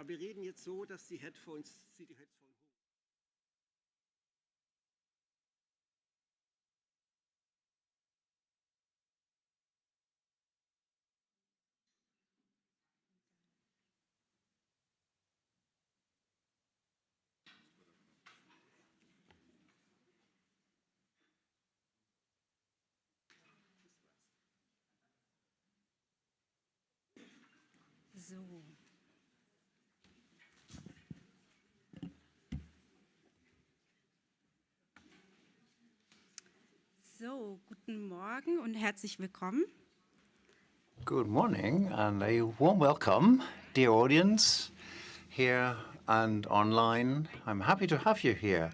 wir reden jetzt so, dass die Headphones So, guten Morgen und herzlich willkommen. Good morning and a warm welcome, dear audience, here and online. I'm happy to have you here.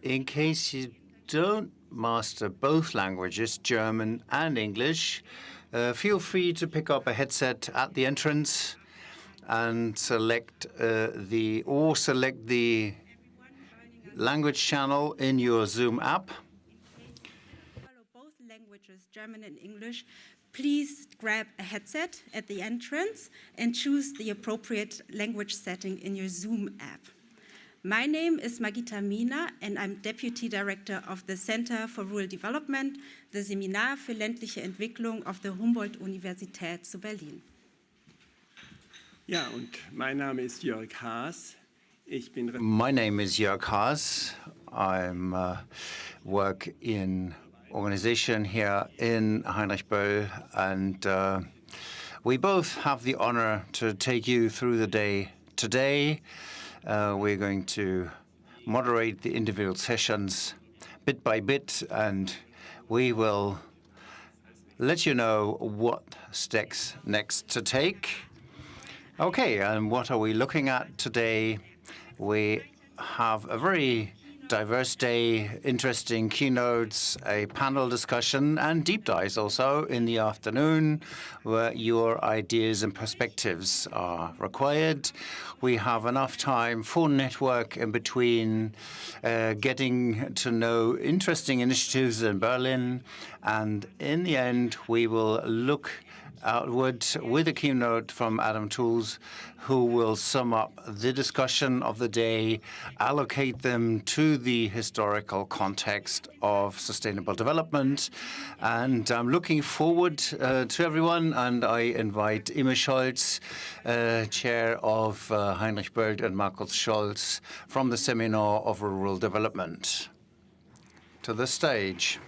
In case you don't master both languages, German and English, feel free to pick up a headset at the entrance and select the language channel in your Zoom app. Follow both languages, German and English. Please grab a headset at the entrance and choose the appropriate language setting in your Zoom app. My name is Margita Mina and I'm Deputy Director of the Center for Rural Development, the Seminar für ländliche Entwicklung of the Humboldt-Universität zu Berlin. Ja, und mein Name ist Jörg Haas. My name is Jörg Haas. I'm work in organization here in Heinrich-Böll, and we both have the honor to take you through the day today. We're going to moderate the individual sessions bit by bit, and we will let you know what steps next to take. Okay, and what are we looking at today? We have a very diverse day, interesting keynotes, a panel discussion, and deep dives also in the afternoon, where your ideas and perspectives are required. We have enough time for network in between, getting to know interesting initiatives in Berlin, and in the end, we will look outward with a keynote from Adam Tools, who will sum up the discussion of the day, allocate them to the historical context of sustainable development. And I'm looking forward to everyone, and I invite Imme Scholz, chair of Heinrich-Böll and Markus Scholz from the Seminar of Rural Development, to the stage.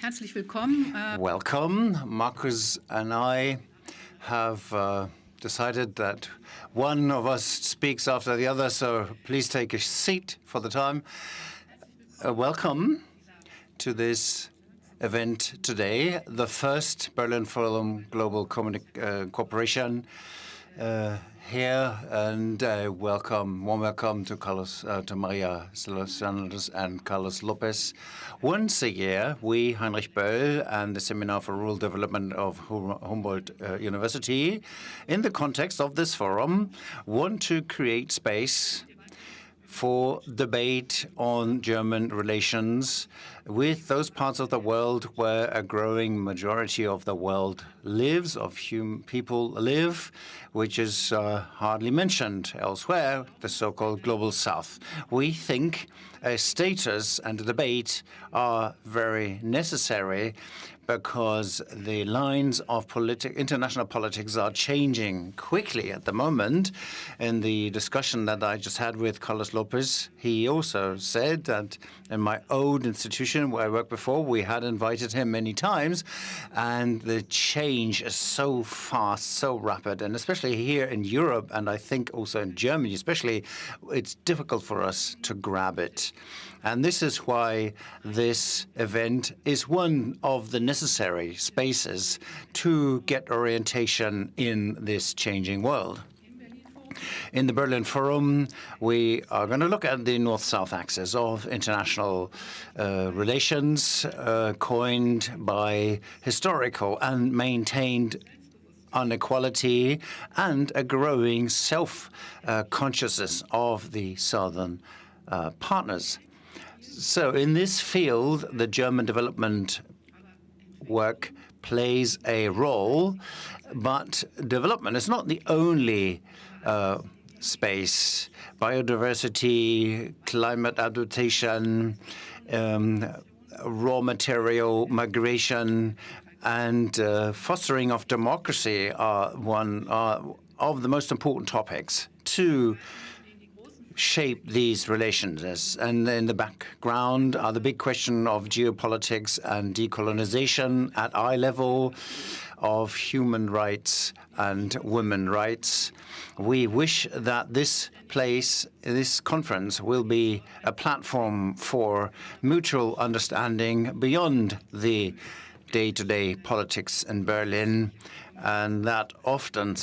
Herzlich willkommen. Welcome. Markus and I have decided that one of us speaks after the other, so please take a seat for the time. Welcome to this event today, the first Berlin Forum Global Cooperation here, and warm welcome to Carlos, to Maria Sanders and Carlos Lopez. Once a year, we, Heinrich-Böll and the Seminar for Rural Development of Humboldt University, in the context of this forum, want to create space for debate on German relations with those parts of the world where a growing majority of the world lives, people live, which is hardly mentioned elsewhere, the so-called Global South. We think a status and a debate are very necessary because the lines of international politics are changing quickly at the moment. In the discussion that I just had with Carlos Lopez, he also said that in my old institution where I worked before, we had invited him many times, and the change is so fast, so rapid, and especially here in Europe, and I think also in Germany especially, it's difficult for us to grab it. And this is why this event is one of the necessary spaces to get orientation in this changing world. In the Berlin Forum, we are going to look at the North-South axis of international relations, coined by historical and maintained inequality and a growing self-consciousness of the southern partners. So in this field, the German development work plays a role, but development is not the only space. Biodiversity, climate adaptation, raw material migration, and fostering of democracy are one of the most important topics to shape these relations. And in the background are the big question of geopolitics and decolonization at eye level, of human rights and women's rights. We wish that this conference will be a platform for mutual understanding beyond the day-to-day politics in Berlin, and that often enough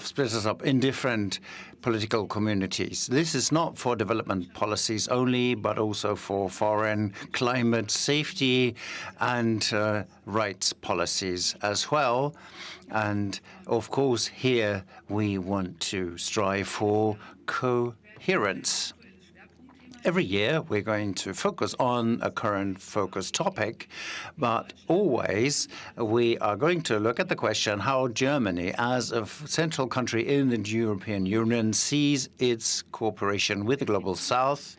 split us up in different political communities. This is not for development policies only, but also for foreign, climate, safety, and rights policies as well. And of course, here we want to strive for coherence. Every year, we're going to focus on a current focus topic, but always we are going to look at the question how Germany, as a central country in the European Union, sees its cooperation with the Global South,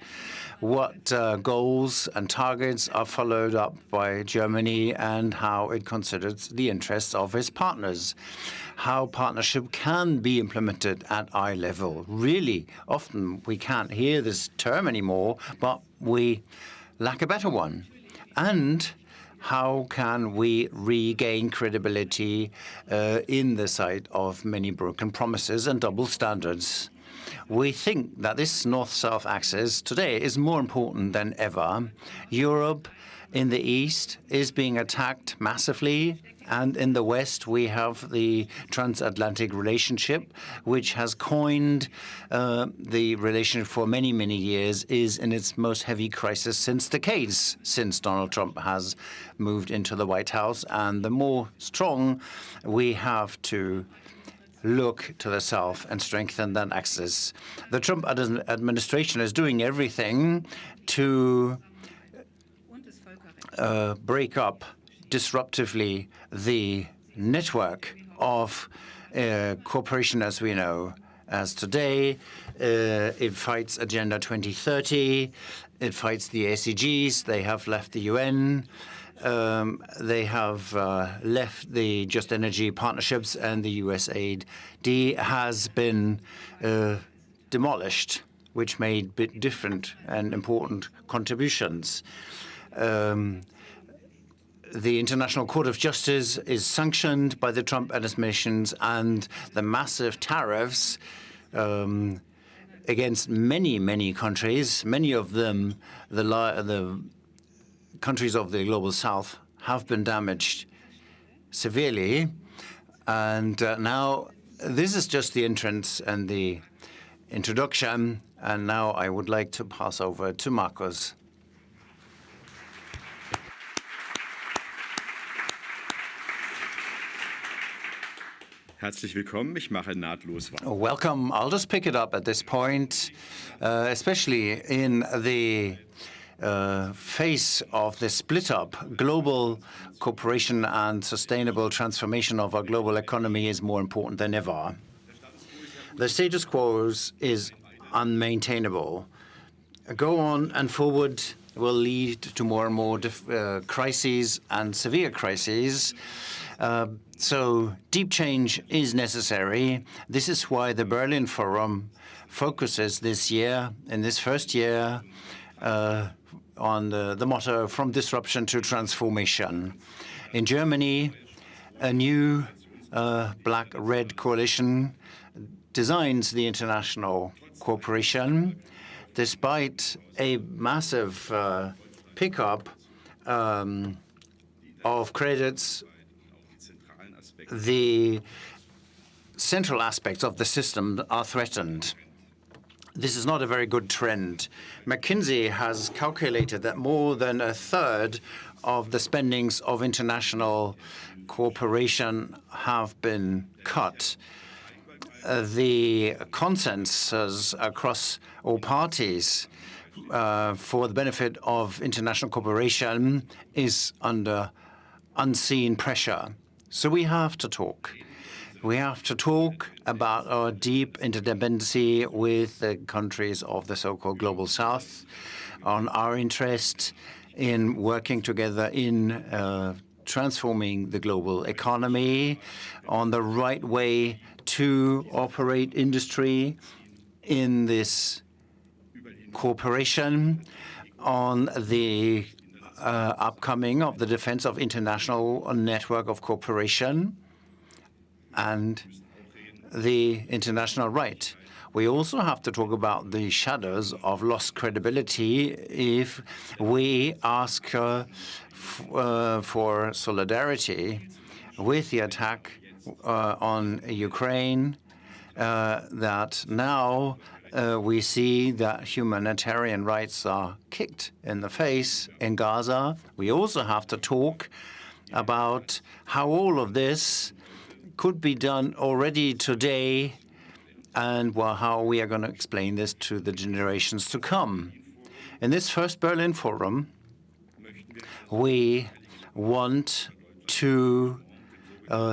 what goals and targets are followed up by Germany, and how it considers the interests of its partners. How partnership can be implemented at eye level. Really, often we can't hear this term anymore, but we lack a better one. And how can we regain credibility in the sight of many broken promises and double standards? We think that this north-south axis today is more important than ever. Europe in the east is being attacked massively, and in the west we have the transatlantic relationship, which has coined the relationship for many, many years, is in its most heavy crisis since decades, since Donald Trump has moved into the White House. And the more strong we have to look to the south and strengthen that axis. The Trump administration is doing everything to break up disruptively the network of cooperation as we know. As today, it fights Agenda 2030, it fights the SDGs, they have left the UN, they have left the Just Energy partnerships, and the USAID has been demolished, which made different and important contributions. The International Court of Justice is sanctioned by the Trump administrations, and the massive tariffs against many, many countries, many of them the countries of the Global South, have been damaged severely. And now this is just the entrance and the introduction. And now I would like to pass over to Markus. Herzlich willkommen. Ich mache nahtlos weiter. Welcome. I'll just pick it up at this point, especially in the face of the split-up. Global cooperation and sustainable transformation of our global economy is more important than ever. The status quo is unmaintainable. Go on and forward will lead to more and more crises and severe crises. So deep change is necessary. This is why the Berlin Forum focuses this year, in this first year, on the motto, from disruption to transformation. In Germany, a new black-red coalition designs the international cooperation. Despite a massive pickup of credits, the central aspects of the system are threatened. This is not a very good trend. McKinsey has calculated that more than a third of the spendings of international cooperation have been cut. The consensus across all parties for the benefit of international cooperation is under unseen pressure. So we have to talk. We have to talk about our deep interdependency with the countries of the so-called Global South, on our interest in working together in transforming the global economy, on the right way to operate industry in this cooperation, on the upcoming of the defense of international network of cooperation, and the international right. We also have to talk about the shadows of lost credibility if we ask for solidarity with the attack on Ukraine, that now we see that humanitarian rights are kicked in the face in Gaza. We also have to talk about how all of this could be done already today, and how we are going to explain this to the generations to come. In this first Berlin Forum, we want to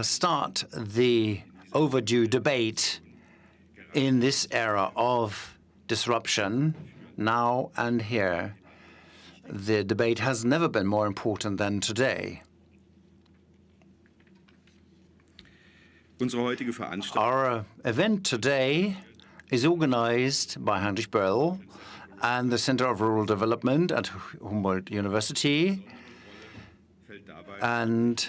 start the overdue debate in this era of disruption, now and here. The debate has never been more important than today. Our event today is organized by Heinrich-Böll and the Center of Rural Development at Humboldt University. And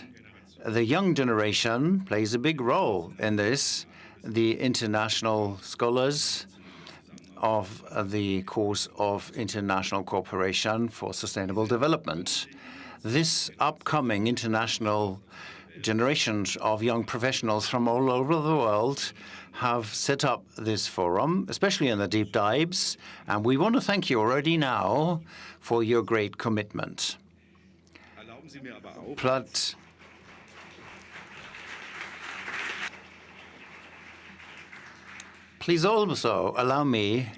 the young generation plays a big role in this. The international scholars of the course of International Cooperation for Sustainable Development. This upcoming international generations of young professionals from all over the world have set up this forum, especially in the deep dives, and we want to thank you already now for your great commitment. But please also allow me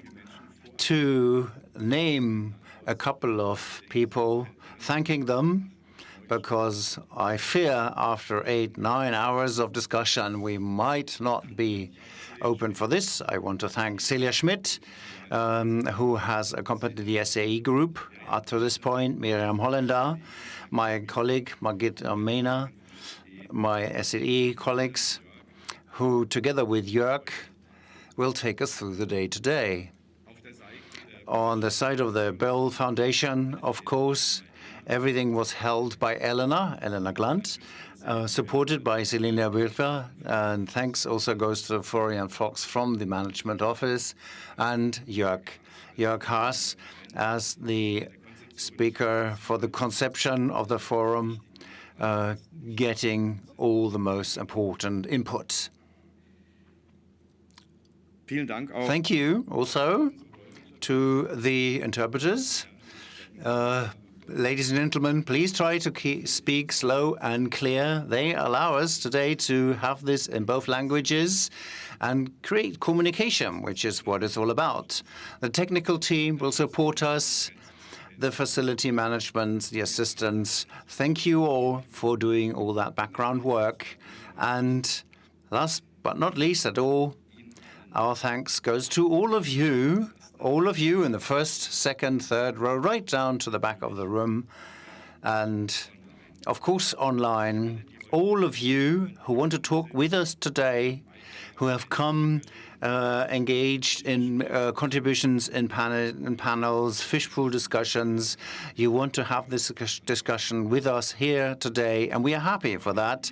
to name a couple of people, thanking them, because I fear after 8-9 hours of discussion, we might not be open for this. I want to thank Celia Schmidt, who has accompanied the SAE group up to this point, Miriam Hollander, my colleague, Margit Mena, my SAE colleagues, who together with Jörg will take us through the day today. On the side of the Böll Foundation, of course, everything was held by Elena Glant, supported by Selina Wilfer, and thanks also goes to Florian Fox from the management office, and Jörg Haas as the speaker for the conception of the forum, getting all the most important input. Thank you also to the interpreters. Ladies and gentlemen, please try to speak slow and clear. They allow us today to have this in both languages and create communication, which is what it's all about. The technical team will support us, the facility management, the assistants. Thank you all for doing all that background work. And last but not least at all, our thanks goes to all of you in the first, second, third row, right down to the back of the room. And of course, online, all of you who want to talk with us today, who have come engaged in contributions in panels, fishbowl discussions. You want to have this discussion with us here today, and we are happy for that.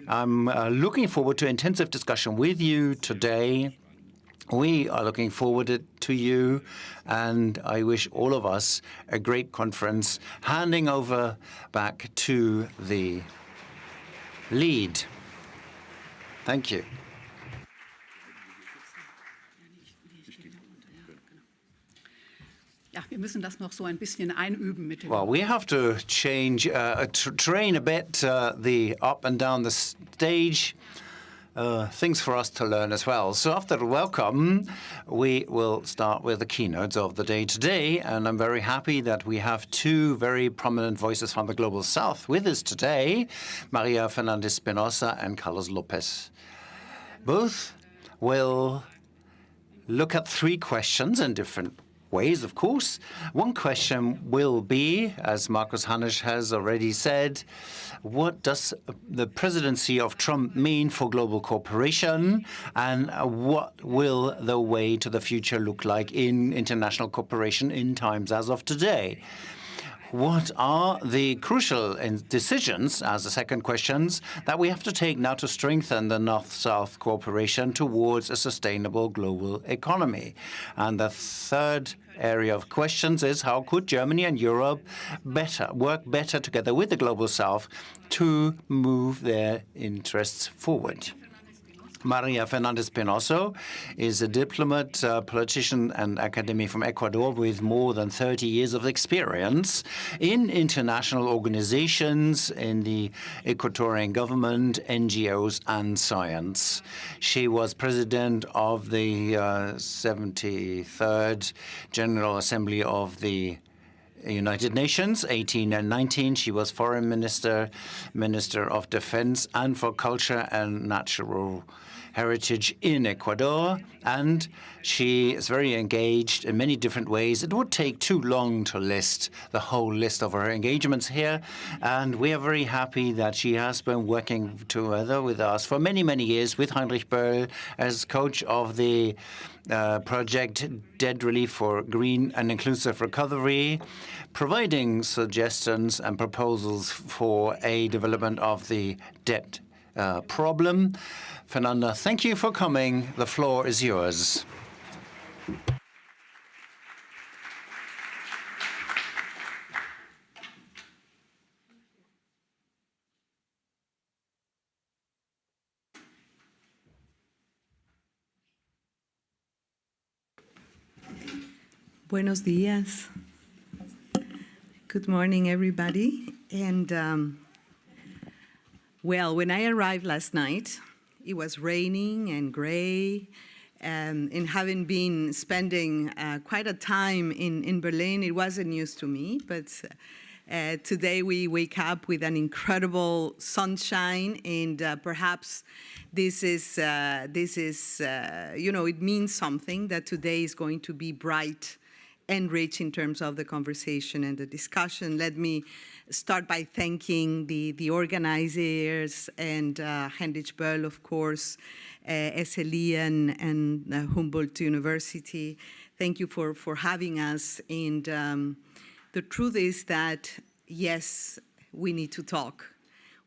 I'm looking forward to intensive discussion with you today. We are looking forward to you, and I wish all of us a great conference. Handing over back to the lead. Thank you. Ja, wir müssen das noch so ein bisschen einüben mit dem. Well, we have to change, train a bit the up and down the stage. things for us to learn as well. So after the welcome, we will start with the keynotes of the day today. And I'm very happy that we have two very prominent voices from the Global South with us today, Maria Fernandez-Espinosa and Carlos Lopez. Both will look at three questions in different ways, of course. One question will be, as Markus Hannes has already said, what does the presidency of Trump mean for global cooperation, and what will the way to the future look like in international cooperation in times as of today? What are the crucial decisions, as the second questions, that we have to take now to strengthen the North-South cooperation towards a sustainable global economy? And the third area of questions is how could Germany and Europe work better together with the Global South to move their interests forward? Maria Fernandez-Espinosa is a diplomat, politician, and academic from Ecuador with more than 30 years of experience in international organizations, in the Ecuadorian government, NGOs, and science. She was president of the 73rd General Assembly of the United Nations, 18 and 19. She was foreign minister, minister of defense, and for culture and natural heritage in Ecuador, and she is very engaged in many different ways. It would take too long to list the whole list of her engagements here, and we are very happy that she has been working together with us for many, many years with Heinrich-Böll as coach of the project Debt Relief for Green and Inclusive Recovery, providing suggestions and proposals for a development of the debt problem. Fernanda, thank you for coming. The floor is yours. Buenos días. Good morning, everybody. And well, when I arrived last night, it was raining and gray, and having been spending quite a time in Berlin, it wasn't news to me, but today we wake up with an incredible sunshine, and perhaps this is it means something that today is going to be bright and rich in terms of the conversation and the discussion. Let me start by thanking the organizers and Heinrich-Böll, of course, SLE and Humboldt University. Thank you for having us. And the truth is that, yes, we need to talk.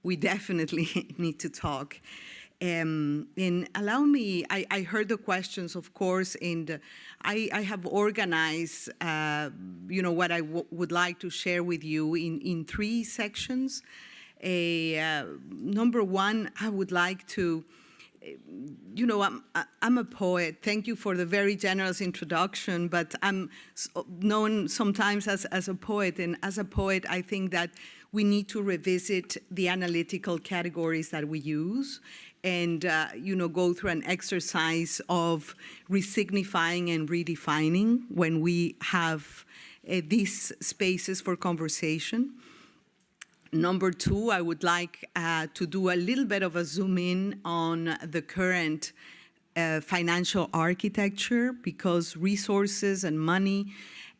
We definitely need to talk. And allow me, I heard the questions, of course, and I have organized, what I would like to share with you in three sections. Number one, I would like to, I'm a poet. Thank you for the very generous introduction, but I'm known sometimes as a poet, and as a poet, I think that we need to revisit the analytical categories that we use and go through an exercise of resignifying and redefining when we have these spaces for conversation. Number two, I would like to do a little bit of a zoom in on the current financial architecture, because resources and money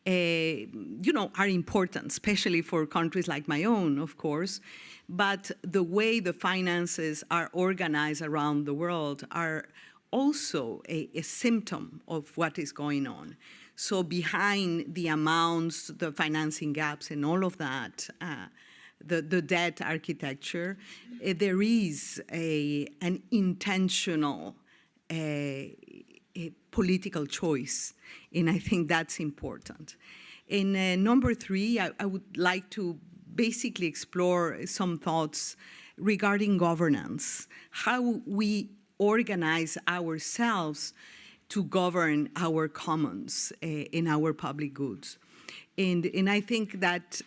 are important, especially for countries like my own, of course. But the way the finances are organized around the world are also a symptom of what is going on. So behind the amounts, the financing gaps, and all of that, the debt architecture, there is an intentional political choice, and I think that's important. And number three, I would like to basically explore some thoughts regarding governance, how we organize ourselves to govern our commons in our public goods. And I think that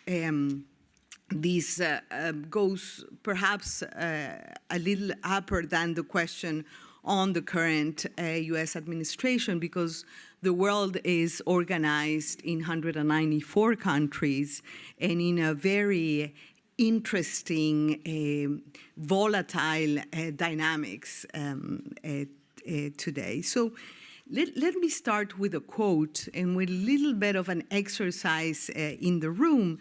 this goes perhaps a little upper than the question on the current US administration, because the world is organized in 194 countries and in a very interesting, volatile dynamics today. So let me start with a quote and with a little bit of an exercise in the room.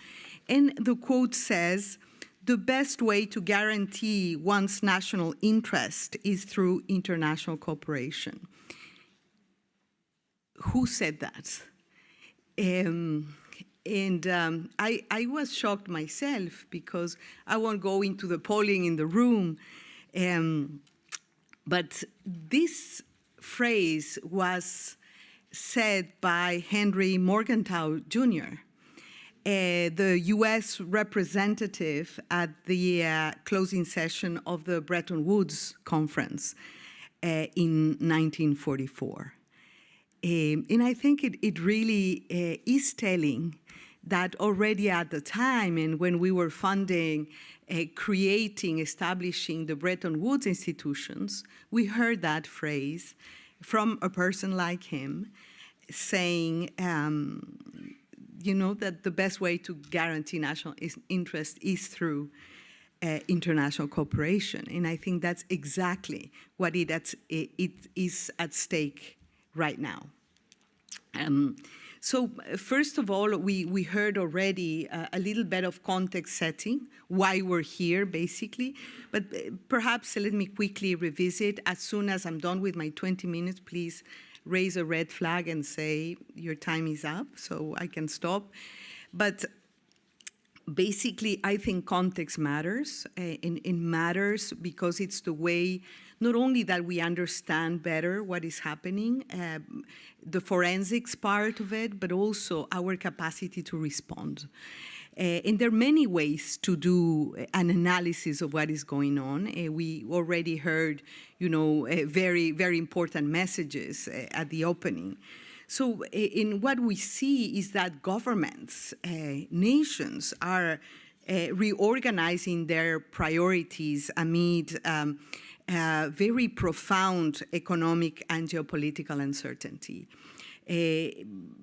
And the quote says, "The best way to guarantee one's national interest is through international cooperation." Who said that? I was shocked myself, because I won't go into the polling in the room, but this phrase was said by Henry Morgenthau Jr., the US representative at the closing session of the Bretton Woods Conference in 1944. And I think it really is telling that already at the time, and when we were funding, establishing the Bretton Woods institutions, we heard that phrase from a person like him saying, that the best way to guarantee national interest is through international cooperation. And I think that's exactly what it is at stake right now. So first of all, we heard already a little bit of context setting, why we're here, basically. But perhaps let me quickly revisit. As soon as I'm done with my 20 minutes, please raise a red flag and say your time is up so I can stop. But basically, I think context matters. It matters because it's the way not only that we understand better what is happening, the forensics part of it, but also our capacity to respond. And there are many ways to do an analysis of what is going on. We already heard, very, very important messages at the opening. So in what we see is that governments, nations are reorganizing their priorities amid very profound economic and geopolitical uncertainty.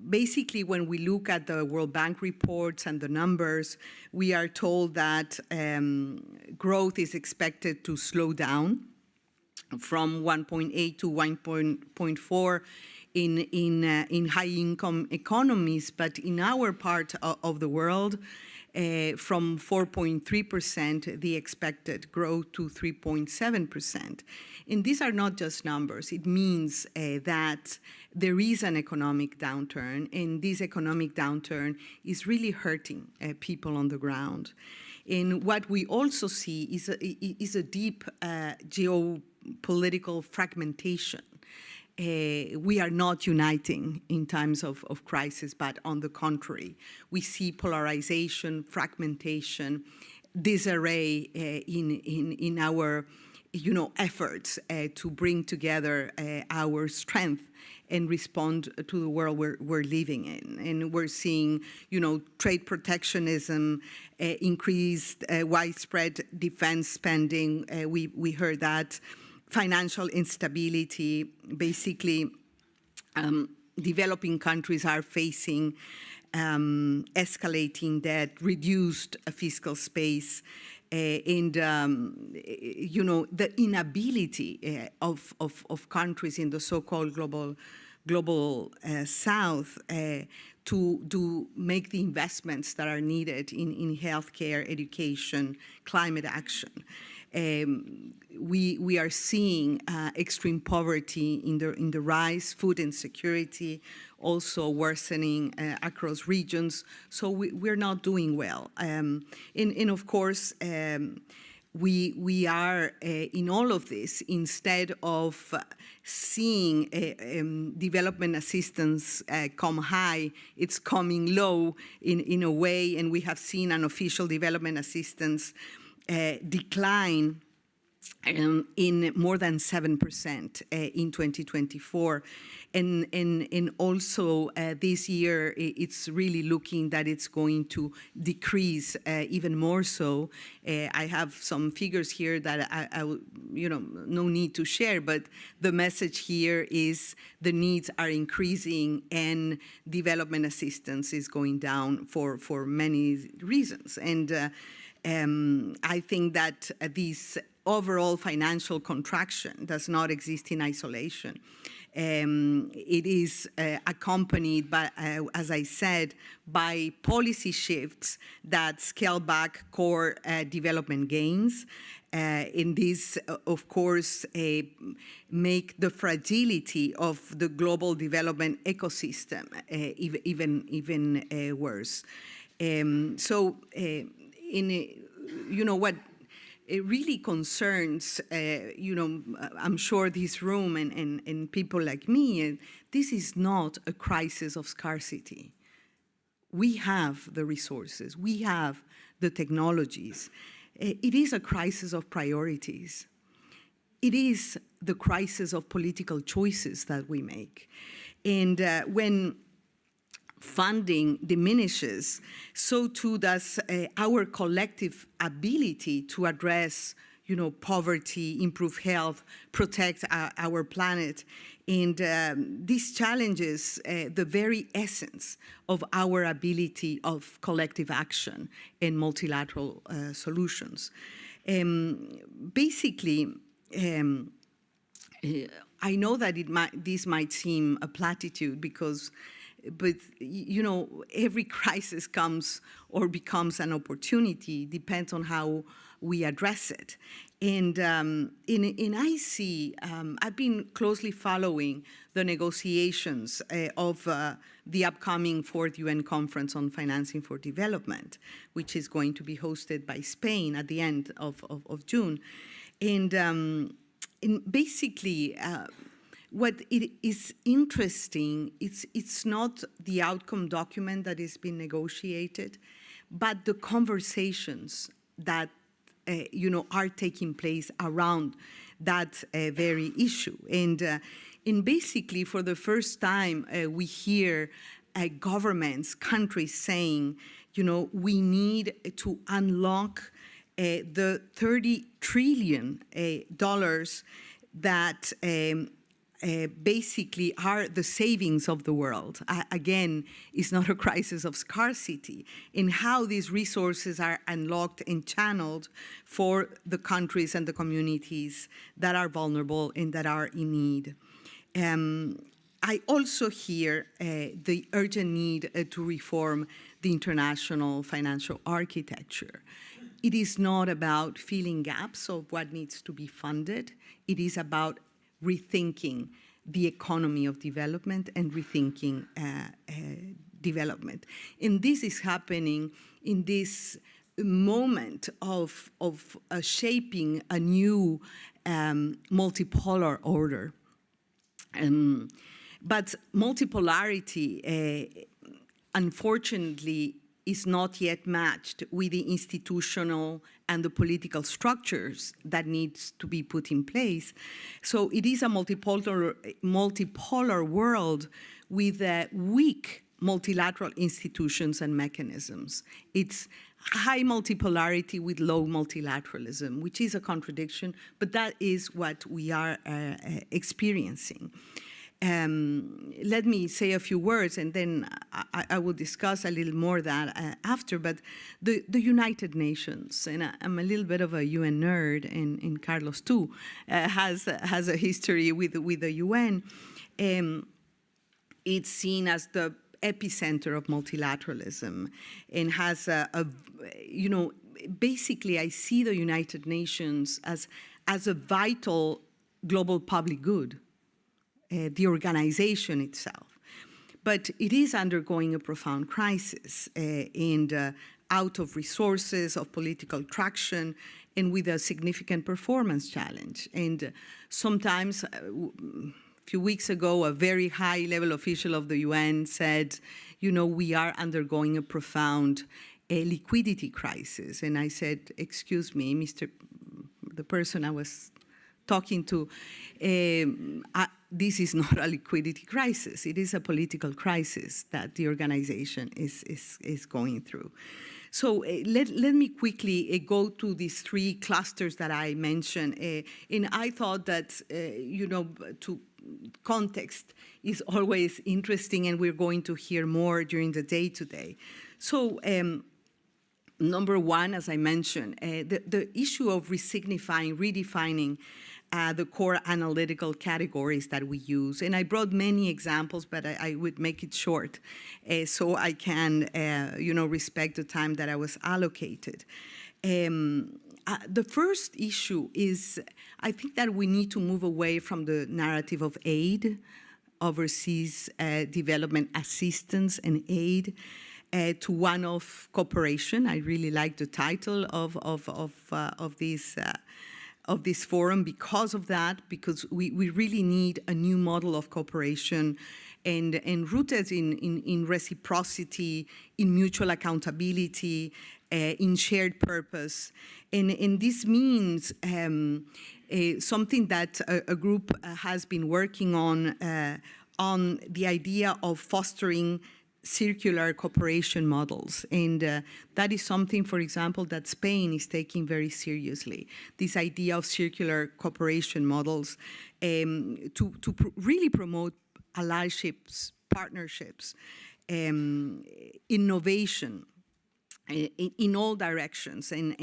Basically, when we look at the World Bank reports and the numbers, we are told that growth is expected to slow down from 1.8 to 1.4 in high-income economies, but in our part of the world, from 4.3%, the expected growth to 3.7%. And these are not just numbers. It means that there is an economic downturn, and this economic downturn is really hurting people on the ground. And what we also see is a deep geopolitical fragmentation. We are not uniting in times of crisis, but on the contrary, we see polarization, fragmentation, disarray in our efforts to bring together our strength and respond to the world we're living in. And we're seeing, trade protectionism, increased widespread defense spending. We heard that. Financial instability, basically developing countries are facing escalating debt, reduced fiscal space, and the inability of countries in the so-called global South to make the investments that are needed in healthcare, education, climate action. We are seeing extreme poverty in the rise, food insecurity also worsening across regions. So we're not doing well. And of course, we are in all of this, instead of seeing development assistance come high, it's coming low in a way, and we have seen unofficial development assistance decline in more than 7% in 2024. And also this year, it's really looking that it's going to decrease even more so. I have some figures here that I no need to share, but the message here is the needs are increasing and development assistance is going down for many reasons. And I think that this overall financial contraction does not exist in isolation. It is accompanied by, as I said, by policy shifts that scale back core development gains. And this, of course, make the fragility of the global development ecosystem even worse. What it really concerns, I'm sure this room and people like me, this is not a crisis of scarcity. We have the resources, we have the technologies. It is a crisis of priorities. It is the crisis of political choices that we make. And when funding diminishes, so too does our collective ability to address, poverty, improve health, protect our planet. And this challenges the very essence of our ability of collective action and multilateral solutions. Basically, I know that this might seem a platitude but every crisis comes or becomes an opportunity, depends on how we address it. And I see, I've been closely following the negotiations of the upcoming 4th UN Conference on Financing for Development, which is going to be hosted by Spain at the end of June. And basically, what it is interesting, it's not the outcome document that is being negotiated, but the conversations that are taking place around that very issue. And basically, for the first time, we hear governments, countries saying, we need to unlock the $30 trillion that basically are the savings of the world. Again, it's not a crisis of scarcity in how these resources are unlocked and channeled for the countries and the communities that are vulnerable and that are in need. I also hear the urgent need to reform the international financial architecture. It is not about filling gaps of what needs to be funded. It is about rethinking the economy of development and rethinking development. And this is happening in this moment of shaping a new multipolar order. But multipolarity, unfortunately, is not yet matched with the institutional and the political structures that needs to be put in place. So it is a multipolar world with weak multilateral institutions and mechanisms. It's high multipolarity with low multilateralism, which is a contradiction, but that is what we are experiencing. Let me say a few words, and then I will discuss a little more that after, but the United Nations, and I'm a little bit of a UN nerd, and Carlos too, has a history with the UN. It's seen as the epicenter of multilateralism and has basically I see the United Nations as a vital global public good. The organization itself. But it is undergoing a profound crisis and out of resources, of political traction, and with a significant performance challenge. And sometimes, a few weeks ago, a very high-level official of the UN said, we are undergoing a profound liquidity crisis. And I said, excuse me, Mr. the person I was talking to, this is not a liquidity crisis. It is a political crisis that the organization is going through. So let me quickly go to these three clusters that I mentioned. And I thought that, to context is always interesting, and we're going to hear more during the day today. So number one, as I mentioned, the issue of redefining the core analytical categories that we use. And I brought many examples, but I would make it short so I can, respect the time that I was allocated. The first issue is, I think that we need to move away from the narrative of aid, overseas development assistance and aid, to one of cooperation. I really like the title of this forum because of that, because we really need a new model of cooperation and rooted in reciprocity, in mutual accountability, in shared purpose. And this means something that a group has been working on the idea of fostering circular cooperation models. And that is something, for example, that Spain is taking very seriously, this idea of circular cooperation models to really promote allyships, partnerships, innovation in all directions, and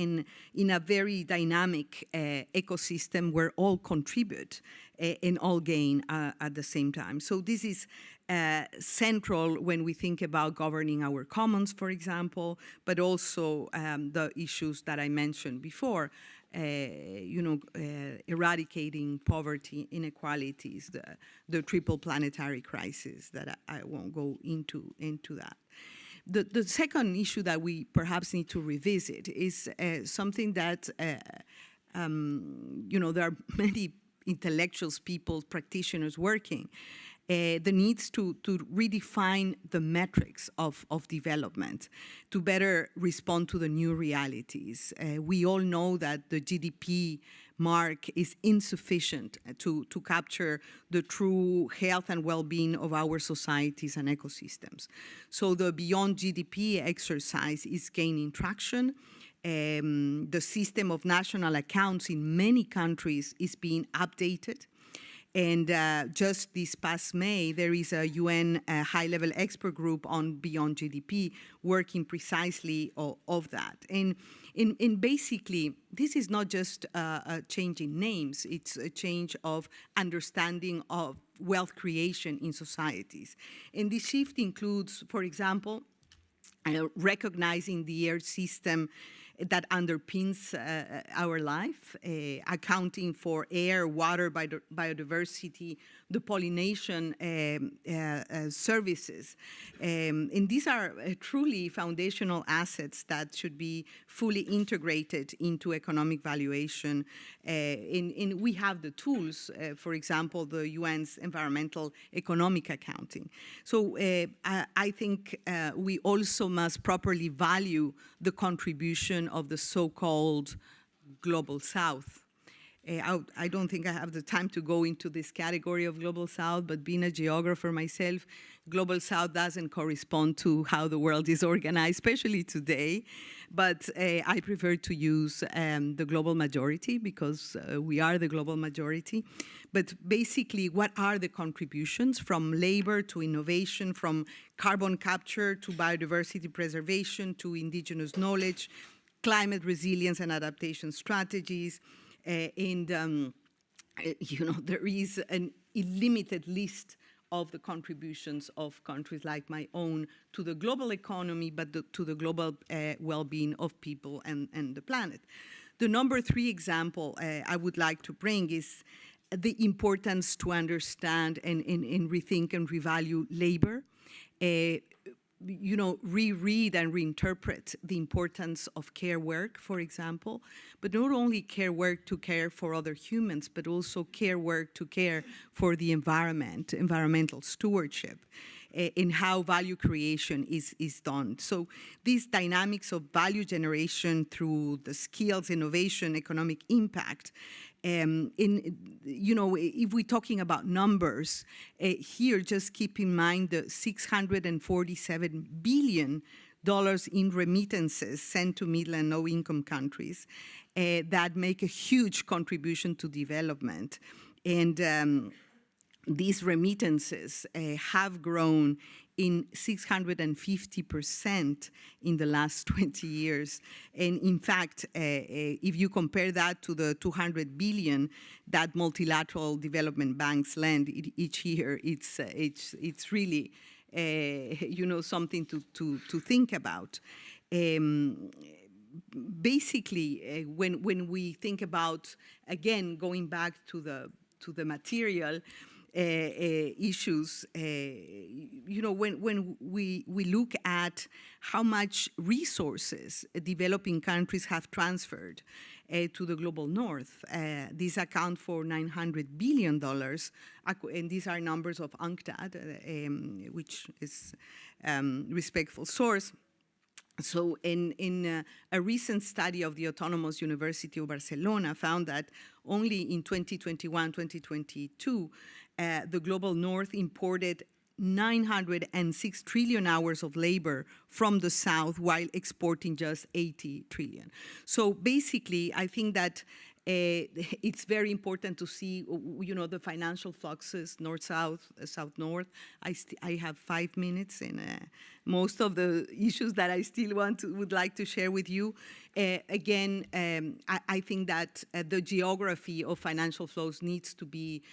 in a very dynamic ecosystem where all contribute and all gain at the same time. So this is central when we think about governing our commons, for example, but also the issues that I mentioned before, eradicating poverty, inequalities, the triple planetary crisis that I won't go into that. The second issue that we perhaps need to revisit is something that, there are many intellectuals, people, practitioners working, the needs to redefine the metrics of development to better respond to the new realities. We all know that the GDP mark is insufficient to capture the true health and well-being of our societies and ecosystems. So the beyond GDP exercise is gaining traction. The system of national accounts in many countries is being updated. And just this past May, there is a UN high-level expert group on beyond GDP working precisely of that. And basically, this is not just a change in names, it's a change of understanding of wealth creation in societies. And this shift includes, for example, recognizing the Earth system that underpins our life, accounting for air, water, biodiversity, the pollination services. And these are truly foundational assets that should be fully integrated into economic valuation. And we have the tools, for example, the UN's environmental economic accounting. So I think we also must properly value the contribution of the so-called Global South. I don't think I have the time to go into this category of Global South, but being a geographer myself, Global South doesn't correspond to how the world is organized, especially today. But I prefer to use the global majority because we are the global majority. But basically, what are the contributions from labor to innovation, from carbon capture to biodiversity preservation to indigenous knowledge, climate resilience and adaptation strategies, there is an illimited list of the contributions of countries like my own to the global economy, but to the global well-being of people and the planet. The number 3 example I would like to bring is the importance to understand and rethink and revalue labor. Reread and reinterpret the importance of care work, for example, but not only care work to care for other humans, but also care work to care for the environment, environmental stewardship. in how value creation is done. So these dynamics of value generation through the skills, innovation, economic impact, if we're talking about numbers, here just keep in mind the $647 billion in remittances sent to middle and low-income countries that make a huge contribution to development. And these remittances have grown in 650% in the last 20 years. And in fact, if you compare that to the 200 billion that multilateral development banks lend each year, it's really something to think about. Basically, when we think about, again, going back to the material issues, when we look at how much resources developing countries have transferred to the global north, these account for $900 billion, and these are numbers of UNCTAD, which is respectful source. So in a recent study of the Autonomous University of Barcelona found that only in 2021, 2022, the global north imported 906 trillion hours of labor from the south while exporting just 80 trillion. So basically, I think that it's very important to see, the financial fluxes, north-south, south-north. I have 5 minutes, and most of the issues that I still would like to share with you. Again, I think that the geography of financial flows needs to be,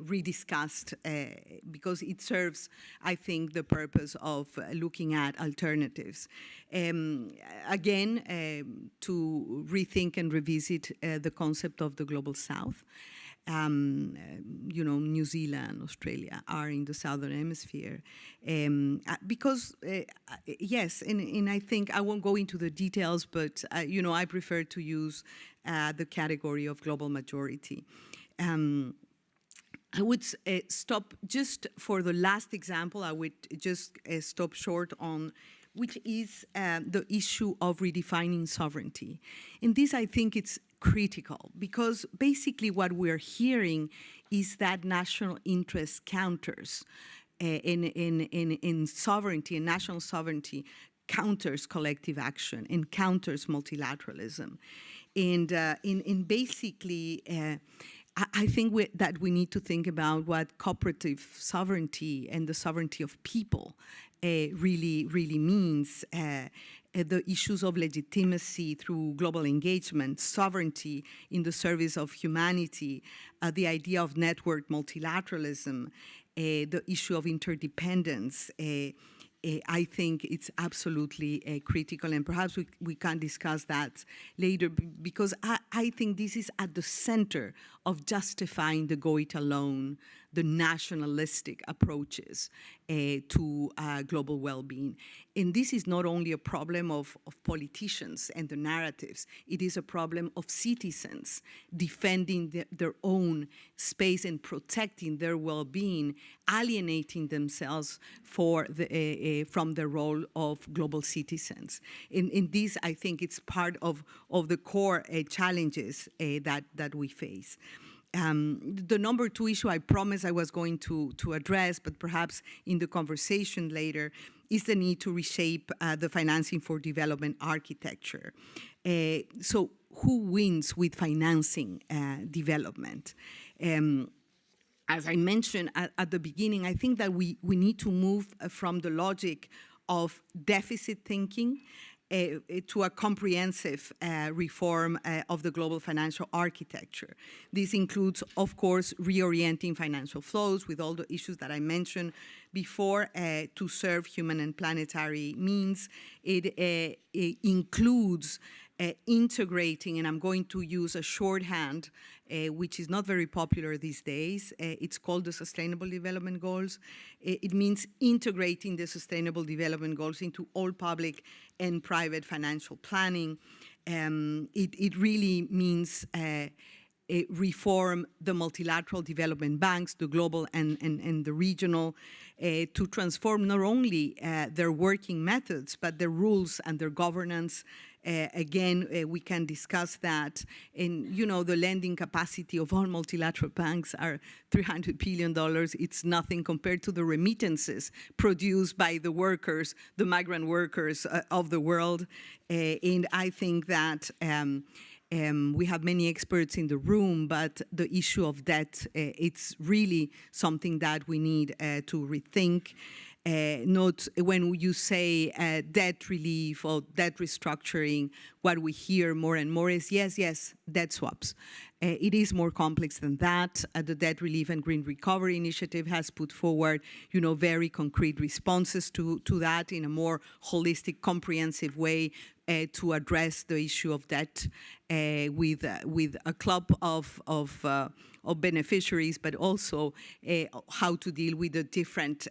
rediscussed because it serves, I think, the purpose of looking at alternatives. Again, to rethink and revisit the concept of the global south. New Zealand, Australia are in the southern hemisphere. Because, yes, and I think I won't go into the details, but, I prefer to use the category of global majority. I would stop just for the last example, I would just stop short on which is the issue of redefining sovereignty. And this, I think, it's critical because basically what we're hearing is that national interest counters in sovereignty and national sovereignty counters collective action and counters multilateralism. And basically, I think that we need to think about what cooperative sovereignty and the sovereignty of people really means. The issues of legitimacy through global engagement, sovereignty in the service of humanity, the idea of network multilateralism, the issue of interdependence. I think it's absolutely critical, and perhaps we can discuss that later because I think this is at the center of justifying the go it alone, the nationalistic approaches to global well-being. And this is not only a problem of politicians and the narratives, it is a problem of citizens defending their own space and protecting their well-being, alienating themselves from the role of global citizens. In this, I think it's part of the core challenges that we face. The number two issue I promised I was going to address, but perhaps in the conversation later, is the need to reshape the financing for development architecture. So who wins with financing development? As I mentioned at the beginning, I think that we need to move from the logic of deficit thinking to a comprehensive reform of the global financial architecture. This includes, of course, reorienting financial flows with all the issues that I mentioned before to serve human and planetary means. It includes integrating, and I'm going to use a shorthand, which is not very popular these days. It's called the Sustainable Development Goals. It means integrating the Sustainable Development Goals into all public and private financial planning. It really means reform the multilateral development banks, the global and the regional, to transform not only their working methods, but their rules and their governance. Again, we can discuss that. And, the lending capacity of all multilateral banks are $300 billion. It's nothing compared to the remittances produced by the workers, the migrant workers of the world. And I think that we have many experts in the room, but the issue of debt, it's really something that we need to rethink. Not when you say debt relief or debt restructuring, what we hear more and more is yes, debt swaps. It is more complex than that. The Debt Relief and Green Recovery Initiative has put forward, very concrete responses to that in a more holistic, comprehensive way to address the issue of debt with a club of beneficiaries, but also how to deal with the different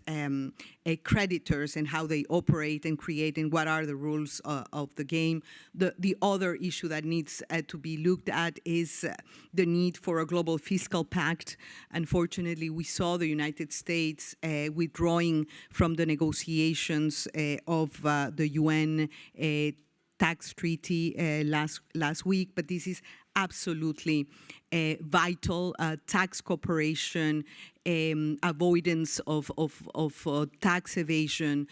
creditors and how they operate and create and what are the rules of the game. The other issue that needs to be looked at is the need for a global fiscal pact. Unfortunately, we saw the United States withdrawing from the negotiations of the UN tax treaty last week, but this is absolutely vital. Tax cooperation, avoidance of tax evasion,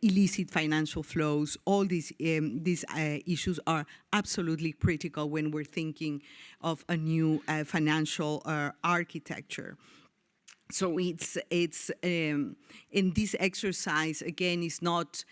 illicit financial flows, all these issues are absolutely critical when we're thinking of a new financial architecture. So it's in this exercise, again, is not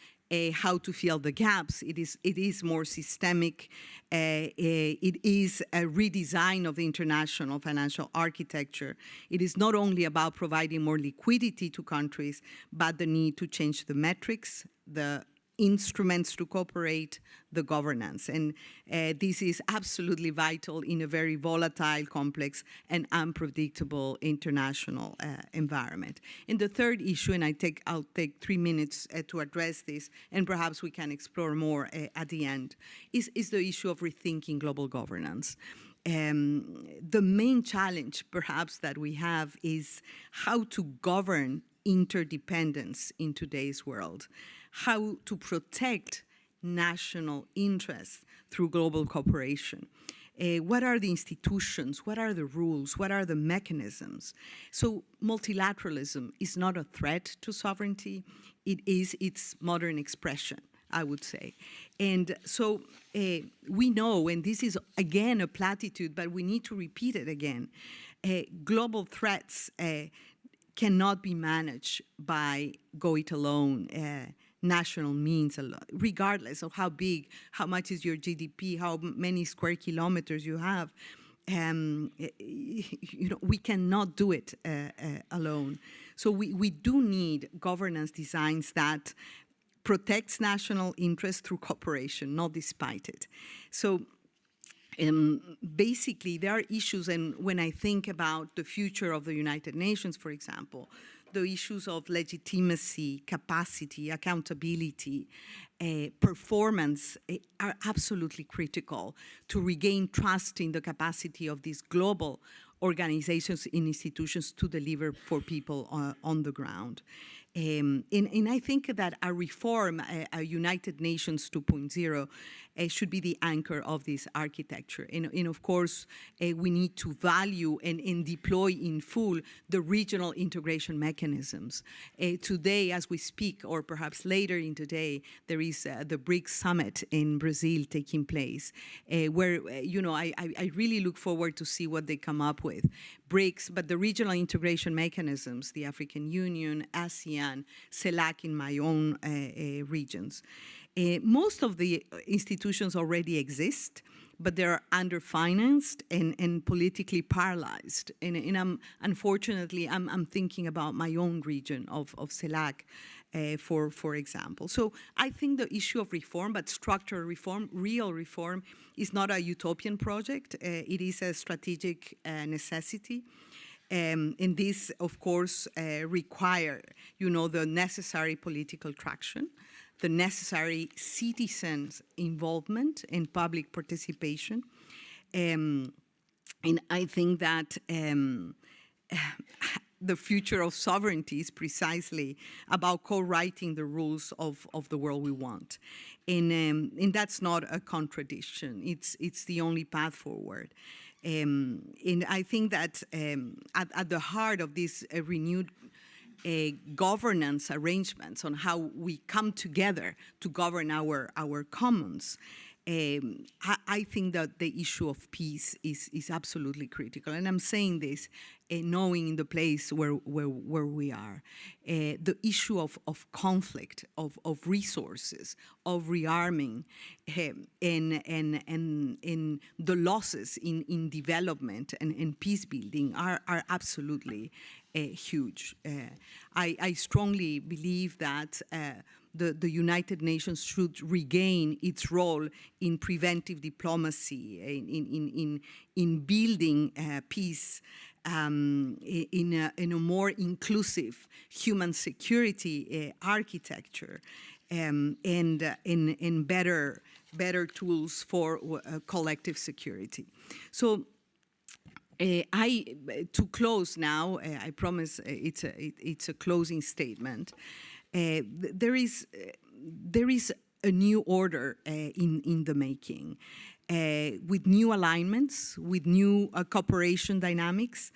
how to fill the gaps. It is more systemic. It is a redesign of the international financial architecture. It is not only about providing more liquidity to countries, but the need to change the metrics, the instruments to cooperate, the governance. And this is absolutely vital in a very volatile, complex, and unpredictable international environment. And the third issue, and I'll take 3 minutes to address this, and perhaps we can explore more at the end, is the issue of rethinking global governance. The main challenge, perhaps, that we have is how to govern interdependence in today's world, how to protect national interests through global cooperation. What are the institutions? What are the rules? What are the mechanisms? So multilateralism is not a threat to sovereignty. It is its modern expression, I would say. And so we know, and this is again a platitude, but we need to repeat it again, global threats cannot be managed by go it alone, national means alone, regardless of how big, how much is your GDP, how many square kilometers you have. We cannot do it alone. So we do need governance designs that protects national interests through cooperation, not despite it. So basically, there are issues, and when I think about the future of the United Nations, for example, the issues of legitimacy, capacity, accountability, performance are absolutely critical to regain trust in the capacity of these global organizations and institutions to deliver for people on the ground. And I think that a reform, a United Nations 2.0, should be the anchor of this architecture. And of course, we need to value and deploy in full the regional integration mechanisms. Today, as we speak, or perhaps later in today, there is the BRICS summit in Brazil taking place, where, I really look forward to see what they come up with. BRICS, but the regional integration mechanisms, the African Union, ASEAN, CELAC in my own regions. Most of the institutions already exist, but they're underfinanced and politically paralyzed. And unfortunately, I'm thinking about my own region of CELAC, for example. So I think the issue of reform, but structural reform, real reform, is not a utopian project. It is a strategic necessity. And this, of course, require, the necessary political traction, the necessary citizens' involvement and public participation. And I think that the future of sovereignty is precisely about co-writing the rules of the world we want. And that's not a contradiction. It's the only path forward. And I think that at the heart of this renewed governance arrangements on how we come together to govern our commons, I think that the issue of peace is absolutely critical. And I'm saying this knowing the place where we are. The issue of conflict, of resources, of rearming, and the losses in development and peace building are absolutely huge. I strongly believe that the United Nations should regain its role in preventive diplomacy, in building peace, in a more inclusive human security architecture, and in better tools for collective security. So. To close now, I promise it's a closing statement. There is a new order in the making, with new alignments, with new cooperation dynamics,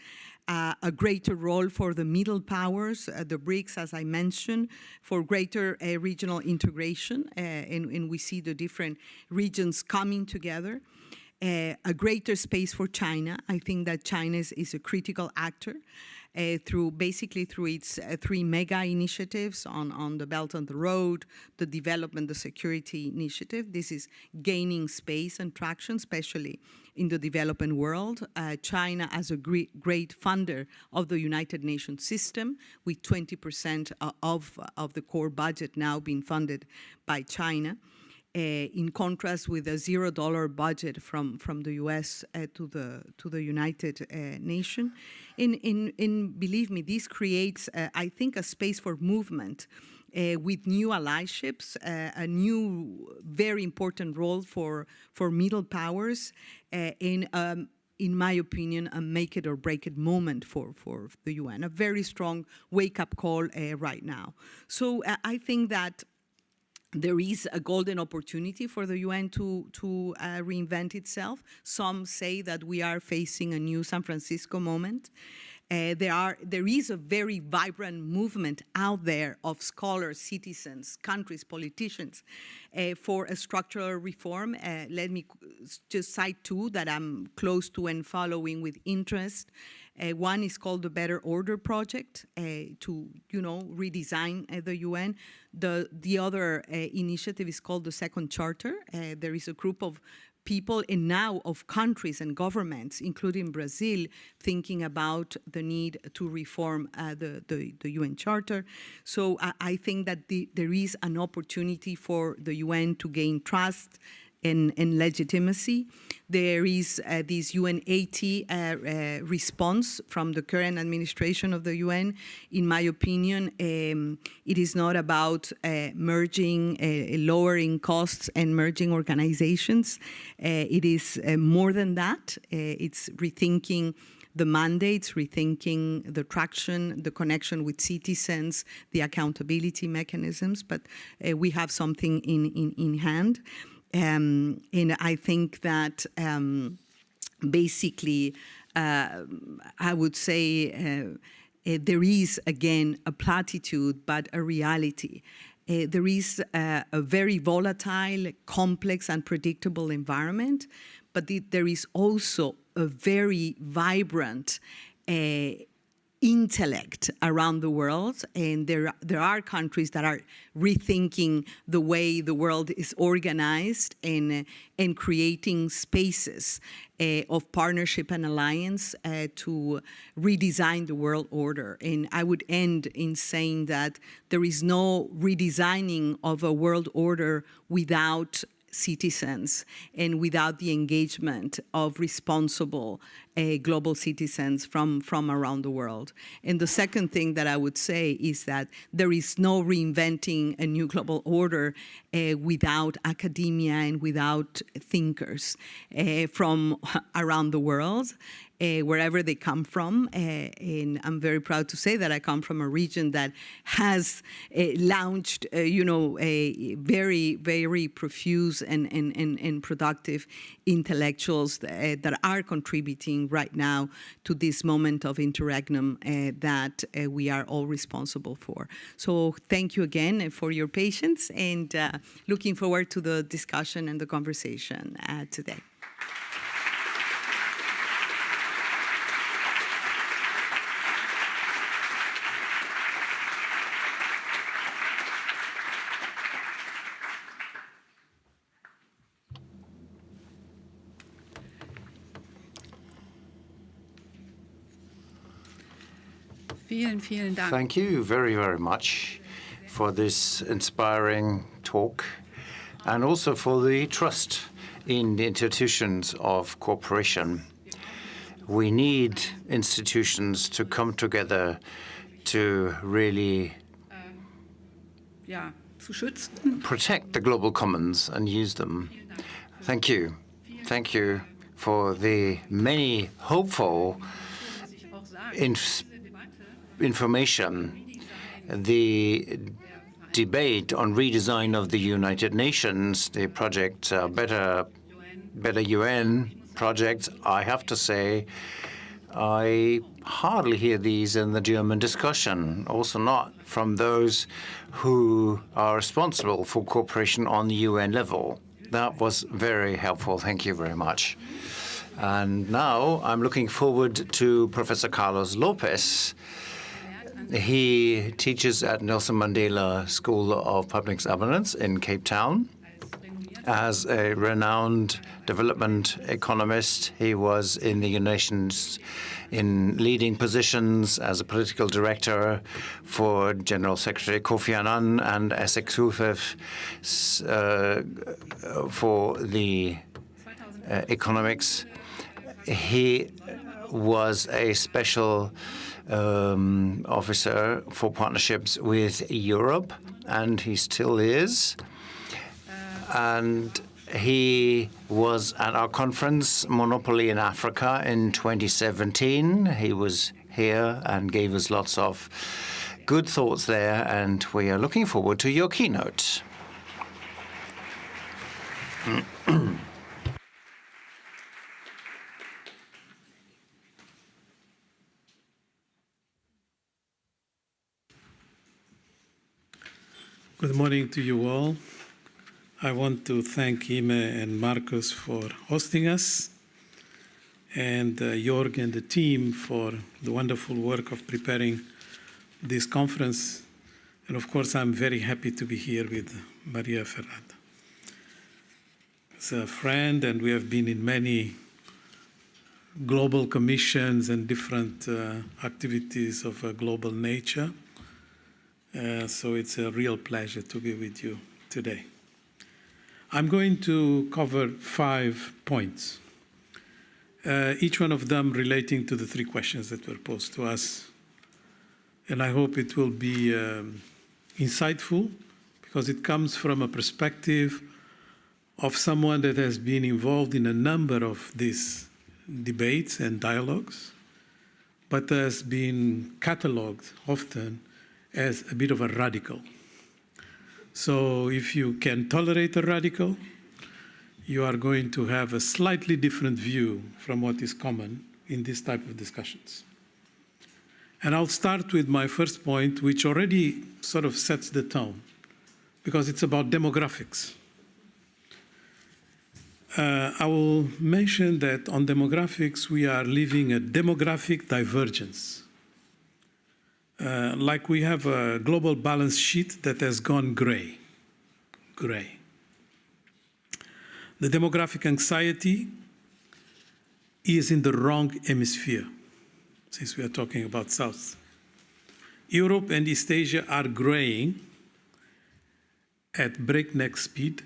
a greater role for the middle powers, the BRICS, as I mentioned, for greater regional integration, and we see the different regions coming together. A greater space for China. I think that China is a critical actor through its three mega initiatives on the Belt and the Road, the development, the security initiative. This is gaining space and traction, especially in the developing world. China as a great funder of the United Nations system, with 20% of the core budget now being funded by China. In contrast with a $0 budget from the U.S. to the United Nations. And believe me, this creates, I think, a space for movement with new allyships, a new very important role for middle powers, in my opinion, a make it or break it moment for the UN, a very strong wake-up call right now. So I think that there is a golden opportunity for the UN to reinvent itself. Some say that we are facing a new San Francisco moment. There is a very vibrant movement out there of scholars, citizens, countries, politicians for a structural reform. Let me just cite two that I'm close to and following with interest. One is called the Better Order Project to, redesign the UN. The other initiative is called the Second Charter. There is a group of people and now of countries and governments, including Brazil, thinking about the need to reform the UN Charter. So I think that there is an opportunity for the UN to gain trust and legitimacy. There is this UN80 response from the current administration of the UN. In my opinion, it is not about merging, lowering costs and merging organizations. It is more than that. It's rethinking the mandates, rethinking the traction, the connection with citizens, the accountability mechanisms, but we have something in hand. And I think that basically, I would say there is, again, a platitude, but a reality. There is a very volatile, complex, unpredictable environment, but there is also a very vibrant intellect around the world, and there are countries that are rethinking the way the world is organized and creating spaces of partnership and alliance to redesign the world order. And I would end in saying that there is no redesigning of a world order without citizens and without the engagement of responsible global citizens from around the world. And the second thing that I would say is that there is no reinventing a new global order without academia and without thinkers from around the world, wherever they come from. And I'm very proud to say that I come from a region that has launched, a very, very profuse and productive intellectuals that are contributing right now to this moment of interregnum that we are all responsible for. So thank you again for your patience, and looking forward to the discussion and the conversation today. Vielen, vielen Dank. Thank you very, very much for this inspiring talk, and also for the trust in the institutions of cooperation. We need institutions to come together to really Ja, zu schützen. protect the global commons and use them. Thank you. Thank you for the many hopeful information. The debate on redesign of the United Nations, the project Better UN project, I have to say, I hardly hear these in the German discussion, also not from those who are responsible for cooperation on the UN level. That was very helpful. Thank you very much. And now I'm looking forward to Professor Carlos Lopez. He teaches at Nelson Mandela School of Public Governance in Cape Town. As a renowned development economist, he was in the United Nations in leading positions as a political director for General Secretary Kofi Annan and as executive for the economics. He was a special officer for partnerships with Europe, and he still is. And he was at our conference, Monopoly in Africa, in 2017. He was here and gave us lots of good thoughts there, and we are looking forward to your keynote. Good morning to you all. I want to thank Ime and Marcus for hosting us, and Jörg and the team for the wonderful work of preparing this conference. And of course, I'm very happy to be here with Maria Fernanda. As a friend, and we have been in many global commissions and different activities of a global nature. So it's a real pleasure to be with you today. I'm going to cover 5 points, each one of them relating to the 3 questions that were posed to us. And I hope it will be insightful, because it comes from a perspective of someone that has been involved in a number of these debates and dialogues, but has been catalogued often as a bit of a radical. So if you can tolerate a radical, you are going to have a slightly different view from what is common in this type of discussions. And I'll start with my first point, which already sort of sets the tone, because it's about demographics. I will mention that on demographics, we are living a demographic divergence. Like we have a global balance sheet that has gone gray. The demographic anxiety is in the wrong hemisphere, since we are talking about South. Europe and East Asia are graying at breakneck speed.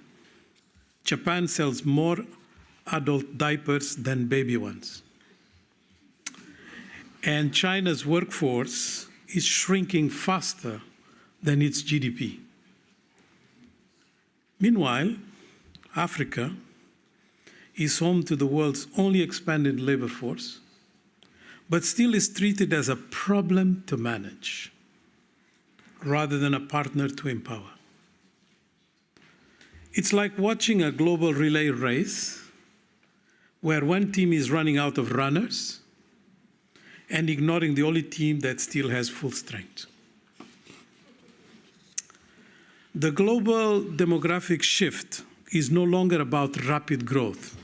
Japan sells more adult diapers than baby ones. And China's workforce is shrinking faster than its GDP. Meanwhile, Africa is home to the world's only expanded labor force, but still is treated as a problem to manage rather than a partner to empower. It's like watching a global relay race where one team is running out of runners and ignoring the only team that still has full strength. The global demographic shift is no longer about rapid growth,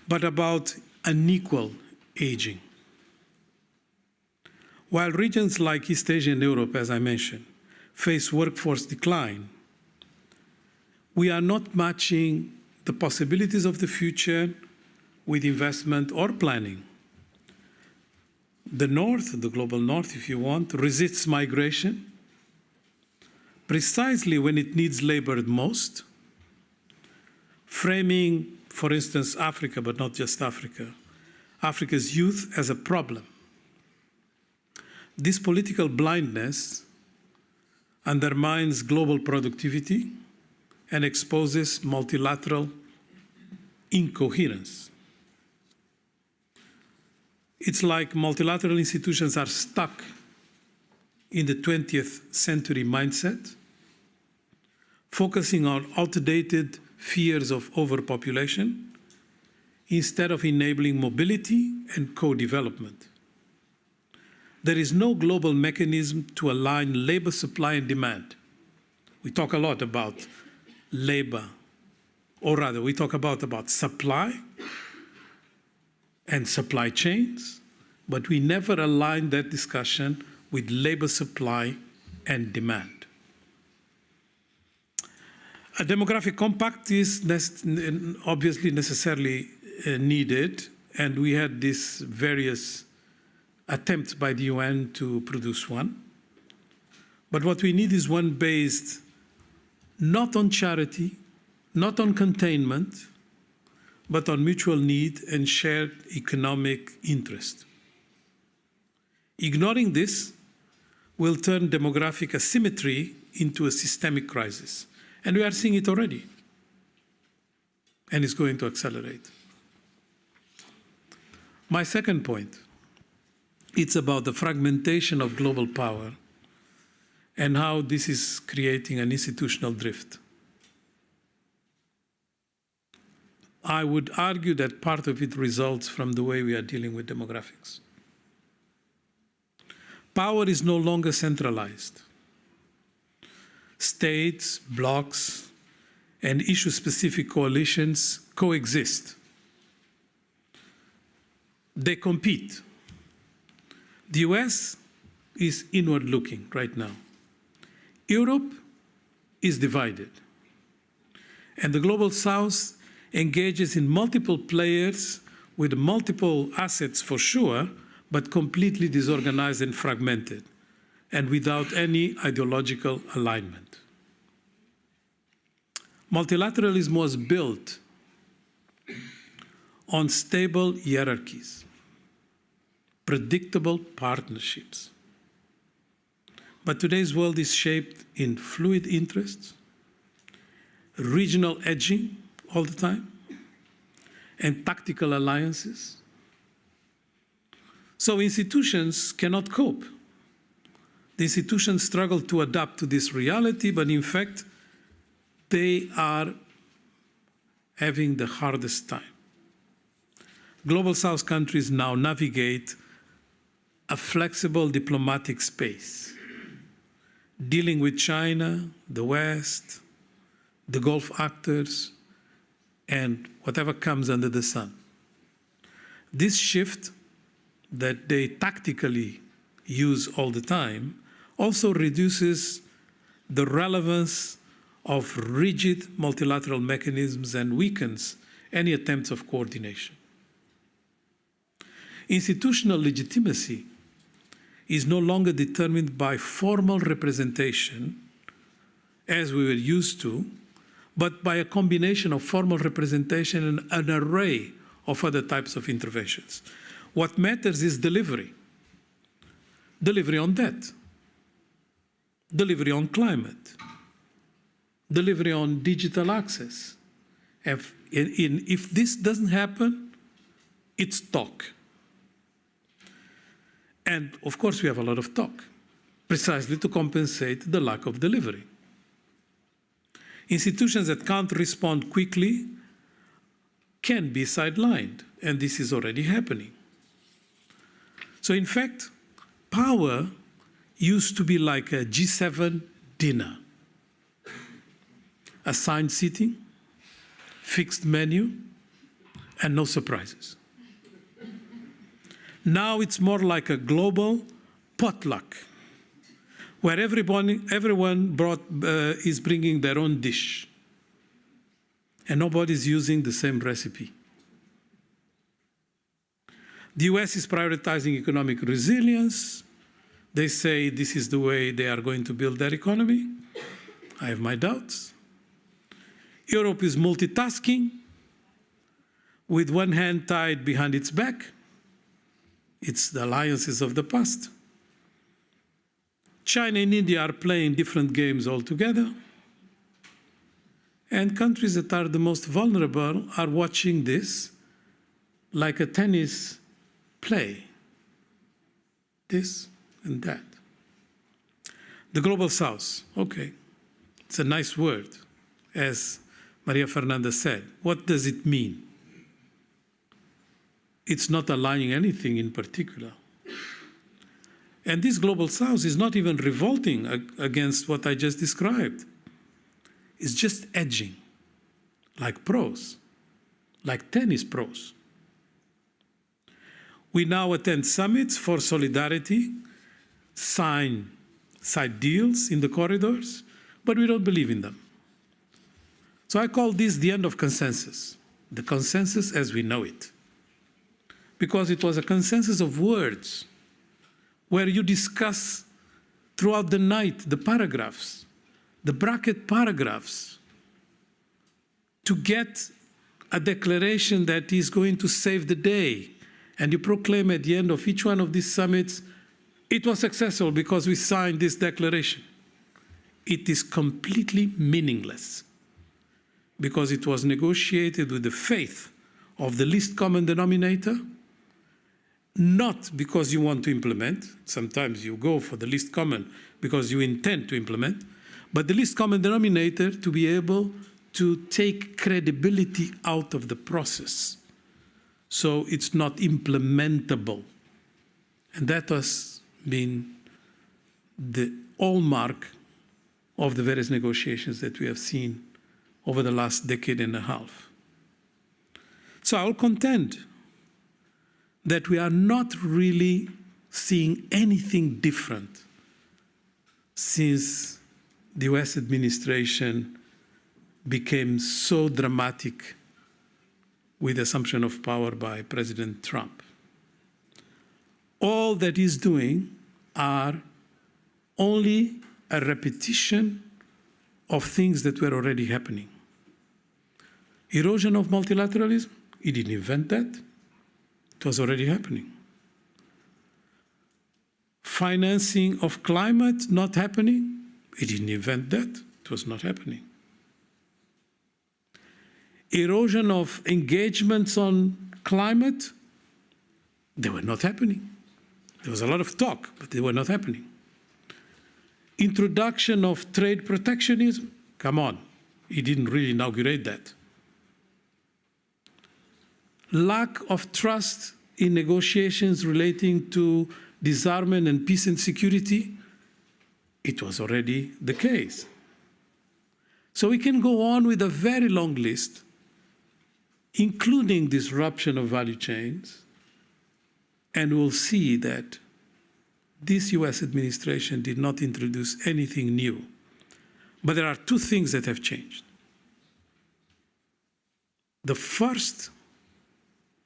but about unequal aging. While regions like East Asia and Europe, as I mentioned, face workforce decline, we are not matching the possibilities of the future with investment or planning. The North, the global North, if you want, resists migration precisely when it needs labor most, framing, for instance, Africa, but not just Africa, Africa's youth as a problem. This political blindness undermines global productivity and exposes multilateral incoherence. It's like multilateral institutions are stuck in the 20th century mindset, focusing on outdated fears of overpopulation instead of enabling mobility and co-development. There is no global mechanism to align labor supply and demand. We talk a lot about labor, or rather we talk about supply and supply chains, but we never align that discussion with labor supply and demand. A demographic compact is obviously necessarily needed, and we had these various attempts by the UN to produce one. But what we need is one based not on charity, not on containment, but on mutual need and shared economic interest. Ignoring this will turn demographic asymmetry into a systemic crisis. And we are seeing it already. And it's going to accelerate. My second point, it's about the fragmentation of global power and how this is creating an institutional drift. I would argue that part of it results from the way we are dealing with demographics. Power is no longer centralized. States, blocs, and issue-specific coalitions coexist. They compete. The US is inward-looking right now. Europe is divided. And the Global South engages in multiple players with multiple assets for sure, but completely disorganized and fragmented, and without any ideological alignment. Multilateralism was built on stable hierarchies, predictable partnerships. But today's world is shaped in fluid interests, regional edging all the time, and tactical alliances. So institutions cannot cope. The institutions struggle to adapt to this reality, but in fact, they are having the hardest time. Global South countries now navigate a flexible diplomatic space, dealing with China, the West, the Gulf actors, and whatever comes under the sun. This shift that they tactically use all the time also reduces the relevance of rigid multilateral mechanisms and weakens any attempts of coordination. Institutional legitimacy is no longer determined by formal representation, as we were used to, but by a combination of formal representation and an array of other types of interventions. What matters is delivery. Delivery on debt, delivery on climate, delivery on digital access. If this doesn't happen, it's talk. And of course, we have a lot of talk, precisely to compensate the lack of delivery. Institutions that can't respond quickly can be sidelined, and this is already happening. So in fact, power used to be like a G7 dinner. Assigned seating, fixed menu, and no surprises. Now it's more like a global potluck, where everyone is bringing their own dish, and nobody's using the same recipe. The US is prioritizing economic resilience. They say this is the way they are going to build their economy. I have my doubts. Europe is multitasking with one hand tied behind its back. It's the alliances of the past. China and India are playing different games altogether. And countries that are the most vulnerable are watching this like a tennis play. This and that. The Global South, okay. It's a nice word, as Maria Fernanda said. What does it mean? It's not aligning anything in particular. And this Global South is not even revolting against what I just described. It's just edging, like pros, like tennis pros. We now attend summits for solidarity, sign side deals in the corridors, but we don't believe in them. So I call this the end of consensus, the consensus as we know it. Because it was a consensus of words, where you discuss throughout the night the paragraphs, the bracket paragraphs, to get a declaration that is going to save the day. And you proclaim at the end of each one of these summits, it was successful because we signed this declaration. It is completely meaningless because it was negotiated with the faith of the least common denominator, not because you want to implement. Sometimes you go for the least common because you intend to implement, but the least common denominator to be able to take credibility out of the process. So it's not implementable. And that has been the hallmark of the various negotiations that we have seen over the last decade and a half. So I will contend that we are not really seeing anything different since the US administration became so dramatic with the assumption of power by President Trump. All that he's doing are only a repetition of things that were already happening. Erosion of multilateralism, he didn't invent that. It was already happening. Financing of climate not happening, he didn't invent that. It was not happening. Erosion of engagements on climate, they were not happening. There was a lot of talk, but they were not happening. Introduction of trade protectionism, come on, he didn't really inaugurate that. Lack of trust in negotiations relating to disarmament and peace and security, it was already the case. So we can go on with a very long list, including disruption of value chains, and we'll see that this US administration did not introduce anything new. But there are two things that have changed. The first,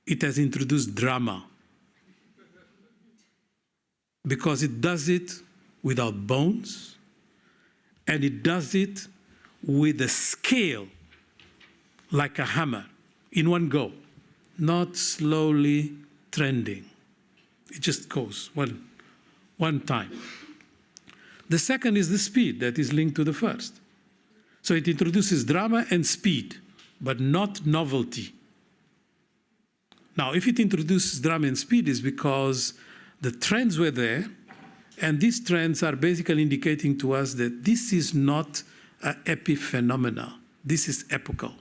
it has introduced drama, because it does it without bones, and it does it with a scale like a hammer, in one go, not slowly trending. It just goes one time. The second is the speed that is linked to the first. So it introduces drama and speed, but not novelty. Now, if it introduces drama and speed, it's because the trends were there, and these trends are basically indicating to us that this is not an epiphenomena. This is epochal.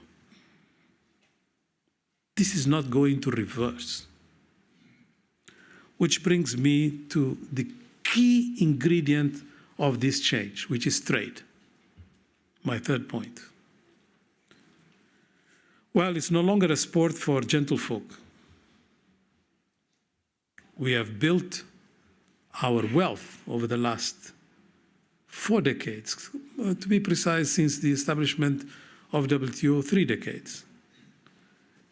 This is not going to reverse. Which brings me to the key ingredient of this change, which is trade. My third point. Well, it's no longer a sport for gentlefolk. We have built our wealth over the last 4 decades, to be precise, since the establishment of WTO, 3 decades.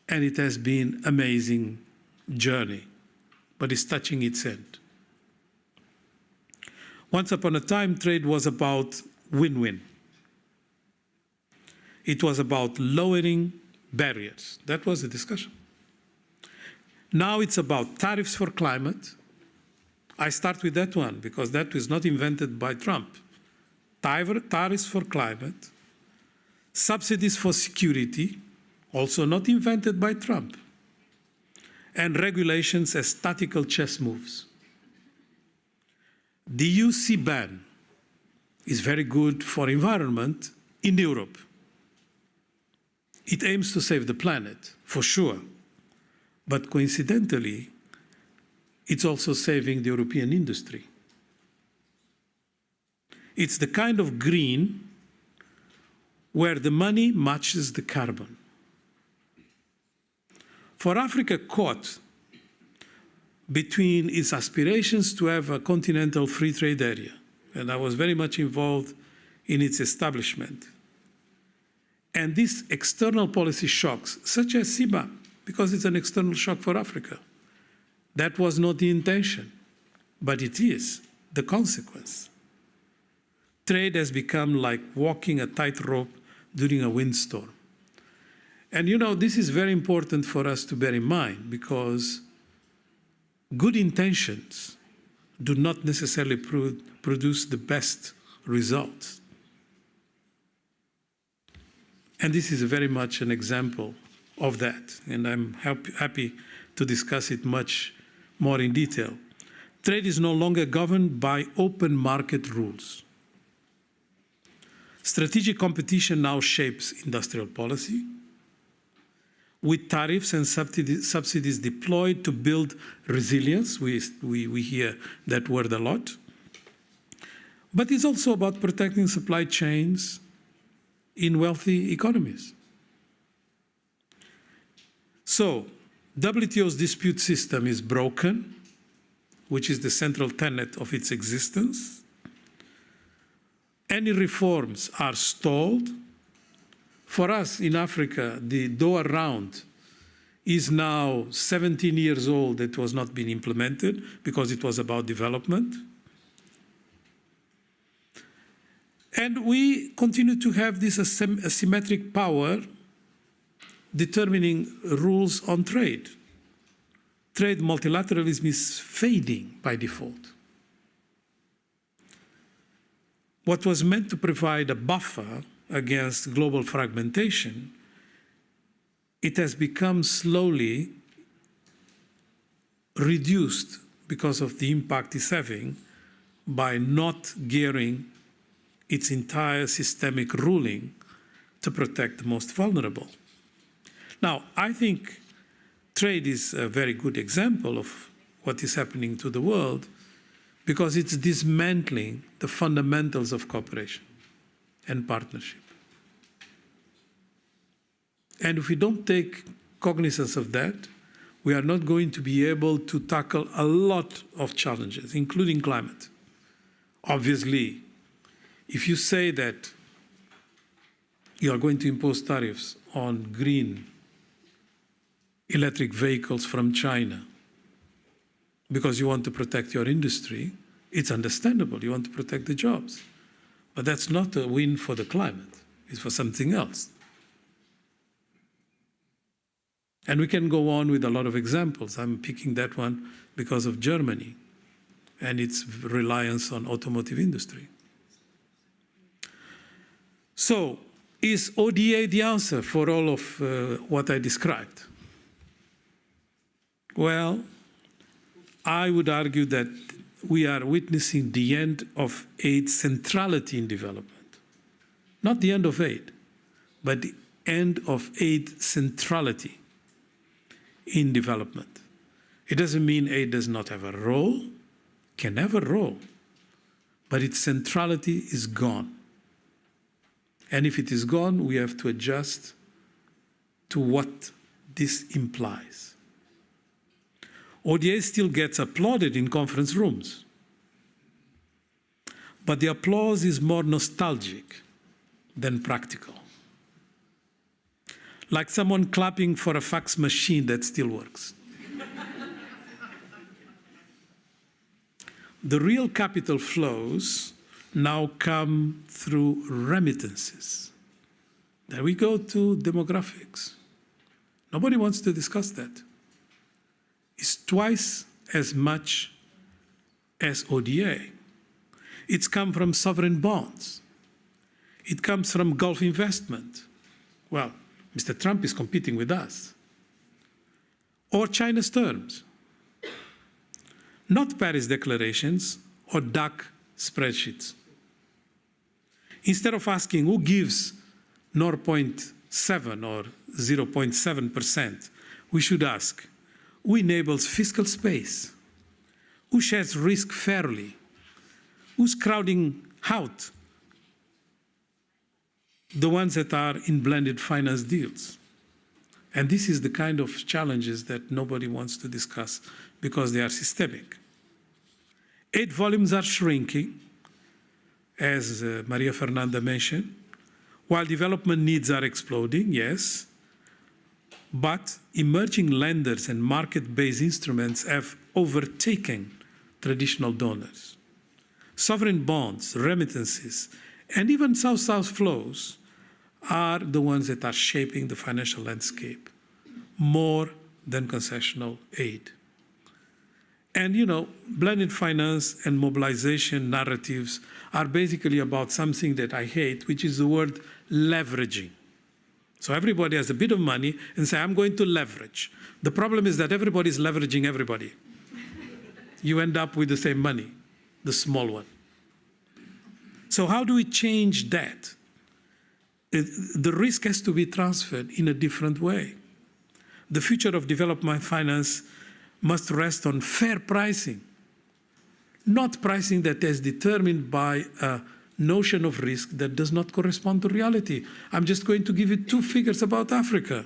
And it has been an amazing journey, but it's touching its end. Once upon a time, trade was about win-win. It was about lowering barriers. That was the discussion. Now it's about tariffs for climate. I start with that one because that was not invented by Trump. Tariffs for climate, subsidies for security, also not invented by Trump, and regulations as tactical chess moves. The UC ban is very good for environment in Europe. It aims to save the planet, for sure. But coincidentally, it's also saving the European industry. It's the kind of green where the money matches the carbon. For Africa caught between its aspirations to have a continental free trade area, and I was very much involved in its establishment, and these external policy shocks, such as CBAM, because it's an external shock for Africa. That was not the intention, but it is the consequence. Trade has become like walking a tightrope during a windstorm. And you know, this is very important for us to bear in mind because good intentions do not necessarily produce the best results. And this is very much an example of that, and I'm happy to discuss it much more in detail. Trade is no longer governed by open market rules. Strategic competition now shapes industrial policy, with tariffs and subsidies deployed to build resilience. We hear that word a lot. But it's also about protecting supply chains in wealthy economies. So, WTO's dispute system is broken, which is the central tenet of its existence. Any reforms are stalled. For us in Africa, the Doha round is now 17 years old. It was not being implemented because it was about development. And we continue to have this asymmetric power determining rules on trade. Trade multilateralism is fading by default. What was meant to provide a buffer against global fragmentation, it has become slowly reduced because of the impact it's having by not gearing its entire systemic ruling to protect the most vulnerable. Now, I think trade is a very good example of what is happening to the world because it's dismantling the fundamentals of cooperation and partnership. And if we don't take cognizance of that, we are not going to be able to tackle a lot of challenges, including climate. Obviously, if you say that you are going to impose tariffs on green electric vehicles from China because you want to protect your industry, it's understandable. You want to protect the jobs. But that's not a win for the climate. It's for something else. And we can go on with a lot of examples. I'm picking that one because of Germany and its reliance on automotive industry. So, is ODA the answer for all of what I described? Well, I would argue that we are witnessing the end of aid centrality in development. Not the end of aid, but the end of aid centrality in development. It doesn't mean aid does not have a role, can have a role, but its centrality is gone. And if it is gone, we have to adjust to what this implies. ODA still gets applauded in conference rooms, but the applause is more nostalgic than practical. Like someone clapping for a fax machine that still works. The real capital flows now come through remittances. There we go to demographics. Nobody wants to discuss that. It's twice as much as ODA. It's come from sovereign bonds. It comes from Gulf investment. Well, Mr. Trump is competing with us. Or China's terms. Not Paris declarations or DAC spreadsheets. Instead of asking who gives 0.7 or 0.7%, we should ask who enables fiscal space, who shares risk fairly, who's crowding out the ones that are in blended finance deals. And this is the kind of challenges that nobody wants to discuss because they are systemic. Aid volumes are shrinking, as Maria Fernanda mentioned, while development needs are exploding, yes, but emerging lenders and market-based instruments have overtaken traditional donors. Sovereign bonds, remittances, and even South-South flows are the ones that are shaping the financial landscape more than concessional aid. And, you know, blended finance and mobilization narratives are basically about something that I hate, which is the word leveraging. So everybody has a bit of money and say, I'm going to leverage. The problem is that everybody is leveraging everybody. You end up with the same money, the small one. So how do we change that? The risk has to be transferred in a different way. The future of development finance must rest on fair pricing, not pricing that is determined by a notion of risk that does not correspond to reality. I'm just going to give you two figures about Africa.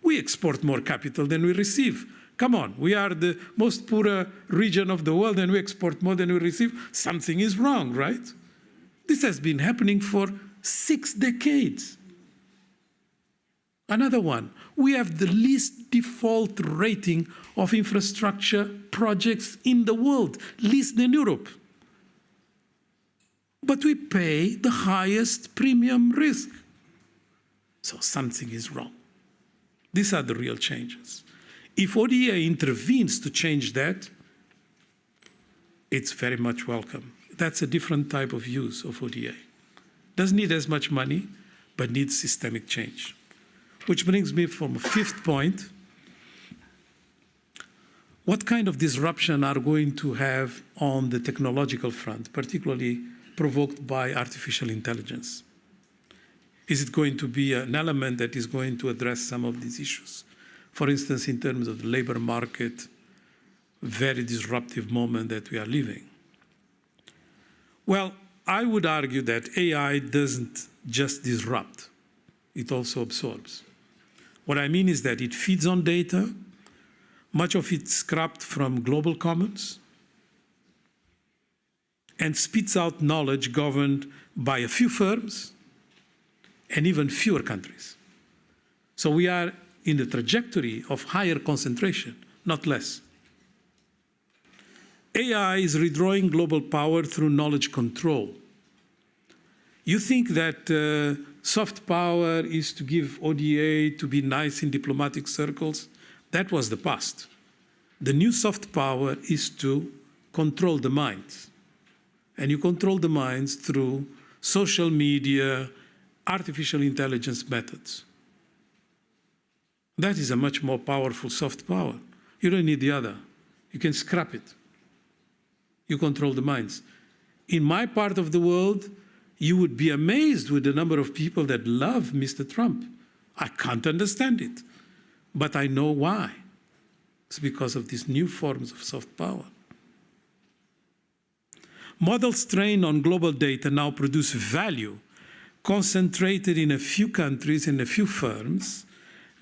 We export more capital than we receive. Come on, we are the most poor region of the world and we export more than we receive. Something is wrong, right? This has been happening for 6 decades. Another one, we have the least default rating of infrastructure projects in the world, least than Europe. But we pay the highest premium risk. So something is wrong. These are the real changes. If ODA intervenes to change that, it's very much welcome. That's a different type of use of ODA. Doesn't need as much money, but needs systemic change. Which brings me from a fifth point. What kind of disruption are we going to have on the technological front, particularly provoked by artificial intelligence? Is it going to be an element that is going to address some of these issues? For instance, in terms of the labor market, very disruptive moment that we are living. Well, I would argue that AI doesn't just disrupt, it also absorbs. What I mean is that it feeds on data, much of it scrapped from global commons, and spits out knowledge governed by a few firms and even fewer countries. So we are in the trajectory of higher concentration, not less. AI is redrawing global power through knowledge control. You think that soft power is to give ODA to be nice in diplomatic circles? That was the past. The new soft power is to control the minds. And you control the minds through social media, artificial intelligence methods. That is a much more powerful soft power. You don't need the other. You can scrap it. You control the minds. In my part of the world, you would be amazed with the number of people that love Mr. Trump. I can't understand it, but I know why. It's because of these new forms of soft power. Models trained on global data now produce value concentrated in a few countries and a few firms,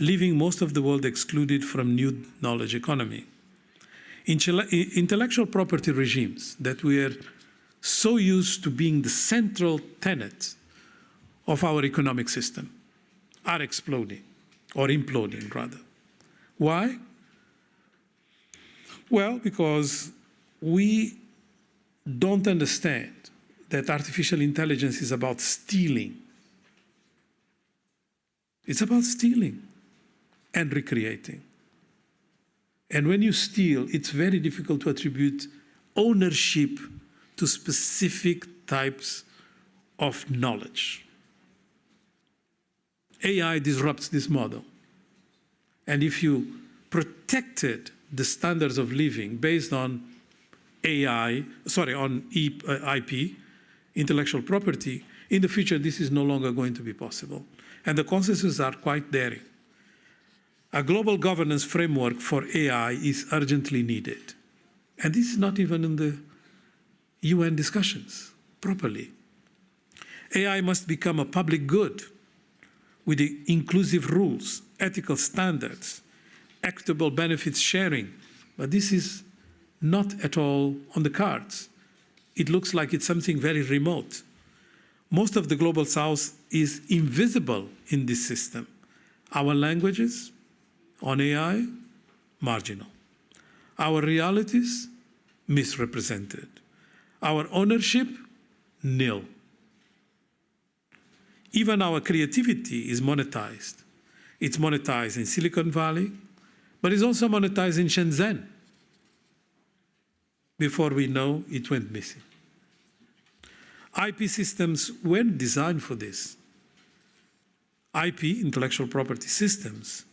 leaving most of the world excluded from new knowledge economy. Intellectual property regimes that we are so used to being the central tenet of our economic system are exploding, or imploding rather. Why? Well, because we don't understand that artificial intelligence is about stealing. It's about stealing and recreating. And when you steal, it's very difficult to attribute ownership to specific types of knowledge. AI disrupts this model. And if you protected the standards of living based on IP, intellectual property, in the future this is no longer going to be possible. And the consequences are quite daring. A global governance framework for AI is urgently needed. And this is not even in the UN discussions properly. AI must become a public good with the inclusive rules, ethical standards, equitable benefits sharing. But this is not at all on the cards. It looks like it's something very remote. Most of the global south is invisible in this system. Our languages on AI, marginal. Our realities, misrepresented. Our ownership, nil. Even our creativity is monetized. It's monetized in Silicon Valley, but it's also monetized in Shenzhen. Before we know, it went missing. IP systems weren't designed for this. IP, intellectual property systems,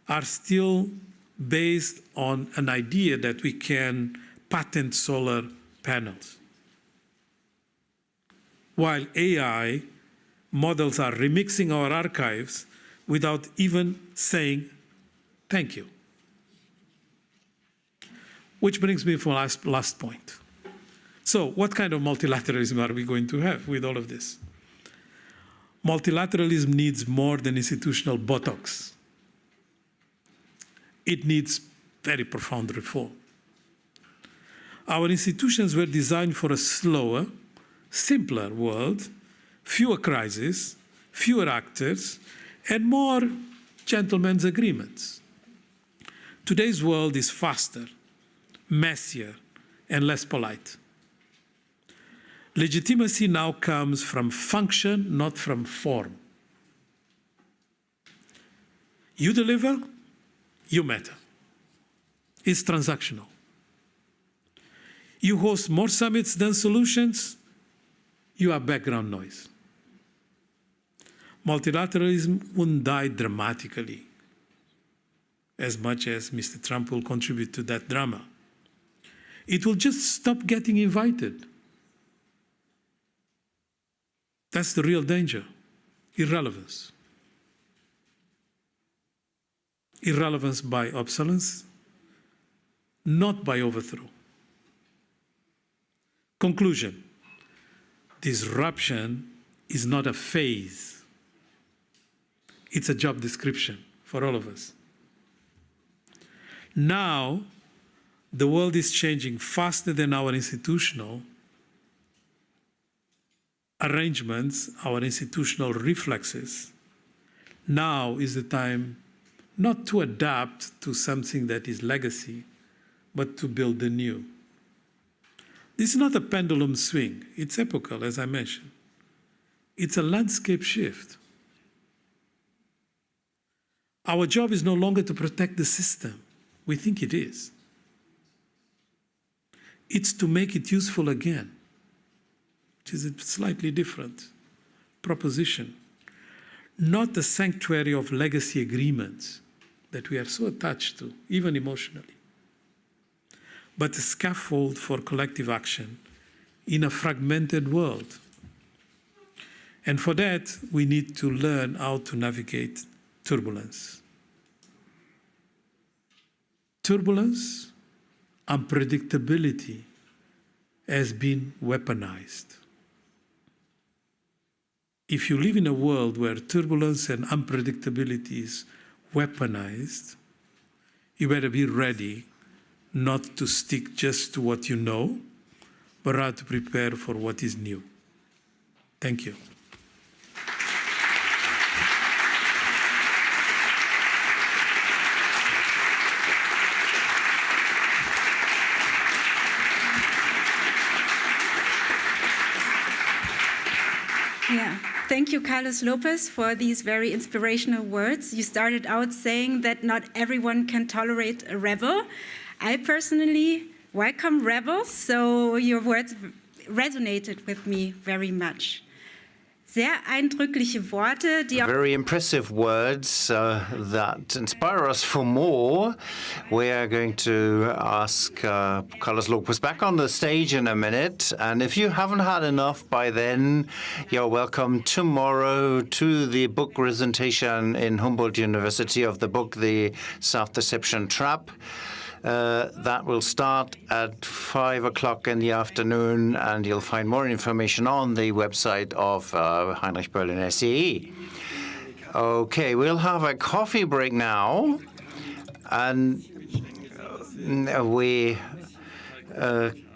are still based on an idea that we can patent solar panels. While AI models are remixing our archives without even saying thank you. Which brings me to my last point. So what kind of multilateralism are we going to have with all of this? Multilateralism needs more than institutional Botox. It needs very profound reform. Our institutions were designed for a slower, simpler world, fewer crises, fewer actors, and more gentlemen's agreements. Today's world is faster, messier, and less polite. Legitimacy now comes from function, not from form. You deliver, you matter. It's transactional. You host more summits than solutions, you are background noise. Multilateralism wouldn't die dramatically, as much as Mr. Trump will contribute to that drama. It will just stop getting invited. That's the real danger, irrelevance. Irrelevance by obsolescence, not by overthrow. Conclusion, disruption is not a phase. It's a job description for all of us. Now, the world is changing faster than our institutional arrangements, our institutional reflexes. Now is the time not to adapt to something that is legacy, but to build the new. This is not a pendulum swing. It's epochal, as I mentioned. It's a landscape shift. Our job is no longer to protect the system. We think it is. It's to make it useful again, which is a slightly different proposition. Not the sanctuary of legacy agreements that we are so attached to, even emotionally, but a scaffold for collective action in a fragmented world. And for that, we need to learn how to navigate turbulence. Turbulence, unpredictability has been weaponized. If you live in a world where turbulence and unpredictability is weaponized, you better be ready not to stick just to what you know, but rather to prepare for what is new. Thank you. Yeah. Thank you, Carlos Lopez, for these very inspirational words. You started out saying that not everyone can tolerate a rebel. I personally welcome rebels, so your words resonated with me very much. Sehr eindrückliche Worte, die Very impressive words that inspire us for more. We are going to ask Carlos Lopez back on the stage in a minute. And if you haven't had enough by then, you're welcome tomorrow to the book presentation in Humboldt University of the book, The Self-Deception Trap. That will start at 5 o'clock in the afternoon, and you'll find more information on the website of Heinrich-Böll and SEE. Okay, we'll have a coffee break now, and we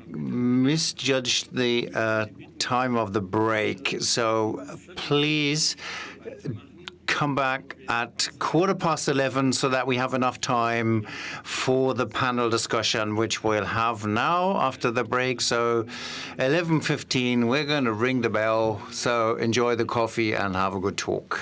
misjudged the time of the break, so please come back at 11:15 so that we have enough time for the panel discussion, which we'll have now after the break. So 11:15, we're going to ring the bell. So enjoy the coffee and have a good talk.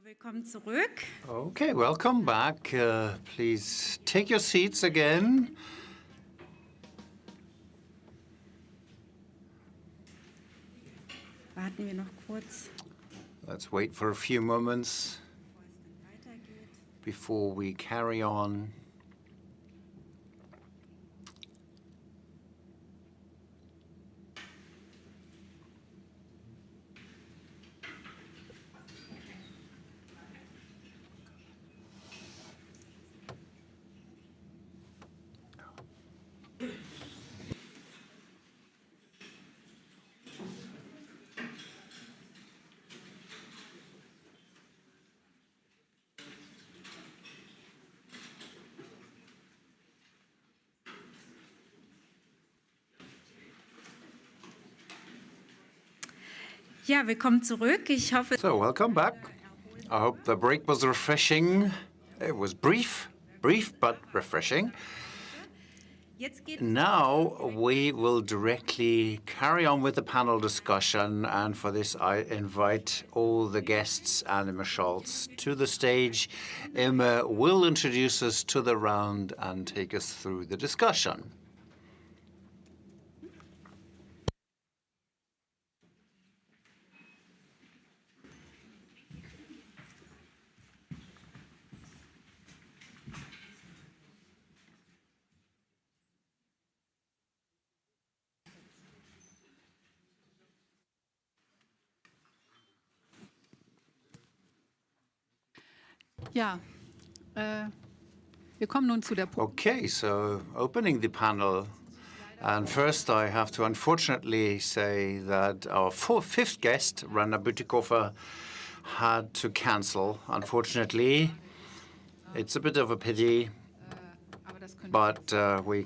Willkommen zurück. Okay, welcome back. Please take your seats again. Warten wir noch kurz, Let's wait for a few moments bevor es dann weitergeht. before we carry on. Ja, willkommen zurück. Ich hoffe, So, welcome back. I hope the break was refreshing. It was brief, but refreshing. jetzt geht Now we will directly carry on with the panel discussion, and for this I invite all the guests and Emma Scholz to the stage. Emma will introduce us to the round and take us through the discussion. Ja, wir kommen nun zu der Okay, so opening the panel. And first, I have to unfortunately say that our fifth guest, Rana Bütikofer, had to cancel. Unfortunately, it's a bit of a pity, aber das können but we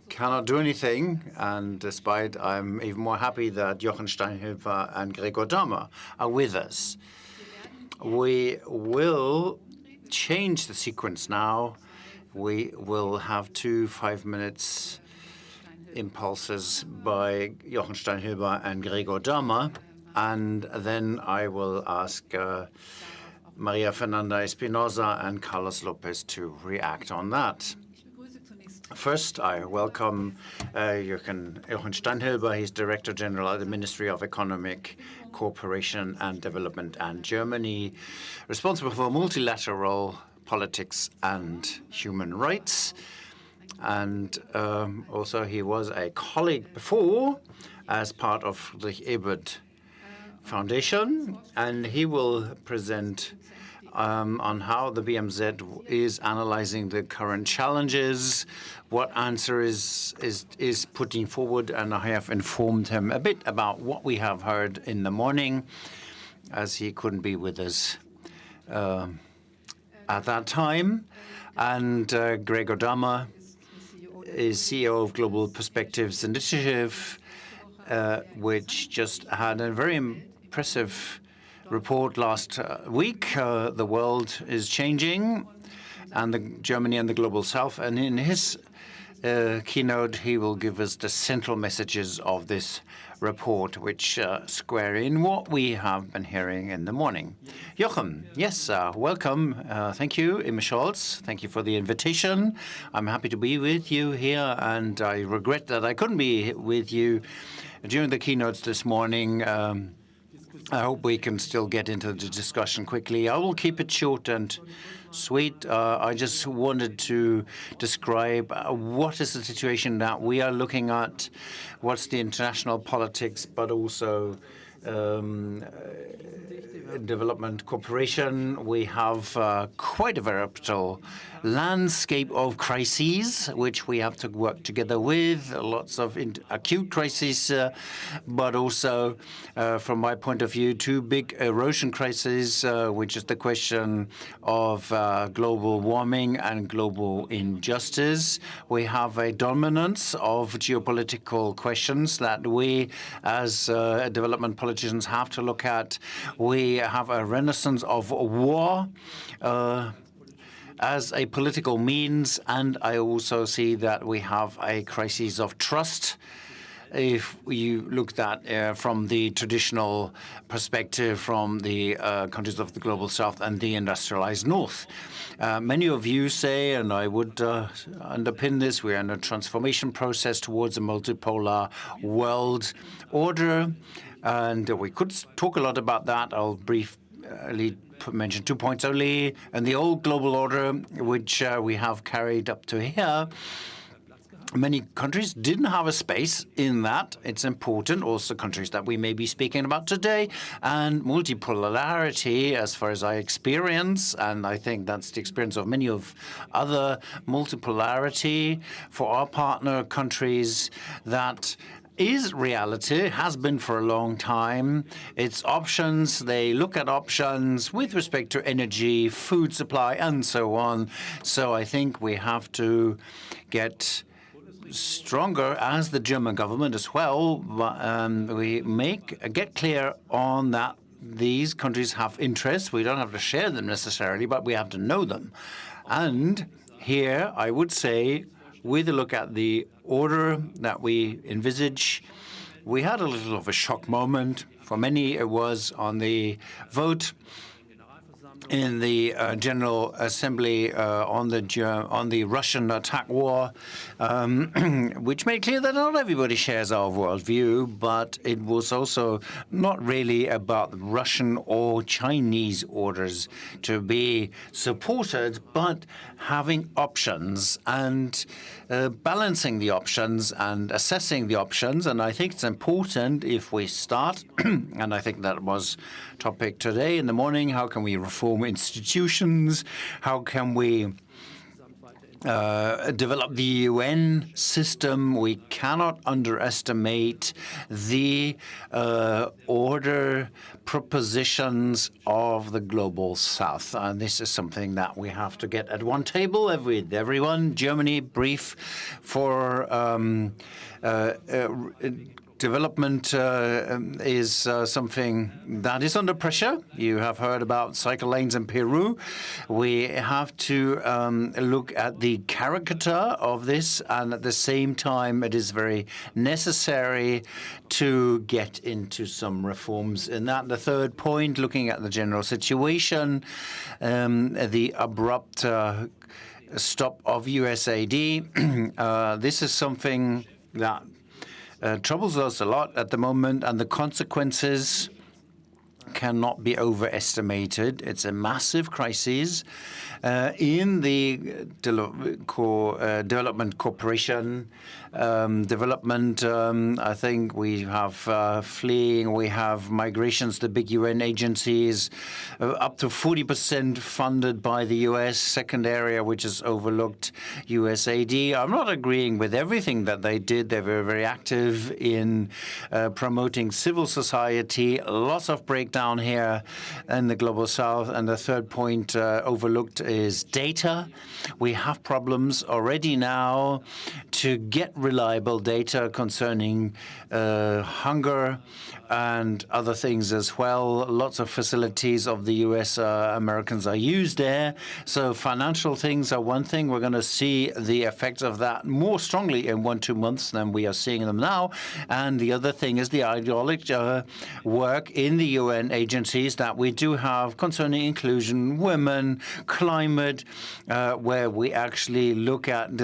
cannot do anything. And despite, I'm even more happy that Jochen Steinhöfer and Gregor Dahmer are with us. We will change the sequence now. We will have 2 5-minute impulses by Jochen Steinhöfer and Gregor Dahmer, and then I will ask Maria Fernanda Espinosa and Carlos Lopez to react on that. Ich begrüße zunächst First, I welcome Jochen Steinhöfer. He's Director General at the Ministry of Economic Cooperation and Development and Germany, responsible for multilateral politics and human rights. And also he was a colleague before as part of the Ebert Foundation, and he will present on how the BMZ is analyzing the current challenges, what answer is putting forward, and I have informed him a bit about what we have heard in the morning, as he couldn't be with us at that time. And Gregor Dahmer is CEO of Global Perspectives Initiative, which just had a very impressive report last week. The world is changing, and Germany and the Global South. And in his keynote, he will give us the central messages of this report, which square in what we have been hearing in the morning. Jochen, yes, welcome. Thank you, Emma Scholz. Thank you for the invitation. I'm happy to be with you here, and I regret that I couldn't be with you during the keynotes this morning. I hope we can still get into the discussion quickly. I will keep it short and sweet. I just wanted to describe what is the situation that we are looking at, what's the international politics, but also development cooperation. We have quite a veritable landscape of crises, which we have to work together with, lots of acute crises, but also, from my point of view, 2 big erosion crises, which is the question of global warming and global injustice. We have a dominance of geopolitical questions that we, as development politicians, have to look at. We have a renaissance of war as a political means, and I also see that we have a crisis of trust if you looked at from the traditional perspective from the countries of the Global South and the industrialized North. Many of you say, and I would underpin this, we're in a transformation process towards a multipolar world order, and we could talk a lot about that. I'll briefly mention 2 points only. And the old global order, which we have carried up to here, many countries didn't have a space in that. It's important, also countries that we may be speaking about today, and multipolarity, as far as I experience, and I think that's the experience of many of other multipolarity for our partner countries, that is reality, has been for a long time. It's options. They look at options with respect to energy, food supply, and so on. So I think we have to get stronger as the German government as well. We get clear on that these countries have interests. We don't have to share them necessarily, but we have to know them. And here I would say, with a look at the order that we envisage, we had a little of a shock moment. For many, it was on the vote in the General Assembly on the Russian attack war, which made clear that not everybody shares our worldview, but it was also not really about Russian or Chinese orders to be supported, but having options and balancing the options and assessing the options. And I think it's important if we start, and I think that was topic today in the morning, how can we reform institutions? How can we develop the UN system? We cannot underestimate the order propositions of the Global South. And this is something that we have to get at one table with everyone. Germany, brief for development is something that is under pressure. You have heard about cycle lanes in Peru. We have to look at the caricature of this, and at the same time, it is very necessary to get into some reforms in that. The third point, looking at the general situation, the abrupt stop of USAID. This is something that troubles us a lot at the moment, and the consequences cannot be overestimated. It's a massive crisis in the development cooperation. I think we have fleeing, we have migrations to big UN agencies, up to 40% funded by the US. Second area, which is overlooked, USAID. I'm not agreeing with everything that they did. They were very active in promoting civil society. Lots of breakdown here in the Global South. And the third point overlooked is data. We have problems already now to get reliable data concerning hunger and other things as well. Lots of facilities of the US Americans are used there. So financial things are one thing. We're going to see the effects of that more strongly in 1-2 months than we are seeing them now. And the other thing is the ideological work in the UN agencies that we do have concerning inclusion, women, climate, where we actually look at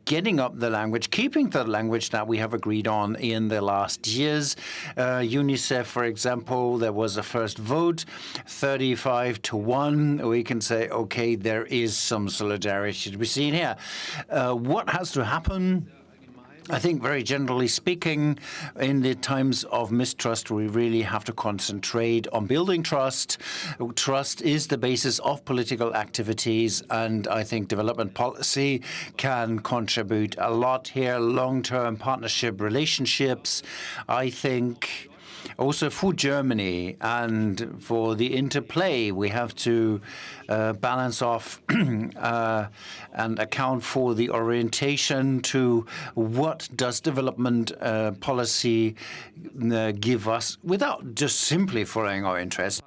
getting up the language, keeping the language that we have agreed on in the last years. UNICEF, for example, there was a first vote, 35-1. We can say, okay, there is some solidarity to be seen here. What has to happen? I think very generally speaking, in the times of mistrust, we really have to concentrate on building trust. Trust is the basis of political activities, and I think development policy can contribute a lot here. Long-term partnership relationships, I think. Also for Germany and for the interplay, we have to balance off and account for the orientation to what does development policy give us without just simply following our interests.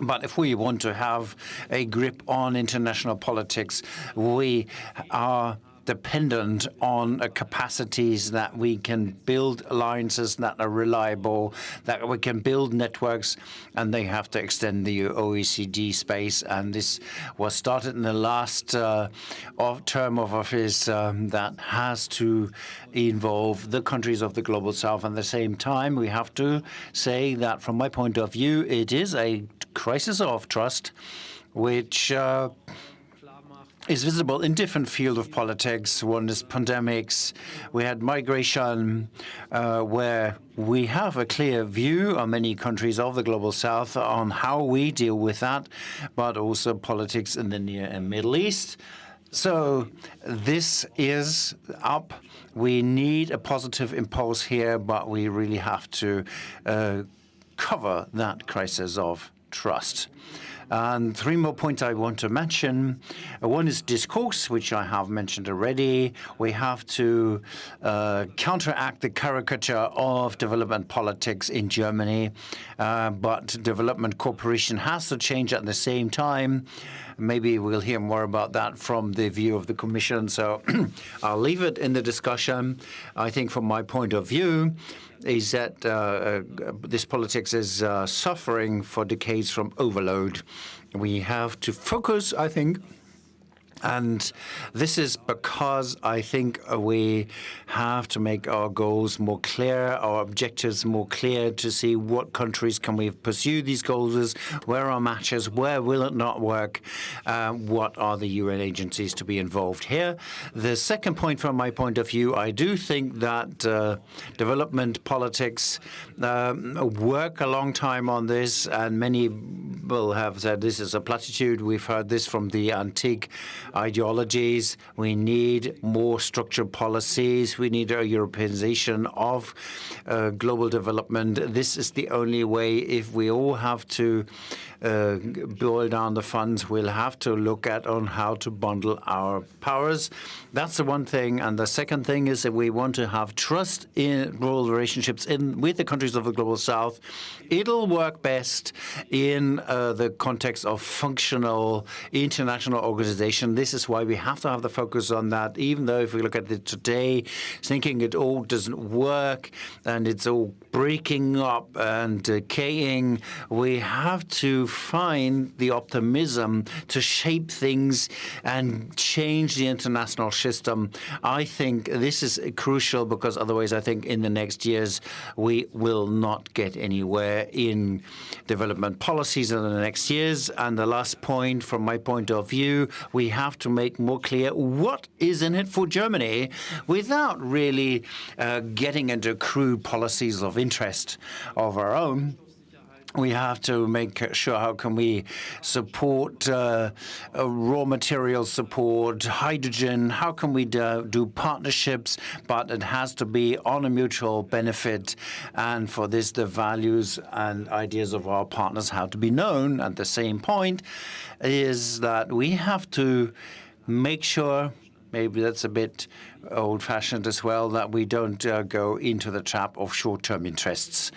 But if we want to have a grip on international politics, we are dependent on capacities that we can build alliances that are reliable, that we can build networks, and they have to extend the OECD space. And this was started in the last term of office that has to involve the countries of the Global South. At the same time, we have to say that from my point of view, it is a crisis of trust which is visible in different fields of politics. One is pandemics. We had migration, where we have a clear view on many countries of the Global South on how we deal with that, but also politics in the Near and Middle East. So this is up. We need a positive impulse here, but we really have to cover that crisis of trust. And three more points I want to mention. One is discourse, which I have mentioned already. We have to counteract the caricature of development politics in Germany, but development cooperation has to change at the same time. Maybe we'll hear more about that from the view of the Commission. So I'll leave it in the discussion. I think from my point of view, is that this politics is suffering for decades from overload. We have to focus, I think, and this is because I think we have to make our goals more clear, our objectives more clear, to see what countries can we pursue these goals with, where are matches, where will it not work, what are the UN agencies to be involved here. The second point from my point of view, I do think that development politics work a long time on this, and many will have said this is a platitude. We've heard this from the antique ideologies. We need more structured policies. We need a Europeanization of global development. This is the only way. If we all have to boil down the funds, we'll have to look at on how to bundle our powers. That's the one thing. And the second thing is that we want to have trust in rural relationships with the countries of the Global South. It'll work best in the context of functional international organization. This is why we have to have the focus on that, even though if we look at it today, thinking it all doesn't work and it's all breaking up and decaying, we have to find the optimism to shape things and change the international system. I think this is crucial, because otherwise I think in the next years we will not get anywhere in development policies in the next years. And the last point, from my point of view, we have to make more clear what is in it for Germany without really getting into crude policies of interest of our own. We have to make sure how can we support raw material support, hydrogen, how can we do partnerships, but it has to be on a mutual benefit. And for this, the values and ideas of our partners have to be known. At the same point is that we have to make sure, maybe that's a bit old-fashioned as well, that we don't go into the trap of short-term interests.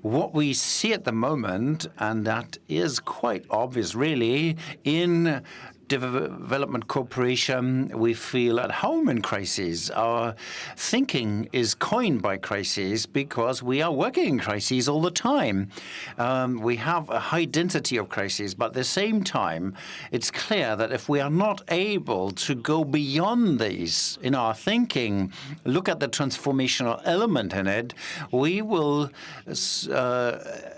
What we see at the moment, and that is quite obvious really, in development cooperation, we feel at home in crises. Our thinking is coined by crises because we are working in crises all the time. We have a high density of crises, but at the same time, it's clear that if we are not able to go beyond these in our thinking, look at the transformational element in it, we will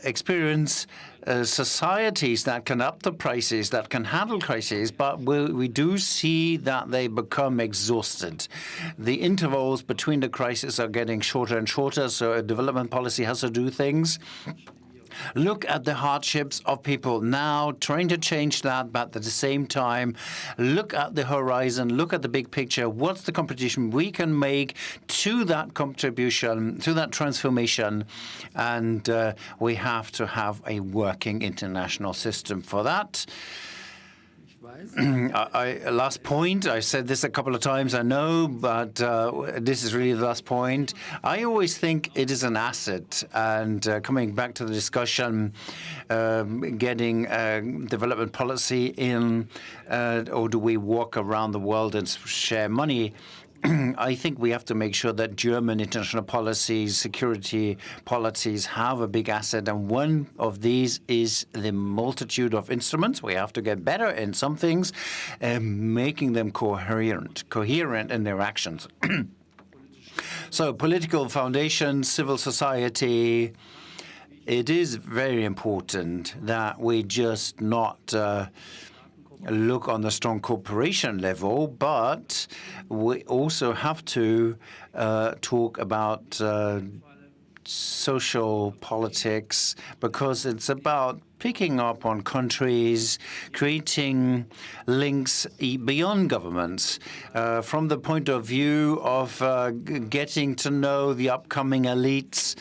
experience societies that can up the prices, that can handle crises, but we do see that they become exhausted. The intervals between the crises are getting shorter and shorter, so a development policy has to do things. Look at the hardships of people now, trying to change that, but at the same time, look at the horizon, look at the big picture. What's the contribution we can make to that contribution, to that transformation? And we have to have a working international system for that. Last point, I said this a couple of times, I know, but this is really the last point. I always think it is an asset, and coming back to the discussion, getting development policy in, or do we walk around the world and share money? I think we have to make sure that German international policies, security policies have a big asset, and one of these is the multitude of instruments. We have to get better in some things, making them coherent in their actions. So political foundations, civil society, it is very important that we just not look on the strong cooperation level, but we also have to talk about social politics, because it's about picking up on countries, creating links beyond governments, from the point of view of getting to know the upcoming elites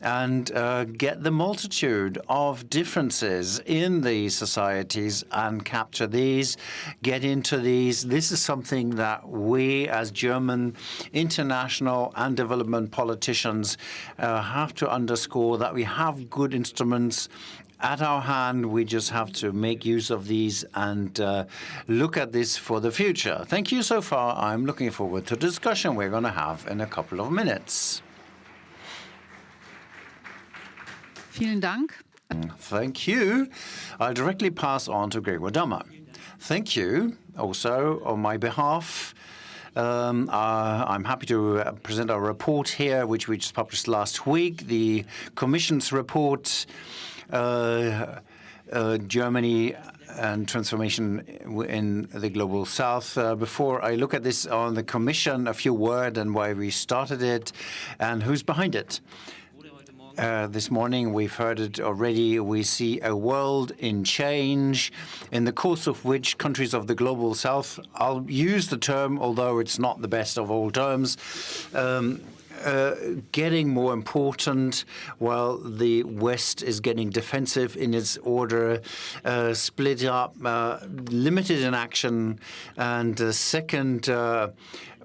and get the multitude of differences in the societies and capture these, get into these. This is something that we as German international and development politicians have to underscore, that we have good instruments at our hand. We just have to make use of these and look at this for the future. Thank you so far. I'm looking forward to the discussion we're going to have in a couple of minutes. Vielen Dank. Thank you. I'll directly pass on to Gregor Dammer. Thank you. Also, on my behalf, I'm happy to present our report here, which we just published last week, the Commission's report, Germany and transformation in the Global South. Before I look at this on the Commission, a few words on why we started it and who's behind it. This morning, we've heard it already. We see a world in change, in the course of which countries of the Global South, I'll use the term, although it's not the best of all terms, getting more important, while the West is getting defensive in its order, split up, limited in action. And the second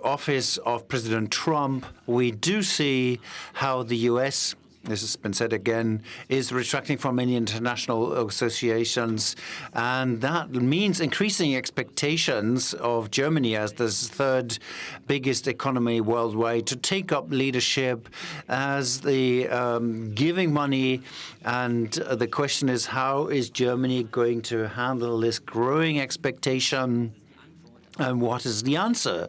office of President Trump, we do see how the U.S., this has been said again, is retracting from many international associations. And that means increasing expectations of Germany as the third biggest economy worldwide to take up leadership as the giving money. And the question is, how is Germany going to handle this growing expectation? And what is the answer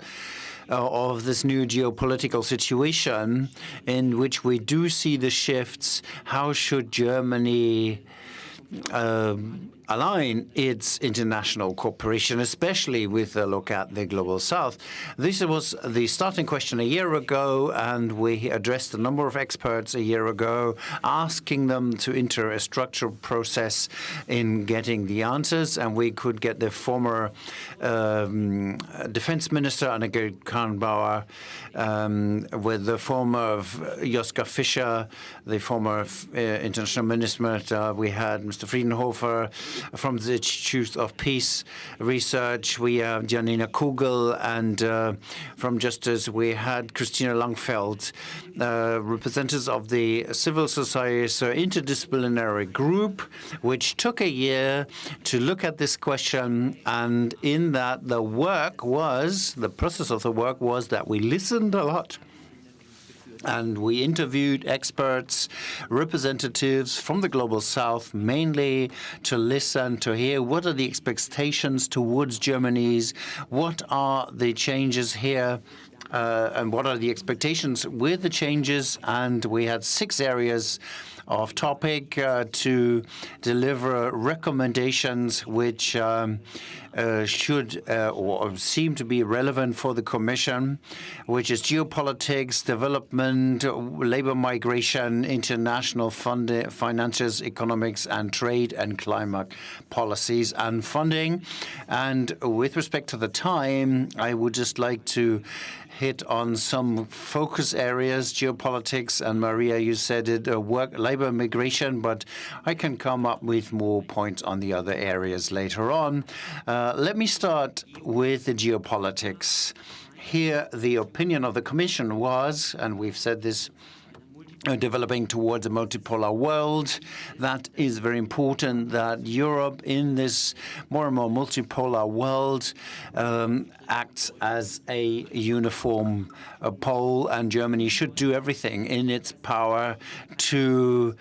of this new geopolitical situation in which we do see the shifts? How should Germany align its international cooperation, especially with a look at the Global South? This was the starting question a year ago, and we addressed a number of experts a year ago, asking them to enter a structured process in getting the answers. And we could get the former defense minister, Annegret Kramp-Karrenbauer, with the former Joschka Fischer, the former international minister. We had Mr. Friedenhofer from the Institute of Peace Research. We have Janina Kugel, and from Justice we had Christina Langfeld, representatives of the civil society, so interdisciplinary group, which took a year to look at this question. And in that, the process of the work was that we listened a lot. And we interviewed experts, representatives from the Global South, mainly to listen, to hear what are the expectations towards Germany's, what are the changes here, and what are the expectations with the changes. And we had 6 areas of topic to deliver recommendations which should or seem to be relevant for the Commission, which is geopolitics, development, labor migration, international finances, economics and trade, and climate policies and funding. And with respect to the time, I would just like to hit on some focus areas, geopolitics, and Maria, you said it, labor labor migration, but I can come up with more points on the other areas later on. Let me start with the geopolitics. Here, the opinion of the Commission was, and we've said this, developing towards a multipolar world. That is very important, that Europe in this more and more multipolar world acts as a uniform pole, and Germany should do everything in its power to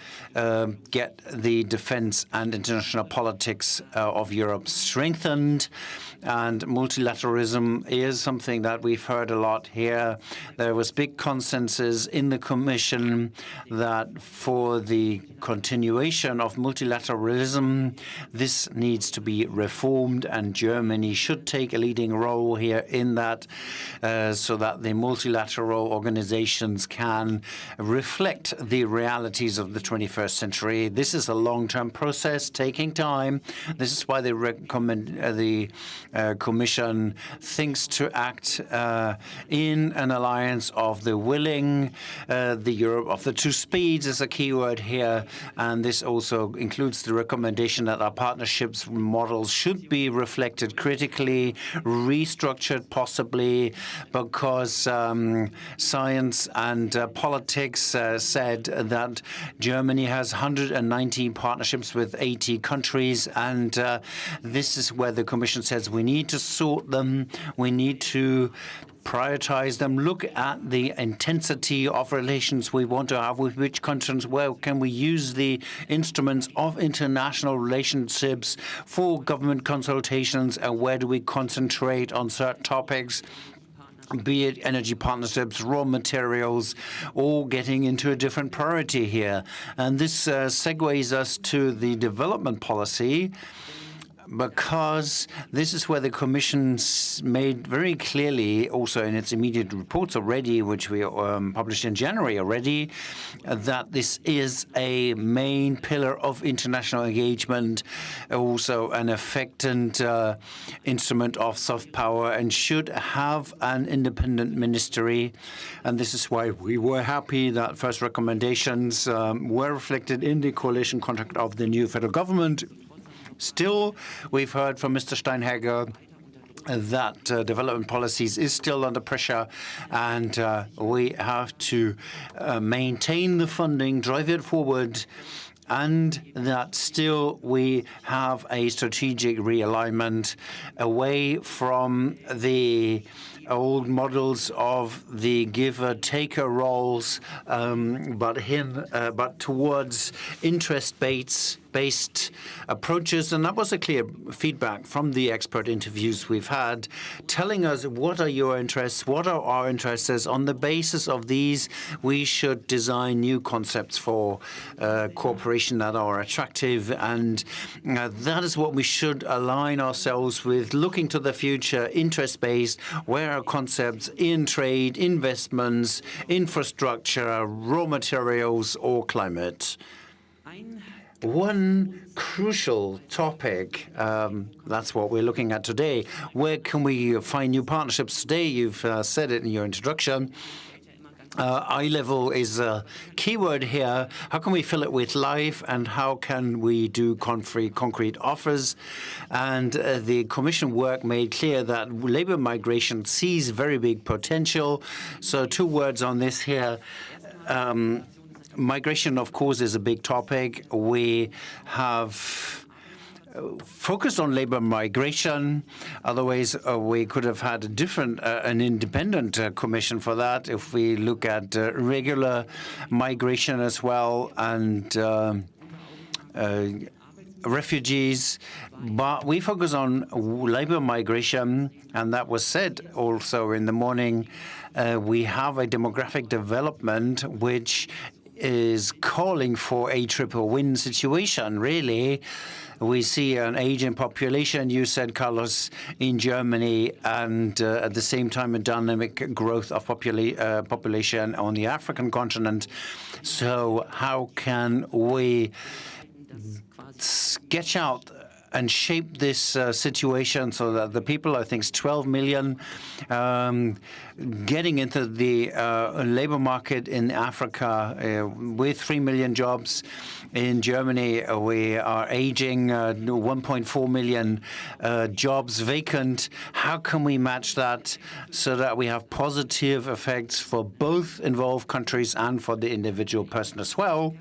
get the defense and international politics of Europe strengthened. And multilateralism is something that we've heard a lot here. There was big consensus in the Commission that for the continuation of multilateralism, this needs to be reformed, and Germany should take a leading role here in that, so that the multilateral organizations can reflect the realities of the 21st century. This is a long-term process taking time. This is why they recommend the Commission thinks to act in an alliance of the willing. The Europe of the two speeds is a key word here, and this also includes the recommendation that our partnerships models should be reflected critically, restructured possibly, because science and politics said that Germany has 119 partnerships with 80 countries, and this is where the Commission says we need to sort them, we need to prioritize them, look at the intensity of relations we want to have with which countries, where can we use the instruments of international relationships for government consultations, and where do we concentrate on certain topics, be it energy partnerships, raw materials, all getting into a different priority here. And this segues us to the development policy, because this is where the Commission made very clearly, also in its immediate reports already, which we published in January already, that this is a main pillar of international engagement, also an effective instrument of soft power, and should have an independent ministry. And this is why we were happy that first recommendations were reflected in the coalition contract of the new federal government. Still, we've heard from Mr. Steinhager that development policies is still under pressure, and we have to maintain the funding, drive it forward, and that still we have a strategic realignment away from the old models of the giver-taker roles, but towards interest-based approaches. And that was a clear feedback from the expert interviews we've had, telling us what are your interests, what are our interests. On the basis of these, we should design new concepts for cooperation that are attractive, and that is what we should align ourselves with, looking to the future, interest-based, where are concepts in trade, investments, infrastructure, raw materials, or climate. One crucial topic, that's what we're looking at today. Where can we find new partnerships today? You've said it in your introduction. Eye level is a keyword here. How can we fill it with life, and how can we do concrete offers? And the Commission work made clear that labor migration sees very big potential. So 2 words on this here. Migration, of course, is a big topic. We have focused on labor migration. Otherwise, we could have had a different, an independent commission for that. If we look at regular migration as well, and refugees, but we focus on labor migration, and that was said also in the morning. We have a demographic development which is calling for a triple win situation, really. We see an aging population, you said, Carlos, in Germany, and at the same time a dynamic growth of population on the African continent. So how can we sketch out and shape this situation so that the people, I think it's 12 million, getting into the labor market in Africa with 3 million jobs. In Germany, we are aging 1.4 million jobs vacant. How can we match that so that we have positive effects for both involved countries and for the individual person as well?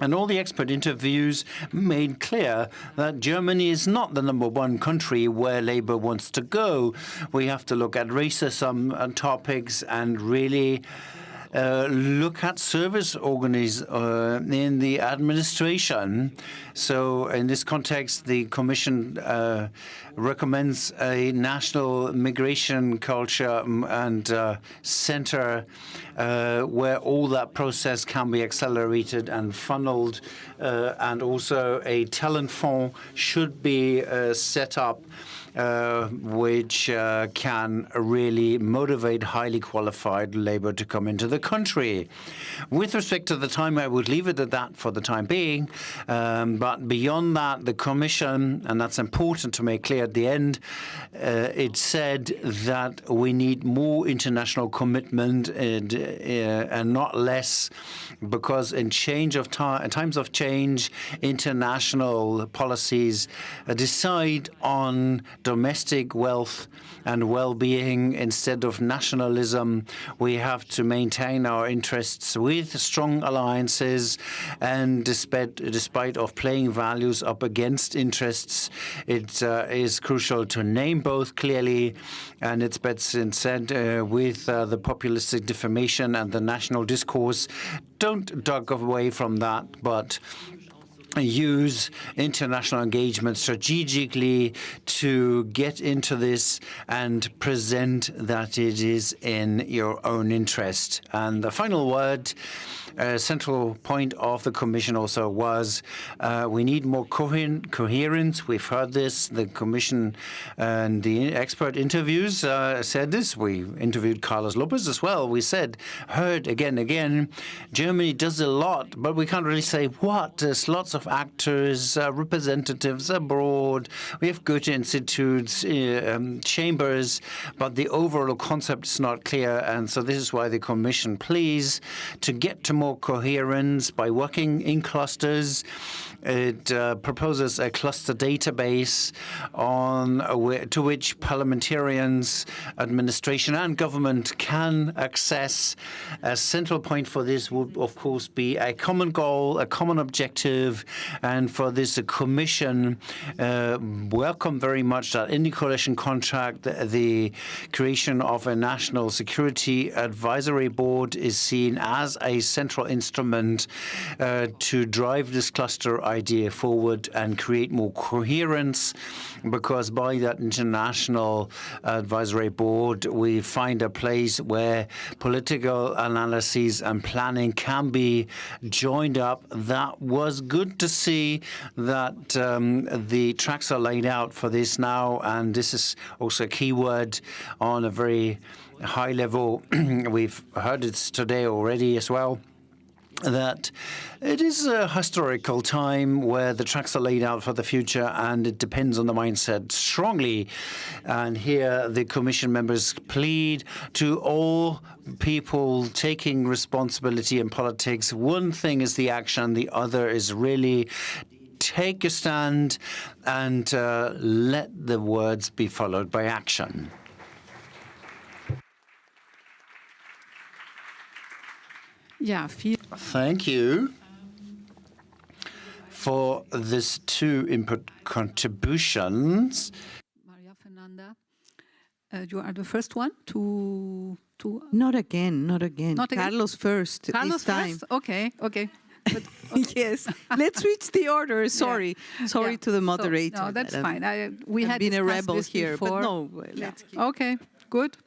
And all the expert interviews made clear that Germany is not the #1 country where Labour wants to go. We have to look at racism topics and really look at service in the administration. So in this context, the Commission recommends a national migration culture and center where all that process can be accelerated and funneled, and also a talent fund should be set up which can really motivate highly qualified labor to come into the country. With respect to the time, I would leave it at that for the time being. But beyond that, the Commission, and that's important to make clear at the end, it said that we need more international commitment and not less, because in times of change, international policies decide on domestic wealth and well-being instead of nationalism. We have to maintain our interests with strong alliances, and despite of playing values up against interests, it is crucial to name both clearly, and it's better said with the populistic defamation and the national discourse. Don't duck away from that, but use international engagement strategically to get into this and present that it is in your own interest. And the final word, central point of the Commission also was we need more coherence. We've heard this. The Commission and the expert interviews said this. We interviewed Carlos Lopez as well. We heard again, Germany does a lot, but we can't really say what. There's lots of actors, representatives abroad. We have Goethe institutes, chambers, but the overall concept is not clear. And so this is why the Commission pleads to get to more coherence by working in clusters. It proposes a cluster database to which parliamentarians, administration and government can access. A central point for this would, of course, be a common goal, a common objective, and for this, the Commission welcome very much that in the coalition contract, the creation of a national security advisory board is seen as a central instrument to drive this cluster idea forward and create more coherence, because by that international advisory board, we find a place where political analyses and planning can be joined up. That was good to see that the tracks are laid out for this now, and this is also a key word on a very high level. We've heard it today already as well, that it is a historical time where the tracks are laid out for the future, and it depends on the mindset strongly. And here the Commission members plead to all people taking responsibility in politics. One thing is the action, the other is really take a stand and let the words be followed by action. Yeah, thank you for these two input contributions. Maria Fernanda, you are the first one to. Not again. Not again. Carlos first. Carlos this time. first. Okay. But, okay. Yes. Let's switch the order. Sorry. Yeah. Sorry to the moderator. So, no, that's fine. We had been a rebel this here, before. but no. Let's keep. Okay. Good.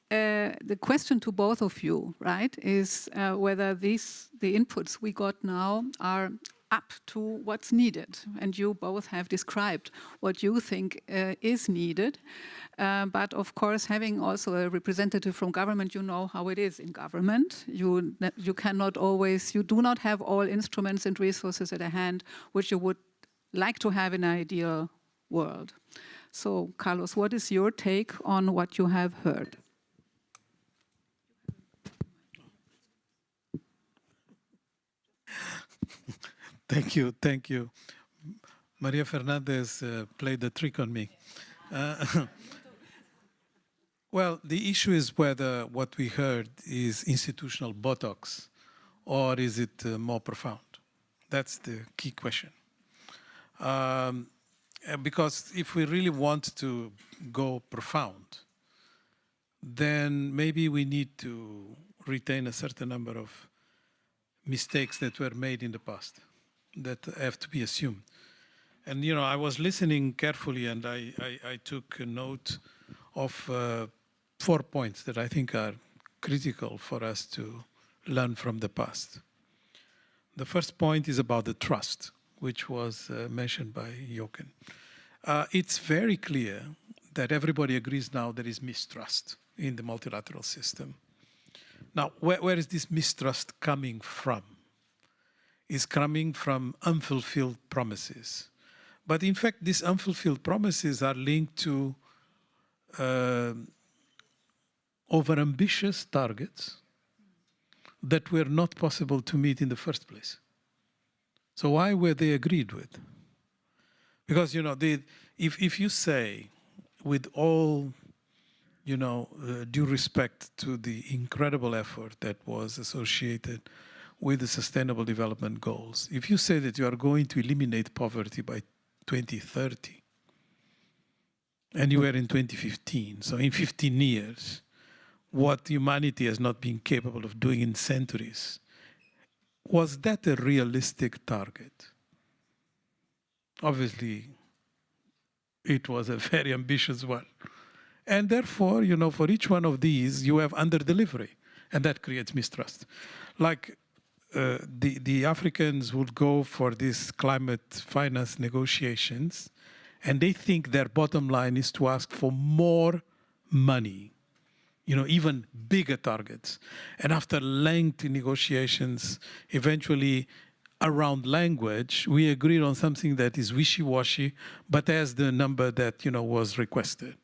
The question to both of you, right, is whether the inputs we got now are up to what's needed. And you both have described what you think is needed. But of course, having also a representative from government, you know how it is in government. You cannot always, you do not have all instruments and resources at hand, which you would like to have in an ideal world. So, Carlos, what is your take on what you have heard? Thank you, thank you. Maria Fernandez played the trick on me. Well, the issue is whether what we heard is institutional Botox or is it more profound? That's the key question. Because if we really want to go profound, then maybe we need to retain a certain number of mistakes that were made in the past that have to be assumed. And, you know, I was listening carefully and I took a note of 4 points that I think are critical for us to learn from the past. The first point is about the trust, which was mentioned by Jochen. It's very clear that everybody agrees now there is mistrust in the multilateral system. Now, where is this mistrust coming from? It's coming from unfulfilled promises. But in fact, these unfulfilled promises are linked to overambitious targets that were not possible to meet in the first place. So why were they agreed with? Because, you know, if you say, with all, you know, due respect to the incredible effort that was associated with the Sustainable Development Goals, if you say that you are going to eliminate poverty by 2030, and you were in 2015, so in 15 years, what humanity has not been capable of doing in centuries, was that a realistic target? Obviously, it was a very ambitious one. And therefore, you know, for each one of these, you have under-delivery, and that creates mistrust. Like the Africans would go for these climate finance negotiations, and they think their bottom line is to ask for more money, you know, even bigger targets. And after lengthy negotiations, eventually around language, we agreed on something that is wishy-washy, but has the number that, you know, was requested.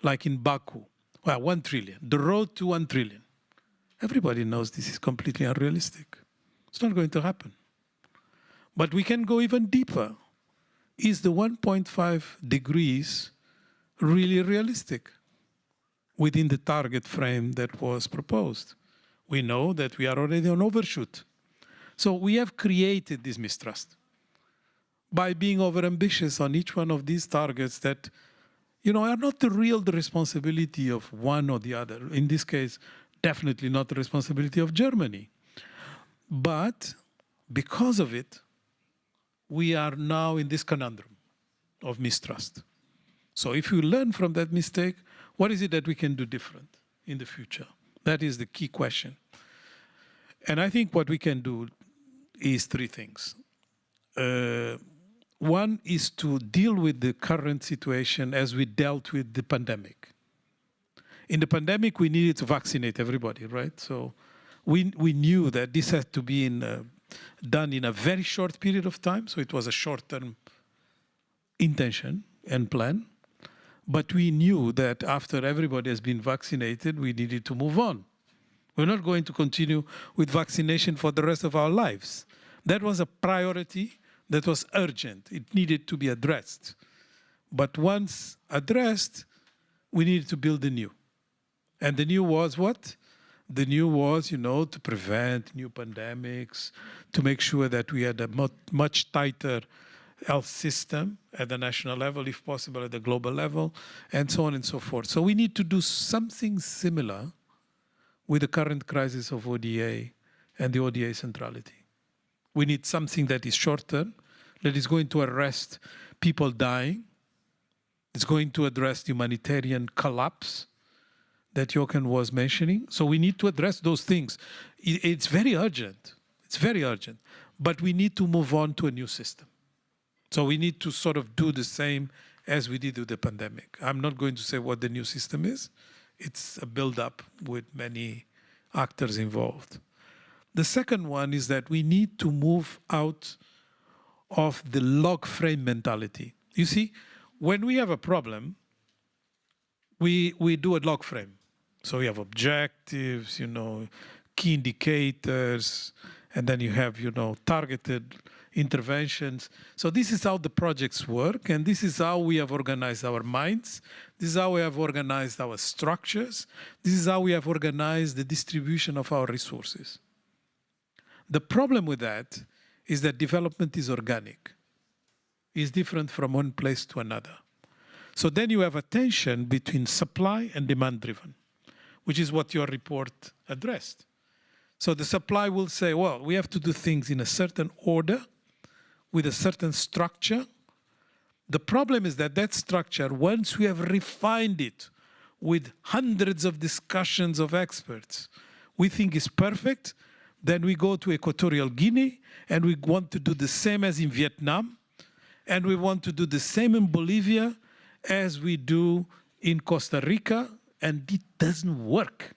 Like in Baku, well, 1 trillion, the road to 1 trillion. Everybody knows this is completely unrealistic. It's not going to happen. But we can go even deeper. Is the 1.5 degrees really realistic within the target frame that was proposed? We know that we are already on overshoot. So we have created this mistrust by being overambitious on each one of these targets that, you know, are not the responsibility of one or the other. In this case, definitely not the responsibility of Germany. But because of it, we are now in this conundrum of mistrust. So if we learn from that mistake, what is it that we can do different in the future? That is the key question. And I think what we can do is 3 things. One is to deal with the current situation as we dealt with the pandemic. In the pandemic, we needed to vaccinate everybody, right? So we knew that this had to be done in a very short period of time. So it was a short-term intention and plan. But we knew that after everybody has been vaccinated, we needed to move on. We're not going to continue with vaccination for the rest of our lives. That was a priority that was urgent. It needed to be addressed. But once addressed, we needed to build the new. And the new was what? The new was, you know, to prevent new pandemics, to make sure that we had a much tighter health system at the national level, if possible at the global level, and so on and so forth. So we need to do something similar with the current crisis of ODA and the ODA centrality. We need something that is short-term, that is going to arrest people dying. It's going to address humanitarian collapse that Jochen was mentioning. So we need to address those things. It's very urgent. It's very urgent. but we need to move on to a new system. So we need to sort of do the same as we did with the pandemic. I'm not going to say what the new system is. It's a build-up with many actors involved. The second one is that we need to move out of the log frame mentality. You see, when we have a problem, we do a log frame. So we have objectives, key indicators, and then you have, targeted interventions. So this is how the projects work, and this is how we have organized our minds. This is how we have organized our structures. This is how we have organized the distribution of our resources. The problem with that is that development is organic. It's different from one place to another. So then you have a tension between supply and demand driven, which is what your report addressed. So the supply will say, well, we have to do things in a certain order, with a certain structure. The problem is that that structure, once we have refined it with hundreds of discussions of experts, we think is perfect. Then we go to Equatorial Guinea and we want to do the same as in Vietnam, and we want to do the same in Bolivia as we do in Costa Rica, and it doesn't work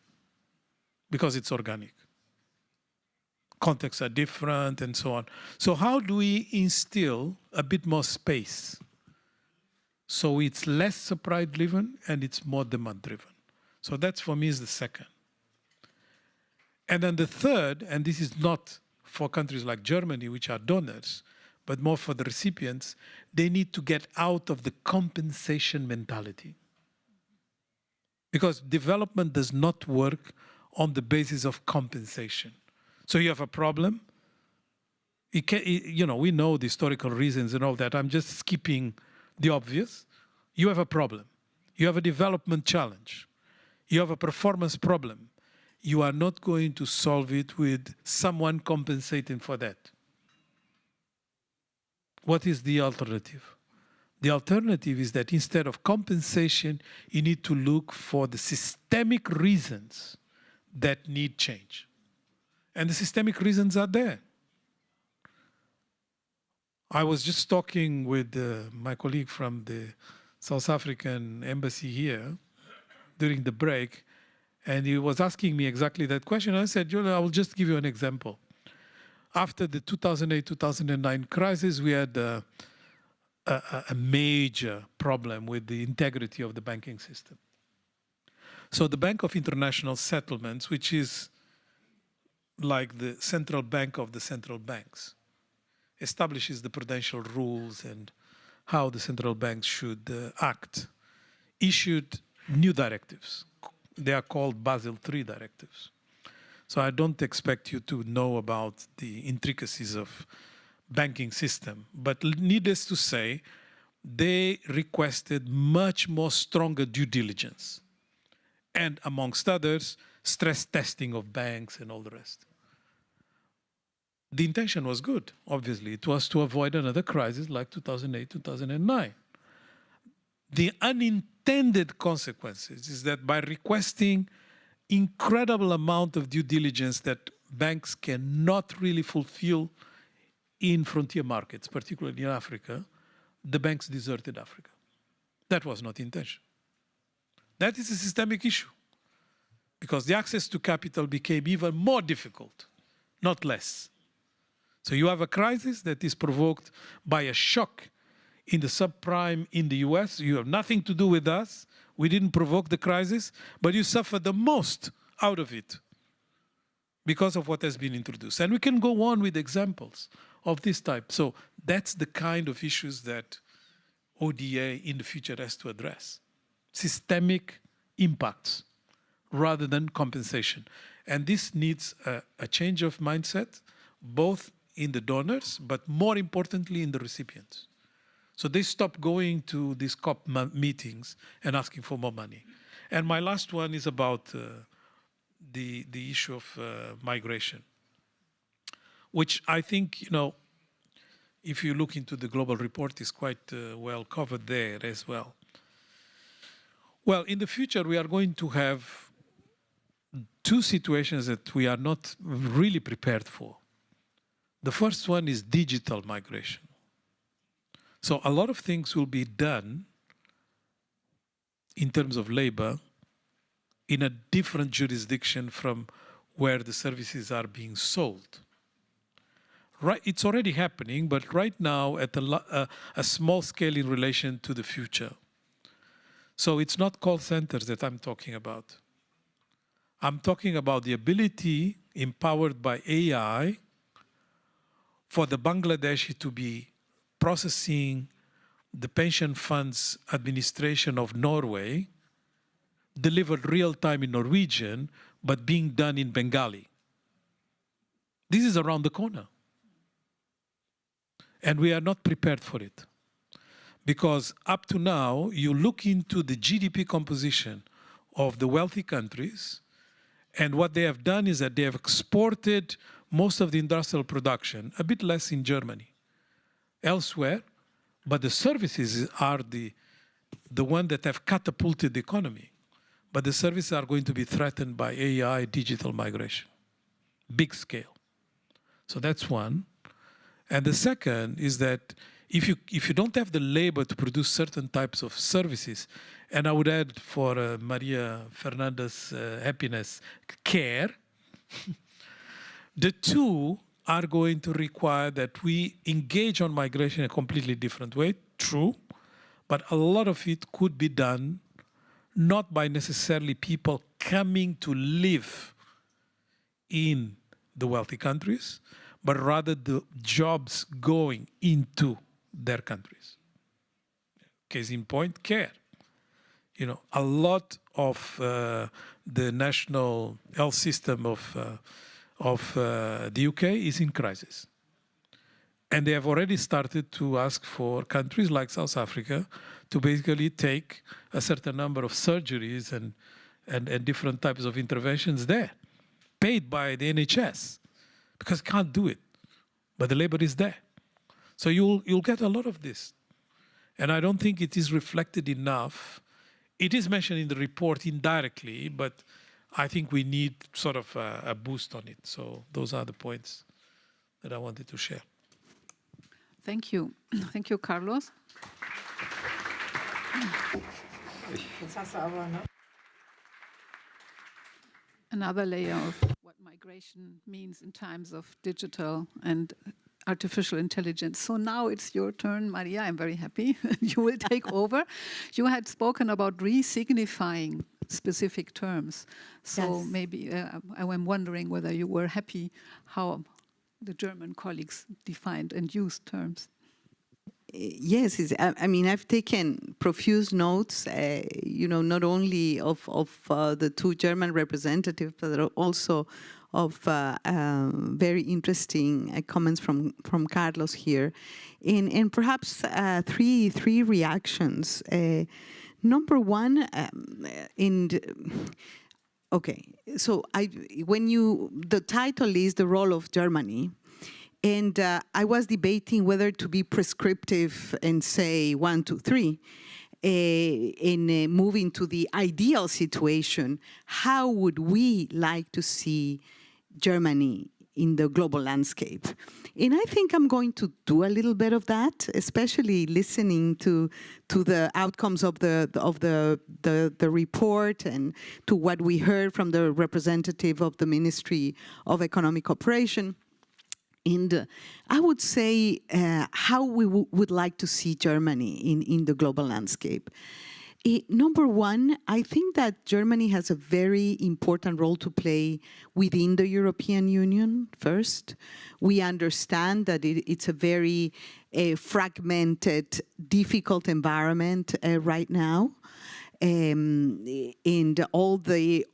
because it's organic. Contexts are different and so on. So how do we instill a bit more space so it's less supply-driven and it's more demand-driven? So that's, for me, is the second. And then the third, and this is not for countries like Germany, which are donors, but more for the recipients, they need to get out of the compensation mentality. Because development does not work on the basis of compensation. So you have a problem. We know the historical reasons and all that. I'm just skipping the obvious. You have a problem. You have a development challenge. You have a performance problem. You are not going to solve it with someone compensating for that. What is the alternative? The alternative is that instead of compensation, you need to look for the systemic reasons that need change. And the systemic reasons are there. I was just talking with my colleague from the South African embassy here during the break, and he was asking me exactly that question. I said, I will just give you an example. After the 2008-2009 crisis, we had a major problem with the integrity of the banking system. So the Bank of International Settlements, which is like the central bank of the central banks, establishes the prudential rules and how the central banks should act, issued new directives. They are called Basel III directives. So I don't expect you to know about the intricacies of banking system, but needless to say, they requested much more stronger due diligence. And amongst others, stress testing of banks and all the rest. The intention was good, obviously. It was to avoid another crisis like 2008, 2009. The unintended consequences is that by requesting incredible amount of due diligence that banks cannot really fulfill in frontier markets, particularly in Africa, the banks deserted Africa. That was not the intention. That is a systemic issue because the access to capital became even more difficult, not less. So you have a crisis that is provoked by a shock in the subprime in the US. You have nothing to do with us. We didn't provoke the crisis, but you suffer the most out of it because of what has been introduced. And we can go on with examples of this type. So that's the kind of issues that ODA in the future has to address. Systemic impacts rather than compensation. And this needs a change of mindset, both in the donors, but more importantly in the recipients. So they stop going to these COP meetings and asking for more money. And my last one is about the issue of migration, which I think, if you look into the global report, is quite well covered there as well. Well, in the future, we are going to have two situations that we are not really prepared for. The first one is digital migration. So a lot of things will be done in terms of labor in a different jurisdiction from where the services are being sold. Right, it's already happening, but right now at a small scale in relation to the future. So it's not call centers that I'm talking about. I'm talking about the ability, empowered by AI, for the Bangladeshi to be processing the pension funds administration of Norway, delivered real time in Norwegian, but being done in Bengali. This is around the corner. And we are not prepared for it. Because up to now, you look into the GDP composition of the wealthy countries, and what they have done is that they have exported most of the industrial production, a bit less in Germany, elsewhere, but the services are the one that have catapulted the economy. But the services are going to be threatened by AI, digital migration, big scale. So that's one. And the second is that if you don't have the labor to produce certain types of services, and I would add for Maria Fernanda's happiness, care, the two are going to require that we engage on migration in a completely different way, true, but a lot of it could be done not by necessarily people coming to live in the wealthy countries, but rather the jobs going into their countries. Case in point, care. You know, a lot of the national health system of the UK is in crisis. And they have already started to ask for countries like South Africa to basically take a certain number of surgeries and different types of interventions there, paid by the NHS, because can't do it, but the labor is there. So you'll get a lot of this. And I don't think it is reflected enough. It is mentioned in the report indirectly, but I think we need sort of a boost on it. So those are the points that I wanted to share. Thank you. Thank you, Carlos. Another layer of what migration means in times of digital and artificial intelligence. So now it's your turn, Maria. I'm very happy. You will take over. You had spoken about re-signifying specific terms. So Yes. maybe I'm wondering whether you were happy how the German colleagues defined and used terms. Yes, I mean, I've taken profuse notes, not only of the two German representatives, but also of very interesting comments from Carlos here. And perhaps three reactions. Number one, okay, so the title is The Role of Germany. And I was debating whether to be prescriptive and say 1, 2, 3, in moving to the ideal situation. How would we like to see Germany in the global landscape? And I think I'm going to do a little bit of that, especially listening to the outcomes of the report and to what we heard from the representative of the Ministry of Economic Cooperation. And I would say how we would like to see Germany in the global landscape. Number one, I think that Germany has a very important role to play within the European Union first. We understand that it's a very fragmented, difficult environment right now. And all the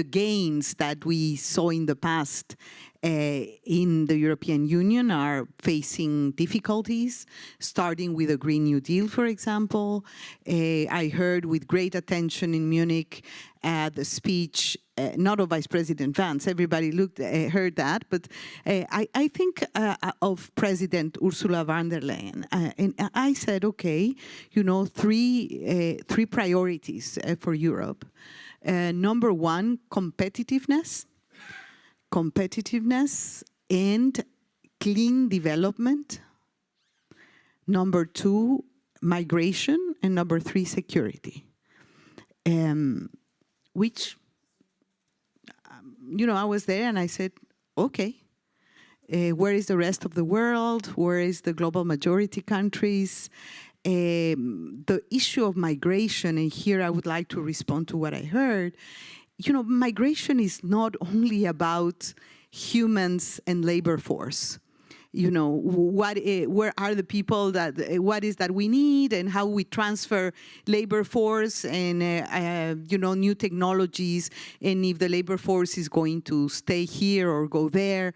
gains that we saw in the past in the European Union are facing difficulties, starting with the Green New Deal, for example. I heard with great attention in Munich the speech, not of Vice President Vance, everybody heard that, but I think of President Ursula von der Leyen. And I said, okay, three priorities for Europe. Number one, competitiveness and clean development, number 2, migration, and number 3, security. Which, I was there and I said, okay, where is the rest of the world? Where is the global majority countries? The issue of migration, and here I would like to respond to what I heard, migration is not only about humans and labor force. Where are the people what is that we need, and how we transfer labor force and, new technologies, and if the labor force is going to stay here or go there.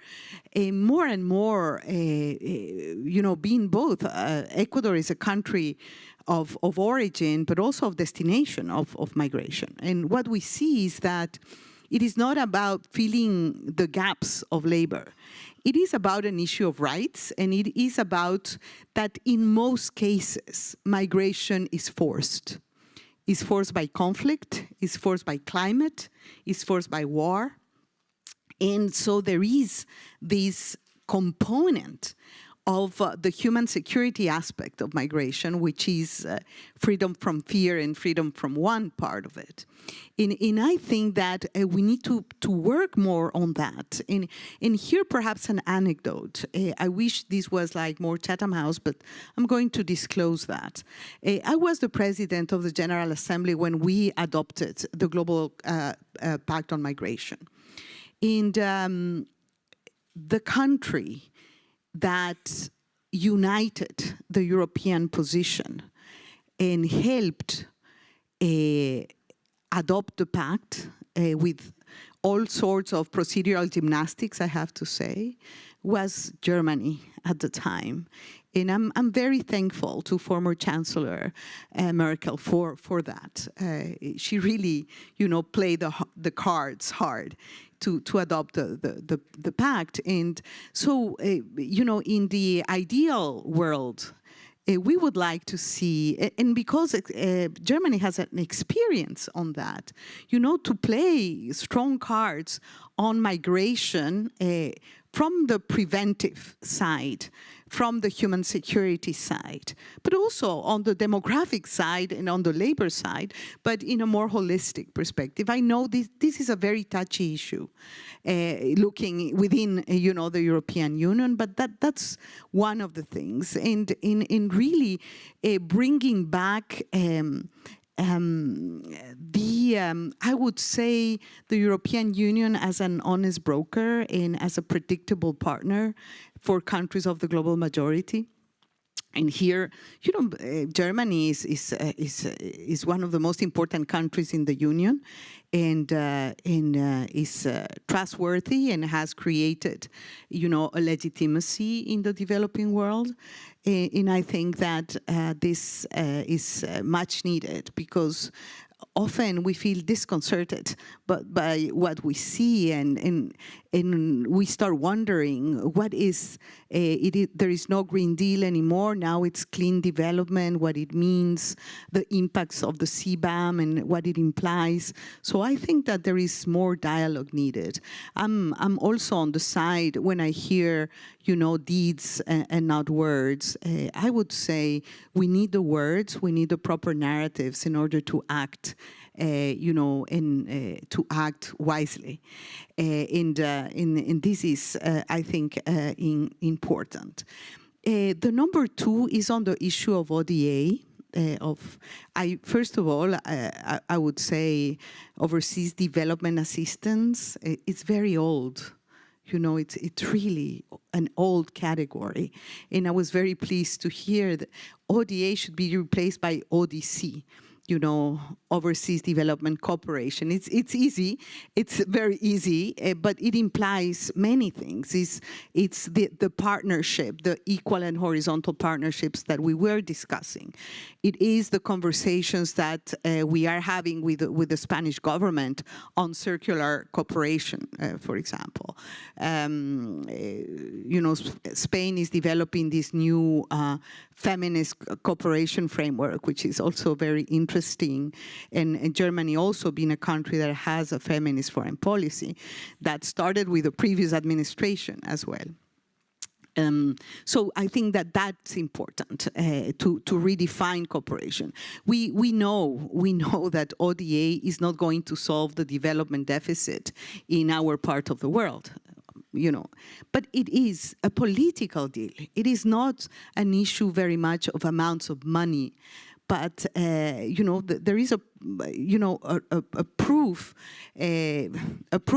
More and more, being both, Ecuador is a country of origin, but also of destination of migration. And what we see is that it is not about filling the gaps of labor. It is about an issue of rights, and it is about that in most cases, migration is forced. It's forced by conflict, it's forced by climate, it's forced by war. And so there is this component of the human security aspect of migration, which is freedom from fear and freedom from one part of it. And I think that we need to work more on that. And here perhaps an anecdote. I wish this was like more Chatham House, but I'm going to disclose that. I was the president of the General Assembly when we adopted the Global Pact on Migration. And the country that united the European position and helped adopt the pact with all sorts of procedural gymnastics, I have to say, was Germany at the time. And I'm very thankful to former Chancellor Merkel for that. She really, played the cards hard to adopt the pact. And so, in the ideal world, we would like to see, and because Germany has an experience on that, to play strong cards on migration from the preventive side, from the human security side, but also on the demographic side and on the labor side, but in a more holistic perspective. I know this is a very touchy issue, looking within, the European Union, but that's one of the things. And in really bringing back I would say the European Union as an honest broker and as a predictable partner for countries of the global majority. And here, Germany is one of the most important countries in the Union, and is trustworthy and has created, a legitimacy in the developing world. And I think that this is much needed, because often we feel disconcerted by what we see, and we start wondering what is, there is no Green Deal anymore, now it's clean development, what it means, the impacts of the CBAM and what it implies. So I think that there is more dialogue needed. I'm also on the side, when I hear, deeds and not words, I would say we need the words, we need the proper narratives in order to act, and to act wisely. And this is, I think, important. The number 2 is on the issue of ODA. First of all, I would say overseas development assistance. It's very old. It's really an old category. And I was very pleased to hear that ODA should be replaced by ODC, Overseas Development Cooperation. It's easy, it's very easy, but it implies many things. It's the partnership, the equal and horizontal partnerships that we were discussing. It is the conversations that we are having with the Spanish government on circular cooperation, for example. Spain is developing this new feminist cooperation framework, which is also very interesting. And Germany also being a country that has a feminist foreign policy that started with the previous administration as well. So I think that that's important to redefine cooperation. We know that ODA is not going to solve the development deficit in our part of the world. But it is a political deal. It is not an issue very much of amounts of money, but there is a proof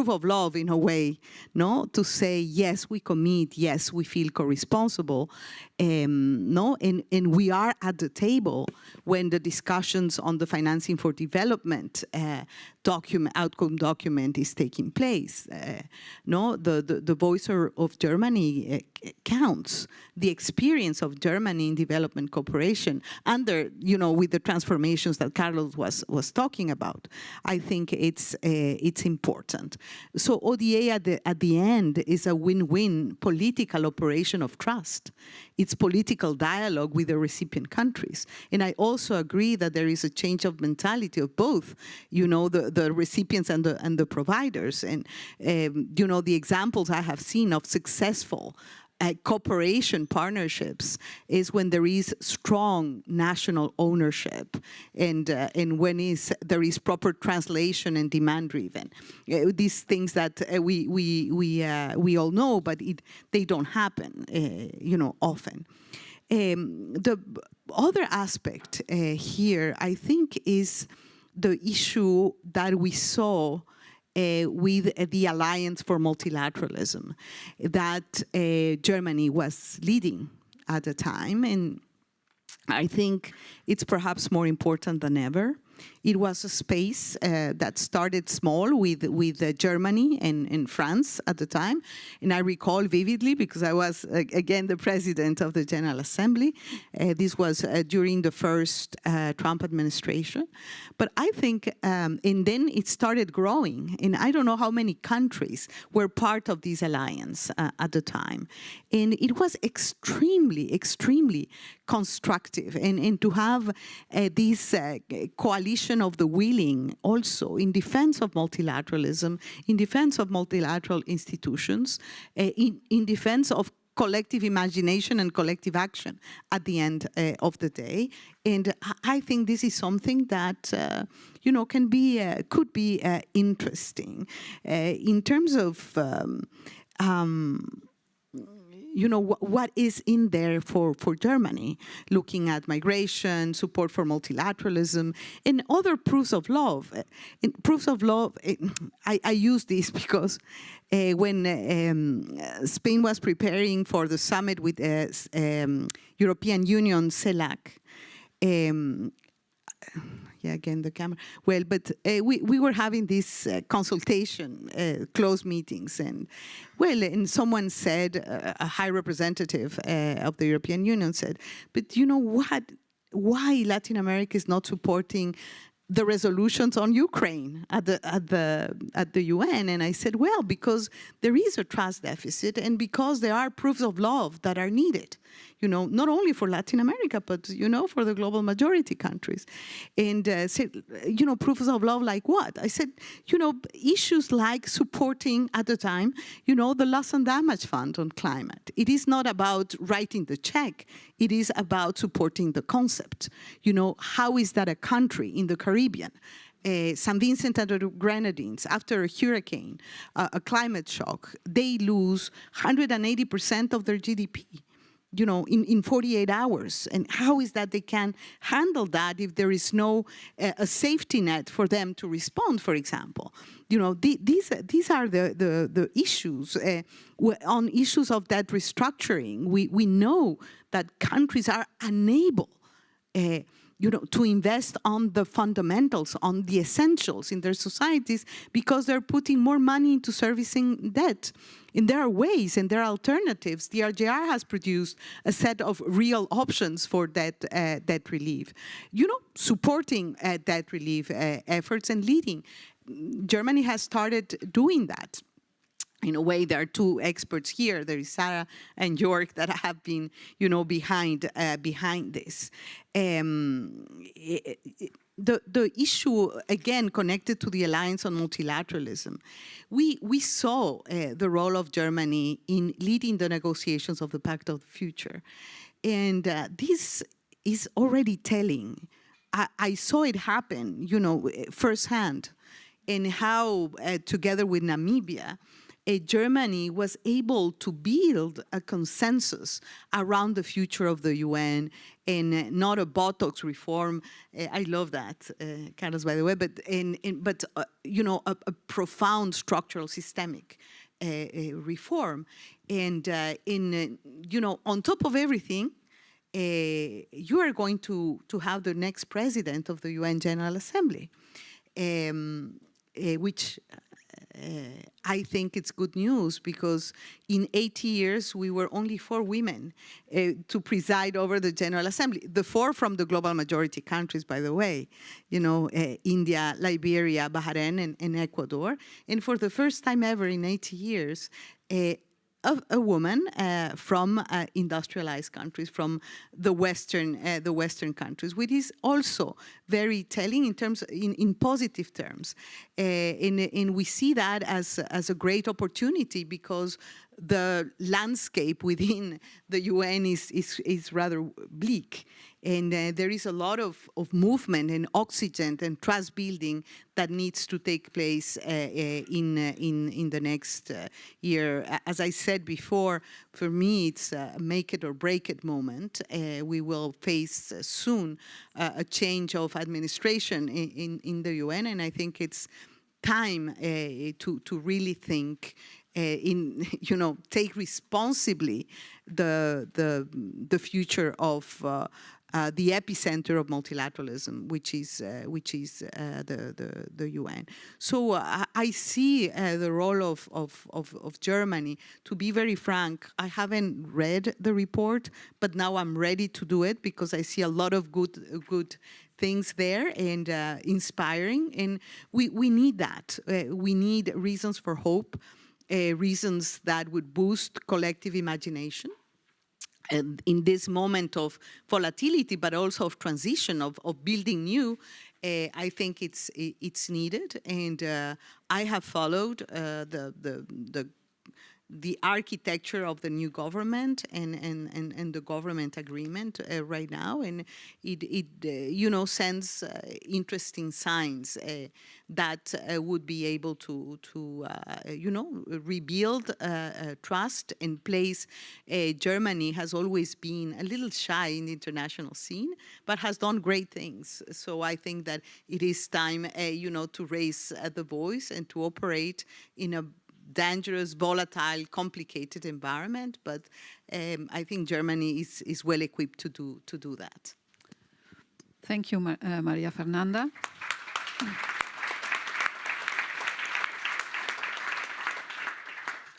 of love in a way, no, to say yes, we commit, yes, we feel co-responsible, no, and we are at the table when the discussions on the financing for development outcome document is taking place. No, the voice of Germany counts. The experience of Germany in development cooperation under, with the transformations that Carlos was talking about. I think it's important. So ODA at the end is a win-win political operation of trust. It's political dialogue with the recipient countries. And I also agree that there is a change of mentality of both, the recipients and the providers. And, the examples I have seen of successful cooperation partnerships is when there is strong national ownership and when there is proper translation and demand driven. These things that we all know, but they don't happen, often. The other aspect here, I think, is the issue that we saw with the Alliance for Multilateralism that Germany was leading at the time. And I think it's perhaps more important than ever. It was a space that started small with Germany and France at the time. And I recall vividly, because I was, again, the president of the General Assembly. This was during the first Trump administration. But I think, and then it started growing. And I don't know how many countries were part of this alliance at the time. And it was extremely, extremely constructive. And to have this coalition of the willing also in defense of multilateralism, in defense of multilateral institutions, in defense of collective imagination and collective action at the end of the day. And I think this is something that, could be interesting. In terms of what is in there for Germany, looking at migration, support for multilateralism, and other proofs of love. In proofs of love, I use this because when Spain was preparing for the summit with European Union, CELAC, again, the camera. Well, but we were having this consultation, closed meetings, and someone said, a high representative of the European Union said, but you know what? Why Latin America is not supporting the resolutions on Ukraine at the UN? And I said, well, because there is a trust deficit and because there are proofs of love that are needed, not only for Latin America, but, for the global majority countries. And said, proofs of love like what? I said, issues like supporting at the time, the loss and damage fund on climate. It is not about writing the check. It is about supporting the concept. How is that a country in the Caribbean, St. Vincent and the Grenadines, after a hurricane, a climate shock, they lose 180% of their GDP, in 48 hours. And how is that they can handle that if there is no a safety net for them to respond, for example? These are the issues. On issues of debt restructuring, we know that countries are unable to invest on the fundamentals, on the essentials in their societies because they're putting more money into servicing debt. And there are ways and there are alternatives. The RJR has produced a set of real options for debt relief. Supporting debt relief efforts and leading. Germany has started doing that. In a way, there are two experts here. There is Sarah and Jörg that have been, behind this. the issue, again, connected to the Alliance on Multilateralism, we saw the role of Germany in leading the negotiations of the Pact of the Future. And this is already telling. I saw it happen, firsthand, and how, together with Namibia, Germany was able to build a consensus around the future of the UN, and not a Botox reform. I love that, Carlos, by the way, but a profound structural systemic reform. And on top of everything, you are going to have the next president of the UN General Assembly, which I think it's good news, because in 80 years, we were only 4 women to preside over the General Assembly. The 4 from the global majority countries, by the way, India, Liberia, Bahrain, and Ecuador. And for the first time ever in 80 years, a woman from industrialized countries, from the Western countries, which is also very telling in positive terms, and we see that as a great opportunity, because the landscape within the UN is rather bleak. And there is a lot of movement and oxygen and trust building that needs to take place in the next year. As I said before, for me, it's a make it or break it moment. We will face soon a change of administration in the UN, and I think it's time to really think take responsibly the future of the epicenter of multilateralism, which is the UN. So I see the role of Germany. To be very frank, I haven't read the report, but now I'm ready to do it, because I see a lot of good things there, and inspiring, and we need that. We need reasons for hope, reasons that would boost collective imagination. And in this moment of volatility, but also of transition, of building new, I think it's needed. And I have followed the architecture of the new government and the government agreement right now, and it sends interesting signs that would be able to rebuild trust and place. Germany has always been a little shy in the international scene, but has done great things. So I think that it is time, to raise the voice and to operate in a dangerous, volatile, complicated environment, but I think Germany is well equipped to do that. Thank you, Maria Fernanda.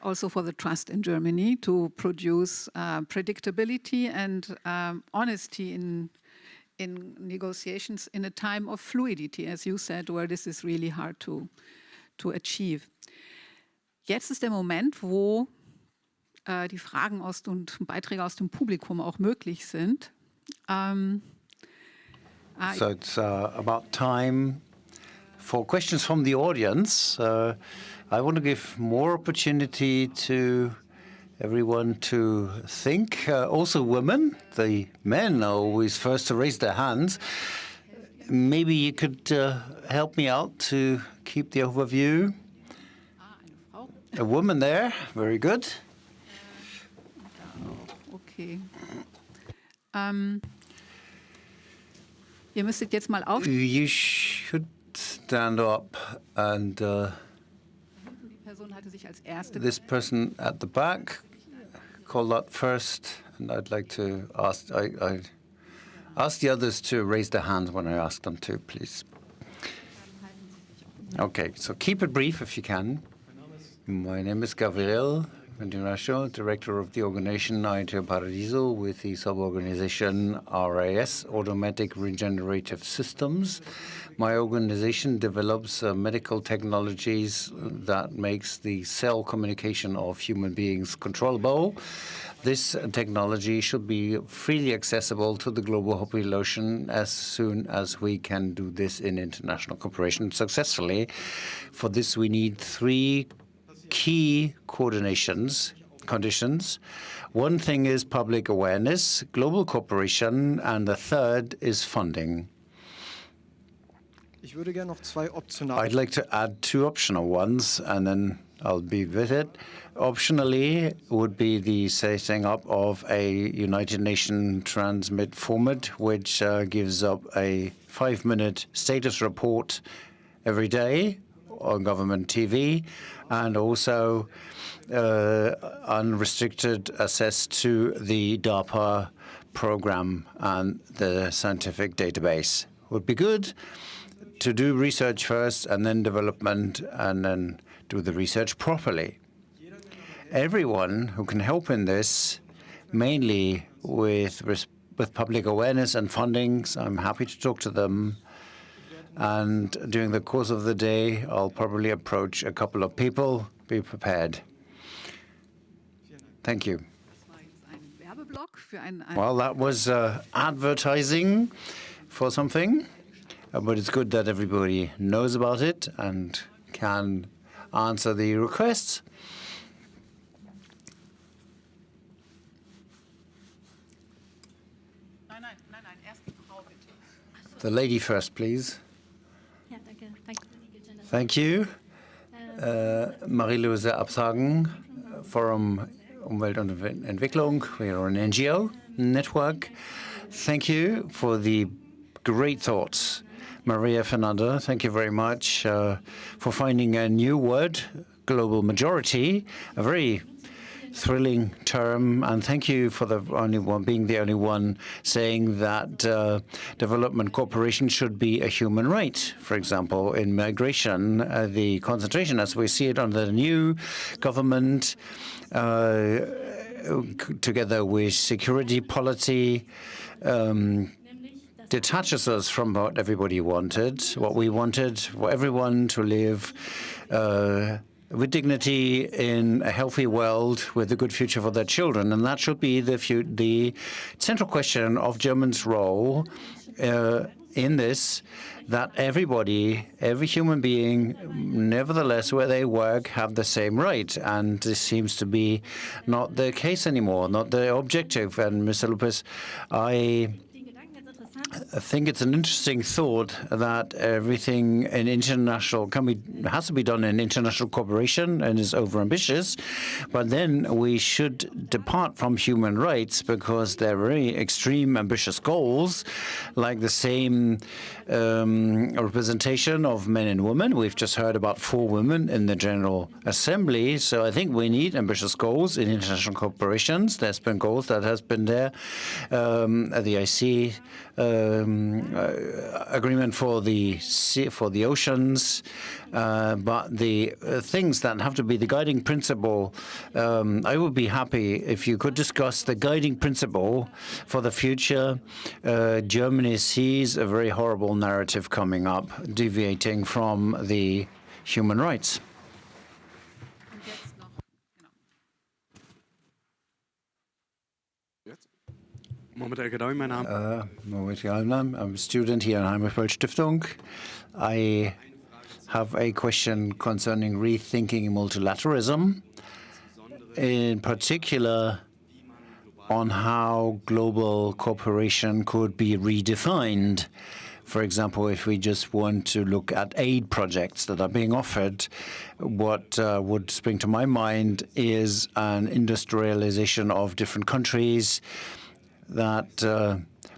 Also for the trust in Germany to produce predictability and honesty in negotiations in a time of fluidity, as you said, where this is really hard to achieve. Jetzt ist der Moment, wo die Fragen und Beiträge aus dem Publikum auch möglich sind. So it's about time for questions from the audience. I want to give more opportunity to everyone to think. Also women. The men are always first to raise their hands. Maybe you could help me out to keep the overview. A woman there, very good. Okay. Ihr müsstet jetzt mal auf. You should stand up, and Die Person hatte sich als erste. this person at the back called up first, and I'd like to ask. I ask the others to raise their hands when I ask them to, please. Okay, so keep it brief if you can. My name is Gabriel, International Director of the organization ITO Paradiso with the sub-organization RAS, Automatic Regenerative Systems. My organization develops medical technologies that makes the cell communication of human beings controllable. this technology should be freely accessible to the global population as soon as we can do this in international cooperation successfully. For this, we need three key conditions. One thing is public awareness, global cooperation, and the third is funding. I'd like to add two optional ones, and then I'll be with it. Optionally would be the setting up of a United Nations transmit format, which gives up a 5-minute status report every day on government TV, and also unrestricted access to the DARPA program and the scientific database. Would be good to do research first and then development and then do the research properly. Everyone who can help in this, mainly with public awareness and fundings, I'm happy to talk to them. And during the course of the day, I'll probably approach a couple of people. Be prepared. Thank you. Well, that was advertising for something, but it's good that everybody knows about it and can answer the requests. The lady first, please. Thank you. Marie-Louise Absagen from Umwelt und Entwicklung. We are an NGO network. Thank you for the great thoughts. Maria Fernanda, thank you very much for finding a new word, global majority, a very thrilling term, and thank you for being the only one saying that development cooperation should be a human right. For example, in migration, the concentration, as we see it under the new government, together with security policy, detaches us from what everybody wanted, what we wanted for everyone to live with dignity in a healthy world with a good future for their children. And that should be the central question of Germany's role in this, that everybody, every human being, nevertheless, where they work, have the same right. And this seems to be not the case anymore, not the objective. And Mr. Lopez, I think it's an interesting thought that everything in international has to be done in international cooperation and is overambitious, but then we should depart from human rights because they're very extreme, ambitious goals, like the same representation of men and women. We've just heard about 4 women in the General Assembly, so I think we need ambitious goals in international corporations. There's been goals that has been there at the IC agreement for the sea, for the oceans, but the things that have to be the guiding principle, I would be happy if you could discuss the guiding principle for the future. Germany sees a very horrible narrative coming up, deviating from the human rights. I'm a student here at Heinrich-Böll-Stiftung. I have a question concerning rethinking multilateralism, in particular on how global cooperation could be redefined. For example, if we just want to look at aid projects that are being offered, what would spring to my mind is an industrialization of different countries that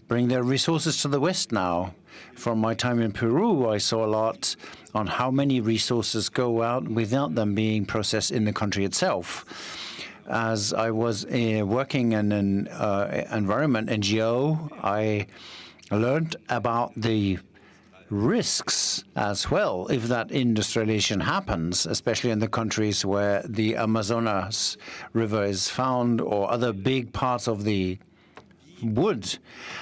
bring their resources to the West now. From my time in Peru, I saw a lot on how many resources go out without them being processed in the country itself. As I was working in an environment NGO, I learned about the risks as well if that industrialization happens, especially in the countries where the Amazonas River is found or other big parts of the wood.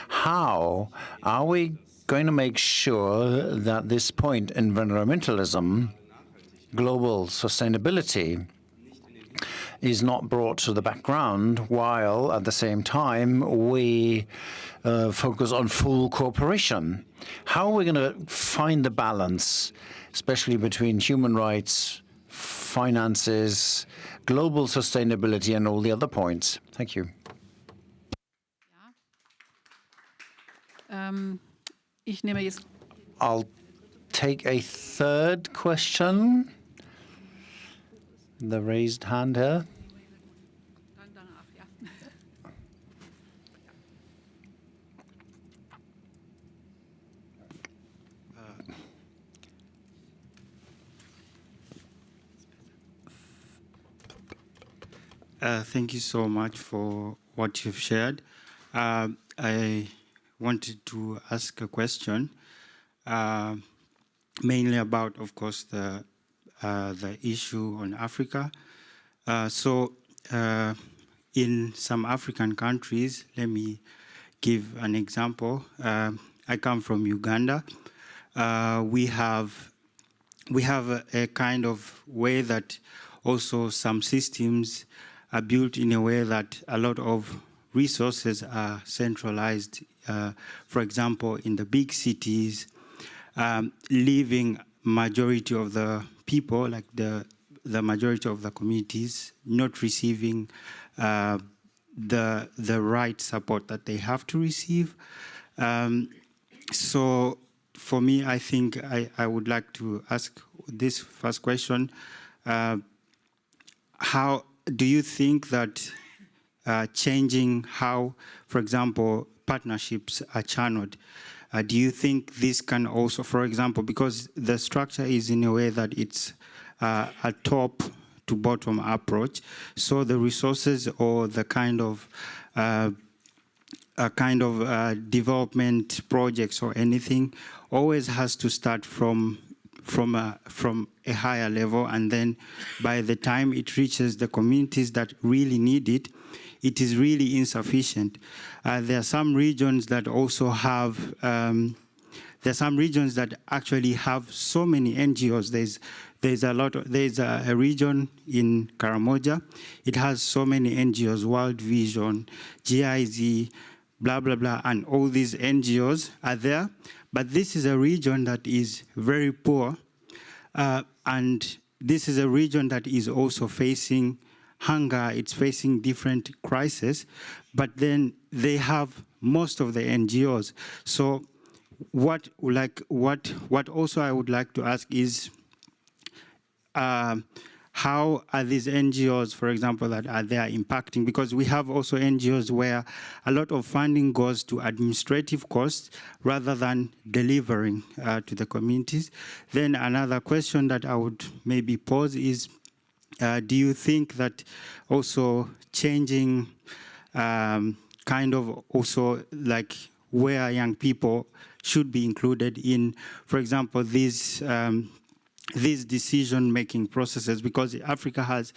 How are we going to make sure that this point, environmentalism, global sustainability, is not brought to the background, while at the same time we focus on full cooperation. How are we going to find the balance, especially between human rights, finances, global sustainability, and all the other points? Thank you. I'll take a third question. The raised hand here. Thank you so much for what you've shared. I wanted to ask a question, mainly about, of course, the issue on Africa. In some African countries, let me give an example. I come from Uganda. We have a kind of way that also some systems are built in a way that a lot of resources are centralized. For example, in the big cities, leaving majority of the people, like the majority of the communities, not receiving the right support that they have to receive. So for me, I think I would like to ask this first question. How do you think that changing how, for example, partnerships are channeled, do you think this can also, for example, because the structure is in a way that it's a top to bottom approach, so the resources or the kind of development projects or anything always has to start from a higher level, and then by the time it reaches the communities that really need it, it is really insufficient. There are some regions that also have, there are some regions that actually have so many NGOs. There's a region in Karamoja. It has so many NGOs, World Vision, GIZ, blah, blah, blah, and all these NGOs are there. But this is a region that is very poor, and this is a region that is also facing hunger, it's facing different crises, but then they have most of the NGOs. So what also I would like to ask is, how are these NGOs, for example, that are there impacting? Because we have also NGOs where a lot of funding goes to administrative costs rather than delivering to the communities. Then another question that I would maybe pose is, do you think that also changing kind of also like where young people should be included in, for example, these decision-making processes, because Africa has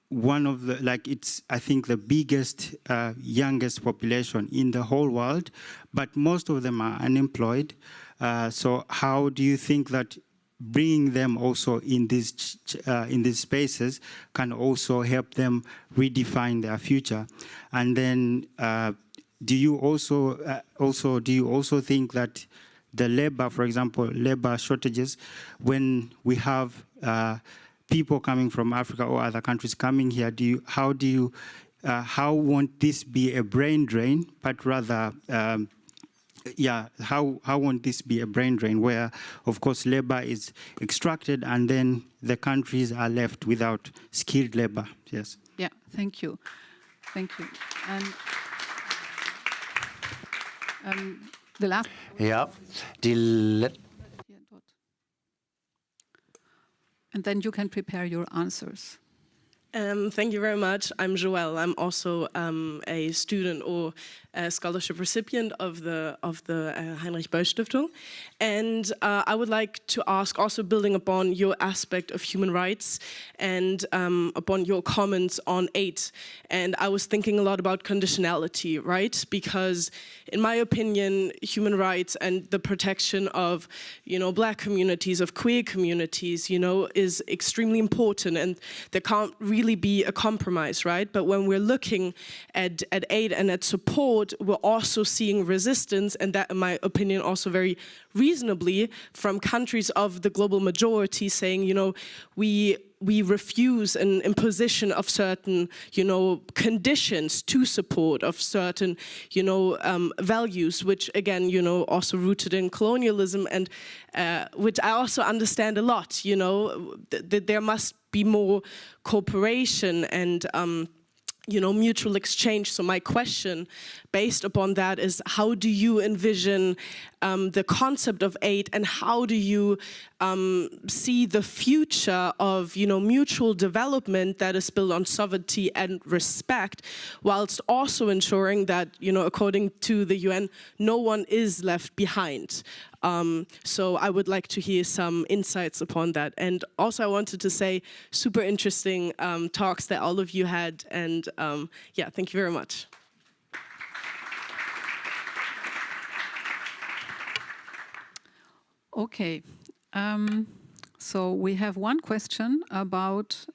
one of the, like it's, I think, the biggest, youngest population in the whole world, but most of them are unemployed. So how do you think that bringing them also in these spaces can also help them redefine their future? And then do you also think that the labor, for example, labor shortages, when we have people coming from Africa or other countries coming here, how won't this be a brain drain, but rather, how won't this be a brain drain where, of course, labor is extracted and then the countries are left without skilled labor? Yes. Yeah, thank you. Thank you. And the last. Yeah. And then you can prepare your answers. Thank you very much. I'm Joelle. I'm also a student or a scholarship recipient of the Heinrich-Böll-Stiftung. And I would like to ask, also building upon your aspect of human rights and upon your comments on aid. And I was thinking a lot about conditionality, right? Because in my opinion, human rights and the protection of, Black communities, of queer communities, is extremely important, and there can't really really be a compromise, right? But when we're looking at aid and at support, we're also seeing resistance, and that, in my opinion, also very reasonably, from countries of the global majority saying, you know, we refuse an imposition of certain, you know, conditions to support, of certain, you know, values, which again, you know, also rooted in colonialism, and which I also understand a lot, you know, that there must be more cooperation and you know, mutual exchange. So my question based upon that is, how do you envision the concept of aid, and how do you see the future of, you know, mutual development that is built on sovereignty and respect, whilst also ensuring that, you know, according to the UN, no one is left behind? So I would like to hear some insights upon that. And also I wanted to say, super interesting talks that all of you had, and yeah, thank you very much. Okay, so we have one question about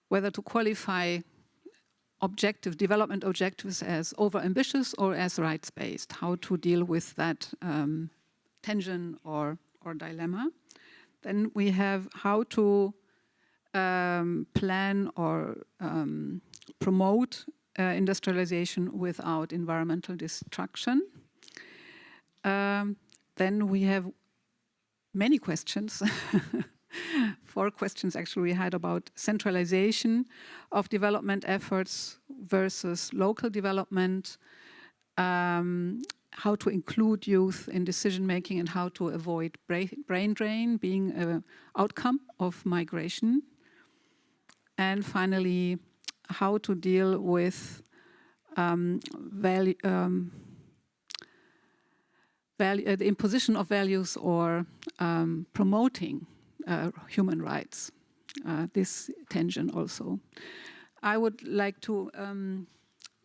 whether to qualify development objectives as over-ambitious or as rights-based, how to deal with that tension or dilemma. Then we have how to plan or promote industrialization without environmental destruction. Then we have many questions, 4 questions actually we had about centralization of development efforts versus local development, how to include youth in decision making, and how to avoid brain drain being an outcome of migration. And finally, how to deal with the imposition of values or promoting human rights, this tension also. I would like to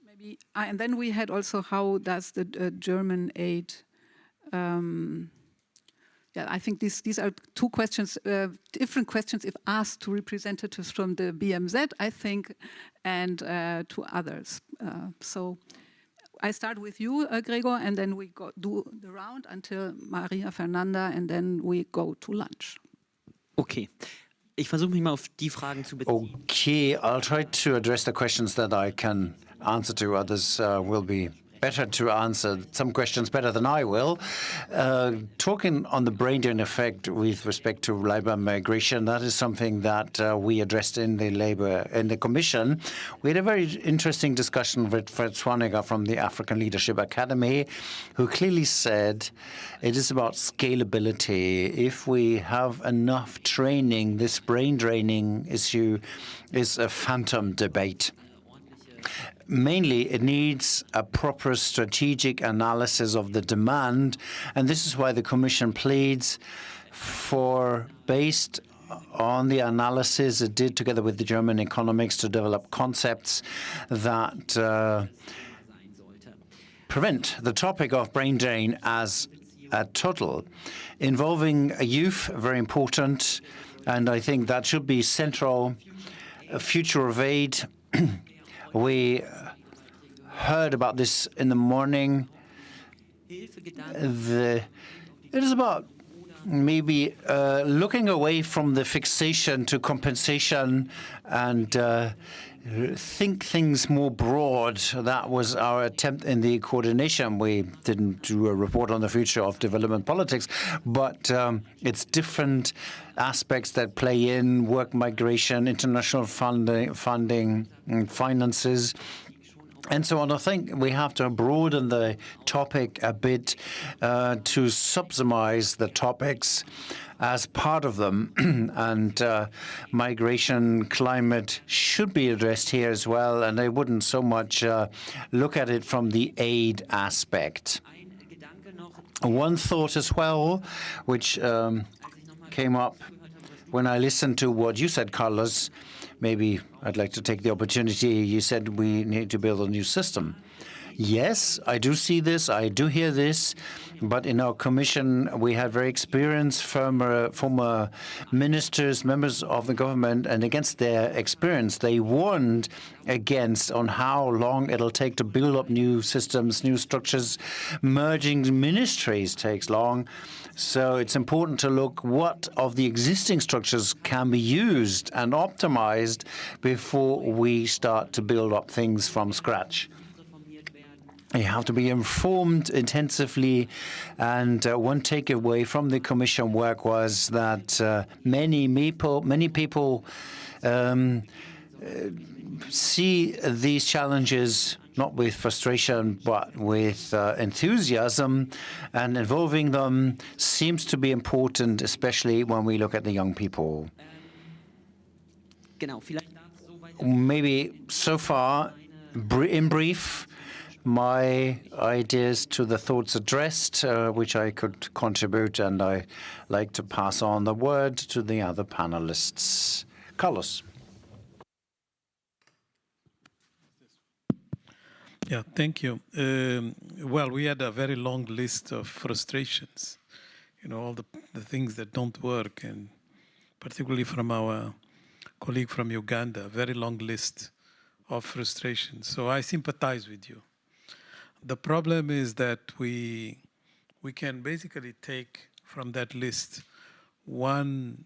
maybe, and then we had also how does the German aid, yeah, I think these are 2 questions, different questions if asked to representatives from the BMZ, I think, and to others. So I start with you, Gregor, and then we do the round until Maria Fernanda, and then we go to lunch. Okay. Ich versuche mich mal auf die Fragen zu beziehen. Okay, I'll try to address the questions that I can answer to. Others will be better to answer some questions better than I will. Talking on the brain drain effect with respect to labor migration, that is something that we addressed in the Commission. We had a very interesting discussion with Fred Swaniger from the African Leadership Academy, who clearly said it is about scalability. If we have enough training, this brain draining issue is a phantom debate. Mainly, it needs a proper strategic analysis of the demand, and this is why the Commission pleads for, based on the analysis it did together with the German economics, to develop concepts that prevent the topic of brain drain as a total. Involving youth, very important, and I think that should be central. Future of aid. We heard about this in the morning. It is about maybe looking away from the fixation to compensation and think things more broad. That was our attempt in the coordination. We didn't do a report on the future of development politics, but it's different aspects that play in: work migration, international funding, finances, and so on. I think we have to broaden the topic a bit to subsumize the topics as part of them. And migration, climate should be addressed here as well. And I wouldn't so much look at it from the aid aspect. One thought as well, which came up when I listened to what you said, Carlos. Maybe I'd like to take the opportunity. You said we need to build a new system. Yes, I do see this, I do hear this, but in our commission we had very experienced former ministers, members of the government, and against their experience, they warned against on how long it'll take to build up new systems, new structures. Merging ministries takes long. So it's important to look what of the existing structures can be used and optimized before we start to build up things from scratch. You have to be informed intensively, and one takeaway from the Commission work was that many people see these challenges not with frustration but with enthusiasm, and involving them seems to be important, especially when we look at the young people. Maybe so far, in brief, my ideas to the thoughts addressed, which I could contribute, and I like to pass on the word to the other panelists. Carlos. Yeah, thank you. Well, we had a very long list of frustrations, you know, all the things that don't work, and particularly from our colleague from Uganda, a very long list of frustrations. So I sympathize with you. The problem is that we can basically take from that list one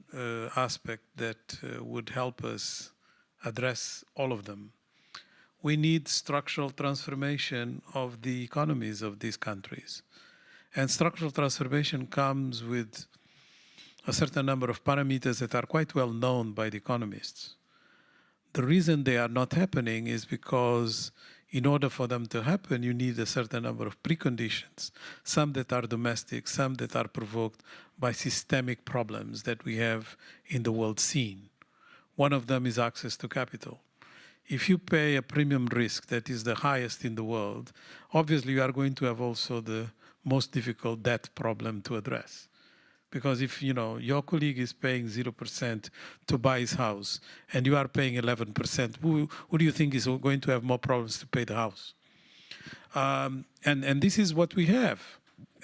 aspect that would help us address all of them. We need structural transformation of the economies of these countries. And structural transformation comes with a certain number of parameters that are quite well known by the economists. The reason they are not happening is because in order for them to happen, you need a certain number of preconditions, some that are domestic, some that are provoked by systemic problems that we have in the world scene. One of them is access to capital. If you pay a premium risk that is the highest in the world, obviously you are going to have also the most difficult debt problem to address. Because if your colleague is paying 0% to buy his house and you are paying 11%, who do you think is going to have more problems to pay the house? And this is what we have.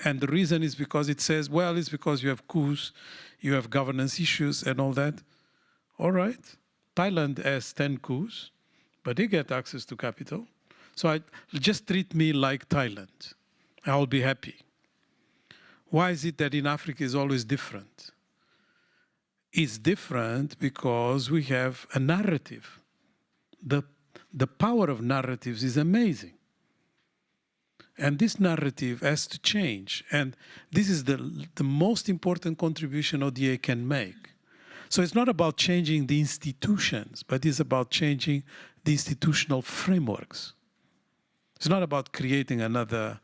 And the reason is because it says, well, it's because you have coups, you have governance issues and all that. All right, Thailand has 10 coups, but they get access to capital. So just treat me like Thailand. I'll be happy. Why is it that in Africa is always different? It's different because we have a narrative. The power of narratives is amazing. And this narrative has to change. And this is the most important contribution ODA can make. So it's not about changing the institutions, but it's about changing the institutional frameworks. It's not about creating another,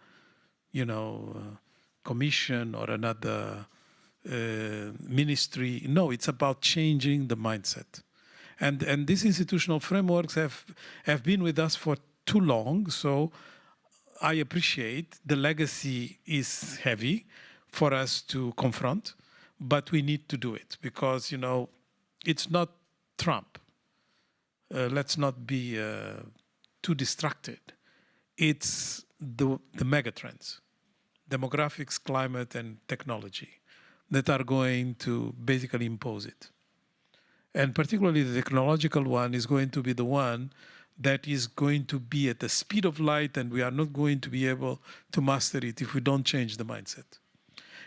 commission or another ministry. No, it's about changing the mindset. And these institutional frameworks have been with us for too long, so I appreciate the legacy is heavy for us to confront, but we need to do it because, it's not Trump. Let's not be too distracted. It's the megatrends, demographics, climate, and technology that are going to basically impose it. And particularly the technological one is going to be the one that is going to be at the speed of light, and we are not going to be able to master it if we don't change the mindset.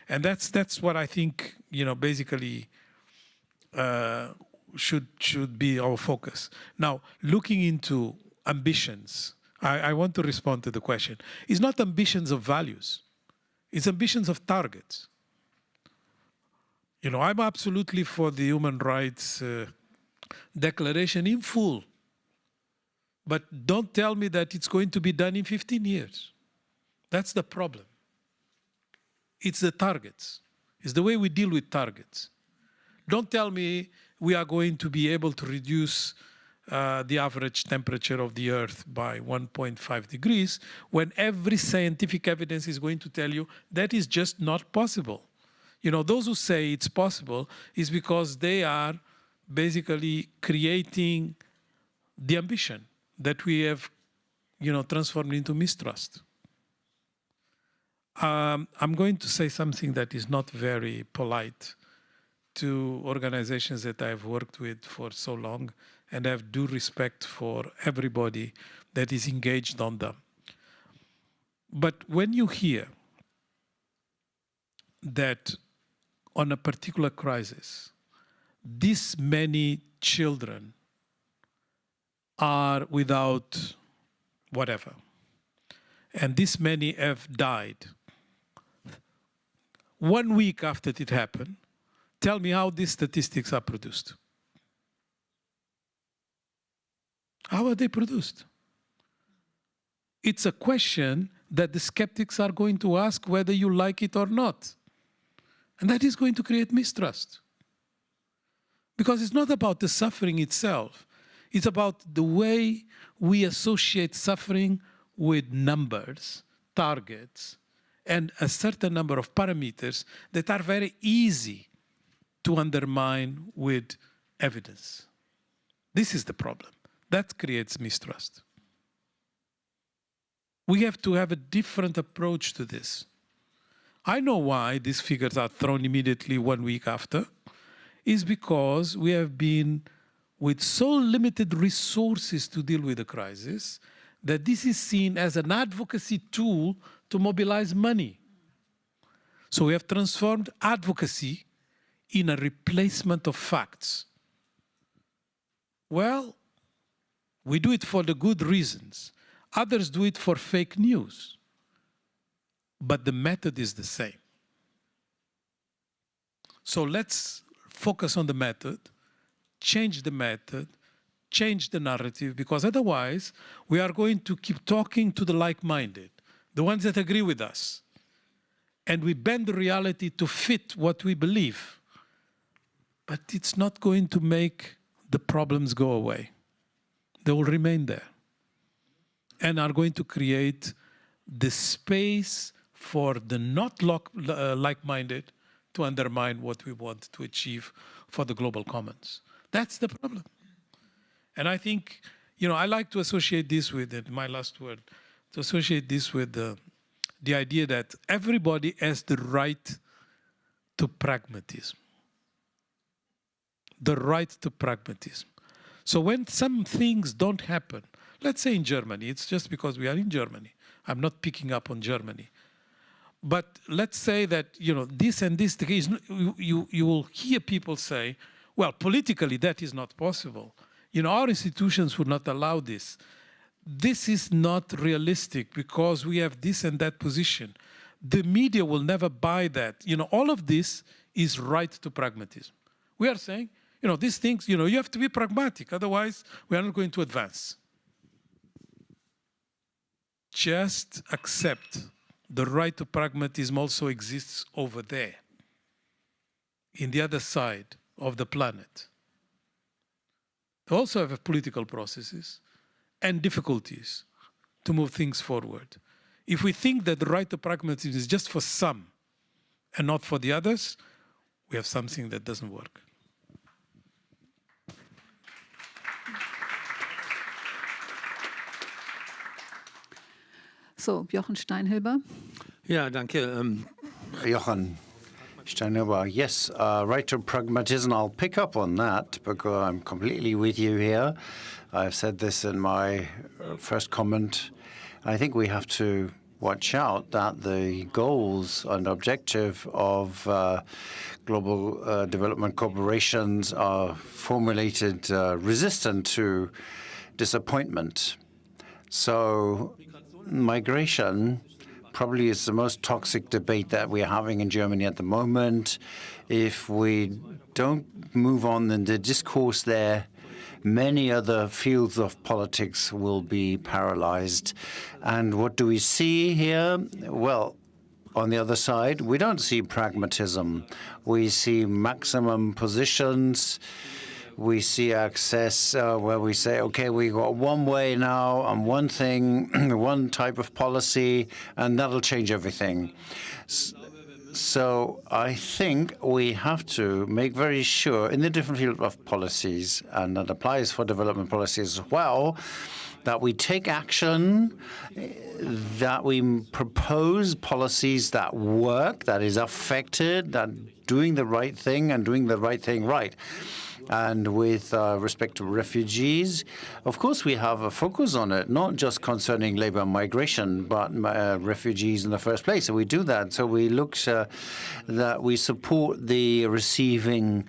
And that's what I think, basically should be our focus. Now, looking into ambitions, I want to respond to the question. It's not ambitions of values. It's ambitions of targets. I'm absolutely for the human rights declaration in full. But don't tell me that it's going to be done in 15 years. That's the problem. It's the targets. It's the way we deal with targets. Don't tell me we are going to be able to reduce the average temperature of the Earth by 1.5 degrees when every scientific evidence is going to tell you that is just not possible. Those who say it's possible is because they are basically creating the ambition that we have transformed into mistrust. I'm going to say something that is not very polite to organizations that I've worked with for so long, and I have due respect for everybody that is engaged on them. But when you hear that on a particular crisis, this many children are without whatever, and this many have died, 1 week after it happened, tell me how these statistics are produced. How are they produced? It's a question that the skeptics are going to ask whether you like it or not. And that is going to create mistrust. Because it's not about the suffering itself. It's about the way we associate suffering with numbers, targets, and a certain number of parameters that are very easy to undermine with evidence. This is the problem. That creates mistrust. We have to have a different approach to this. I know why these figures are thrown immediately 1 week after, is because we have been with so limited resources to deal with the crisis that this is seen as an advocacy tool to mobilize money. So we have transformed advocacy in a replacement of facts. Well, we do it for the good reasons. Others do it for fake news. But the method is the same. So let's focus on the method, change the method, change the narrative, because otherwise we are going to keep talking to the like-minded, the ones that agree with us. And we bend the reality to fit what we believe. But it's not going to make the problems go away. They will remain there and are going to create the space for the not like-minded to undermine what we want to achieve for the global commons. That's the problem. And I think, I like to associate this with, my last word, to associate this with the idea that everybody has the right to pragmatism. The right to pragmatism. So when some things don't happen, let's say in Germany, it's just because we are in Germany. I'm not picking up on Germany. But let's say that, this and this, you will hear people say, well, politically that is not possible. Our institutions would not allow this. This is not realistic because we have this and that position. The media will never buy that. All of this is right to pragmatism. We are saying, these things, you have to be pragmatic, otherwise we are not going to advance. Just accept the right to pragmatism also exists over there, in the other side of the planet. They also have political processes and difficulties to move things forward. If we think that the right to pragmatism is just for some and not for the others, we have something that doesn't work. So, Jochen Steinhilber. Ja, danke. Jochen Steinhilber, yes, right to pragmatism, I'll pick up on that because I'm completely with you here. I've said this in my first comment. I think we have to watch out that the goals and objective of global development corporations are formulated resistant to disappointment. So migration probably is the most toxic debate that we're having in Germany at the moment. If we don't move on in the discourse there, many other fields of politics will be paralyzed. And what do we see here? Well, on the other side, we don't see pragmatism. We see maximum positions. We see access where we say, okay, we got one way now and one thing, one type of policy, and that'll change everything. So I think we have to make very sure in the different field of policies, and that applies for development policies as well, that we take action, that we propose policies that work, that is affected, that doing the right thing and doing the right thing right. And with respect to refugees, of course, we have a focus on it, not just concerning labor and migration, but refugees in the first place. So we do that. So we look that we support the receiving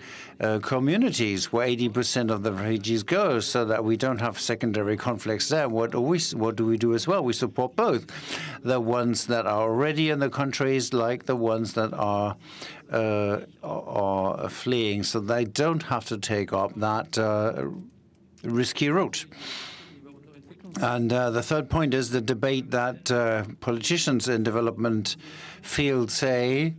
communities where 80% of the refugees go, so that we don't have secondary conflicts there. What do we do as well? We support both the ones that are already in the countries, like the ones that are fleeing, so they don't have to take up that risky route. And the third point is the debate that politicians in development field say,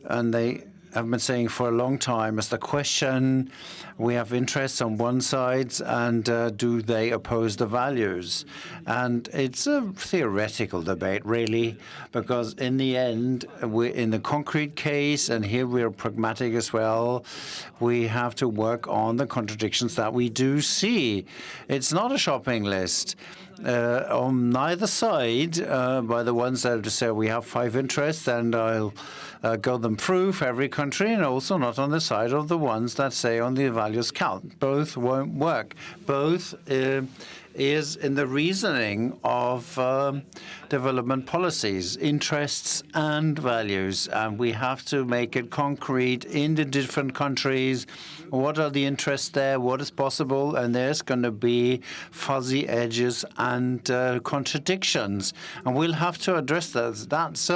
and they have been saying for a long time, is the question: we have interests on one side, and do they oppose the values? And it's a theoretical debate, really, because in the end, in the concrete case, and here we're pragmatic as well, we have to work on the contradictions that we do see. It's not a shopping list. On neither side, by the ones that say we have 5 interests, and I'll go them through for every country, and also not on the side of the ones that say only the values count. Both won't work. Both is in the reasoning of development policies, interests and values. And we have to make it concrete in the different countries. What are the interests there? What is possible? And there's going to be fuzzy edges and contradictions. And we'll have to address those. That's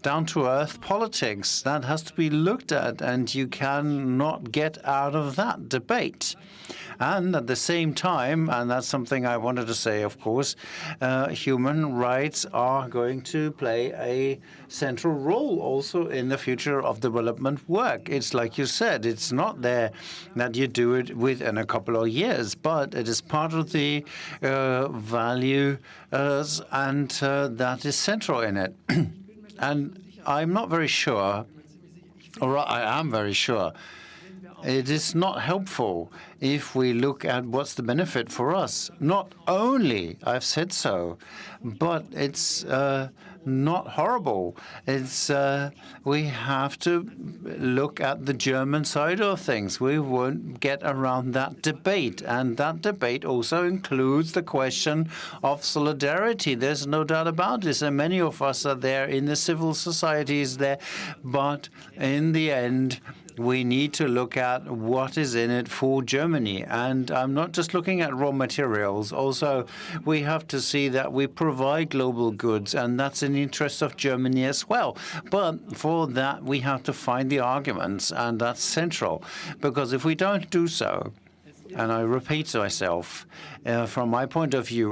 down-to-earth politics. That has to be looked at, and you cannot get out of that debate. And at the same time, and that's something I wanted to say, of course, human rights are going to play a central role also in the future of development work. It's like you said, it's not there that you do it within a couple of years, but it is part of the value, and that is central in it. And I'm not very sure, or I am very sure, it is not helpful if we look at what's the benefit for us. Not only, I've said so, but it's not horrible. It's we have to look at the German side of things. We won't get around that debate, and that debate also includes the question of solidarity. There's no doubt about this, and many of us are there in the civil societies there, but in the end, we need to look at what is in it for Germany. And I'm not just looking at raw materials. Also, we have to see that we provide global goods, and that's in the interest of Germany as well. But for that, we have to find the arguments, and that's central. Because if we don't do so, and I repeat myself, from my point of view,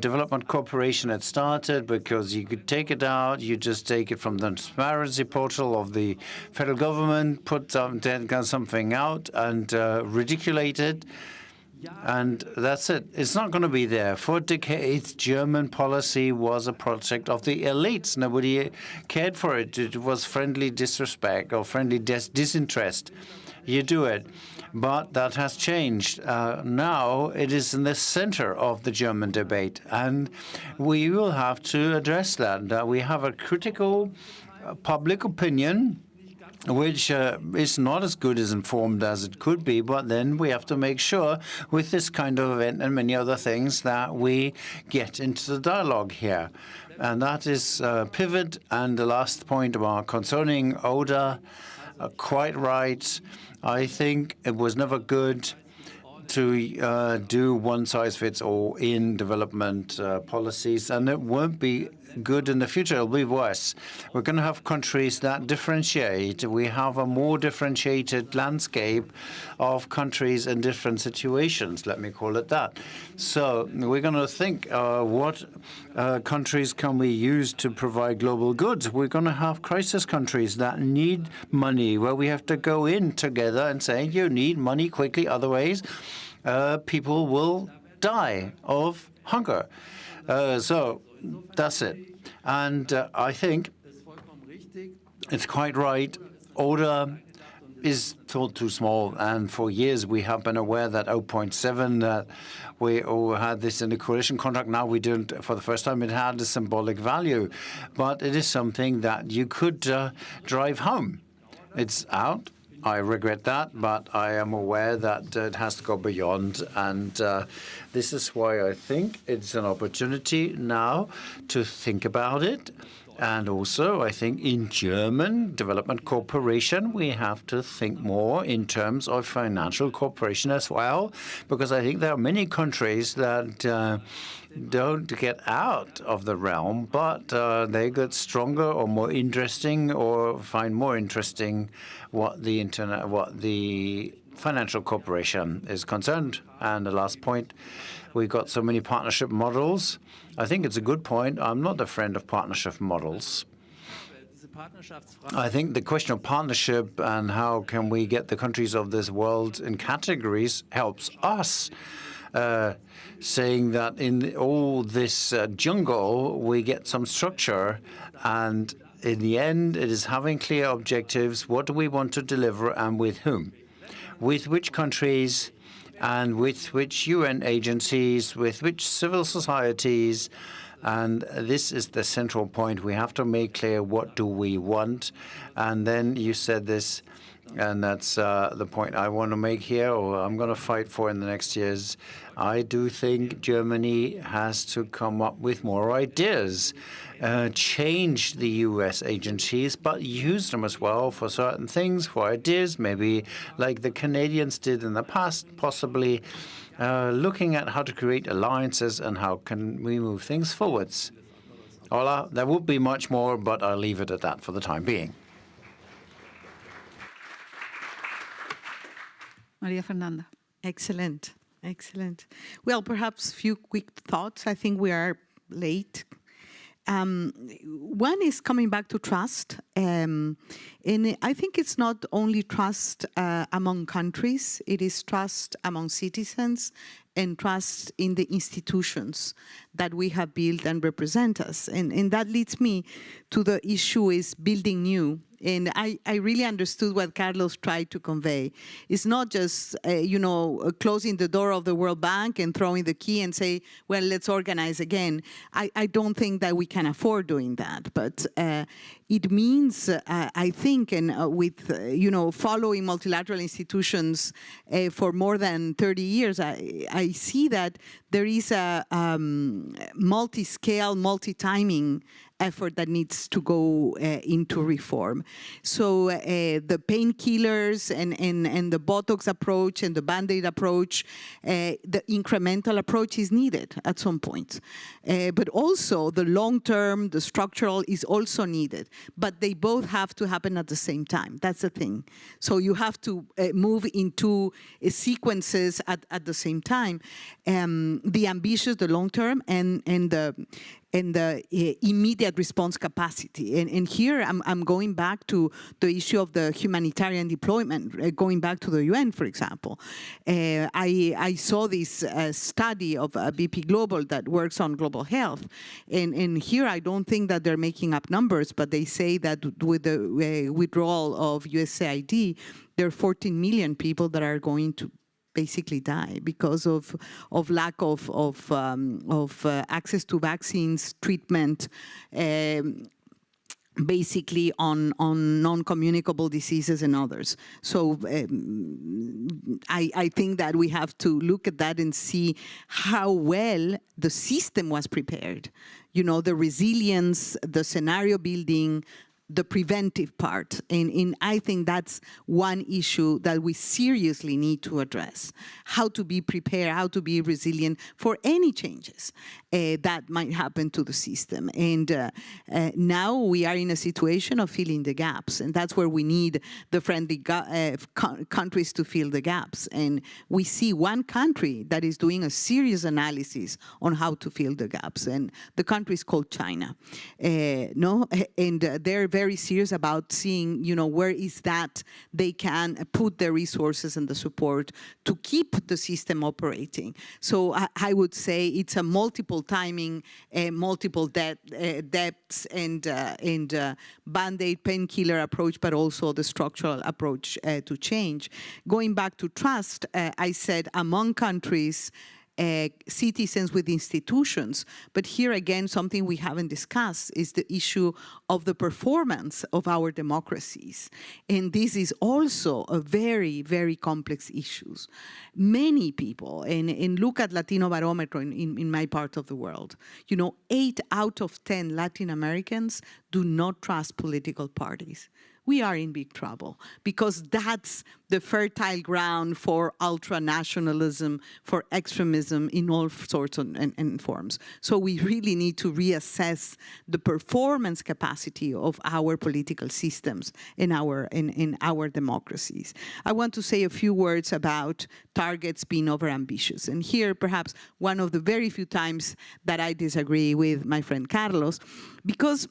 development cooperation had started because you could take it out, you just take it from the transparency portal of the federal government, put something out and ridiculate it, and that's it. It's not going to be there. For decades, German policy was a project of the elites. Nobody cared for it. It was friendly disrespect or friendly disinterest. You do it. But that has changed. Now it is in the center of the German debate, and we will have to address that we have a critical public opinion which is not as good as informed as it could be, but then we have to make sure with this kind of event and many other things that we get into the dialogue here. And that is pivot. And the last point about concerning ODA, quite right. I think it was never good to do one-size-fits-all in development policies, and it won't be good in the future. It'll be worse. We're going to have countries that differentiate. We have a more differentiated landscape of countries in different situations, let me call it that. So we're going to think what countries can we use to provide global goods. We're going to have crisis countries that need money, where we have to go in together and say, you need money quickly, otherwise people will die of hunger. So that's it. And I think it's quite right. Order is thought too small, and for years we have been aware that 0.7, that we all had this in the coalition contract. Now we don't. For the first time, it had a symbolic value, but it is something that you could drive home. It's out. I regret that, but I am aware that it has to go beyond, and this is why I think it's an opportunity now to think about it. And also, I think in German development cooperation, we have to think more in terms of financial cooperation as well, because I think there are many countries that don't get out of the realm, but they get stronger or more interesting, or find more interesting what the financial cooperation is concerned. And the last point, we've got so many partnership models. I think it's a good point. I'm not a friend of partnership models. I think the question of partnership and how can we get the countries of this world in categories helps us, saying that in all this jungle, we get some structure, and in the end, it is having clear objectives. What do we want to deliver, and with whom? With which countries, and with which UN agencies, with which civil societies. And this is the central point. We have to make clear what do we want. And then you said this, and that's the point I want to make here, or I'm going to fight for in the next years. I do think Germany has to come up with more ideas, change the U.S. agencies, but use them as well for certain things, for ideas, maybe like the Canadians did in the past, possibly looking at how to create alliances and how can we move things forwards. Hola, there would be much more, but I'll leave it at that for the time being. Maria Fernanda. Excellent, excellent. Well, perhaps a few quick thoughts. I think we are late. One is coming back to trust. And I think it's not only trust among countries, it is trust among citizens and trust in the institutions that we have built and represent us. And that leads me to the issue is building new. And I really understood what Carlos tried to convey. It's not just, closing the door of the World Bank and throwing the key and say, well, let's organize again. I don't think that we can afford doing that. But it means, I think, and with, following multilateral institutions for more than 30 years, I see that there is a multi-scale, multi-timing effort that needs to go into reform. So the painkillers and the Botox approach and the Band-Aid approach, the incremental approach is needed at some point. But also the long-term, the structural is also needed. But they both have to happen at the same time. That's the thing. So you have to move into sequences at the same time. The ambitious, the long-term, and the immediate response capacity. And here I'm going back to the issue of the humanitarian deployment, going back to the UN, for example. I saw this study of BP Global that works on global health. And here I don't think that they're making up numbers, but they say that with the withdrawal of USAID, there are 14 million people that are going to basically die because of lack of access to vaccines, treatment, basically on non-communicable diseases and others. So I think that we have to look at that and see how well the system was prepared. The resilience, the scenario building, the preventive part. And I think that's one issue that we seriously need to address. How to be prepared, how to be resilient for any changes that might happen to the system. And now we are in a situation of filling the gaps. And that's where we need the friendly countries to fill the gaps. And we see one country that is doing a serious analysis on how to fill the gaps. And the country is called China. And they're very serious about seeing, where is that they can put their resources and the support to keep the system operating. So I would say it's a multiple multiple timing, multiple depths, and Band-Aid painkiller approach, but also the structural approach to change. Going back to trust, I said among countries, citizens with institutions. But here again, something we haven't discussed is the issue of the performance of our democracies. And this is also a very, very complex issue. Many people, and look at Latino Barometer in my part of the world, 8 out of 10 Latin Americans do not trust political parties. We are in big trouble because that's the fertile ground for ultra-nationalism, for extremism in all sorts and forms. So we really need to reassess the performance capacity of our political systems in our democracies. I want to say a few words about targets being overambitious. And here, perhaps, one of the very few times that I disagree with my friend Carlos, because,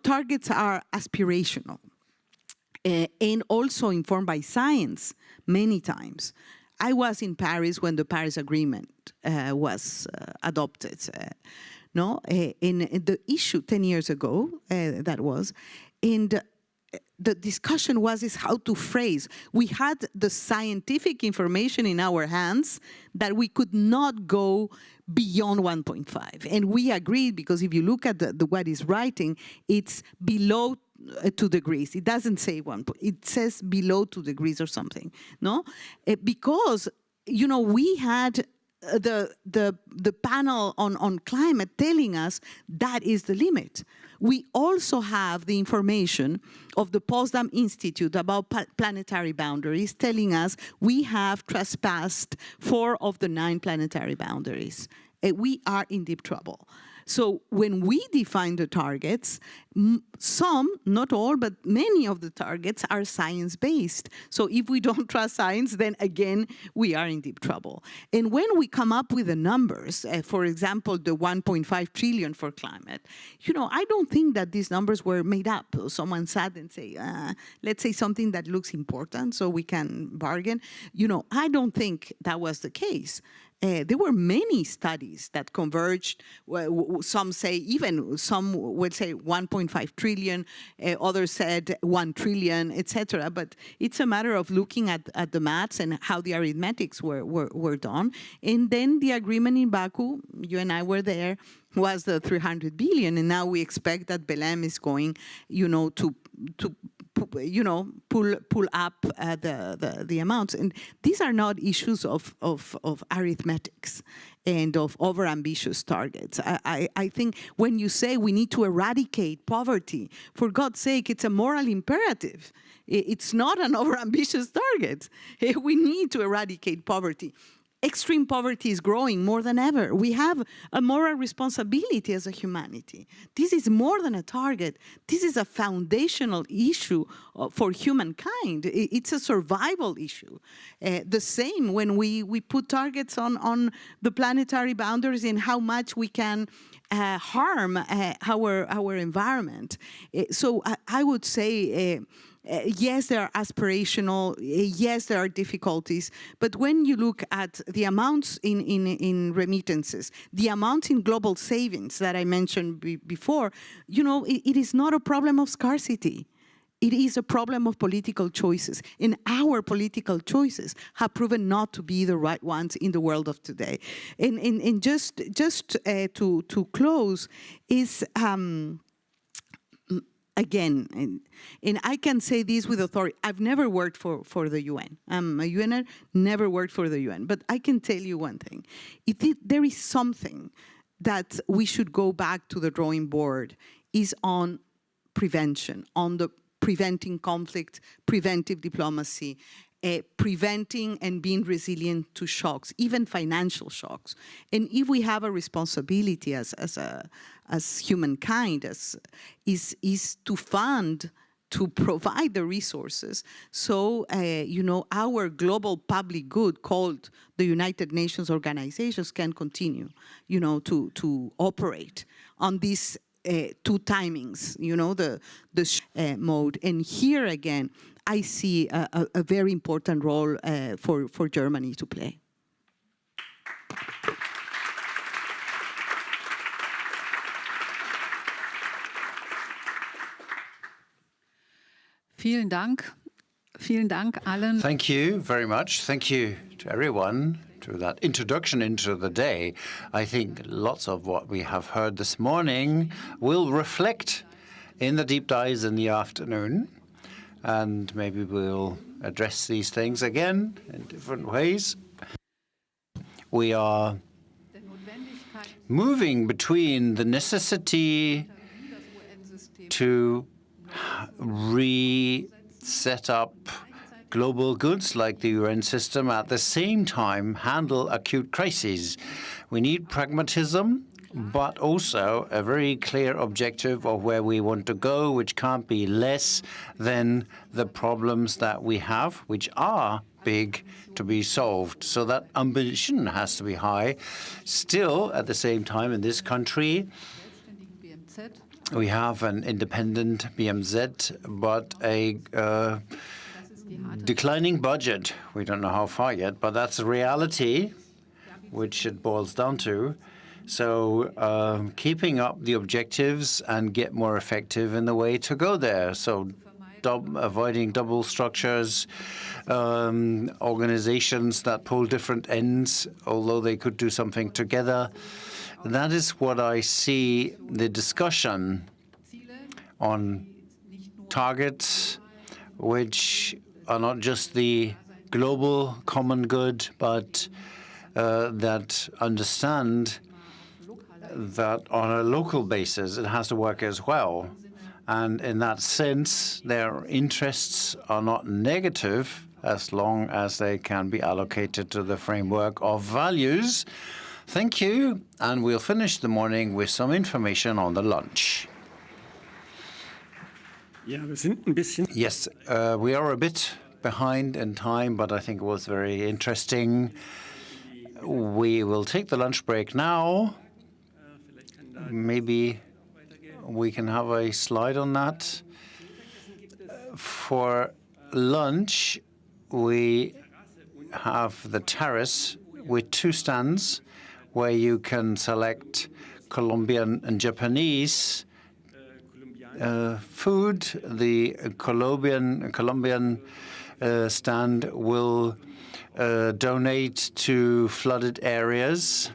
targets are aspirational. And also informed by science many times. I was in Paris when the Paris Agreement was adopted. In the issue 10 years ago, that was, and the discussion is how to phrase. We had the scientific information in our hands that we could not go beyond 1.5. And we agreed, because if you look at what is writing, it's below 2 degrees. It doesn't say 1. It says below 2 degrees or something. No, because we had the panel on climate telling us that is the limit. We also have the information of the Potsdam Institute about planetary boundaries telling us we have trespassed 4 of the 9 planetary boundaries. We are in deep trouble. So when we define the targets, some, not all, but many of the targets are science-based. So if we don't trust science, then again, we are in deep trouble. And when we come up with the numbers, for example, the 1.5 trillion for climate, I don't think that these numbers were made up. Someone sat and say, let's say something that looks important so we can bargain. I don't think that was the case. There were many studies that converged. Some say some would say 1.5 trillion, others said 1 trillion, etc. But it's a matter of looking at the maths and how the arithmetics were done. And then the agreement in Baku, you and I were there, was the 300 billion. And now we expect that Belém is going, to pull up the amounts. And these are not issues of arithmetics and of overambitious targets. I think when you say we need to eradicate poverty, for God's sake, it's a moral imperative. It's not an overambitious target. We need to eradicate poverty. Extreme poverty is growing more than ever. We have a moral responsibility as a humanity. This is more than a target. This is a foundational issue for humankind. It's a survival issue. The same when we put targets on the planetary boundaries and how much we can harm our environment. So I would say, yes, they are aspirational. Yes, there are difficulties. But when you look at the amounts in remittances, the amounts in global savings that I mentioned before, it is not a problem of scarcity. It is a problem of political choices. And our political choices have proven not to be the right ones in the world of today. And just to close is... Again, and I can say this with authority, I've never worked for the UN. I'm a UNer, never worked for the UN. But I can tell you one thing. There is something that we should go back to the drawing board is on prevention, on the preventing conflict, preventive diplomacy, preventing and being resilient to shocks, even financial shocks. And if we have a responsibility as humankind, is to fund, to provide the resources, so our global public good called the United Nations organizations can continue, to operate on these 2 timings, the mode. And here again, I see a very important role for Germany to play. Vielen Dank. Vielen Dank allen. Thank you very much. Thank you to everyone to that introduction into the day. I think lots of what we have heard this morning will reflect in the deep dives in the afternoon. And maybe we'll address these things again in different ways. We are moving between the necessity to reset up global goods like the UN system, at the same time handle acute crises. We need pragmatism, but also a very clear objective of where we want to go, which can't be less than the problems that we have, which are big to be solved. So that ambition has to be high. Still, at the same time, in this country, we have an independent BMZ, but a declining budget. We don't know how far yet, but that's a reality, which it boils down to. So keeping up the objectives and get more effective in the way to go there. So avoiding double structures, organizations that pull different ends, although they could do something together. That is what I see the discussion on targets, which are not just the global common good, but that understand that on a local basis it has to work as well. And in that sense, their interests are not negative as long as they can be allocated to the framework of values. Thank you, and we'll finish the morning with some information on the lunch. Yes, we are a bit behind in time, but I think it was very interesting. We will take the lunch break now. Maybe we can have a slide on that. For lunch, we have the terrace with 2 stands where you can select Colombian and Japanese food. The Colombian stand will donate to flooded areas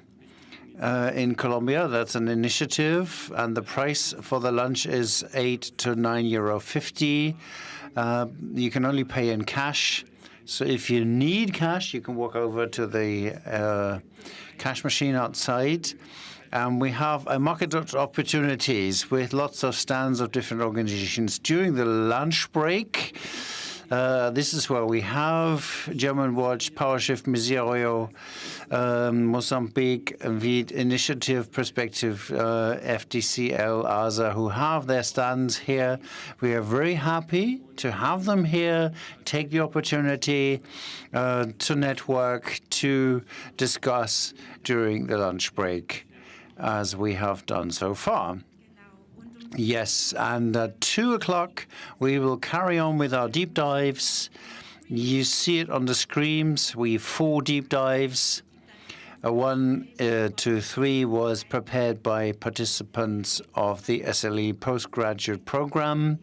in Colombia. That's an initiative, and the price for the lunch is €8 to €9.50. You can only pay in cash. So if you need cash, you can walk over to the cash machine outside. We have a market of opportunities with lots of stands of different organizations. During the lunch break, this is where we have German Watch, PowerShift, Miserio, Mozambique, VID, Initiative, Perspective, FDCL, ASA, who have their stands here. We are very happy to have them here, take the opportunity to network, to discuss during the lunch break, as we have done so far. Yes, and at 2 o'clock, we will carry on with our deep dives. You see it on the screens. We have 4 deep dives. 1 to 3 was prepared by participants of the SLE postgraduate program.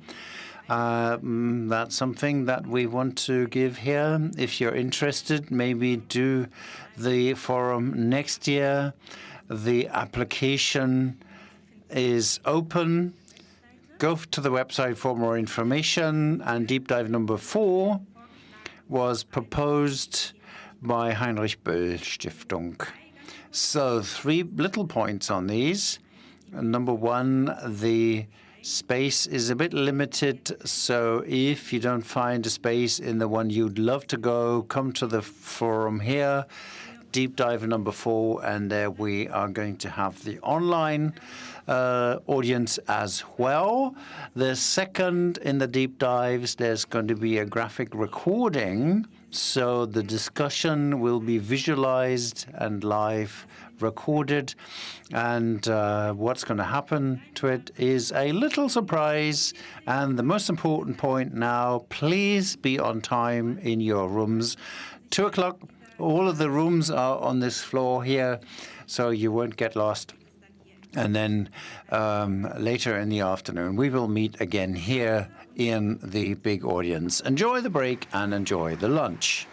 That's something that we want to give here. If you're interested, maybe do the forum next year. The application is open. Go to the website for more information. And deep dive number 4 was proposed by Heinrich-Böll-Stiftung. So 3 little points on these. Number 1, the space is a bit limited. So if you don't find a space in the one you'd love to go, come to the forum here. Deep dive number 4, and there we are going to have the online audience as well. The second in the deep dives, there's going to be a graphic recording, so the discussion will be visualized and live recorded. And what's going to happen to it is a little surprise. And the most important point now, please be on time in your rooms. 2 o'clock. All of the rooms are on this floor here, so you won't get lost. And then later in the afternoon, we will meet again here in the big audience. Enjoy the break and enjoy the lunch.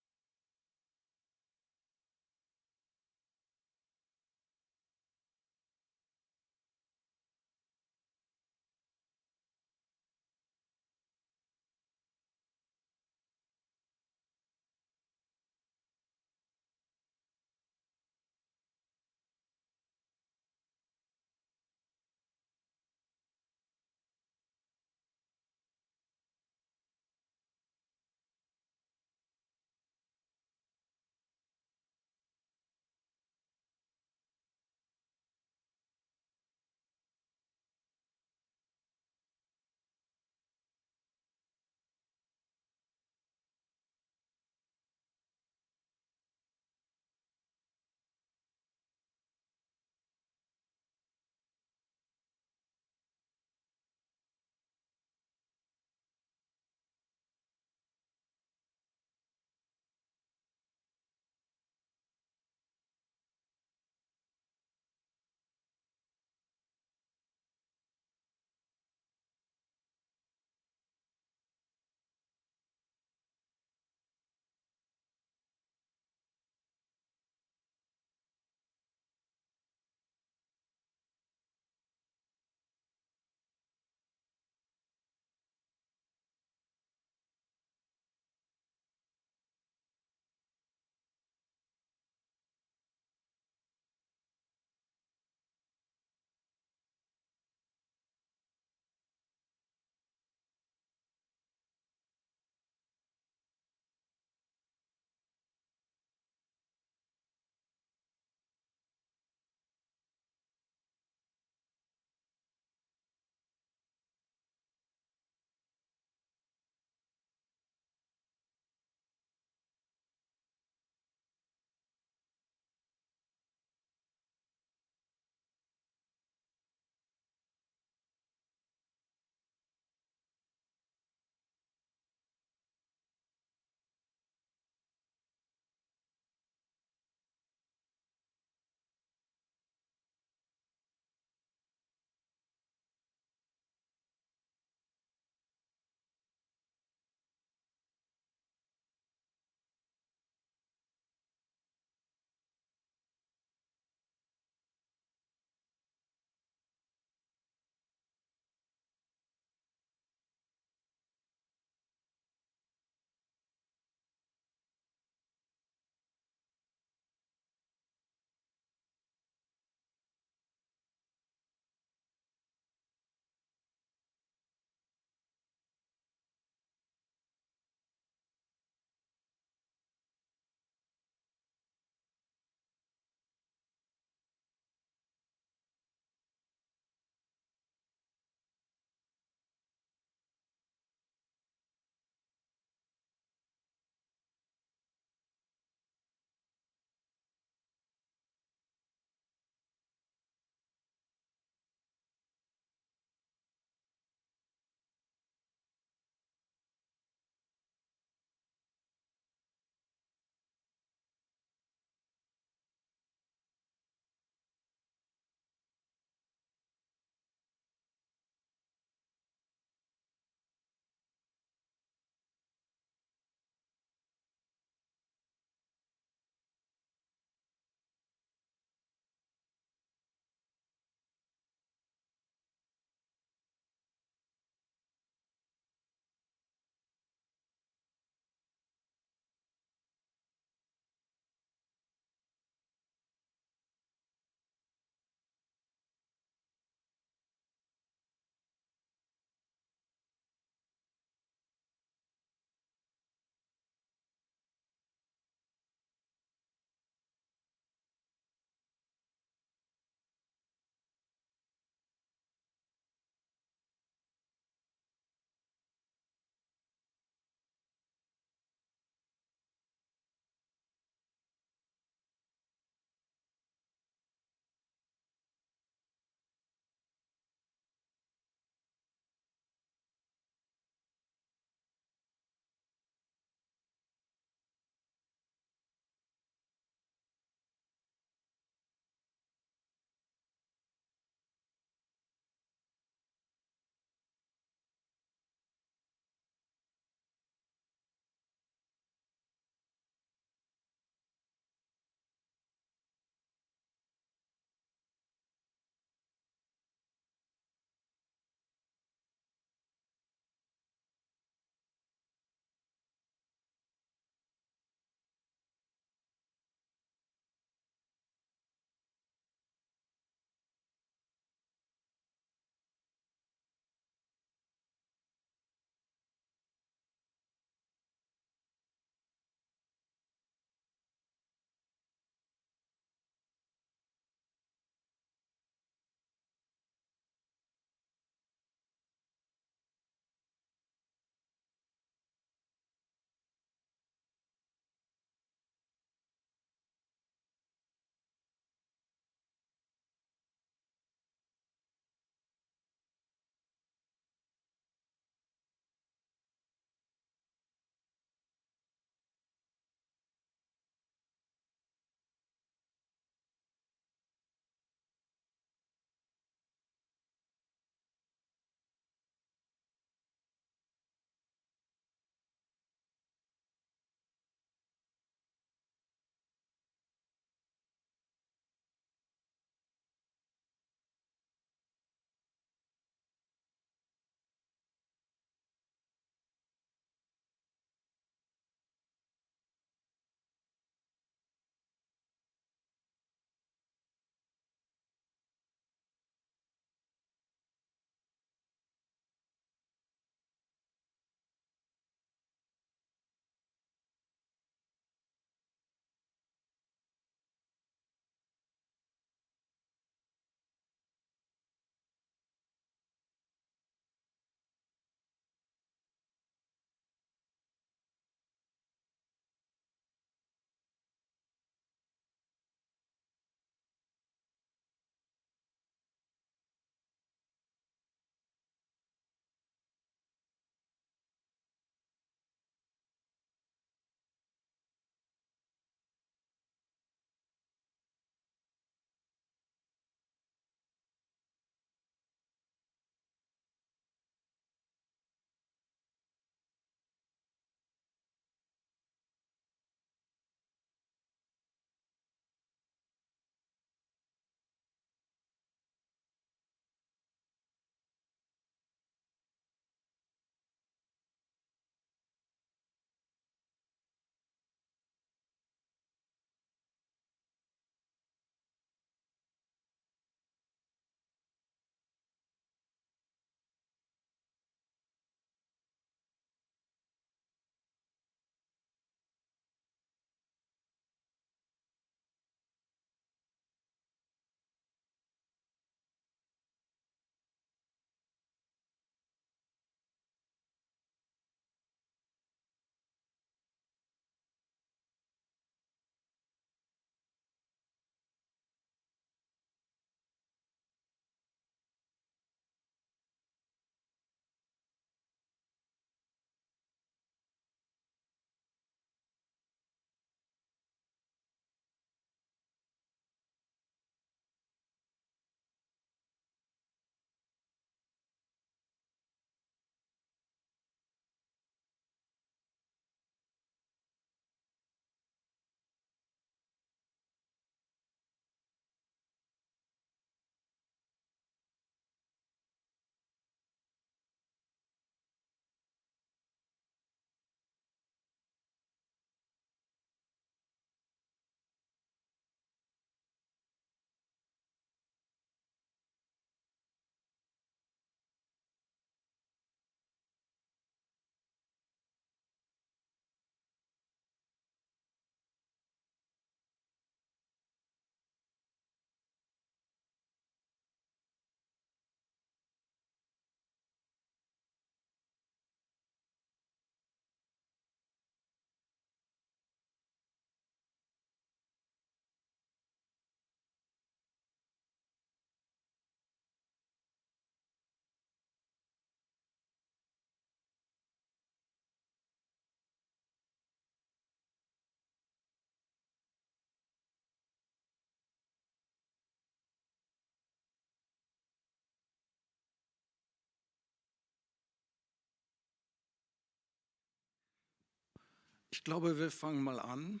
Ich glaube, wir fangen mal an.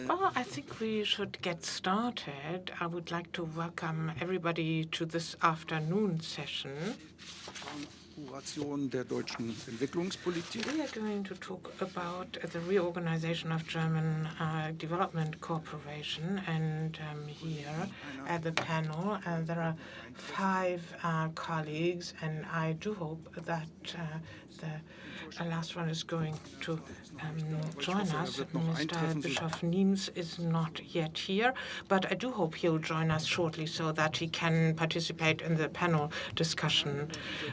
Well, I think we should get started. I would like to welcome everybody to this afternoon session. Der deutschen Entwicklungspolitik. We are going to talk about the reorganization of German development cooperation. And here at the panel, there are 5 colleagues, and I do hope that the last one is going to join us. Mr. Bischof Niems is not yet here, but I do hope he'll join us shortly so that he can participate in the panel discussion.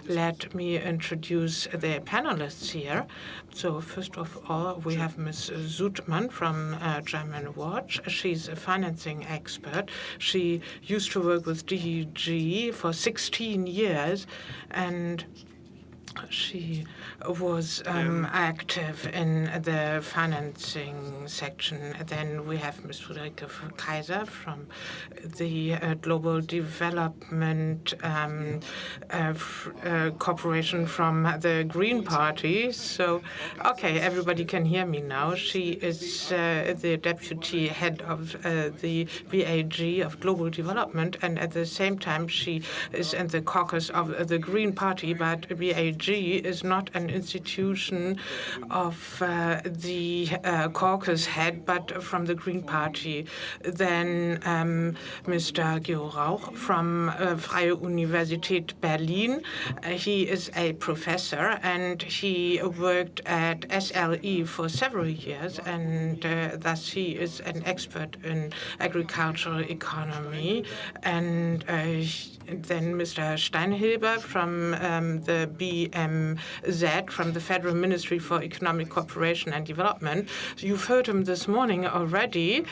Let me introduce the panelists here. So first of all, we have Ms. Sudmann from German Watch. She's a financing expert. She used to work with DG for 16 years, and she was active in the financing section. Then we have Ms. Friederike Kaiser from the Global Development Corporation from the Green Party. So, okay, everybody can hear me now. She is the deputy head of the BAG of Global Development, and at the same time she is in the caucus of the Green Party, but BAG is not an institution of the caucus head, but from the Green Party. Then Mr. Georg Rauch from Freie Universität Berlin. He is a professor, and he worked at SLE for several years, and thus he is an expert in agricultural economy. And then Mr. Steinhilber from the BMZ, from the Federal Ministry for Economic Cooperation and Development. You've heard him this morning already,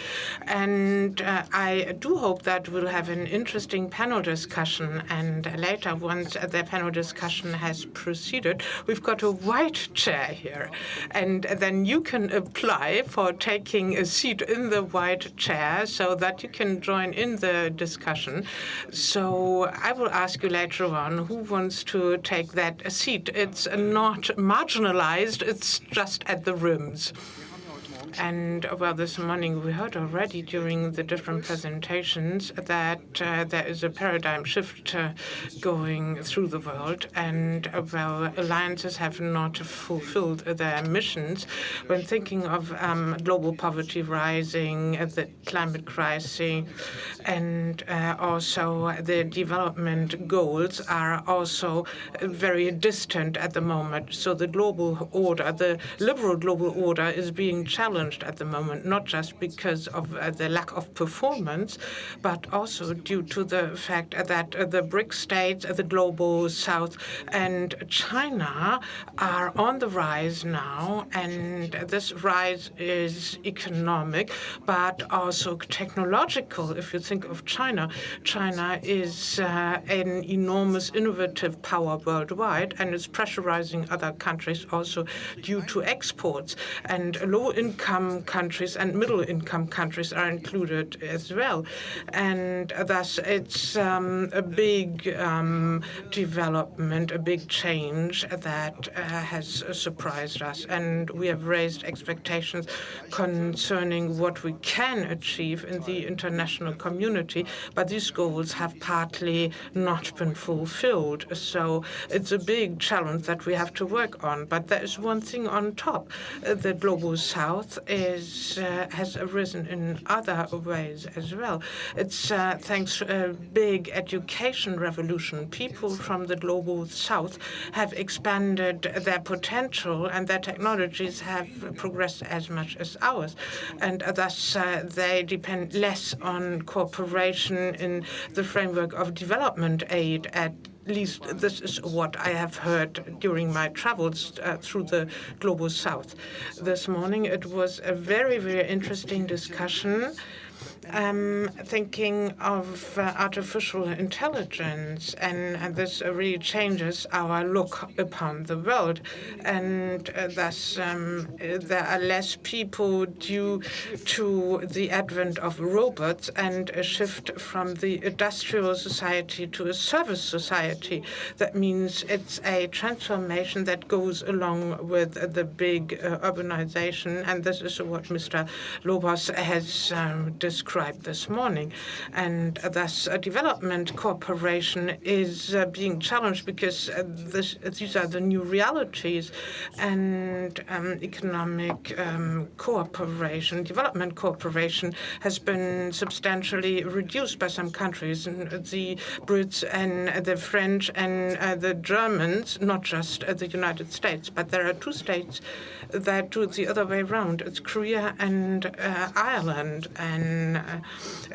and I do hope that we'll have an interesting panel discussion. And later, once the panel discussion has proceeded, we've got a white chair here, and then you can apply for taking a seat in the white chair so that you can join in the discussion. So I will ask you later on who wants to take that seat. It's not marginalized, it's just at the rims. And, well, this morning we heard already during the different presentations that there is a paradigm shift going through the world, and, well, alliances have not fulfilled their missions. When thinking of global poverty rising, the climate crisis, and also the development goals are also very distant at the moment. So the global order, the liberal global order, is being challenged at the moment, not just because of the lack of performance, but also due to the fact that the BRIC states, the Global South, and China are on the rise now, and this rise is economic, but also technological. If you think of China, China is an enormous innovative power worldwide, and it's pressurizing other countries also due to exports. And low-income countries and middle-income countries are included as well. And thus it's a big development, a big change that has surprised us. And we have raised expectations concerning what we can achieve in the international community, but these goals have partly not been fulfilled. So it's a big challenge that we have to work on. But there is one thing on top. The Global South has arisen in other ways as well. It's thanks to a big education revolution. People from the Global South have expanded their potential, and their technologies have progressed as much as ours. And thus they depend less on cooperation in the framework of development aid. At least this is what I have heard during my travels through the Global South. This morning it was a very, very interesting discussion. thinking of artificial intelligence, and this really changes our look upon the world. And thus, there are less people due to the advent of robots and a shift from the industrial society to a service society. That means it's a transformation that goes along with the big urbanization, and this is what Mr. Lobos has described this morning. And thus, development cooperation is being challenged because these are the new realities, and economic cooperation, development cooperation has been substantially reduced by some countries, and the Brits and the French and the Germans, not just the United States, but there are two states that do it the other way around. It's Korea and Ireland, and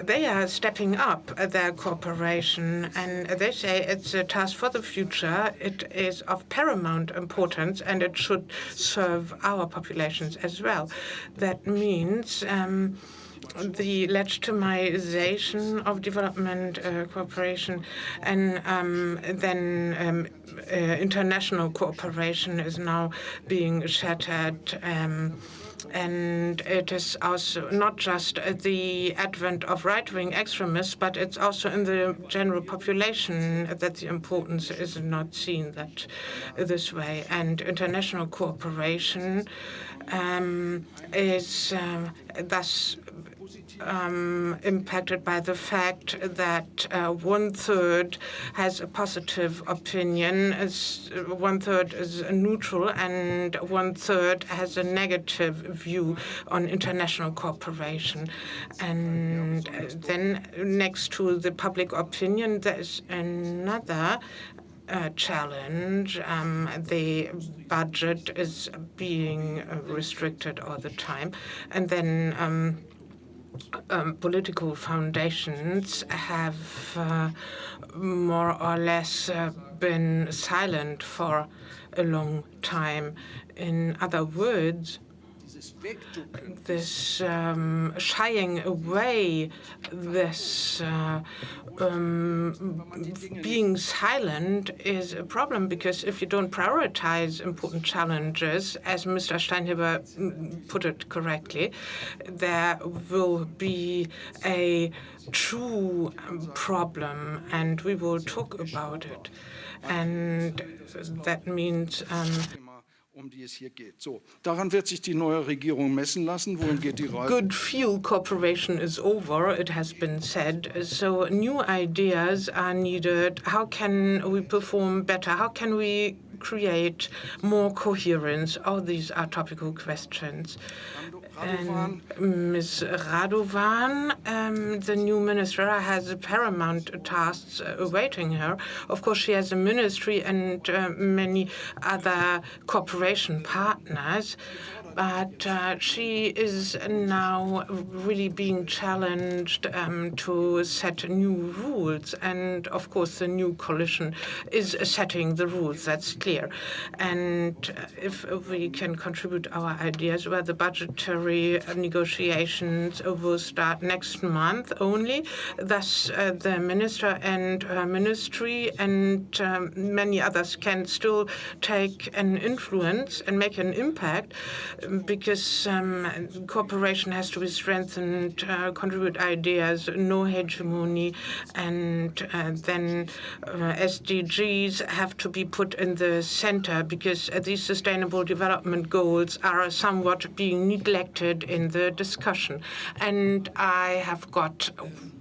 they are stepping up their cooperation, and they say it's a task for the future. It is of paramount importance, and it should serve our populations as well. That means the legitimization of development cooperation, and then international cooperation is now being shattered. And it is also not just the advent of right-wing extremists, but it's also in the general population that the importance is not seen that this way. And international cooperation is thus impacted by the fact that 1/3 has a positive opinion, 1/3 is neutral, and 1/3 has a negative view on international cooperation. And then next to the public opinion, there's another challenge. The budget is being restricted all the time. And then political foundations have more or less been silent for a long time. In other words, this shying away, this being silent is a problem, because if you don't prioritize important challenges, as Mr. Steinhuber put it correctly, there will be a true problem, and we will talk about it. And that means die es hier geht. So, daran wird sich die neue Regierung messen lassen. Wohin geht die Reise? Good field cooperation is over, it has been said. So new ideas are needed. How can we perform better? How can we create more coherence? All these are topical questions. And Ms. Radovan, the new minister, has paramount tasks awaiting her. Of course, she has a ministry and many other cooperation partners, but she is now really being challenged to set new rules. And of course, the new coalition is setting the rules, that's clear. And if we can contribute our ideas, where the budgetary negotiations will start next month only, thus the minister and her ministry and many others can still take an influence and make an impact, because cooperation has to be strengthened, contribute ideas, no hegemony, and then SDGs have to be put in the center, because these sustainable development goals are somewhat being neglected in the discussion. And I have got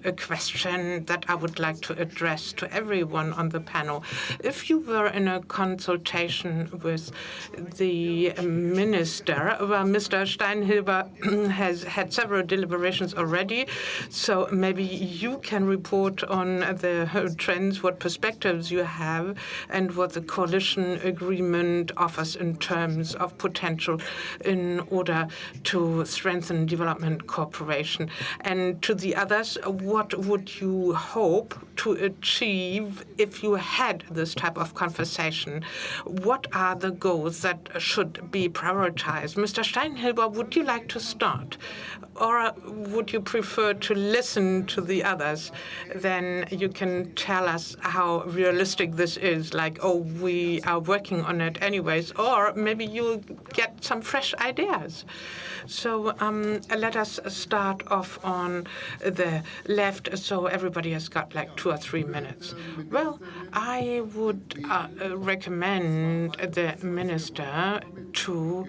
a question that I would like to address to everyone on the panel. If you were in a consultation with the minister, well, Mr. Steinhuber has had several deliberations already, so maybe you can report on the trends, what perspectives you have, and what the coalition agreement offers in terms of potential in order to strengthen development cooperation. And to the others, what would you hope to achieve if you had this type of conversation? What are the goals that should be prioritized? Mr. Steinhilber, would you like to start? Or would you prefer to listen to the others? Then you can tell us how realistic this is, like, oh, we are working on it anyways, or maybe you'll get some fresh ideas. So let us start off on the left, so everybody has got like 2 or 3 minutes. Well, I would recommend the minister to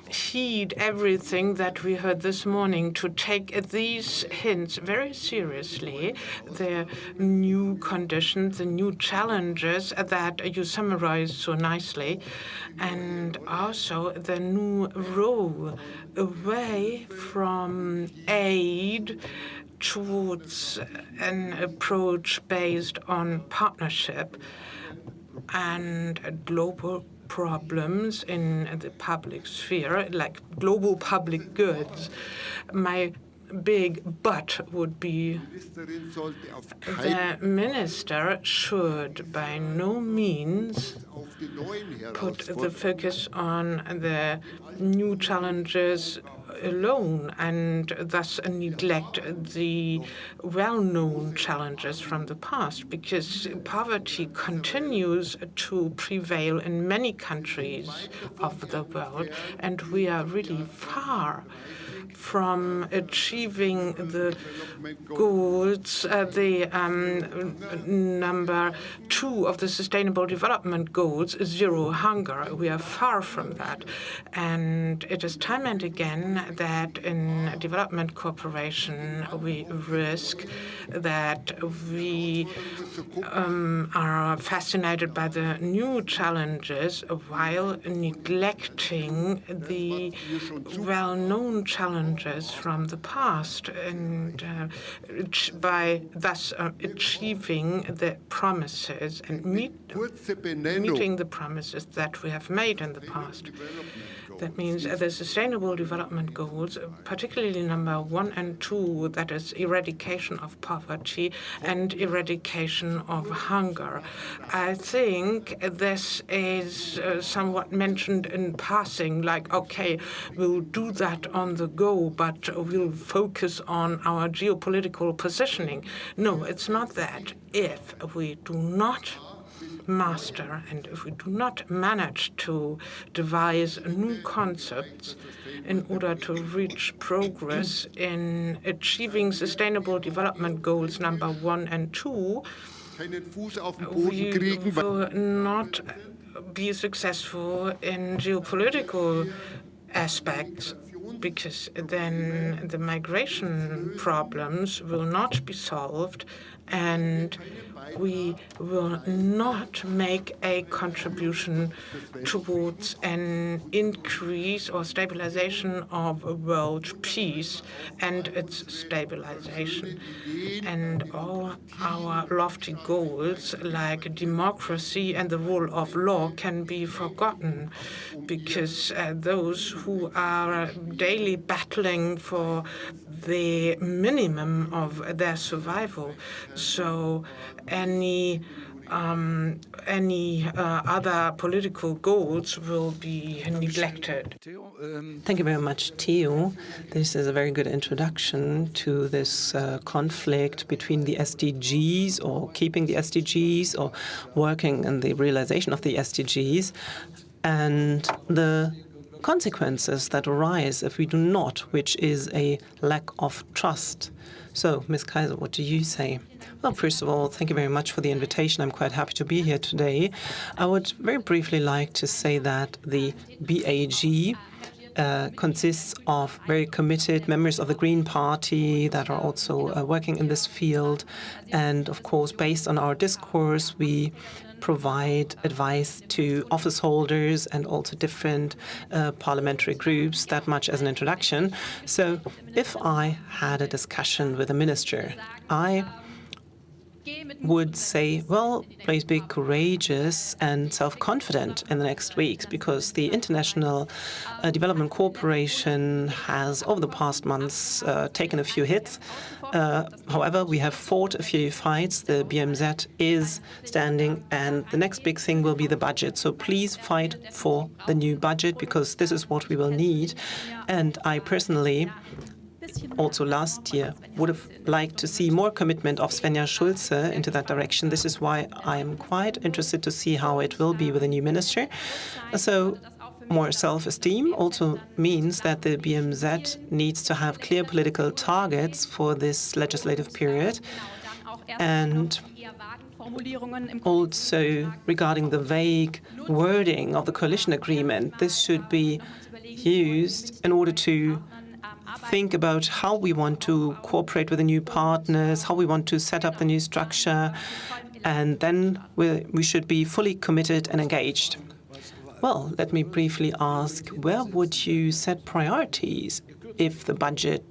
heed everything that we heard this morning, to take these hints very seriously, the new conditions, the new challenges that you summarized so nicely, and also the new role away from aid towards an approach based on partnership and global problems in the public sphere, like global public goods. My big but would be the minister should by no means put the focus on the new challenges alone and thus neglect the well-known challenges from the past, because poverty continues to prevail in many countries of the world, and we are really far from achieving the goals, the number 2 of the Sustainable Development Goals, zero hunger. We are far from that. And it is time and again that in development cooperation we risk that we are fascinated by the new challenges while neglecting the well-known challenges from the past, and by thus achieving the promises and meeting the promises that we have made in the past. That means the Sustainable Development Goals, particularly number 1 and 2, that is eradication of poverty and eradication of hunger. I think this is somewhat mentioned in passing, like, okay, we'll do that on the go, but we'll focus on our geopolitical positioning. No, it's not that. If we do not master and if we do not manage to devise new concepts in order to reach progress in achieving Sustainable Development Goals number 1 and 2, we will not be successful in geopolitical aspects, because then the migration problems will not be solved and we will not make a contribution towards an increase or stabilization of world peace and its stabilization. And all our lofty goals, like democracy and the rule of law, can be forgotten, because those who are daily battling for the minimum of their survival. So any other political goals will be neglected. Thank you very much, Theo. This is a very good introduction to this conflict between the SDGs, or keeping the SDGs, or working in the realization of the SDGs, and the consequences that arise if we do not, which is a lack of trust. So, Ms. Kaiser, what do you say? Well, first of all, thank you very much for the invitation. I'm quite happy to be here today. I would very briefly like to say that the BAG consists of very committed members of the Green Party that are also working in this field. And, of course, based on our discourse, we provide advice to office holders and also different parliamentary groups. That much as an introduction. So if I had a discussion with a minister, I would say, well, please be courageous and self-confident in the next weeks, because the International Development Corporation has, over the past months, taken a few hits. However, we have fought a few fights. The BMZ is standing, and the next big thing will be the budget. So please fight for the new budget, because this is what we will need. And I personally, also last year, would have liked to see more commitment of Svenja Schulze into that direction. This is why I'm quite interested to see how it will be with the new minister. So more self-esteem also means that the BMZ needs to have clear political targets for this legislative period. And also regarding the vague wording of the coalition agreement, this should be used in order to think about how we want to cooperate with the new partners, how we want to set up the new structure, and then we should be fully committed and engaged. Well, let me briefly ask, where would you set priorities if the budget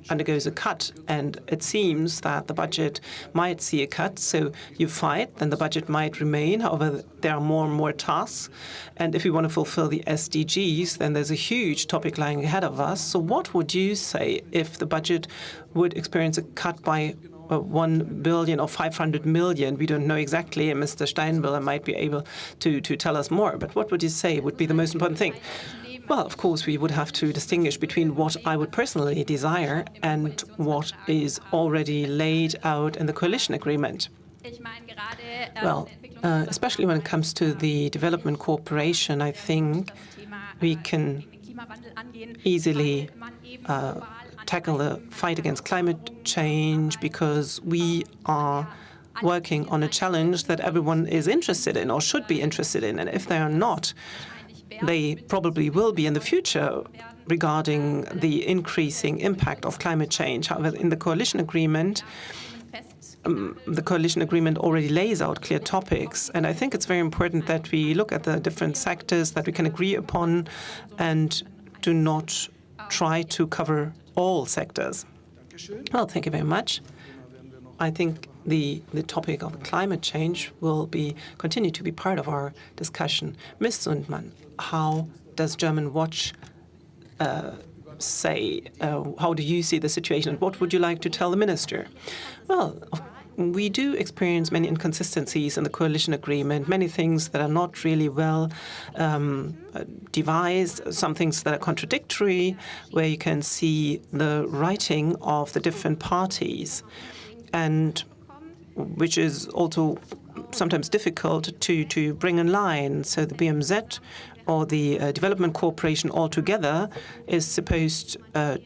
undergoes a cut? And it seems that the budget might see a cut, so you fight, then the budget might remain. However, there are more and more tasks. And if we want to fulfill the SDGs, then there's a huge topic lying ahead of us. So what would you say if the budget would experience a cut by 1 billion or 500 million? We don't know exactly, and Mr. Steinbiller might be able to tell us more. But what would you say would be the most important thing? Well, of course, we would have to distinguish between what I would personally desire and what is already laid out in the coalition agreement. Well, especially when it comes to the development cooperation, I think we can easily tackle the fight against climate change, because we are working on a challenge that everyone is interested in or should be interested in. And if they are not, they probably will be in the future regarding the increasing impact of climate change. However, in the coalition agreement already lays out clear topics. And I think it's very important that we look at the different sectors that we can agree upon and do not try to cover all sectors. Well, thank you very much. I think the topic of climate change will continue to be part of our discussion. Ms. Sundmann, how does German Watch say, how do you see the situation, and what would you like to tell the minister? Well, we do experience many inconsistencies in the coalition agreement, many things that are not really well devised, some things that are contradictory, where you can see the writing of the different parties, and which is also sometimes difficult to bring in line. So the BMZ or the Development Corporation altogether is supposed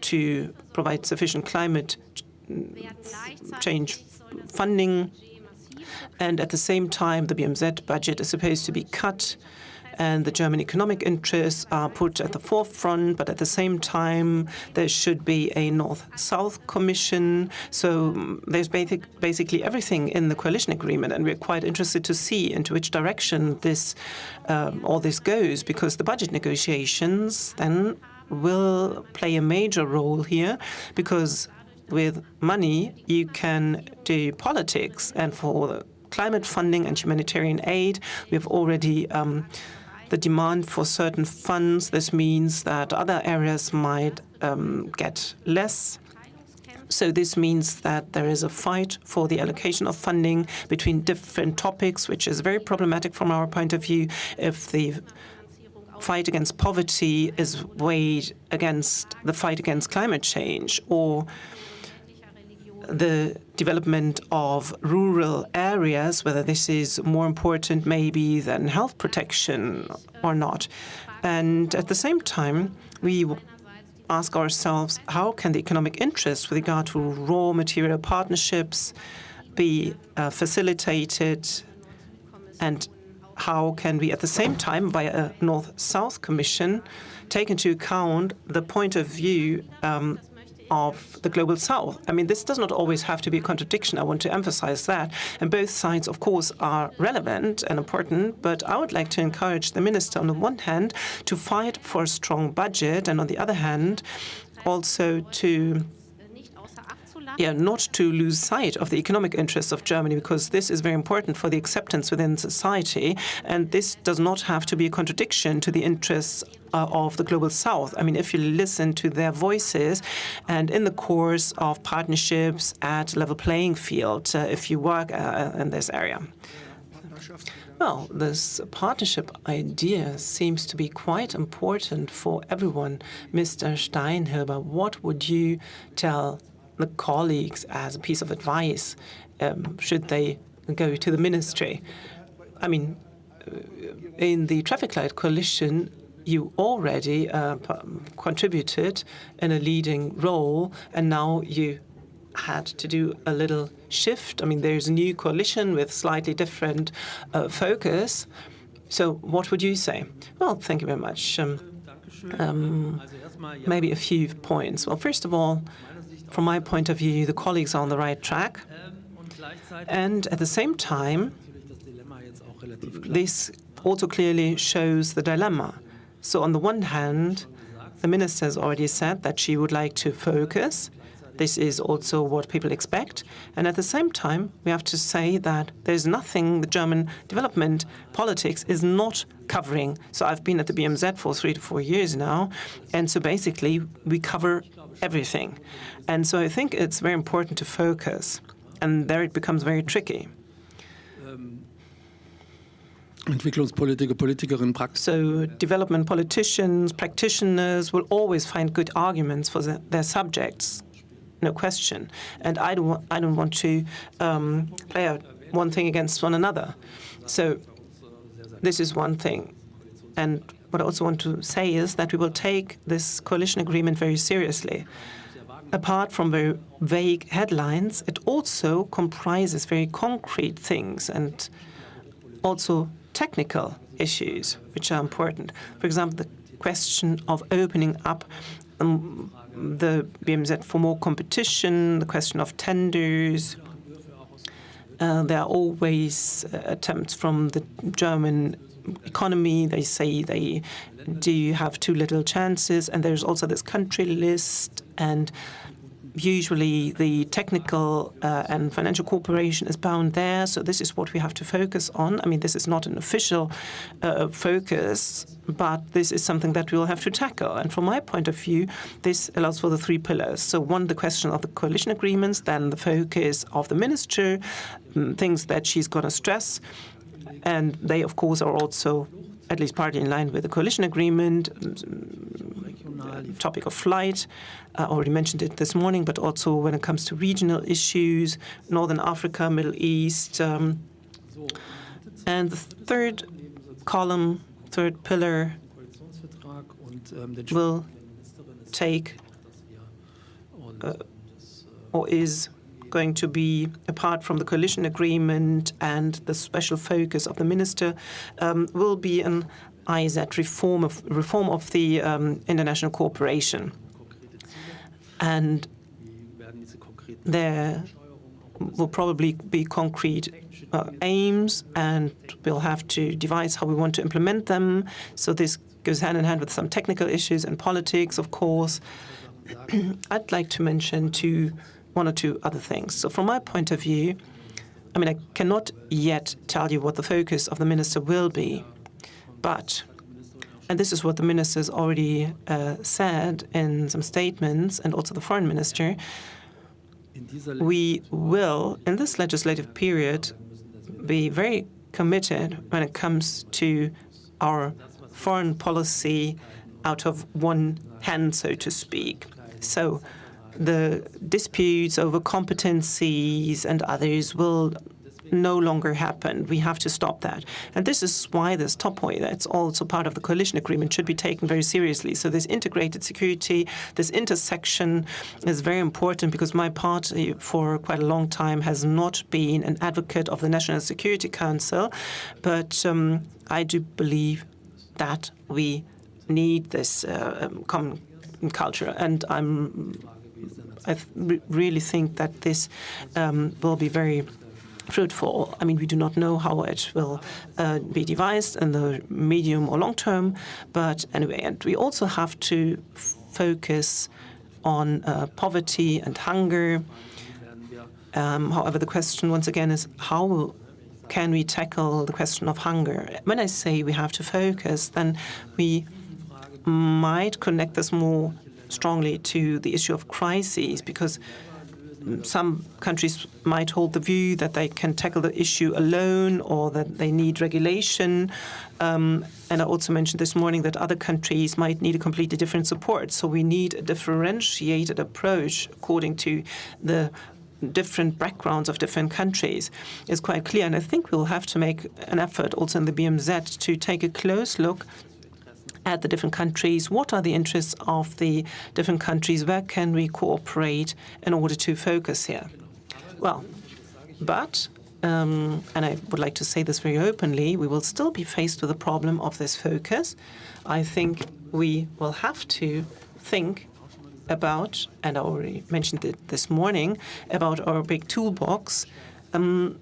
to provide sufficient climate change funding, and at the same time the BMZ budget is supposed to be cut, and the German economic interests are put at the forefront, but at the same time there should be a North-South Commission. So there's basically everything in the coalition agreement, and we're quite interested to see into which direction all this goes, because the budget negotiations then will play a major role here, because with money you can do politics, and for the climate funding and humanitarian aid we have already the demand for certain funds. This means that other areas might get less. So this means that there is a fight for the allocation of funding between different topics, which is very problematic from our point of view. If the fight against poverty is weighed against the fight against climate change, or the development of rural areas, whether this is more important maybe than health protection or not. And at the same time, we ask ourselves, how can the economic interests with regard to raw material partnerships be facilitated, and how can we at the same time, via a North-South Commission, take into account the point of view of the Global South? I mean, this does not always have to be a contradiction. I want to emphasize that. And both sides, of course, are relevant and important, but I would like to encourage the minister, on the one hand, to fight for a strong budget, and on the other hand, also to not to lose sight of the economic interests of Germany, because this is very important for the acceptance within society, and this does not have to be a contradiction to the interests of the Global South. I mean, if you listen to their voices and in the course of partnerships at level playing field, if you work in this area. Well, this partnership idea seems to be quite important for everyone. Mr. Steinhilber, what would you tell the colleagues as a piece of advice? Should they go to the ministry? I mean, in the traffic light coalition, you already contributed in a leading role, and now you had to do a little shift. I mean, there's a new coalition with slightly different focus. So what would you say? Well, thank you very much. Maybe a few points. Well, first of all, from my point of view, the colleagues are on the right track. And at the same time, this also clearly shows the dilemma. So on the one hand, the minister has already said that she would like to focus. This is also what people expect. And at the same time, we have to say that there's nothing the German development politics is not covering. So I've been at the BMZ for 3 to 4 years now. And so basically, we cover everything. And so I think it's very important to focus. And there it becomes very tricky. So development politicians, practitioners will always find good arguments for their subjects. No question. And I don't want to play out one thing against one another. So this is one thing. And what I also want to say is that we will take this coalition agreement very seriously. Apart from very vague headlines, it also comprises very concrete things and also technical issues, which are important. For example, the question of opening up the BMZ for more competition, the question of tenders. There are always attempts from the German economy. They say they do have too little chances, and there's also this country list, and usually the technical and financial cooperation is bound there. So this is what we have to focus on. I mean, this is not an official focus, but this is something that we will have to tackle. And from my point of view, this allows for the 3 pillars. So one, the question of the coalition agreements, then the focus of the minister, things that she's going to stress. And they, of course, are also at least partly in line with the coalition agreement. Topic of flight, I already mentioned it this morning, but also when it comes to regional issues, Northern Africa, Middle East. And the third column, third pillar, will take or is going to be, apart from the coalition agreement and the special focus of the minister, will be an IZ reform of the international cooperation. And there will probably be concrete aims, and we'll have to devise how we want to implement them. So this goes hand in hand with some technical issues and politics, of course. I'd like to mention one or two other things. So from my point of view, I mean, I cannot yet tell you what the focus of the minister will be. But, and this is what the ministers already said in some statements, and also the foreign minister, we will, in this legislative period, be very committed when it comes to our foreign policy out of one hand, so to speak. So the disputes over competencies and others will no longer happen. We have to stop that. And this is why this topic, that's also part of the coalition agreement, should be taken very seriously. So this integrated security, this intersection is very important, because my party for quite a long time has not been an advocate of the National Security Council, but I do believe that we need this common culture. And I really think that this will be very fruitful. I mean, we do not know how it will be devised in the medium or long term, but anyway, and we also have to focus on poverty and hunger. However, the question once again is how can we tackle the question of hunger? When I say we have to focus, then we might connect this more strongly to the issue of crises, because some countries might hold the view that they can tackle the issue alone or that they need regulation. And I also mentioned this morning that other countries might need a completely different support. So we need a differentiated approach according to the different backgrounds of different countries. It's quite clear. And I think we'll have to make an effort also in the BMZ to take a close look at the different countries. What are the interests of the different countries? Where can we cooperate in order to focus here? Well, but, and I would like to say this very openly, we will still be faced with the problem of this focus. I think we will have to think about, and I already mentioned it this morning, about our big toolbox. And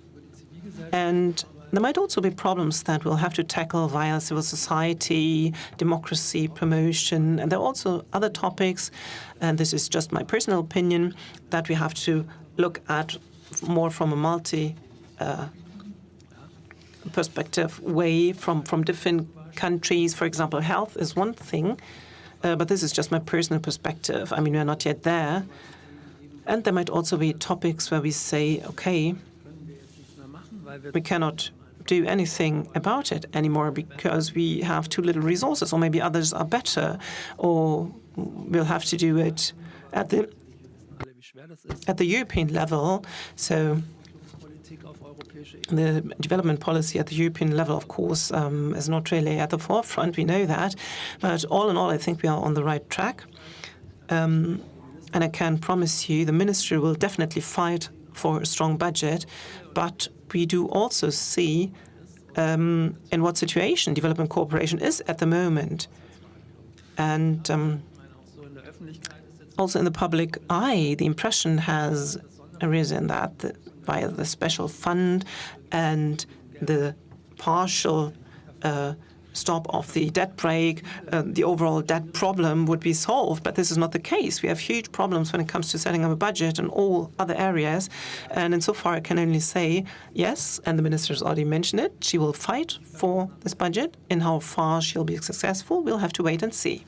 there might also be problems that we'll have to tackle via civil society, democracy promotion, and there are also other topics, and this is just my personal opinion, that we have to look at more from a multi-perspective way from different countries. For example, health is one thing, but this is just my personal perspective. I mean, we're not yet there. And there might also be topics where we say, okay, we cannot do anything about it anymore because we have too little resources, or maybe others are better, or we'll have to do it at the European level. So the development policy at the European level, of course, is not really at the forefront. We know that. But all in all, I think we are on the right track. And I can promise you the ministry will definitely fight for a strong budget. But we do also see in what situation development cooperation is at the moment. And also in the public eye, the impression has arisen that via the special fund and the partial stop of the debt brake, the overall debt problem would be solved. But this is not the case. We have huge problems when it comes to setting up a budget and all other areas. And insofar, I can only say yes, and the minister has already mentioned it, she will fight for this budget. In how far she'll be successful, we'll have to wait and see.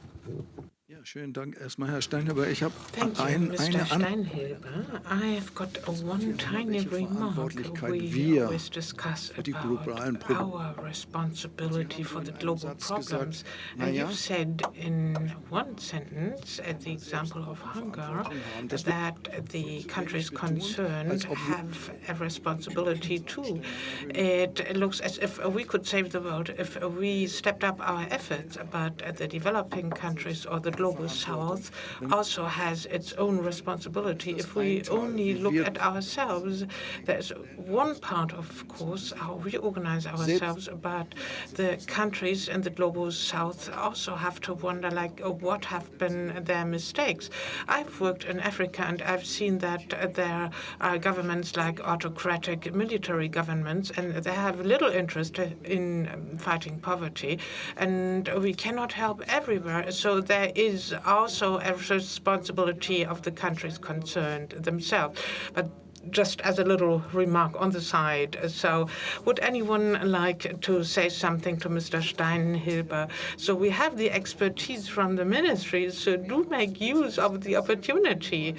Schönen Dank erstmal, Herr Steinhöber. Ich habe Mr. Steinhöber. I have got one tiny remark. We always discuss about our responsibility for the global problems. And you said in one sentence, at the example of hunger, that the countries concerned have a responsibility too. It looks as if we could save the world if we stepped up our efforts, but the developing countries or the global South also has its own responsibility. If we only look at ourselves, there's one part, of course, how we organize ourselves, but the countries in the global South also have to wonder, like, what have been their mistakes. I've worked in Africa, and I've seen that there are governments like autocratic military governments, and they have little interest in fighting poverty, and we cannot help everywhere. So there is also a responsibility of the countries concerned themselves. But just as a little remark on the side. So would anyone like to say something to Mr. Steinhöber? So we have the expertise from the ministry, so do make use of the opportunity.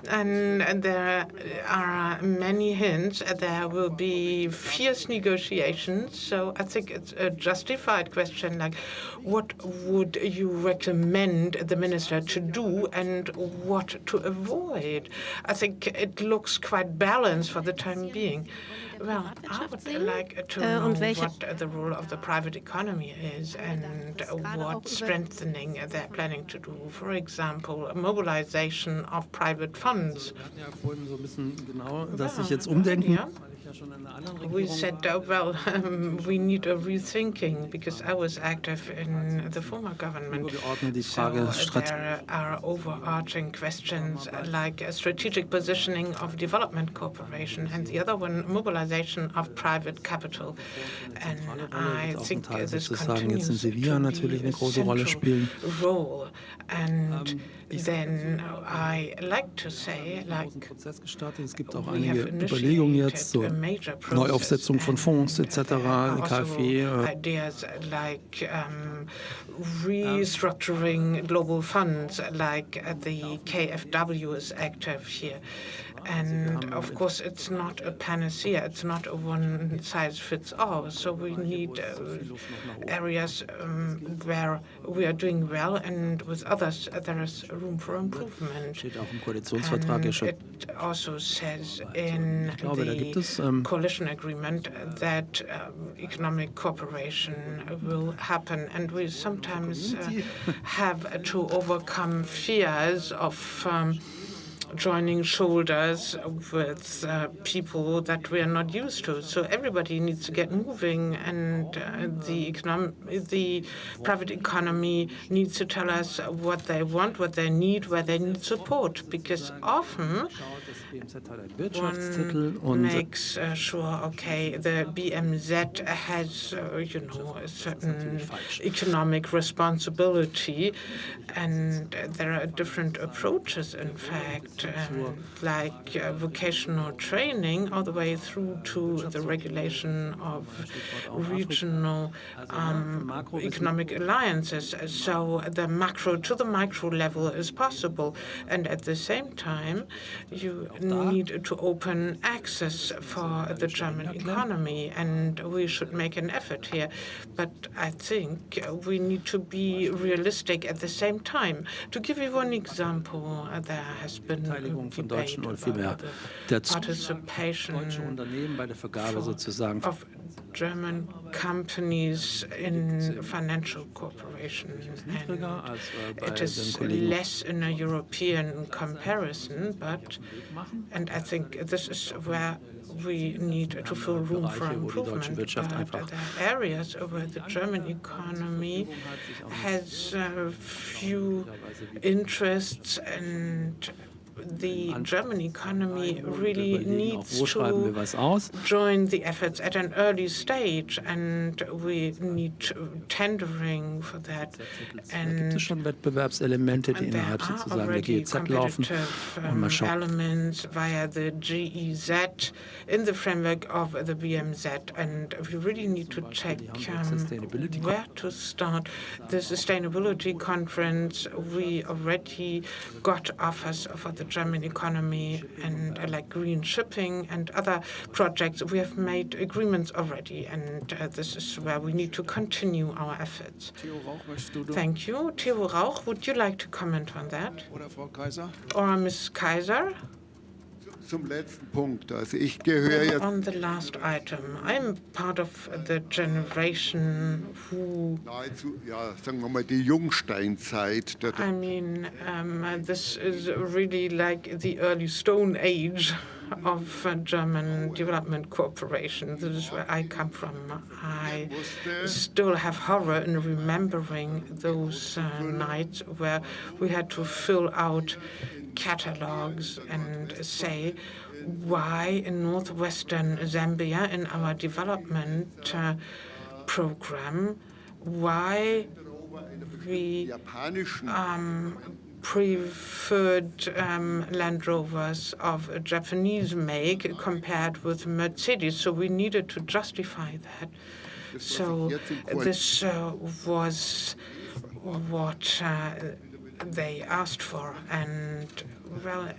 And there are many hints. There will be fierce negotiations. So I think it's a justified question, like, what would you recommend the minister to do and what to avoid? I think it looks quite balanced for the time being. Well, I would like to know what the role of the private economy is and what strengthening they're planning to do. For example, mobilization of private funds. we said, well, we need a rethinking, because I was active in the former government. So there are overarching questions like a strategic positioning of development cooperation, and the other one, mobilization of private capital. And I think this continues to be a central role. And then I like to say, like, we have initiated a major process, Neuaufsetzung von Fonds etc., KfW. Ideas like restructuring global funds, like the KfW is active here. And of course, it's not a panacea, it's not a one-size-fits-all. So we need areas where we are doing well, and with others there is room for improvement. And it also says in the coalition agreement that economic cooperation will happen. And we sometimes have to overcome fears of joining shoulders with people that we are not used to. So everybody needs to get moving, and the private economy needs to tell us what they want, what they need, where they need support, because often one makes sure, okay, the BMZ has, a certain economic responsibility, and there are different approaches, in fact, like vocational training, all the way through to the regulation of regional economic alliances. So the macro to the micro level is possible, and at the same time, you need to open access for the German economy, and we should make an effort here. But I think we need to be realistic at the same time. To give you one example, there has been debate about the participation of German companies in financial cooperation, and it is less in a European comparison, and I think this is where we need to fill room for improvement. But there are areas where the German economy has few interests, and the German economy really needs to join the efforts at an early stage, and we need tendering for that. And there are already competitive elements via the GEZ in the framework of the BMZ, and we really need to check where to start. The sustainability conference, we already got offers for the German economy, and like green shipping and other projects, we have made agreements already, and this is where we need to continue our efforts. Thank you. Theo Rauch, would you like to comment on that? Or Ms. Kaiser? Zum letzten Punkt. Also ich gehöre jetzt. On the last item, I'm part of the generation who. Ja, sagen wir mal die Jungsteinzeit. I mean, this is really like the early Stone Age of German development cooperation. This is where I come from. I still have horror in remembering those nights where we had to fill out catalogs and say why in northwestern Zambia in our development program, why we preferred Land Rovers of Japanese make compared with Mercedes. So we needed to justify that. So this was what they asked for, and well,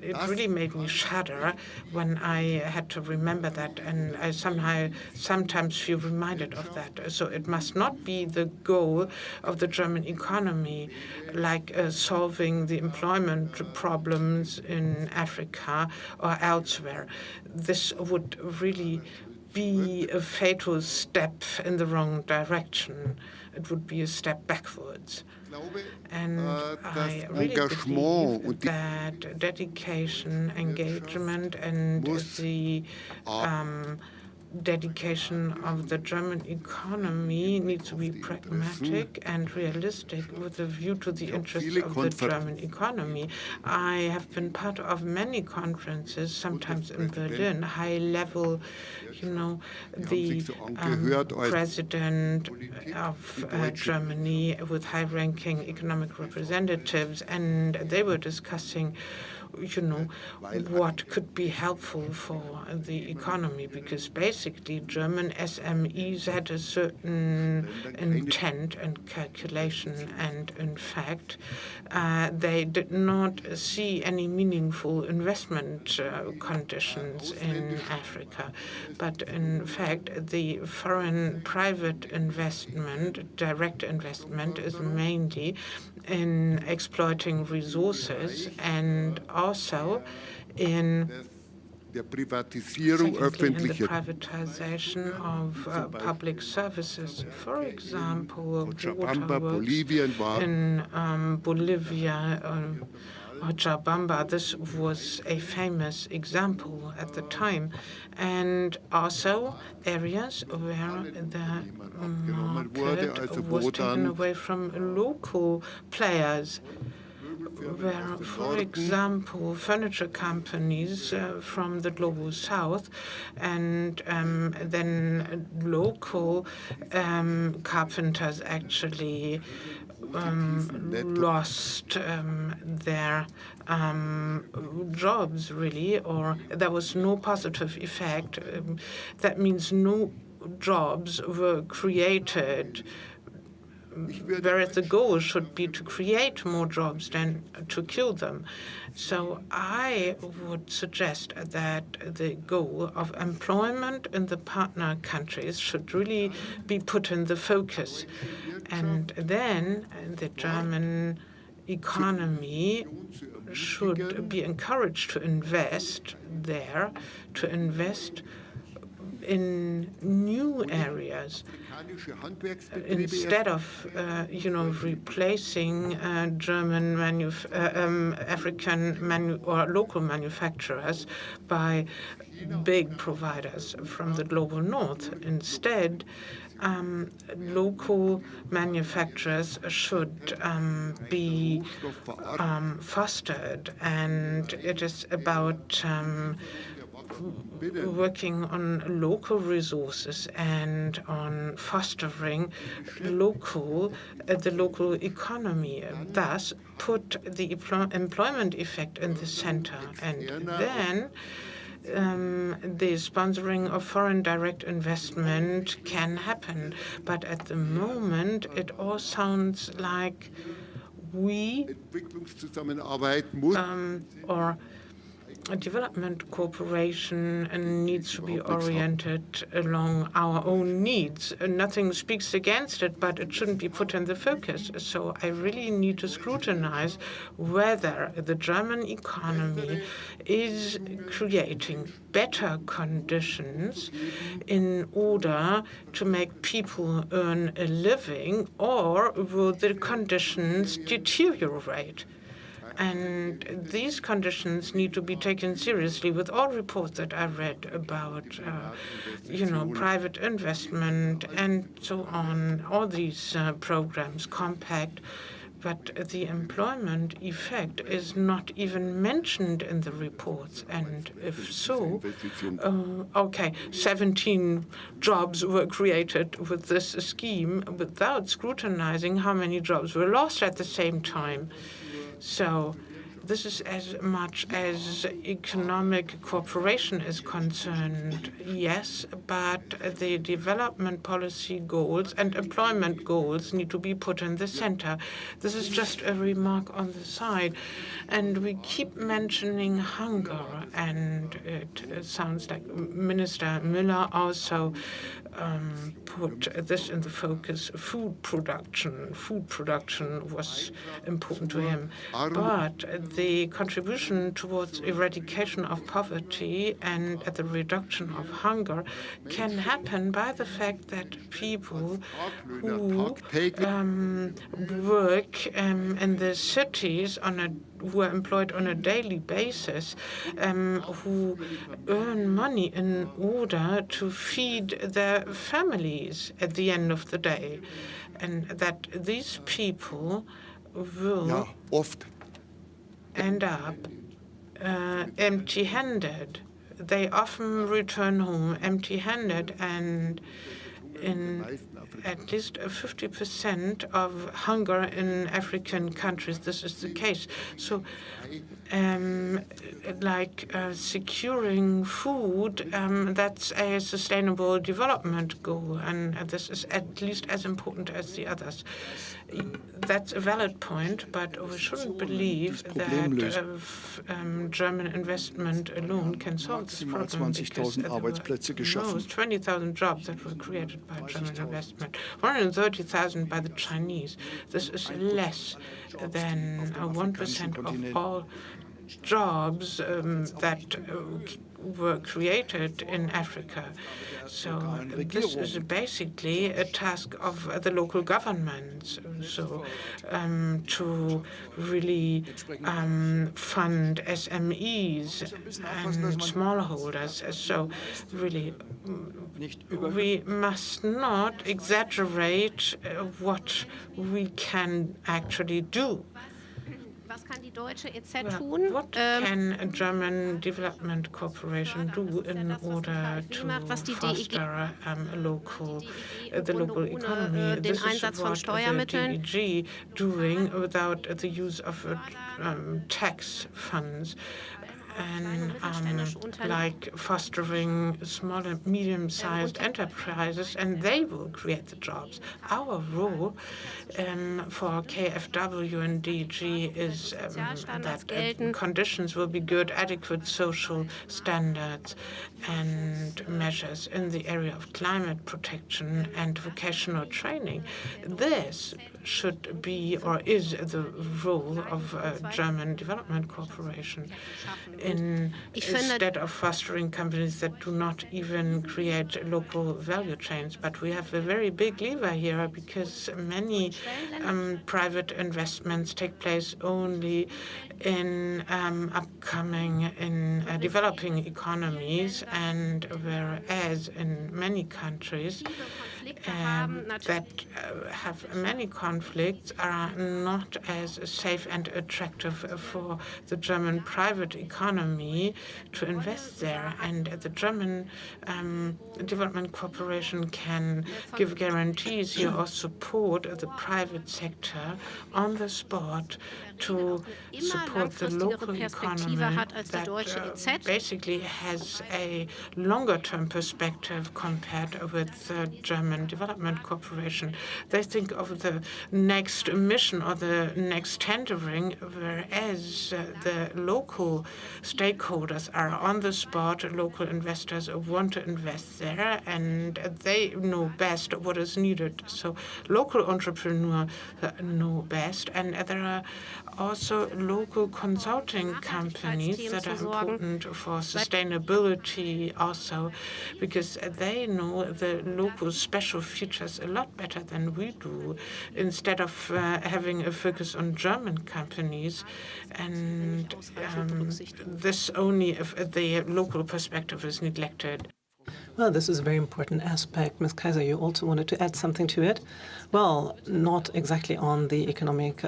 it really made me shudder when I had to remember that, and I sometimes feel reminded of that. So it must not be the goal of the German economy, like solving the employment problems in Africa or elsewhere. This would really be a fatal step in the wrong direction. It would be a step backwards. And I really believe that dedication, engagement, and the dedication of the German economy needs to be pragmatic and realistic with a view to the interests of the German economy. I have been part of many conferences, sometimes in Berlin, high level, you know, the president of Germany with high-ranking economic representatives, and they were discussing, you know, what could be helpful for the economy, because basically German SMEs had a certain intent and calculation, and in fact they did not see any meaningful investment conditions in Africa. But in fact the foreign private investment, direct investment, is mainly in exploiting resources and also in the privatization of public services. For example, waterworks in Bolivia, Cochabamba. This was a famous example at the time. And also areas where the market was taken away from local players, where, for example, furniture companies from the Global South and then local carpenters actually lost their jobs, really, or there was no positive effect. That means no jobs were created, whereas the goal should be to create more jobs than to kill them. So I would suggest that the goal of employment in the partner countries should really be put in the focus. And then the German economy should be encouraged to invest there, to invest in new areas, instead of replacing German African or local manufacturers by big providers from the global north. Instead, local manufacturers should be fostered, and it is about working on local resources and on fostering the local economy, and thus put the employment effect in the center. And then the sponsoring of foreign direct investment can happen. But at the moment, it all sounds like a development cooperation needs to be oriented along our own needs. Nothing speaks against it, but it shouldn't be put in the focus. So I really need to scrutinize whether the German economy is creating better conditions in order to make people earn a living, or will the conditions deteriorate? And these conditions need to be taken seriously. With all reports that I read about, private investment and so on, all these programs, compact, but the employment effect is not even mentioned in the reports. And if so, 17 jobs were created with this scheme without scrutinizing how many jobs were lost at the same time. So this is as much as economic cooperation is concerned, yes, but the development policy goals and employment goals need to be put in the center. This is just a remark on the side. And we keep mentioning hunger, and it sounds like Minister Müller also put this in the focus. Food production was important to him. But the contribution towards eradication of poverty and the reduction of hunger can happen by the fact that people who work in the cities who are employed on a daily basis, who earn money in order to feed their families at the end of the day, and that these people will end up empty-handed. They often return home empty-handed, and in at least 50% of hunger in African countries, this is the case. So, securing food, that's a sustainable development goal, and this is at least as important as the others. That's a valid point, but we shouldn't believe that German investment alone can solve this problem, because there were 20,000 jobs that were created by German investment, 130,000 by the Chinese. This is less than 1% of all jobs that were created in Africa. So this is basically a task of the local governments. So to really fund SMEs and smallholders. So really, we must not exaggerate what we can actually do. What can a German Development Corporation do in order to foster the local economy? This is what the DEG doing without the use of tax funds, and like fostering small and medium-sized enterprises, and they will create the jobs. Our role for KfW and DG is that conditions will be good, adequate social standards and measures in the area of climate protection and vocational training. This should be or is the role of a German Development Corporation, instead of fostering companies that do not even create local value chains. But we have a very big lever here, because many private investments take place only in developing economies, and whereas in many countries that have many conflicts are not as safe and attractive for the German private economy to invest there. And the German Development Corporation can give guarantees here or support the private sector on the spot to support the local economy that basically has a longer-term perspective compared with the German Development Corporation. They think of the next mission or the next tendering, whereas the local stakeholders are on the spot. Local investors want to invest there, and they know best what is needed. So local entrepreneurs know best, and there are also local consulting companies that are important for sustainability also, because they know the local special features a lot better than we do, instead of having a focus on German companies, and this only if the local perspective is neglected. Well, this is a very important aspect. Ms. Kaiser, you also wanted to add something to it? Well, not exactly on the economic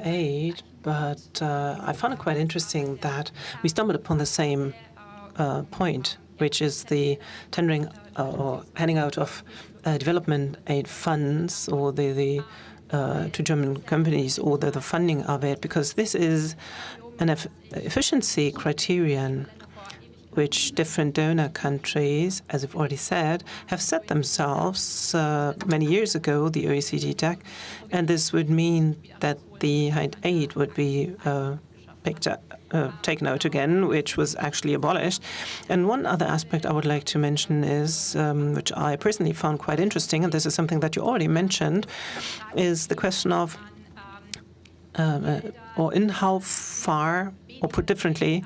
aid, but I found it quite interesting that we stumbled upon the same point, which is the tendering or handing out of development aid funds, or to German companies, or the funding of it, because this is an efficiency criterion which different donor countries, as we've already said, have set themselves many years ago, the OECD DAC, and this would mean that the aid would be taken out again, which was actually abolished. And one other aspect I would like to mention is, which I personally found quite interesting, and this is something that you already mentioned, is the question of, or in how far, or put differently,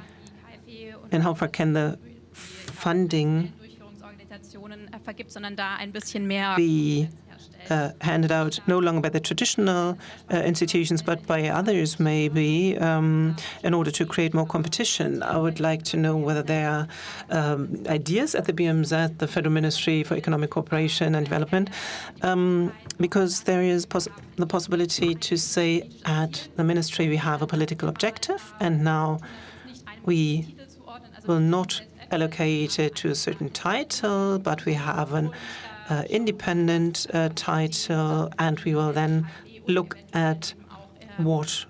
in how far can the funding be handed out no longer by the traditional institutions, but by others, maybe, in order to create more competition. I would like to know whether there are ideas at the BMZ, the Federal Ministry for Economic Cooperation and Development, because there is the possibility to say at the ministry we have a political objective, and now we will not allocate it to a certain title, but we have an independent title, and we will then look at what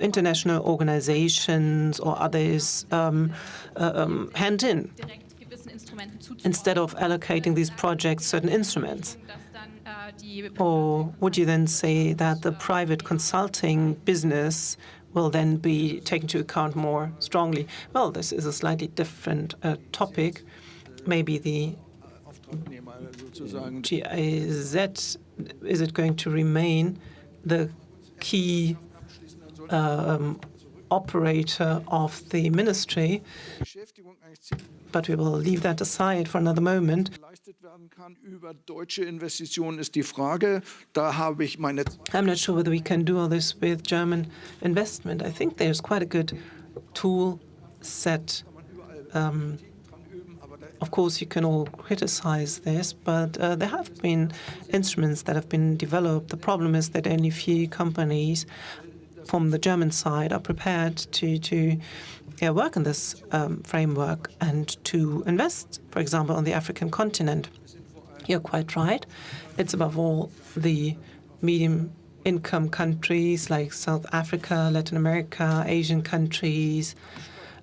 international organizations or others hand in, instead of allocating these projects certain instruments. Or would you then say that the private consulting business will then be taken into account more strongly? Well, this is a slightly different topic. Maybe the GIZ, is it going to remain the key operator of the ministry? But we will leave that aside for another moment. I'm not sure whether we can do all this with German investment. I think there's quite a good tool set. Of course, you can all criticize this, but there have been instruments that have been developed. The problem is that only few companies from the German side are prepared to work in this framework and to invest, for example, on the African continent. You're quite right. It's above all the medium-income countries like South Africa, Latin America, Asian countries.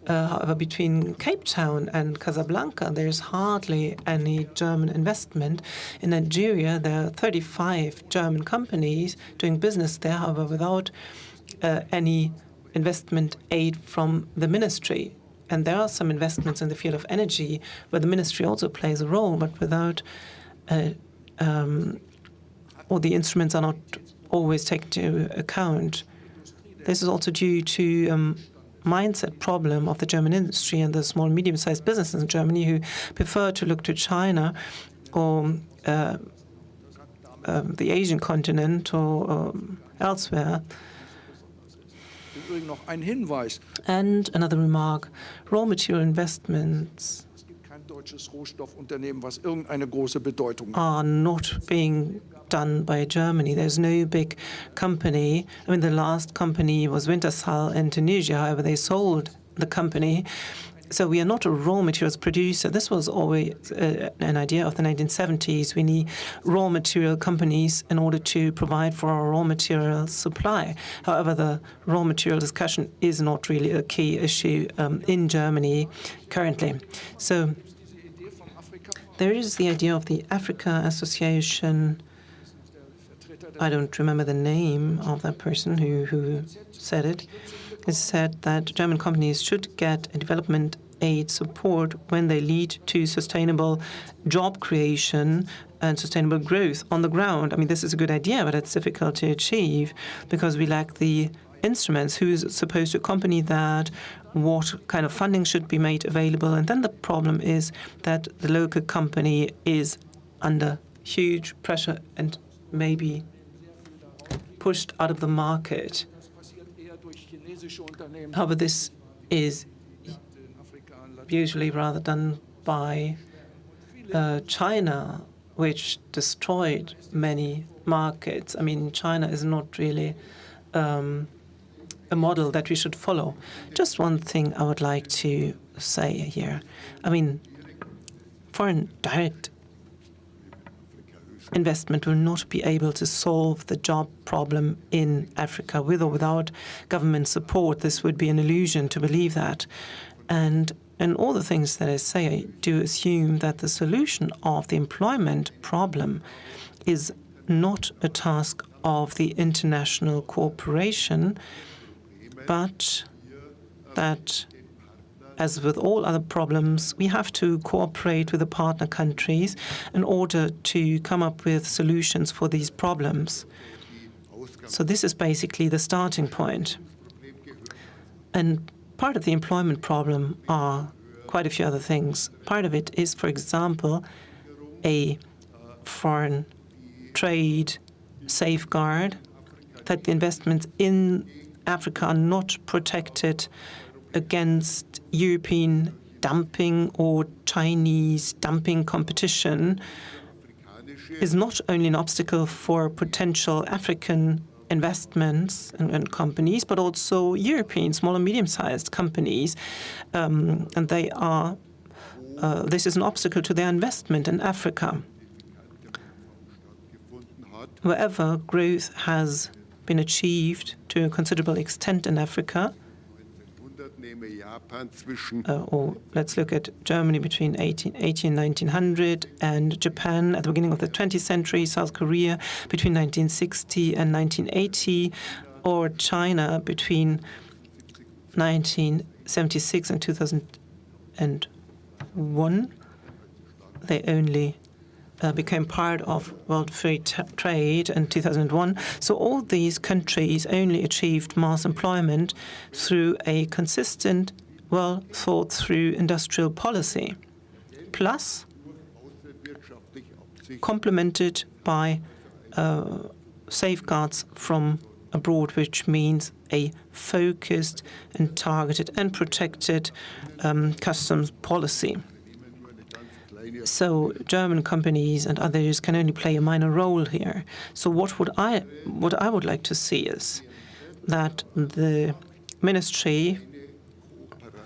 However, between Cape Town and Casablanca, there's hardly any German investment. In Nigeria, there are 35 German companies doing business there, however, without any investment aid from the ministry. And there are some investments in the field of energy where the ministry also plays a role, but without, or the instruments are not always taken into account. This is also due to mindset problem of the German industry and the small and medium-sized businesses in Germany who prefer to look to China or the Asian continent or elsewhere. And another remark, raw material investments are not being done by Germany. There's no big company. I mean, the last company was Wintershall in Tunisia. However, they sold the company. So we are not a raw materials producer. This was always an idea of the 1970s. We need raw material companies in order to provide for our raw material supply. However, the raw material discussion is not really a key issue in Germany currently. So there is the idea of the Africa Association. I don't remember the name of that person who said it. It said that German companies should get a development aid support when they lead to sustainable job creation and sustainable growth on the ground. I mean, this is a good idea, but it's difficult to achieve because we lack the instruments. Who is supposed to accompany that? What kind of funding should be made available? And then the problem is that the local company is under huge pressure and maybe pushed out of the market. However, this is usually rather done by China, which destroyed many markets. I mean, China is not really a model that we should follow. Just one thing I would like to say here. I mean, foreign direct investment will not be able to solve the job problem in Africa with or without government support. This would be an illusion to believe that. And in all the things that I say, I do assume that the solution of the employment problem is not a task of the international cooperation, but that, as with all other problems, we have to cooperate with the partner countries in order to come up with solutions for these problems. So this is basically the starting point. And part of the employment problem are quite a few other things. Part of it is, for example, a foreign trade safeguard, that the investments in Africa are not protected against European dumping or Chinese dumping competition, is not only an obstacle for potential African investments and companies, but also European small and medium-sized companies. And they are, this is an obstacle to their investment in Africa. Wherever growth has been achieved to a considerable extent in Africa, or let's look at Germany between 1880 and 1900, and Japan at the beginning of the 20th century, South Korea between 1960 and 1980, or China between 1976 and 2001. They only became part of World Free Trade in 2001. So all these countries only achieved mass employment through a consistent, well-thought-through industrial policy, plus complemented by safeguards from abroad, which means a focused and targeted and protected customs policy. So German companies and others can only play a minor role here. So what I would like to see is that the Ministry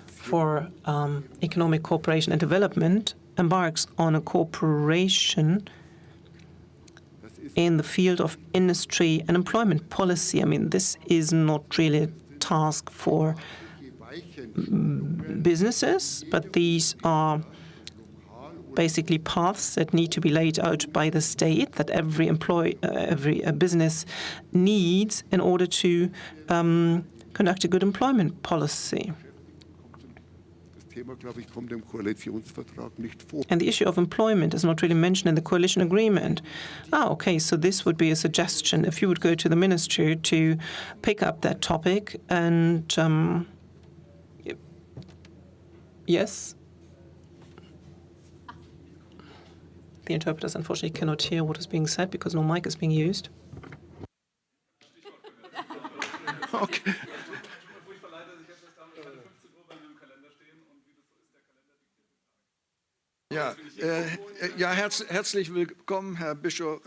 for Economic Cooperation and Development embarks on a cooperation in the field of industry and employment policy. I mean, this is not really a task for businesses, but these are basically paths that need to be laid out by the state, that every business needs in order to conduct a good employment policy. And the issue of employment is not really mentioned in the coalition agreement. Okay, so this would be a suggestion if you would go to the ministry to pick up that topic and yes. The interpreters unfortunately cannot hear what is being said because no mic is being used. Okay. Ja, herzlich willkommen, Herr Bischof.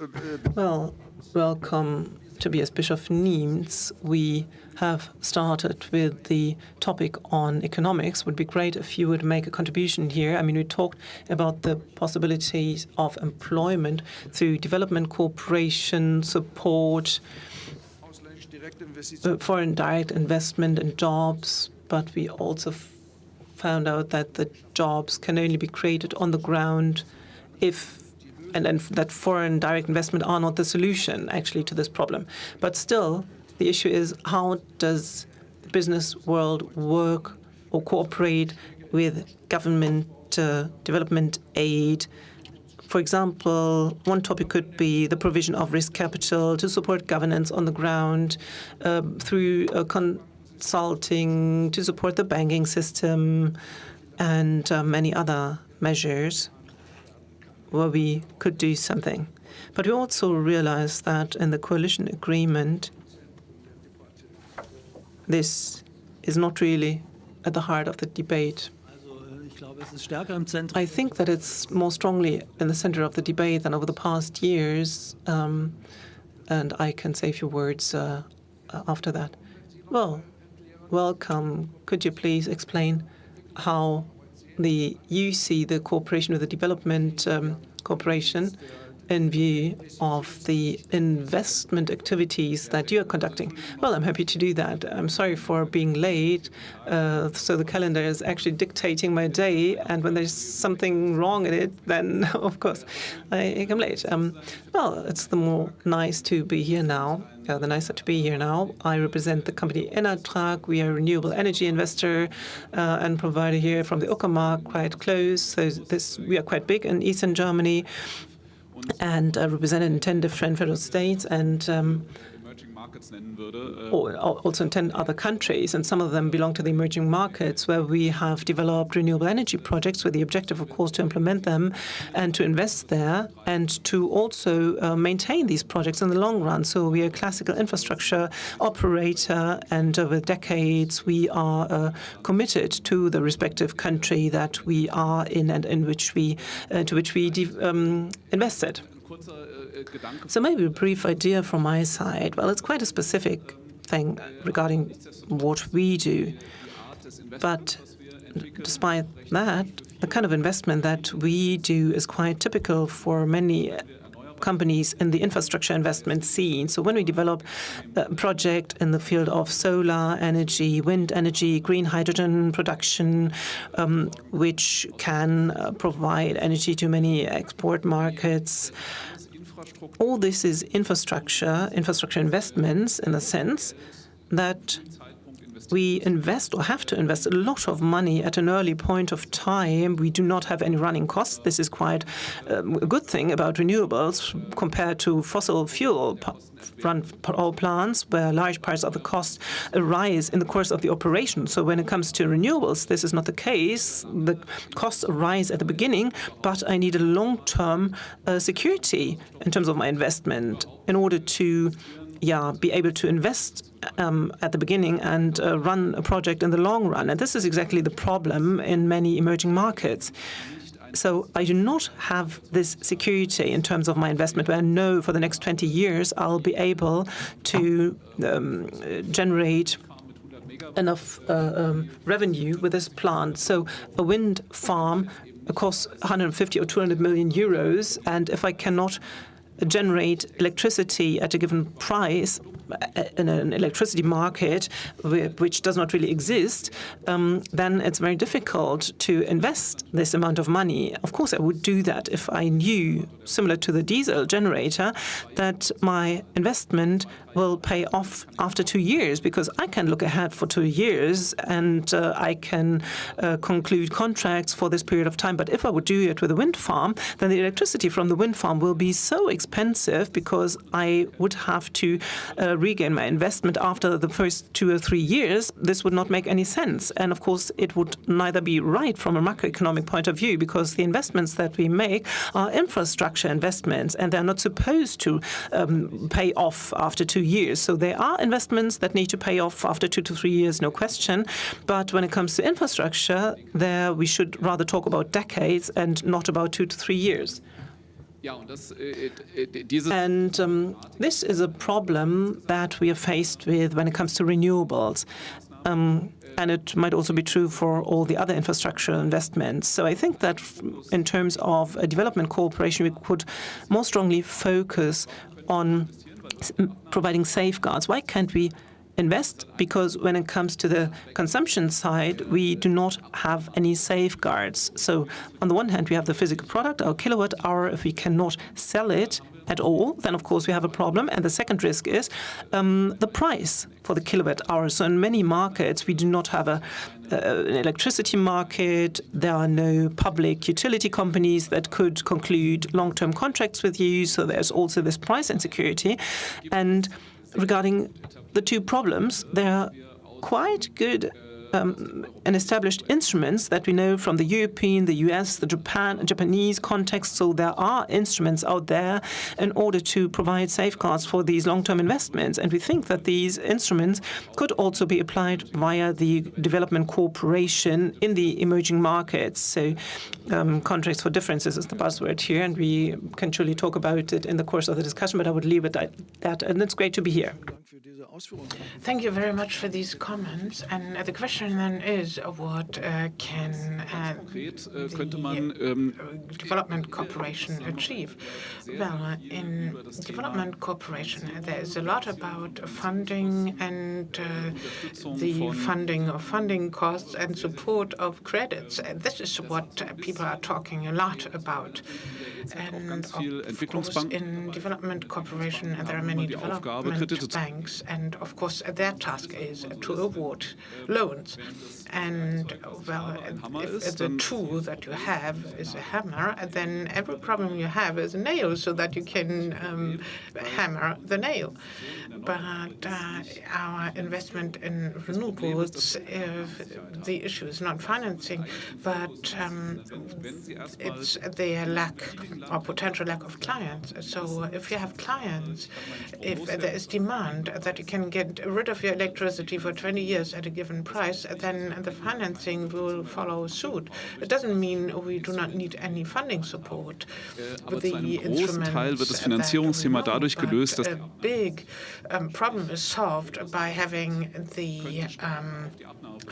Well, welcome, Tobias Bischof Niemz. We have started with the topic on economics. It would be great if you would make a contribution here. I mean, we talked about the possibilities of employment through development cooperation, support, foreign direct investment and jobs, but we also found out that the jobs can only be created on the ground and that foreign direct investment are not the solution, actually, to this problem. But still, the issue is, how does the business world work or cooperate with government development aid? For example, one topic could be the provision of risk capital to support governance on the ground through consulting, to support the banking system, and many other measures where we could do something. But we also realized that in the coalition agreement, this is not really at the heart of the debate. I think that it's more strongly in the center of the debate than over the past years, and I can say a few words after that. Well, welcome. Could you please explain how you see the cooperation with the development cooperation in view of the investment activities that you're conducting? Well, I'm happy to do that. I'm sorry for being late. So the calendar is actually dictating my day, and when there's something wrong in it, then, of course, I come late. Well, it's the more nice to be here now. the nicer to be here now. I represent the company Enertrag. We are a renewable energy investor and provider here from the Uckermark, quite close. So we are quite big in Eastern Germany and represented in 10 different federal states and also in 10 other countries, and some of them belong to the emerging markets, where we have developed renewable energy projects with the objective, of course, to implement them and to invest there and to also maintain these projects in the long run. So we are a classical infrastructure operator, and over decades we are committed to the respective country that we are in and in which we invested. So maybe a brief idea from my side. Well, it's quite a specific thing regarding what we do. But despite that, the kind of investment that we do is quite typical for many companies in the infrastructure investment scene. So when we develop a project in the field of solar energy, wind energy, green hydrogen production, which can provide energy to many export markets, all this is infrastructure investments in the sense that we invest or have to invest a lot of money at an early point of time. We do not have any running costs. This is quite a good thing about renewables compared to fossil fuel power plants, where large parts of the cost arise in the course of the operation. So when it comes to renewables, this is not the case. The costs arise at the beginning, but I need a long-term security in terms of my investment in order to be able to invest at the beginning and run a project in the long run. And this is exactly the problem in many emerging markets. So I do not have this security in terms of my investment, where I know for the next 20 years I'll be able to generate enough revenue with this plant. So a wind farm costs 150 or 200 million euros, and if I cannot generate electricity at a given price in an electricity market which does not really exist, then it's very difficult to invest this amount of money. Of course, I would do that if I knew, similar to the diesel generator, that my investment will pay off after 2 years, because I can look ahead for 2 years and I can conclude contracts for this period of time. But if I would do it with a wind farm, then the electricity from the wind farm will be so expensive, because I would have to regain my investment after the first 2 or 3 years. This would not make any sense. And of course, it would neither be right from a macroeconomic point of view, because the investments that we make are infrastructure investments, and they're not supposed to pay off after 2 years. So there are investments that need to pay off after 2 to 3 years, no question. But when it comes to infrastructure, there we should rather talk about decades and not about 2 to 3 years. And this is a problem that we are faced with when it comes to renewables. And it might also be true for all the other infrastructure investments. So I think that in terms of a development cooperation, we could more strongly focus on providing safeguards. Why can't we invest? Because when it comes to the consumption side, we do not have any safeguards. So on the one hand, we have the physical product, our kilowatt hour. If we cannot sell it at all, then of course we have a problem. And the second risk is the price for the kilowatt hour. So in many markets, we do not have an electricity market. There are no public utility companies that could conclude long-term contracts with you. So there's also this price insecurity. And regarding the two problems, there are quite good and established instruments that we know from the European, the US, the Japanese context. So there are instruments out there in order to provide safeguards for these long-term investments. And we think that these instruments could also be applied via the development cooperation in the emerging markets. So contracts for differences is the buzzword here, and we can truly talk about it in the course of the discussion, but I would leave it at that. And it's great to be here. Thank you very much for these comments. And the question then is, what can the development cooperation achieve? Well, in development cooperation, there is a lot about funding and the funding of funding costs and support of credits. This is what people are talking a lot about. And of course, in development cooperation, there are many development banks, and of course, their task is to award loans. And well, if the tool that you have is a hammer, then every problem you have is a nail, so that you can hammer the nail. But our investment in renewables, the issue is not financing, but it's their lack or potential lack of clients. So if you have clients, if there is demand that you can get rid of your electricity for 20 years at a given price, then the financing will follow suit. It doesn't mean we do not need any funding support. Aber zu einem Großteil wird das Finanzierungsthema dadurch gelöst, dass a big problem is solved by having the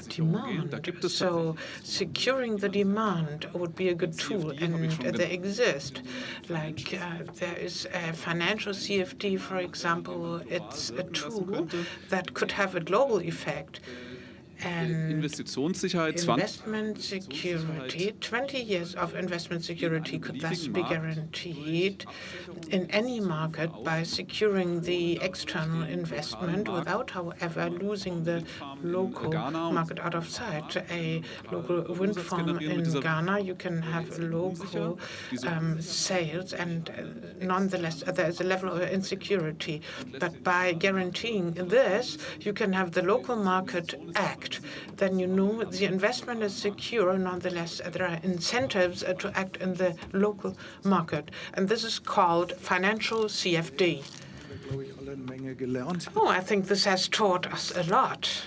demand. So securing the demand would be a good tool, and they exist. Like there is a financial CFD, for example. It's a tool that could have a global effect. And investment security, 20 years of investment security could thus be guaranteed in any market by securing the external investment without, however, losing the local market out of sight. A local wind farm in Ghana, you can have local sales, and nonetheless, there is a level of insecurity. But by guaranteeing this, you can have the local market act. Then you know the investment is secure. Nonetheless, there are incentives to act in the local market. And this is called financial CFD. Oh, I think this has taught us a lot.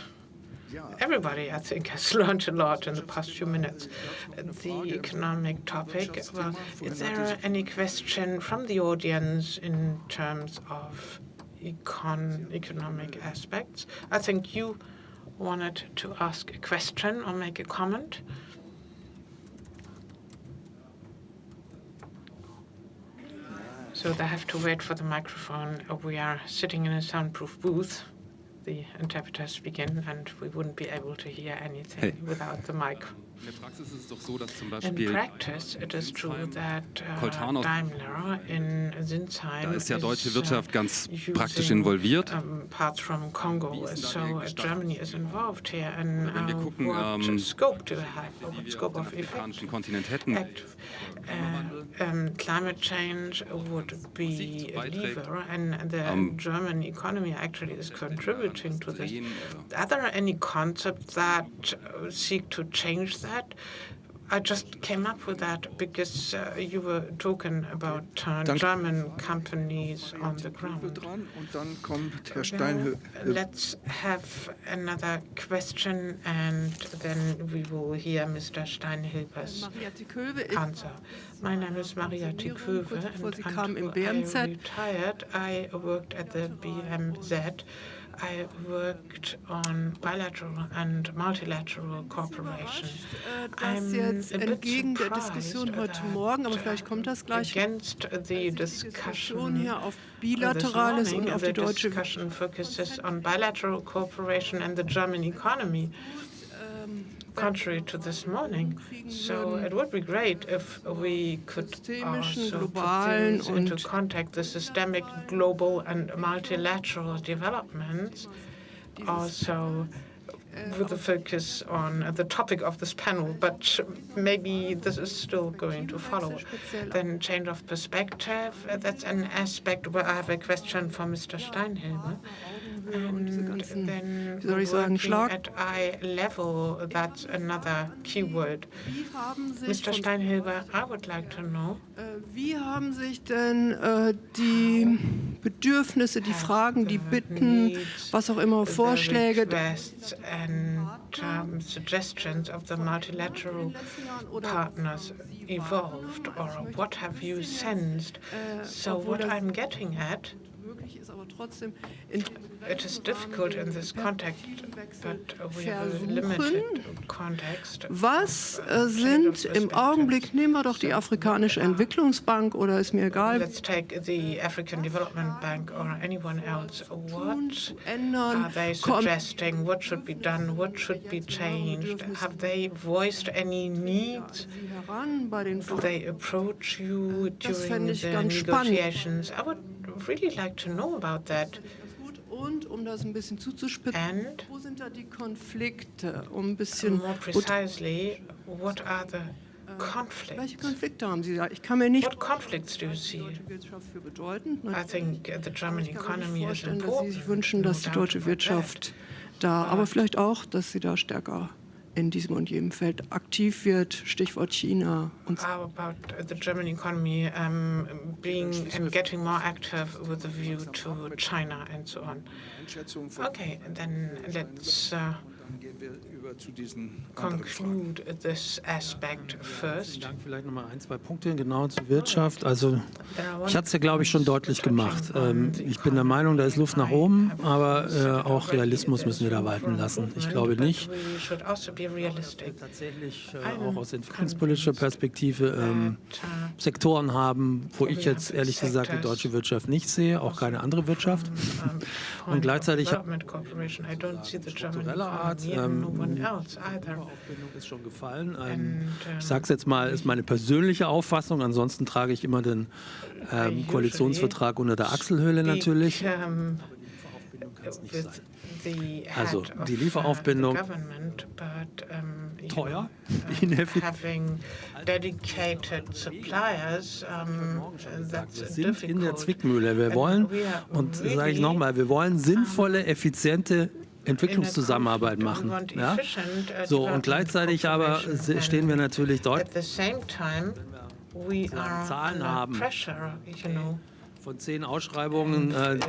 Everybody, I think, has learned a lot in the past few minutes. The economic topic, well, is there any question from the audience in terms of economic aspects? I think you wanted to ask a question or make a comment. So they have to wait for the microphone. We are sitting in a soundproof booth. The interpreters speak in, and we wouldn't be able to hear anything without the mic. In practice, it is true that Daimler in Sinsheim da ist ja deutsche Wirtschaft ganz praktisch involviert. Parts from Congo, so Germany is involved here. And what scope do you have? What scope of effect? Climate change would be a lever, and the German economy actually is contributing to this. Are there any concepts that seek to change that? I just came up with that because you were talking about German companies on the ground. Let's have another question, and then we will hear Mr. Steinhilber's answer. My name is Maria Tiköve, and until I retired, I worked at the BMZ. I worked on bilateral and multilateral cooperation. I'm jetzt entgegen der Diskussion heute Morgen, aber vielleicht kommt das gleich, against the discussion hier auf Bilaterales und auf die deutsche discussion focuses on bilateral cooperation and the German economy. Contrary to this morning, so it would be great if we could also put things into contact, the systemic, global, and multilateral developments, also with the focus on the topic of this panel, but maybe this is still going to follow. Then change of perspective, that's an aspect where I have a question for Mr. Steinhilber. And then working at eye level, that's another keyword. Mr. Steinhilber, I would like to know. Wie haben sich denn die Bedürfnisse, die Fragen, die Bitten, was auch immer, Vorschläge and suggestions of the multilateral partners evolved, or what have you sensed? So what I'm getting at ist aber trotzdem It is difficult in this context, but we have a limited context. Was sind im Augenblick, nehmen wir doch die Afrikanische Entwicklungsbank oder ist mir egal. Let's take the African Development Bank or anyone else. What are they suggesting? What should be done? What should be changed? Have they voiced any needs? Do they approach you during the negotiations? I would really like to know about that. Und um das ein bisschen zuzuspitzen, wo sind da die Konflikte? Um ein bisschen more precisely, what are the conflicts? Welche Konflikte haben Sie da? Ich kann mir nicht What conflicts do you see? für bedeuten. I think the German economy is Dass Sie important. sich wünschen, dass die deutsche Wirtschaft da, aber vielleicht auch, dass sie da stärker in diesem und jenem Feld aktiv wird, Stichwort China. Und How about the German economy being and getting more active with a view to China and so on? Okay, and then let's conclude this aspect first. Vielleicht noch mal ein, zwei Punkte genau zur Wirtschaft. Also ich hatte es ja, glaube ich, schon deutlich gemacht. Ich bin der Meinung, da ist Luft nach oben, aber auch Realismus müssen wir da walten lassen. Ich glaube nicht, tatsächlich auch aus entwicklungspolitischer Perspektive Sektoren haben, wo ich jetzt ehrlich gesagt die deutsche Wirtschaft nicht sehe, auch keine andere Wirtschaft. Und gleichzeitig struktureller Art, Aufbindung ist schon gefallen. Ich sage es jetzt mal, ist meine persönliche Auffassung. Ansonsten trage ich immer den Koalitionsvertrag unter der Achselhöhle natürlich. Also die Lieferaufbindung teuer, ineffizient. Wir sind in der Zwickmühle. Wir wollen, und sage ich nochmal, wir wollen sinnvolle, effiziente Entwicklungszusammenarbeit machen. Ja? So, und gleichzeitig aber stehen wir natürlich dort, wenn wir Zahlen haben. Von 10 Ausschreibungen haben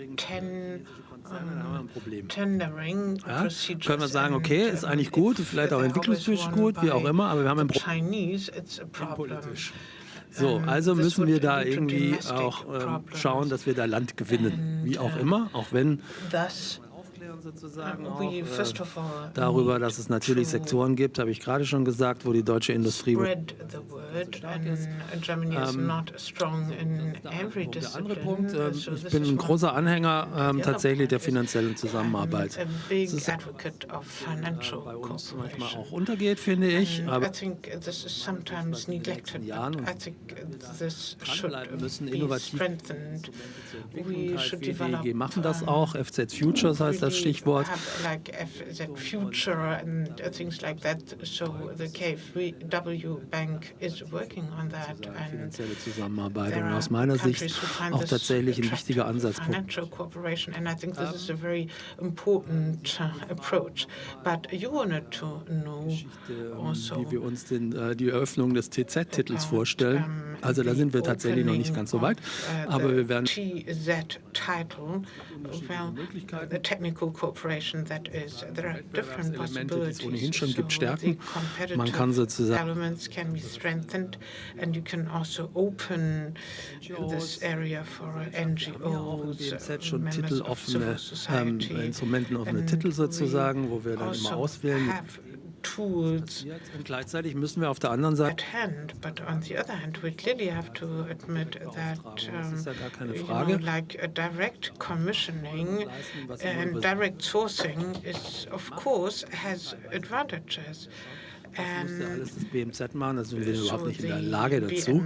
wir ein Problem. Ja? Können wir sagen, okay, ist eigentlich gut, vielleicht auch entwicklungspolitisch gut, wie auch immer, aber wir haben ein Problem politisch. So, also müssen wir da irgendwie auch schauen, dass wir da Land gewinnen, wie auch immer, auch wenn sozusagen auch darüber, dass es natürlich Sektoren gibt, habe ich gerade schon gesagt, wo die deutsche Industrie der andere Punkt, ich bin ein großer Anhänger tatsächlich der finanziellen Zusammenarbeit. Das ist bei uns manchmal auch untergeht, finde ich, aber in den letzten Jahren dranbleiben müssen, innovativ KfW machen das auch, FZ Futures heißt das Stichwort. Like future and things like that. So the KfW Bank is working on that. Finanzielle Zusammenarbeit und aus meiner Sicht auch tatsächlich ein wichtiger Ansatzpunkt. Financial cooperation, and I think this is a very important approach. But you wanted to know also, wie wir uns die Eröffnung des TZ-Titels vorstellen. Also da sind wir tatsächlich noch nicht ganz so weit, aber wir werden the technical cooperation that is, there are different possibilities. Die es ohnehin schon gibt, stärken. Man kann sozusagen elements can be strengthened, and you can also open this area for NGOs, schon titeloffene instrumentenoffene Titel sozusagen, wo wir dann immer auswählen. Tools und gleichzeitig müssen wir auf der anderen Seite but on the other hand, we clearly have to admit that das ist ja gar keine Frage. Like a direct commissioning and direct sourcing is of course has advantages. Das müsste alles das BMZ machen, da sind wir überhaupt nicht in der Lage dazu.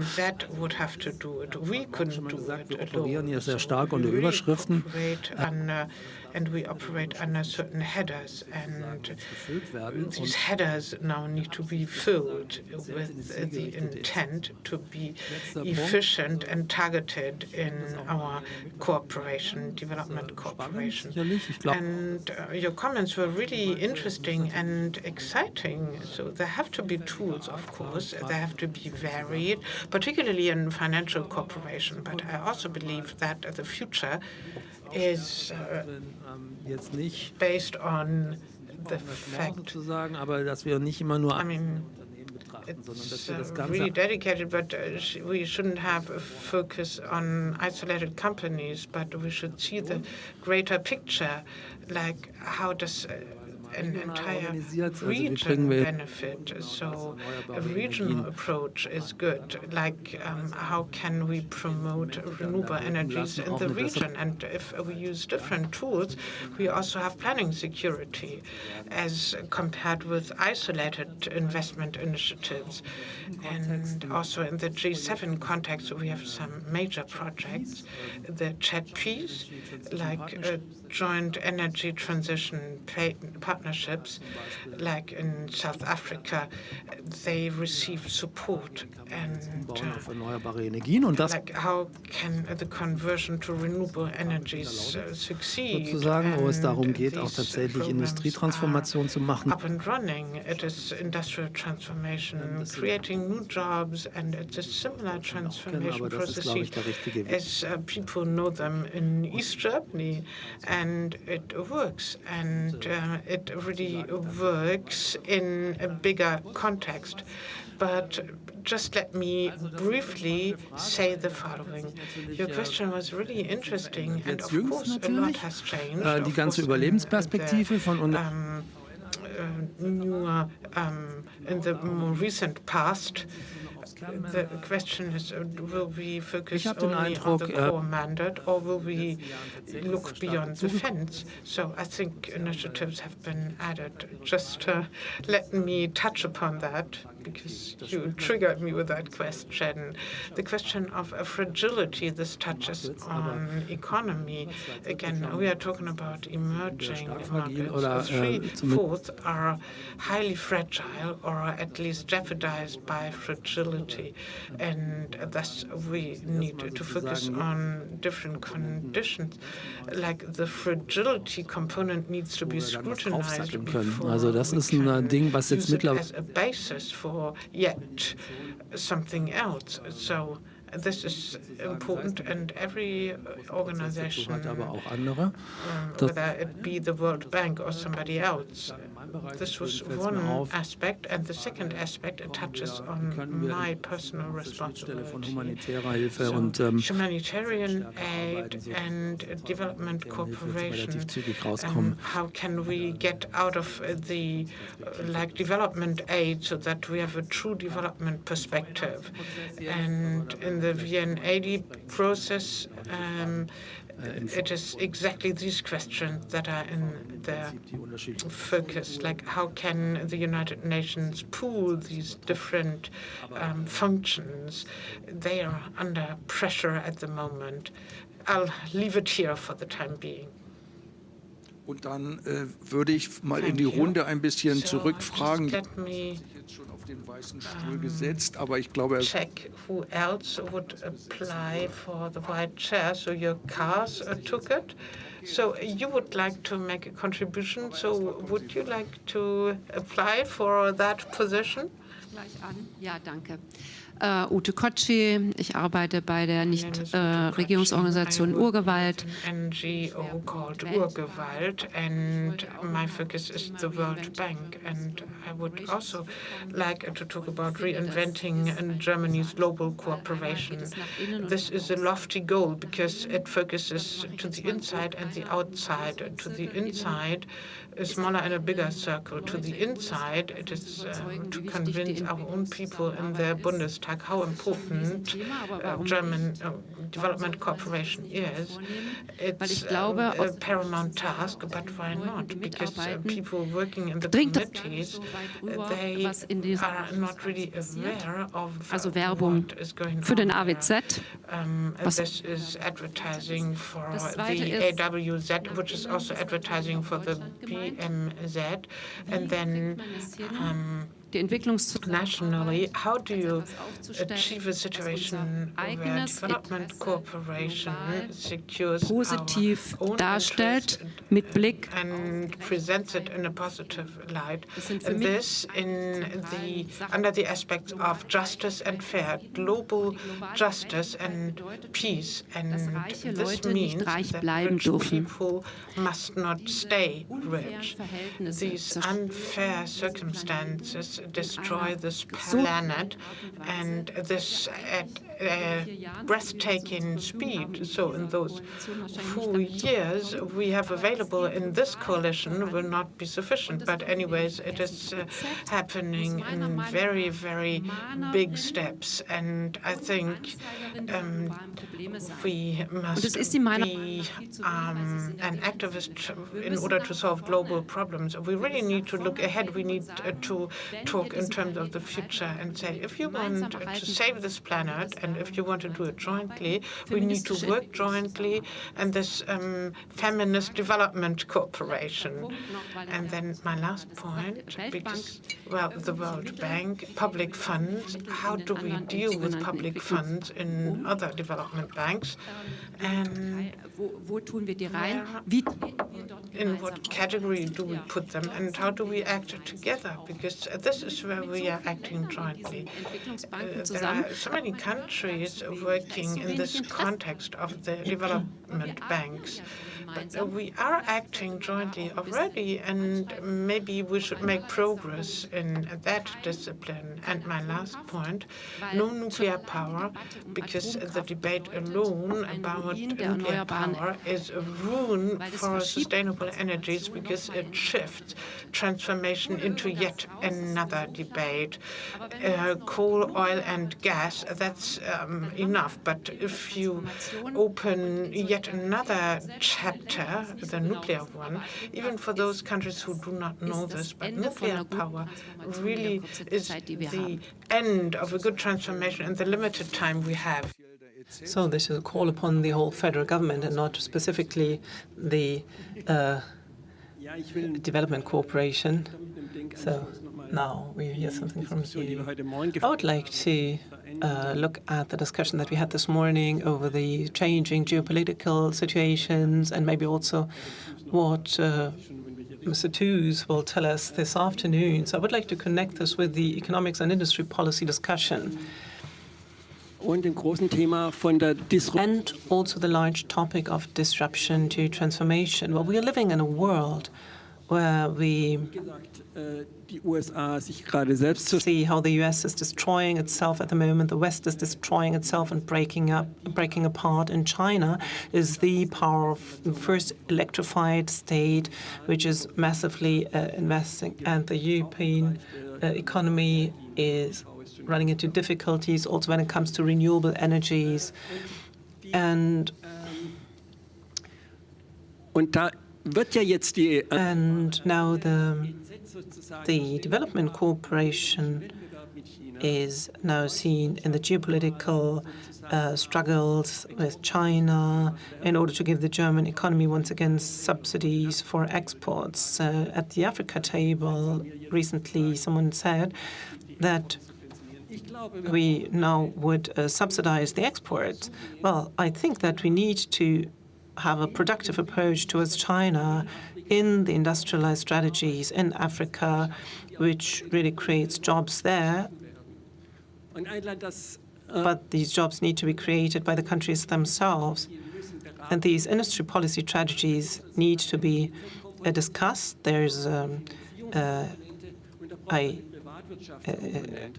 Wir kooperieren hier sehr stark unter Überschriften. And we operate under certain headers, and these headers now need to be filled with the intent to be efficient and targeted in our cooperation, development cooperation. And your comments were really interesting and exciting. So there have to be tools, of course. They have to be varied, particularly in financial cooperation. But I also believe that the future is jetzt nicht based on the fact, sozusagen, aber dass wir nicht immer nur It's really dedicated, but we shouldn't have a focus on isolated companies, but we should see the greater picture, like how does an entire region benefit. So a regional approach is good. Like how can we promote renewable energies in the region? And if we use different tools, we also have planning security as compared with isolated investment initiatives. And also in the G7 context, we have some major projects. The chat piece, like joint energy transition partnerships, like in South Africa, they receive support. And like how can the conversion to renewable energies succeed? Sozusagen, wo es darum geht, auch tatsächlich Industrietransformation zu machen. Up and running, it is industrial transformation, creating new jobs, and it's a similar transformation process as people know them in East Germany. And it works, and it really works in a bigger context. But just let me briefly say the following. Your question was really interesting, and of course a lot has changed. Die ganze Überlebensperspektive von in the more recent past. The question is, will we focus only on the core mandate, or will we look beyond the fence? So I think initiatives have been added. Just let me touch upon that, because you triggered me with that question. The question of fragility, this touches on economy. Again, we are talking about emerging markets. 3/4 are highly fragile, or at least jeopardized by fragility. And thus we need to focus on different conditions. Like the fragility component needs to be scrutinized before also das ist ein Ding, was jetzt mittlerweile as a basis for yet something else. So this is important, and every organization, whether it be the World Bank or somebody else, this was one aspect. And the second aspect, it touches on my personal responsibility. So humanitarian aid and development cooperation. How can we get out of the development aid so that we have a true development perspective? And in the VN80 process, it is exactly these questions that are in the focus, like how can the United Nations pool these different functions? They are under pressure at the moment. I'll leave it here for the time being. Und dann würde ich mal in die Runde ein bisschen zurückfragen. Den weißen Stuhl gesetzt, aber ich glaube, check who else would apply for the white chair. So your cars took it. So you would like to make a contribution. So would you like to apply for that position? Gleich an. Ja, danke. Ute Kotschi, ich arbeite bei der Nichtregierungsorganisation Urgewalt. NGO called Urgewalt, and my focus is the World Bank. And I would also like to talk about reinventing Germany's global cooperation. This is a lofty goal because it focuses to the inside and the outside. To the inside, a smaller and a bigger circle. To the inside, it is to convince our own people in the Bundestag how important German development cooperation is. It's a paramount task, but why not? Because people working in the committees, they are not really aware of what is going on. Für den AWZ. This is advertising for the AWZ, which is also advertising for the BMZ, and then nationally, how do you achieve a situation where development cooperation secures positiv darstellt mit Blick and presents it in a positive light? This under the aspects of justice and fair, global justice and peace, and this means that rich people must not stay rich. These unfair circumstances destroy this planet, and this at a breathtaking speed. So in those 4 years we have available in this coalition will not be sufficient. But anyways, it is happening in very, very big steps. And I think we must be an activist in order to solve global problems. We really need to look ahead. We need to talk in terms of the future and say, if you want to save this planet and if you want to do it jointly, we need to work jointly, and this feminist development cooperation. And then my last point, because, well, the World Bank, public funds, how do we deal with public funds in other development banks? And in what category do we put them, and how do we act together? Because this is where we are acting jointly. There are so many countries working in this context of the development banks. But we are acting jointly already, and maybe we should make progress in that discipline. And my last point, no nuclear power, because the debate alone about nuclear power is a ruin for sustainable energies, because it shifts transformation into yet another debate. Coal, oil, and gas, that's enough. But if you open yet another chapter, the nuclear one, even for those countries who do not know this, but nuclear power really is the end of a good transformation in the limited time we have. So this is a call upon the whole federal government and not specifically the development cooperation. So now we hear something from you. I would like to look at the discussion that we had this morning over the changing geopolitical situations, and maybe also what Mr. Toos will tell us this afternoon. So I would like to connect this with the economics and industry policy discussion. And also the large topic of disruption to transformation. Well, we are living in a world where we see how the US is destroying itself at the moment. The West is destroying itself and breaking apart. And China is the first electrified state, which is massively investing. And the European economy is running into difficulties also when it comes to renewable energies. And now the development cooperation is now seen in the geopolitical struggles with China in order to give the German economy once again subsidies for exports. At the Africa table recently, someone said that we now would subsidize the exports. Well, I think that we need to have a productive approach towards China in the industrialized strategies in Africa, which really creates jobs there. But these jobs need to be created by the countries themselves. And these industry policy strategies need to be discussed. There's a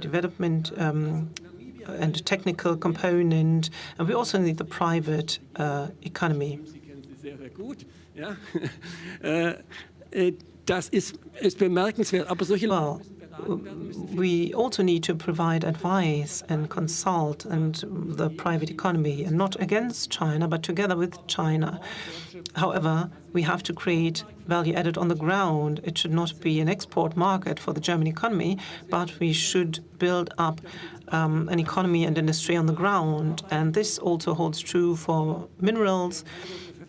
development and a technical component, and we also need the private economy. Well, we also need to provide advice and consult and the private economy, and not against China, but together with China. However, we have to create value added on the ground. It should not be an export market for the German economy, but we should build up an economy and industry on the ground. And this also holds true for minerals.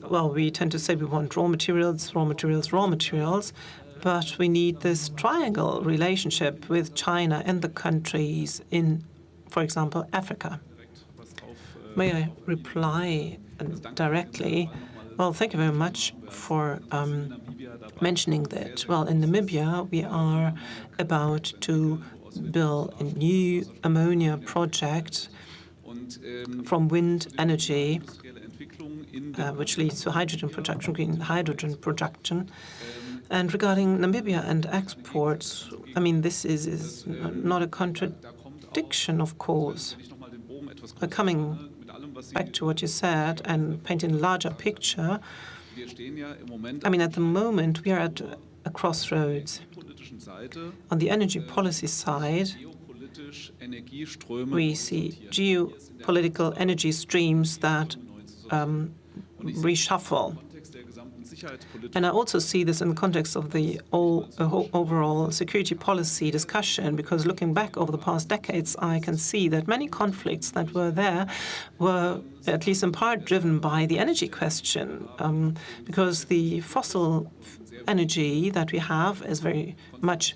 Well, we tend to say we want raw materials, raw materials, raw materials. But we need this triangle relationship with China and the countries in, for example, Africa. May I reply directly? Well, thank you very much for mentioning that. Well, in Namibia, we are about to build a new ammonia project from wind energy, which leads to hydrogen production, green hydrogen production. And regarding Namibia and exports, I mean, this is not a contradiction, of course. Coming back to what you said and painting a larger picture, I mean, at the moment, we are at a crossroads. On the energy policy side, we see geopolitical energy streams that reshuffle. And I also see this in the context of the overall security policy discussion, because looking back over the past decades, I can see that many conflicts that were there were, at least in part, driven by the energy question, because the fossil energy that we have is very much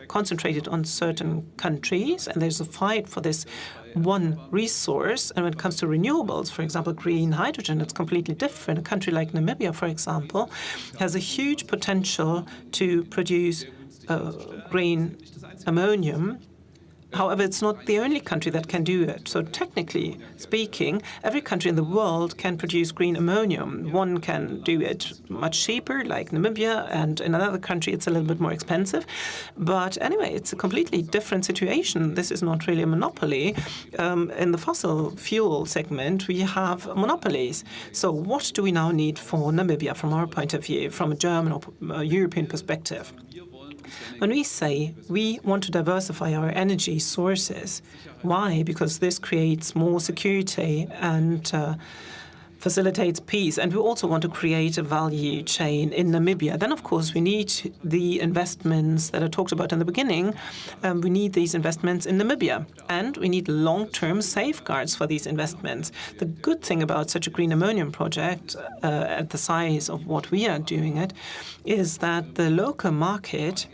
concentrated on certain countries, and there's a fight for this one resource. And when it comes to renewables, for example, green hydrogen, it's completely different. A country like Namibia, for example, has a huge potential to produce green ammonium. However, it's not the only country that can do it. So technically speaking, every country in the world can produce green ammonium. One can do it much cheaper, like Namibia, and in another country it's a little bit more expensive. But anyway, it's a completely different situation. This is not really a monopoly. In the fossil fuel segment, we have monopolies. So what do we now need for Namibia from our point of view, from a German or European perspective? When we say we want to diversify our energy sources, why? Because this creates more security and facilitates peace. And we also want to create a value chain in Namibia. Then, of course, we need the investments that I talked about in the beginning. We need these investments in Namibia. And we need long-term safeguards for these investments. The good thing about such a green ammonium project at the size of what we are doing it is that the local market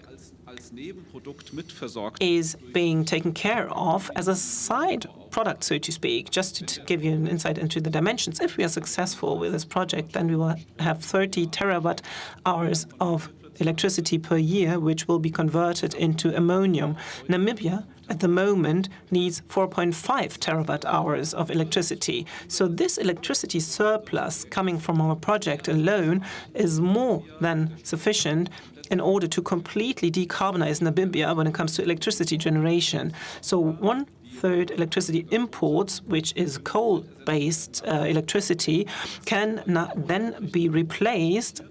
is being taken care of as a side product, so to speak. Just to give you an insight into the dimensions, if we are successful with this project, then we will have 30 terawatt hours of electricity per year, which will be converted into ammonium. Namibia, at the moment, needs 4.5 terawatt hours of electricity. So this electricity surplus coming from our project alone is more than sufficient in order to completely decarbonize Namibia when it comes to electricity generation. So 1/3 electricity imports, which is coal-based electricity, can then be replaced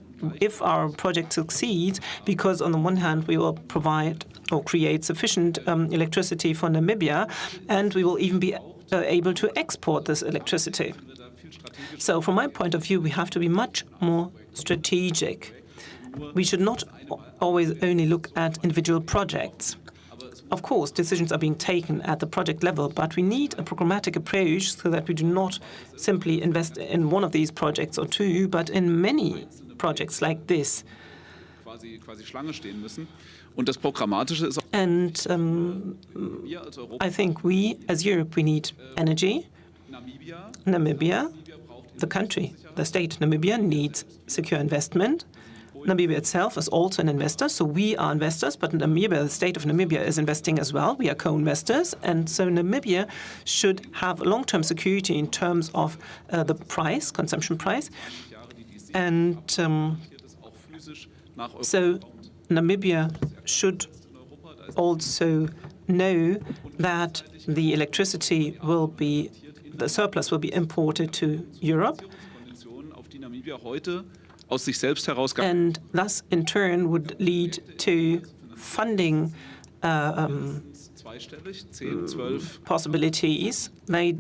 if our project succeeds, because on the one hand we will provide or create sufficient electricity for Namibia, and we will even be able to export this electricity. So from my point of view, we have to be much more strategic. We should not always only look at individual projects. Of course, decisions are being taken at the project level, but we need a programmatic approach so that we do not simply invest in one of these projects or two, but in many projects like this. And I think we, as Europe, we need energy. Namibia, the country, the state Namibia, needs secure investment. Namibia itself is also an investor, so we are investors, but Namibia, the state of Namibia, is investing as well. We are co-investors, and so Namibia should have long-term security in terms of the price, consumption price. And so Namibia should also know that the electricity will be, the surplus will be imported to Europe. And thus, in turn, would lead to funding possibilities they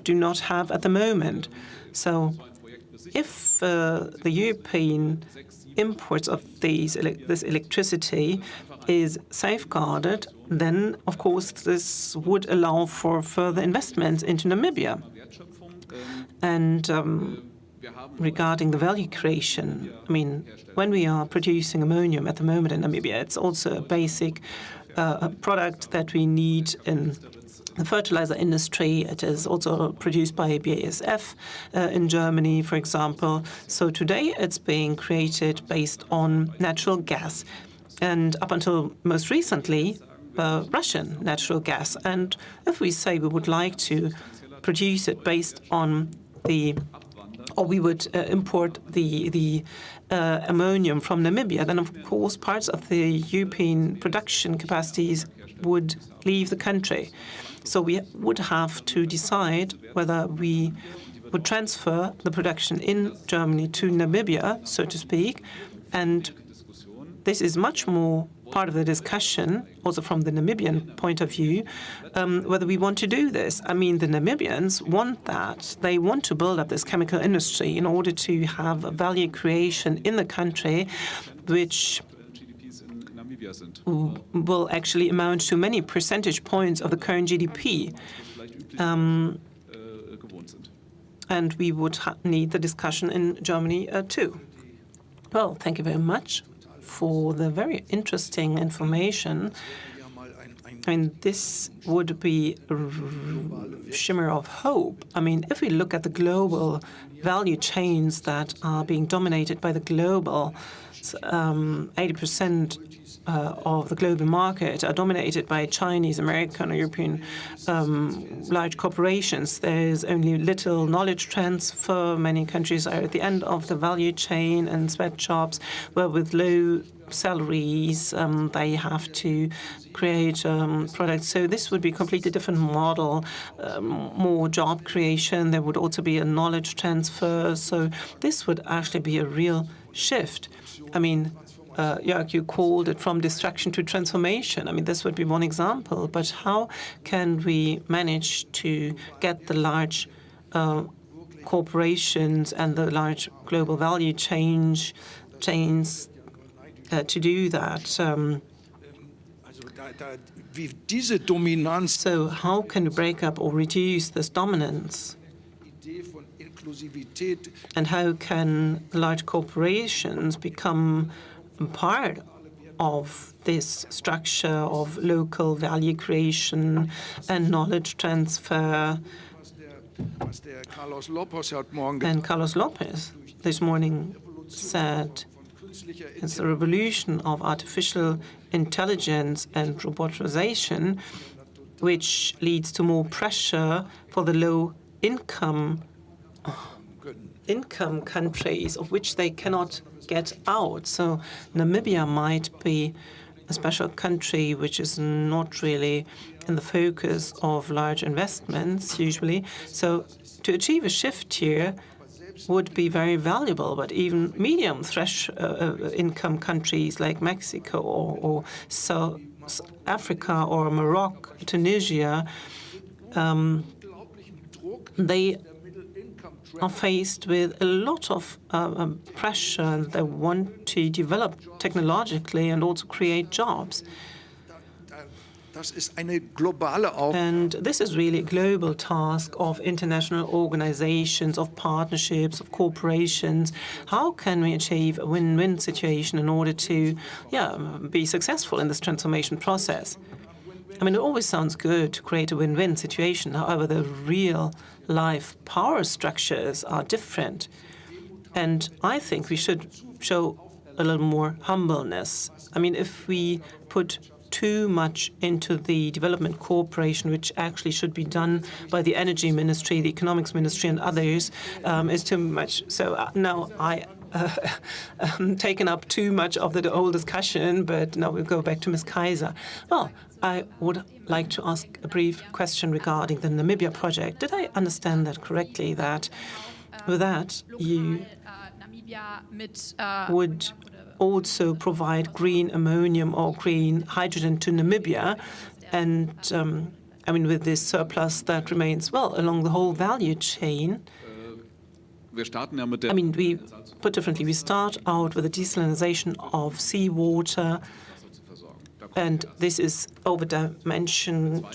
do not have at the moment. So if the European imports of this electricity is safeguarded, then, of course, this would allow for further investments into Namibia. And regarding the value creation, I mean, when we are producing ammonium at the moment in Namibia, it's also a basic product that we need in the fertilizer industry. It is also produced by BASF in Germany, for example. So today it's being created based on natural gas, and up until most recently, Russian natural gas. And if we say we would like to produce it based on the or we would import the ammonium from Namibia, then of course parts of the European production capacities would leave the country. So we would have to decide whether we would transfer the production in Germany to Namibia, so to speak, and this is much more part of the discussion, also from the Namibian point of view, whether we want to do this. I mean, the Namibians want that. They want to build up this chemical industry in order to have value creation in the country, which will actually amount to many percentage points of the current GDP. And we would need the discussion in Germany too. Well, thank you very much for the very interesting information. I mean, this would be a shimmer of hope. I mean, if we look at the global value chains that are being dominated by the global, 80% of the global market are dominated by Chinese, American, or European large corporations. There's only little knowledge transfer. Many countries are at the end of the value chain and sweatshops, where with low salaries they have to create products. So this would be a completely different model, more job creation. There would also be a knowledge transfer. So this would actually be a real shift. I mean, Jörg, you called it from destruction to transformation. I mean, this would be one example. But how can we manage to get the large corporations and the large global value chains to do that? So how can we break up or reduce this dominance? And how can large corporations become part of this structure of local value creation and knowledge transfer? And Carlos Lopez this morning said it's the revolution of artificial intelligence and robotization which leads to more pressure for the low-income countries, of which they cannot get out. So Namibia might be a special country which is not really in the focus of large investments usually. So to achieve a shift here would be very valuable, but even medium income countries like Mexico or South Africa or Morocco, Tunisia, they are faced with a lot of pressure. They want to develop technologically and also create jobs. And this is really a global task of international organizations, of partnerships, of corporations. How can we achieve a win-win situation in order to be successful in this transformation process? I mean, it always sounds good to create a win-win situation. However, the real-life power structures are different. And I think we should show a little more humbleness. I mean, if we put too much into the development cooperation, which actually should be done by the Energy Ministry, the Economics Ministry, and others, is too much. So now I taken up too much of the whole discussion, but now we'll go back to Ms. Kaiser. Well, I would like to ask a brief question regarding the Namibia project. Did I understand that correctly, that with that you would also provide green ammonium or green hydrogen to Namibia, and I mean, with this surplus that remains, well, along the whole value chain? I mean, we put differently, we start out with the desalination of seawater, and this is over-dimensioned.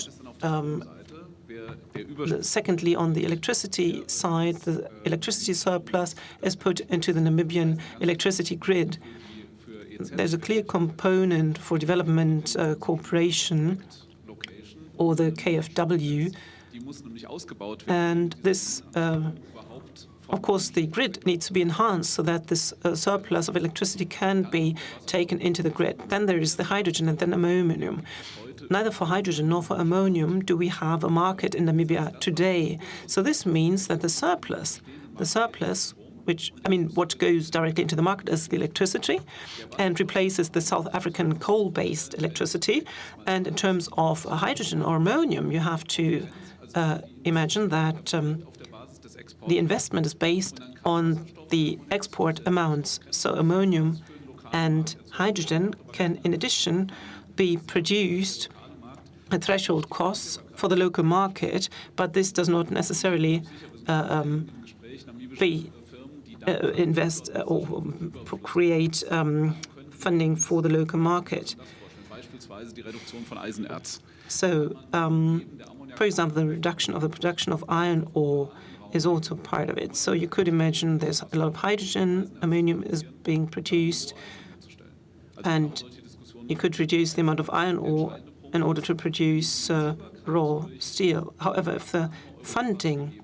Secondly, on the electricity side, the electricity surplus is put into the Namibian electricity grid. There's a clear component for development cooperation, or the KfW, and this, of course, the grid needs to be enhanced so that this surplus of electricity can be taken into the grid. Then there is the hydrogen and then ammonium. Neither for hydrogen nor for ammonium do we have a market in Namibia today. So this means that the surplus the surplus, what goes directly into the market is the electricity and replaces the South African coal-based electricity. And in terms of hydrogen or ammonium, you have to imagine that the investment is based on the export amounts. So ammonium and hydrogen can, in addition, be produced at threshold costs for the local market, but this does not necessarily invest or create funding for the local market. So, for example, the reduction of the production of iron ore is also part of it. So you could imagine there's a lot of hydrogen, ammonium is being produced, and you could reduce the amount of iron ore in order to produce raw steel. However, if the funding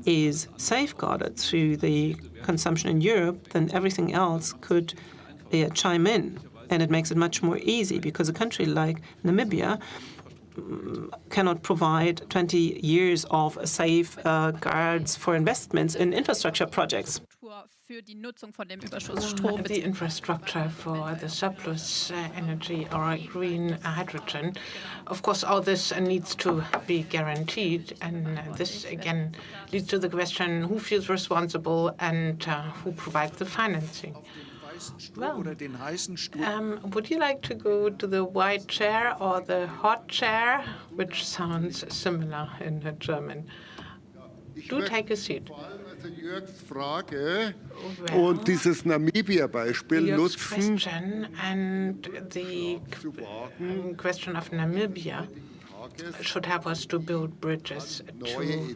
is safeguarded through the consumption in Europe, then everything else could chime in. And it makes it much more easy because a country like Namibia cannot provide 20 years of safeguards for investments in infrastructure projects. The infrastructure for the surplus energy or green hydrogen. Of course, all this needs to be guaranteed, and this again leads to the question who feels responsible and who provides the financing. Well, would you like to go to the white chair or the hot chair, which sounds similar in German? Do take a seat. Jörgs Frage und dieses Namibia-Beispiel nutzen, and the question of Namibia should help us to build bridges to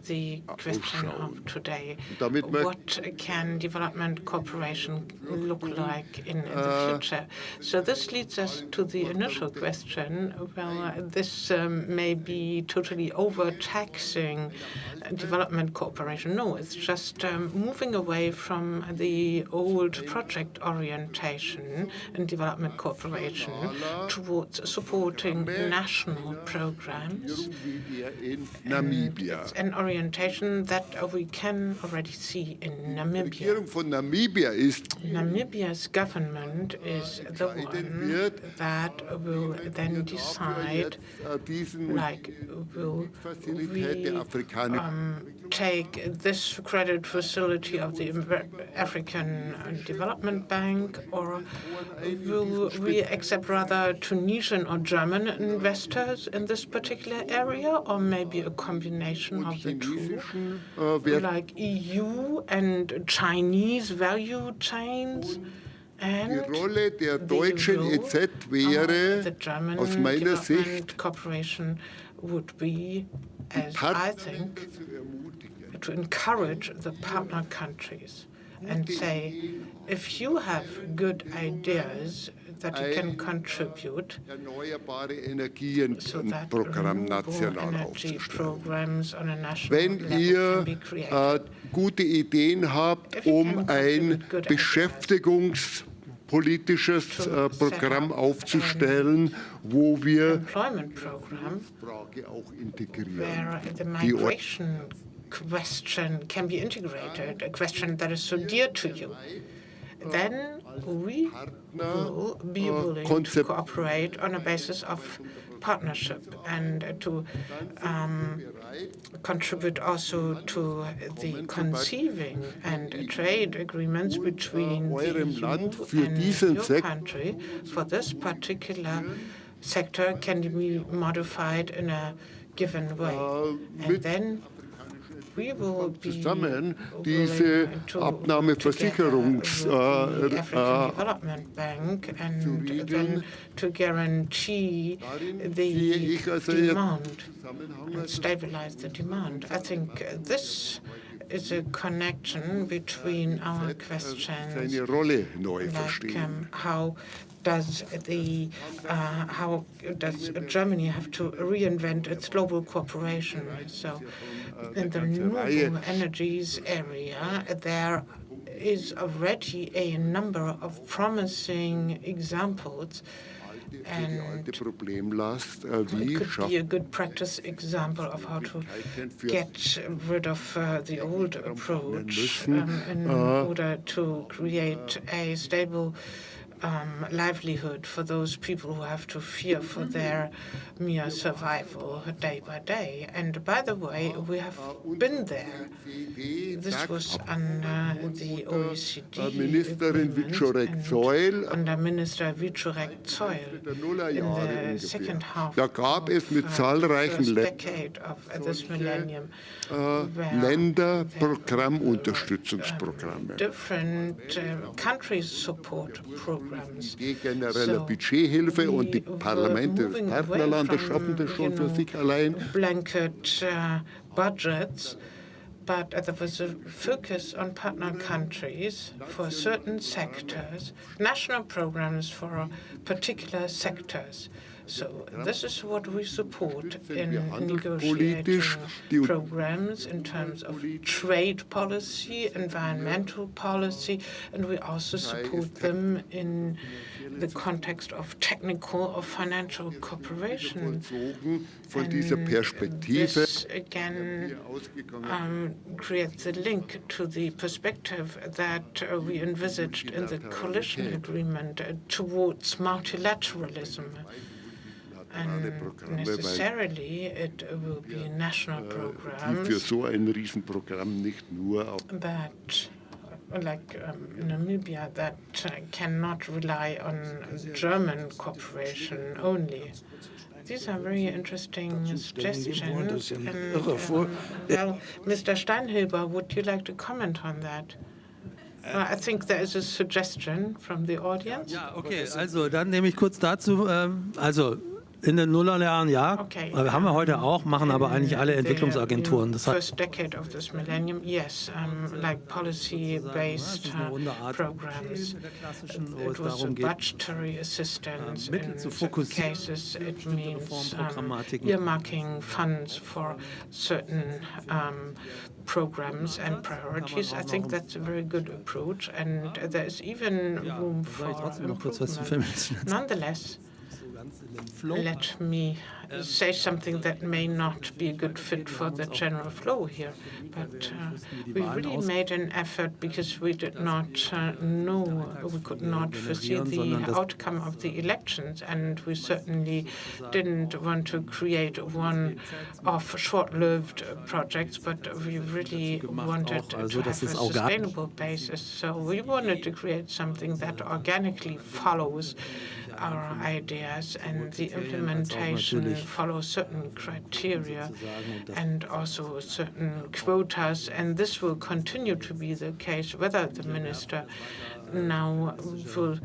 the question of today. What can development cooperation look like in the future? So this leads us to the initial question. Well, this may be totally overtaxing development cooperation. No, it's just moving away from the old project orientation in development cooperation towards supporting national programs. It's an orientation that we can already see in Namibia. Namibia's government is the one that will then decide, like, will we take this credit facility of the African Development Bank, or will we accept rather Tunisian or German investors in this particular area, or maybe a combination of the two, like EU and Chinese value chains? And die Rolle der deutschen EZ wäre aus meiner Sicht, cooperation would be, as I think, to encourage the partner countries and say, if you have good ideas that you can contribute, erneuerbare Energienprogramm national aufzustellen. Wenn ihr gute Ideen habt, ein beschäftigungspolitisches Programm aufzustellen, wo wir Frage auch integrieren. Die question can be integrated, a question that is so dear to you, then we will be willing to cooperate on a basis of partnership and to contribute also to the conceiving and trade agreements between the EU and your country for this particular sector can be modified in a given way. And then we will be diese Development Bank and then to guarantee the demand and stabilize the demand. I think this is a connection between our questions, like how does Germany have to reinvent its global cooperation? So in the renewable energies area, there is already a number of promising examples And Problemlast, it could be a good practice example of how to get rid of the old approach in order to create a stable livelihood for those people who have to fear for their mere survival day by day. And by the way, we have been there. This was under the OECD Ministerin Wieczorek-Zeul under Minister Wieczorek-Zeul in the second half da gab es mit zahlreichen decade of this millennium Länderprogrammunterstützungsprogramme. Different countries support programs. Die generelle Budgethilfe und die Parlamente des Partnerlandes schaffen das schon für sich allein. Blanket budgets, but there was a focus on partner countries for certain sectors, national programs for particular sectors. So this is what we support in negotiating programs in terms of trade policy, environmental policy, and we also support them in the context of technical or financial cooperation. Von dieser Perspektive this again creates a link to the perspective that we envisaged in the coalition agreement towards multilateralism. And necessarily it will be national programs für so ein Riesenprogramm nicht nur that, like Namibia, that cannot rely on German cooperation only. These are very interesting suggestions. And, well, Mr. Steinhilber, would you like to comment on that? I think there is a suggestion from the audience. Ja, okay, also dann nehme ich kurz dazu, also in den Nullerjahren, ja, haben wir heute auch, machen aber eigentlich alle Entwicklungsagenturen. Das first decade of this millennium, yes, like policy-based programs. It was budgetary assistance. In some cases, it means earmarking funds for certain programs and priorities. I think that's a very good approach, and there is even room for improvement. Nonetheless, let me say something that may not be a good fit for the general flow here, but we really made an effort because we did not know, we could not foresee the outcome of the elections, and we certainly didn't want to create one-off short-lived projects, but we really wanted to have a sustainable basis. So we wanted to create something that organically follows our ideas, and the implementation follows certain criteria and also certain quotas, and this will continue to be the case whether the minister now will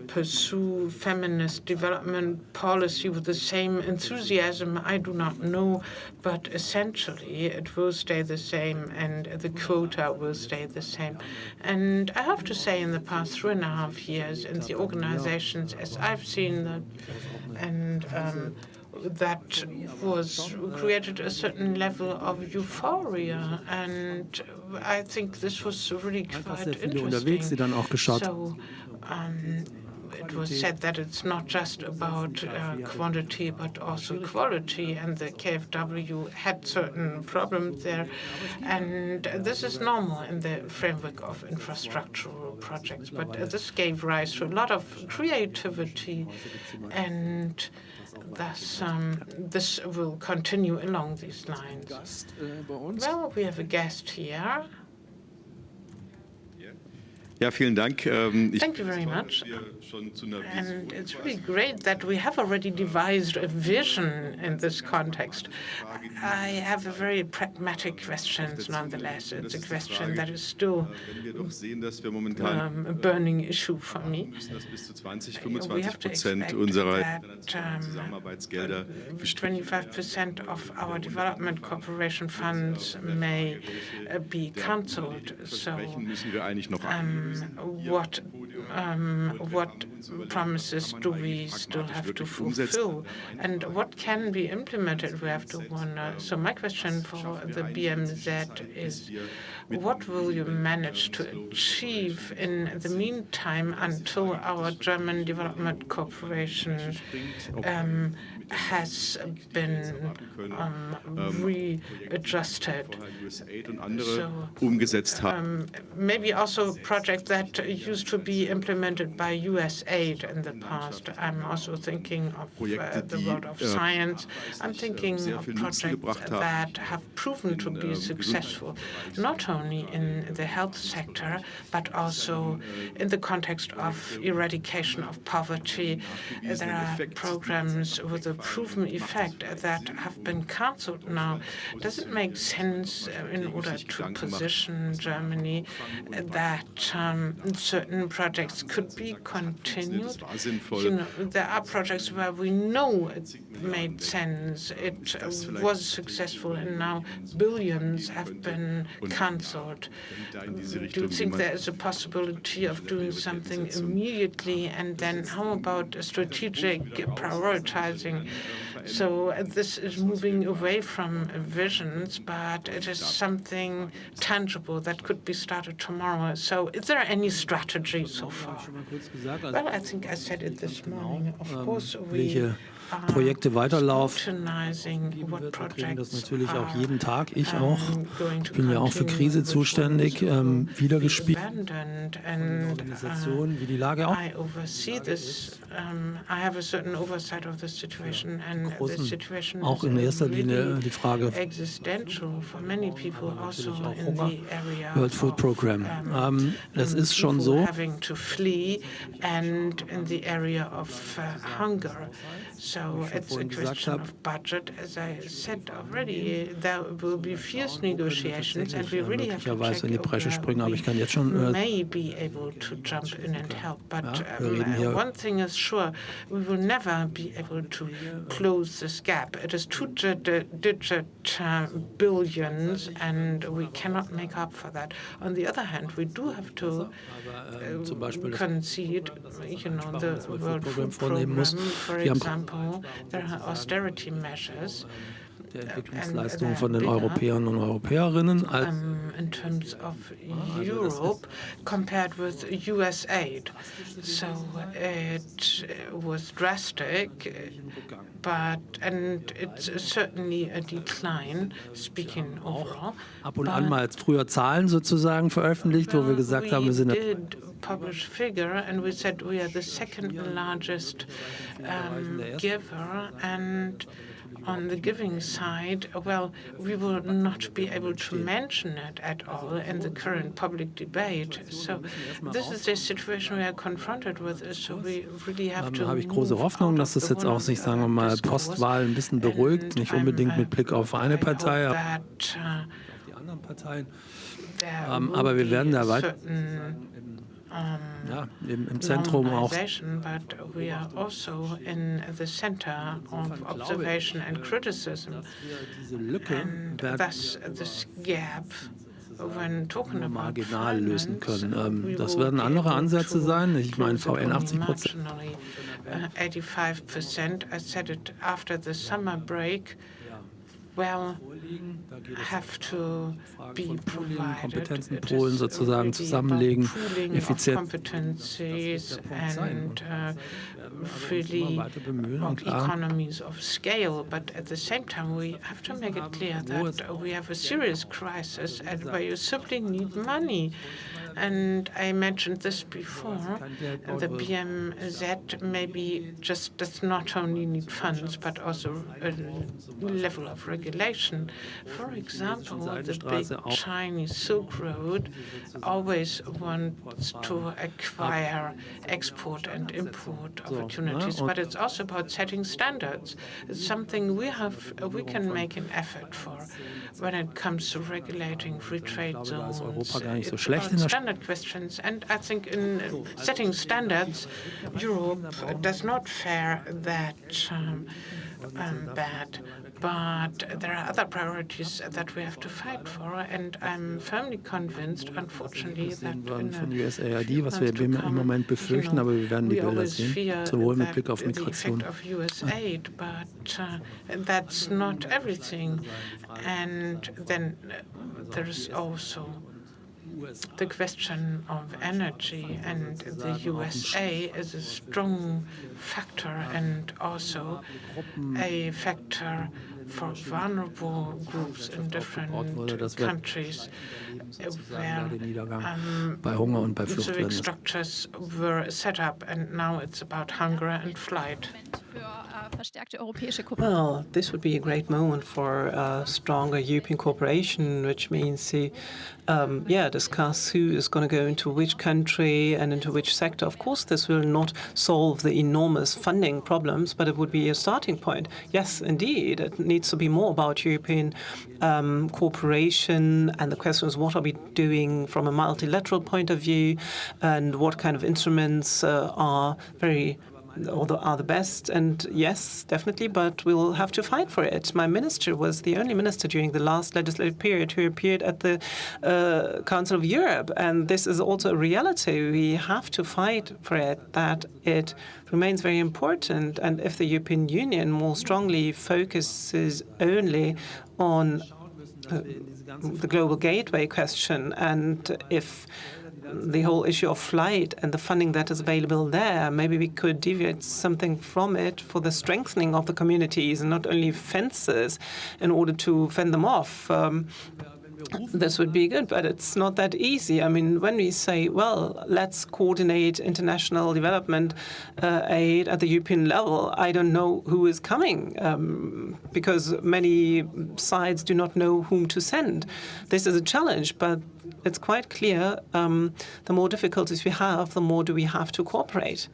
pursue feminist development policy with the same enthusiasm. I do not know, but essentially it will stay the same and the quota will stay the same. And I have to say, in the past 3.5 years in the organizations, as I've seen that, and that was created a certain level of euphoria, and I think this was really quite interesting. So it was said that it's not just about quantity but also quality, and the KfW had certain problems there, and this is normal in the framework of infrastructural projects, but this gave rise to a lot of creativity, and thus this will continue along these lines. Well, we have a guest here. Ja, vielen Dank. Thank you very much. And it's really great that we have already devised a vision in this context. I have a very pragmatic question nonetheless. It's a question that is still a burning issue for me. We have to expect that 25% of our development cooperation funds may be cancelled. So what what promises do we still have to fulfill, and what can be implemented? We have to wonder. So my question for the BMZ is, what will you manage to achieve in the meantime until our German Development Corporation has been readjusted? So, maybe also projects that used to be implemented by USAID in the past. I'm also thinking of the world of science. I'm thinking of projects that have proven to be successful, not only in the health sector, but also in the context of eradication of poverty. There are programs with a proven effect that have been cancelled now. Does it make sense in order to position Germany that certain projects could be continued? You know, there are projects where we know it made sense, it was successful, and now billions have been cancelled. Do you think there is a possibility of doing something immediately? And then how about strategic prioritizing? So this is moving away from visions, but it is something tangible that could be started tomorrow. So is there any strategy so far? Well, I think I said it this morning. Of course, we Projekte weiterlaufen. Wir vertreten das natürlich auch jeden Tag, ich auch. Ich bin ja auch für Krise zuständig, wiedergespielt. Organisationen, wie die Lage auch. Großen, auch in erster Linie die Frage natürlich auch Hunger, World Food Program. Das ist schon so. So it's a question of budget. As I said already, there will be fierce negotiations, and we really have to check we may be able to jump in and help. But one thing is sure, we will never be able to close this gap. It is two-digit billions, and we cannot make up for that. On the other hand, we do have to concede, you know, the World Food Program, for example. There are austerity measures. Der Entwicklungsleistung von den Europäern und Europäerinnen in terms of Europe compared with USAID. So it was drastic, and it's certainly a decline, speaking overall. Ab und an mal früher Zahlen sozusagen veröffentlicht, wo wir gesagt haben, wir sind publish figure, and we said we are the second largest giver, and on the giving side, well, we will not be able to mention it at all in the current public debate. So this is the situation we are confronted with. So we really have to. Da habe ich große Hoffnung, dass das jetzt auch sich, sagen wir mal, Postwahl ein bisschen beruhigt, nicht unbedingt mit Blick auf eine Partei, aber auf die anderen Parteien. Aber wir werden da weiter im Zentrum auch. But we are also in the center of observation and criticism. And thus this gap, when talking about marginal lösen können. Das werden andere Ansätze sein. Ich meine, VN 80%. 85%. I said it after the summer break. Well, have to be provided. Kompetenzen Polen sozusagen zusammenlegen, effizient. Competencies and really economies of scale, but at the same time we have to make it clear that we have a serious crisis and where you simply need money. And I mentioned this before, the BMZ maybe just does not only need funds, but also a level of regulation. For example, the big Chinese Silk Road always wants to acquire export and import opportunities, but it's also about setting standards. It's something we can make an effort for when it comes to regulating free trade zones. Europa gar nicht so schlecht in der standard questions. And I think in setting standards, Europe does not fare that bad. But there are other priorities that we have to fight for, and I'm firmly convinced, unfortunately, that von USAID, was wir im Moment befürchten, aber wir werden die Bilder sehen, sowohl mit Blick auf Migration. USAID, but that's not everything. And then there is also the question of energy, and the USA is a strong factor and also a factor for vulnerable groups in different countries where civic structures were set up, and now it's about hunger and flight. Well, this would be a great moment for stronger European cooperation, which means to discuss who is going to go into which country and into which sector. Of course, this will not solve the enormous funding problems, but it would be a starting point. Yes, indeed, it needs to be more about European cooperation, and the question is, what are we doing from a multilateral point of view, and what kind of instruments are the best. And yes, definitely, but we'll have to fight for it. My minister was the only minister during the last legislative period who appeared at the Council of Europe, and this is also a reality. We have to fight for it, that it remains very important. And if the European Union more strongly focuses only on the global gateway question, and if the whole issue of flight and the funding that is available there, maybe we could deviate something from it for the strengthening of the communities and not only fences in order to fend them off. This would be good, but it's not that easy. I mean, when we say, well, let's coordinate international development aid at the European level, I don't know who is coming because many sides do not know whom to send. This is a challenge, but it's quite clear the more difficulties we have, the more do we have to cooperate.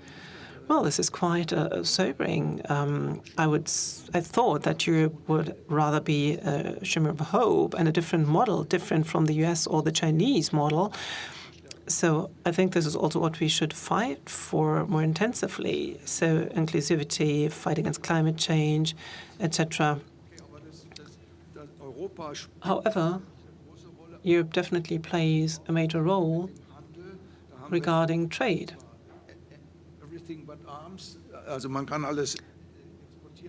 Well, this is quite sobering. I thought that Europe would rather be a shimmer of hope and a different model, different from the US or the Chinese model. So I think this is also what we should fight for more intensively. So inclusivity, fight against climate change, etc. However, Europe definitely plays a major role regarding trade.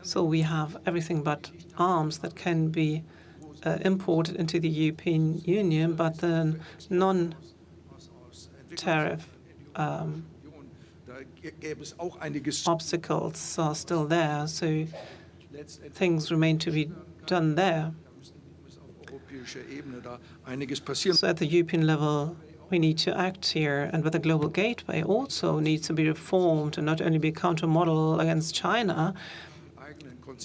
So we have everything but arms that can be imported into the European Union, but the non-tariff obstacles are still there, so things remain to be done there. So at the European level, we need to act here, and with the global gateway also needs to be reformed and not only be a counter-model against China,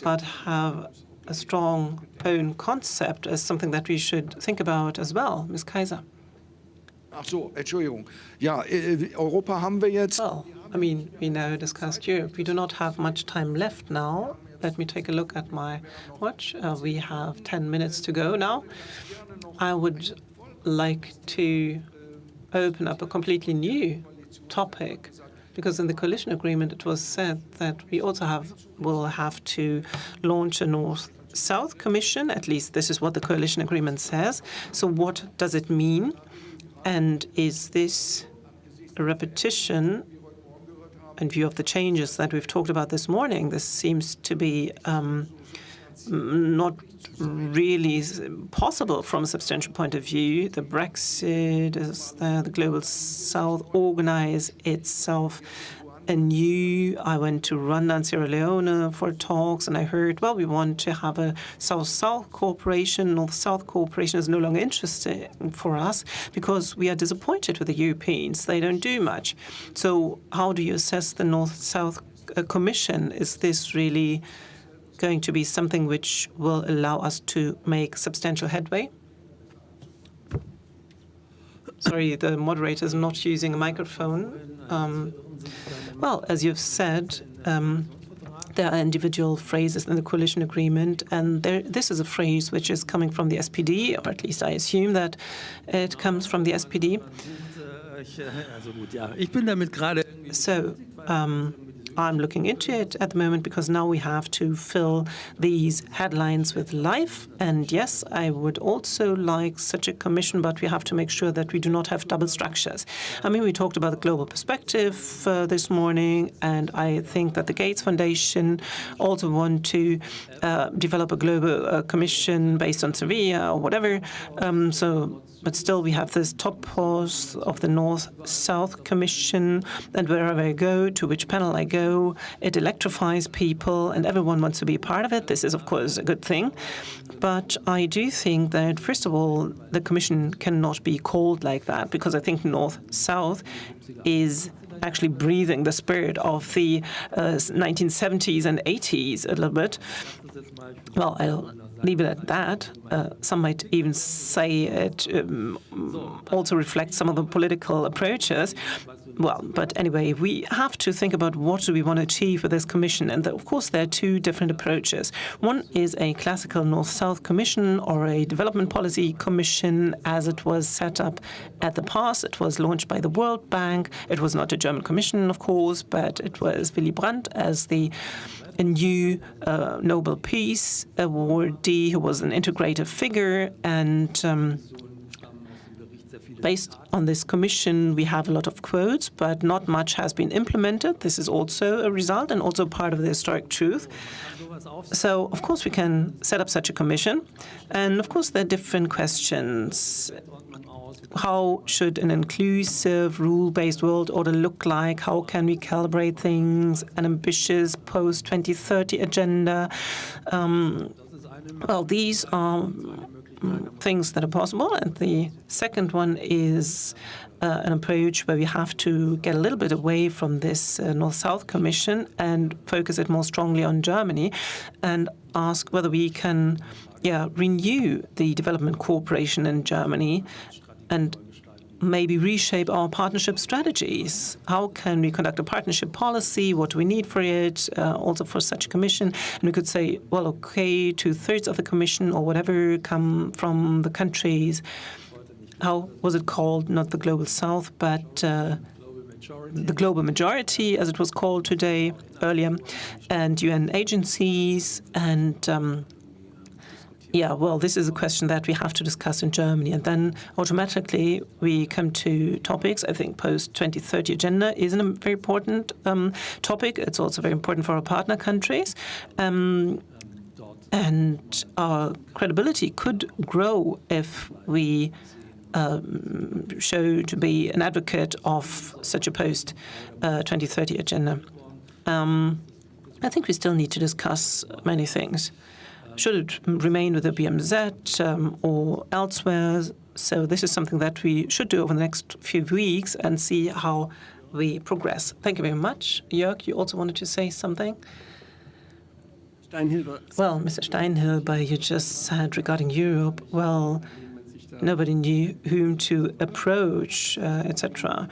but have a strong own concept as something that we should think about as well. Ms. Kaiser. Entschuldigung. Ja, Europa haben wir jetzt. Well, I mean, we now discussed Europe. We do not have much time left now. Let me take a look at my watch. We have 10 minutes to go now. I would like to open up a completely new topic, because in the coalition agreement it was said that we also will have to launch a North-South Commission. At least this is what the coalition agreement says. So what does it mean? And is this a repetition in view of the changes that we've talked about this morning? This seems to be not really possible from a substantial point of view. The Brexit is there, the Global South organize itself anew. I went to Rwanda and Sierra Leone for talks, and I heard, well, we want to have a South-South cooperation. North-South cooperation is no longer interesting for us because we are disappointed with the Europeans. They don't do much. So how do you assess the North-South Commission? Is this really going to be something which will allow us to make substantial headway? Sorry, the moderator is not using a microphone. Well, as you've said, there are individual phrases in the coalition agreement, and this is a phrase which is coming from the SPD, or at least I assume that it comes from the SPD. So, I'm looking into it at the moment because now we have to fill these headlines with life. And yes, I would also like such a commission, but we have to make sure that we do not have double structures. I mean, we talked about the global perspective this morning, and I think that the Gates Foundation also want to develop a global commission based on Sevilla or whatever. But still, we have this top post of the North-South Commission, and wherever I go, to which panel I go, it electrifies people, and everyone wants to be part of it. This is, of course, a good thing. But I do think that, first of all, the Commission cannot be called like that, because I think North-South is actually breathing the spirit of the 1970s and 80s a little bit. Well, I'll leave it at that. Some might even say it also reflects some of the political approaches. Well, but anyway, we have to think about what do we want to achieve with this commission. And of course, there are two different approaches. One is a classical North-South commission or a development policy commission as it was set up at the past. It was launched by the World Bank. It was not a German commission, of course, but it was Willy Brandt as a new Nobel Peace awardee who was an integrative figure. And based on this commission, we have a lot of quotes, but not much has been implemented. This is also a result and also part of the historic truth. So, of course, we can set up such a commission. And, of course, there are different questions. How should an inclusive, rule-based world order look like? How can we calibrate things? An ambitious post-2030 agenda? Well, these are things that are possible. And the second one is an approach where we have to get a little bit away from this North-South Commission and focus it more strongly on Germany and ask whether we can renew the development cooperation in Germany and maybe reshape our partnership strategies. How can we conduct a partnership policy? What do we need for it? Also for such a commission. And we could say, well, okay, 2/3 of the commission or whatever come from the countries. How was it called? Not the Global South, but the global majority, as it was called earlier, and UN agencies and well, this is a question that we have to discuss in Germany. And then automatically we come to topics. I think post-2030 agenda is a very important topic. It's also very important for our partner countries. And our credibility could grow if we show to be an advocate of such a post-2030 agenda. I think we still need to discuss many things. Should it remain with the BMZ or elsewhere? So this is something that we should do over the next few weeks and see how we progress. Thank you very much. Jörg, you also wanted to say something? Well, Mr. Steinhilber, you just said regarding Europe, well, nobody knew whom to approach, etc.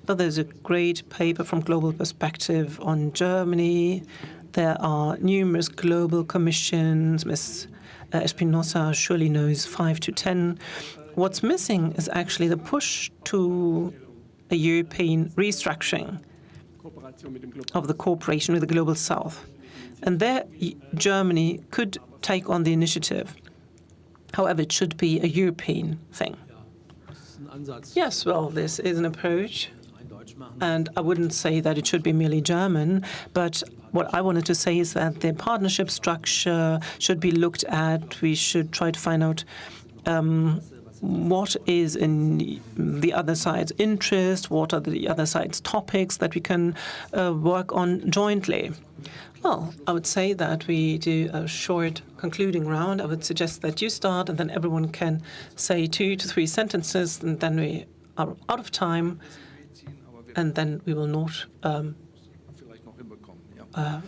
Well, there's a great paper from Global Perspective on Germany. There are numerous global commissions. Ms. Espinosa surely knows 5 to 10. What's missing is actually the push to a European restructuring of the cooperation with the Global South. And there, Germany could take on the initiative. However, it should be a European thing. Yes, well, this is an approach, and I wouldn't say that it should be merely German, but what I wanted to say is that the partnership structure should be looked at. We should try to find out what is in the other side's interest, what are the other side's topics that we can work on jointly. Well, I would say that we do a short concluding round. I would suggest that you start, and then everyone can say 2 to 3 sentences, and then we are out of time, and then we will not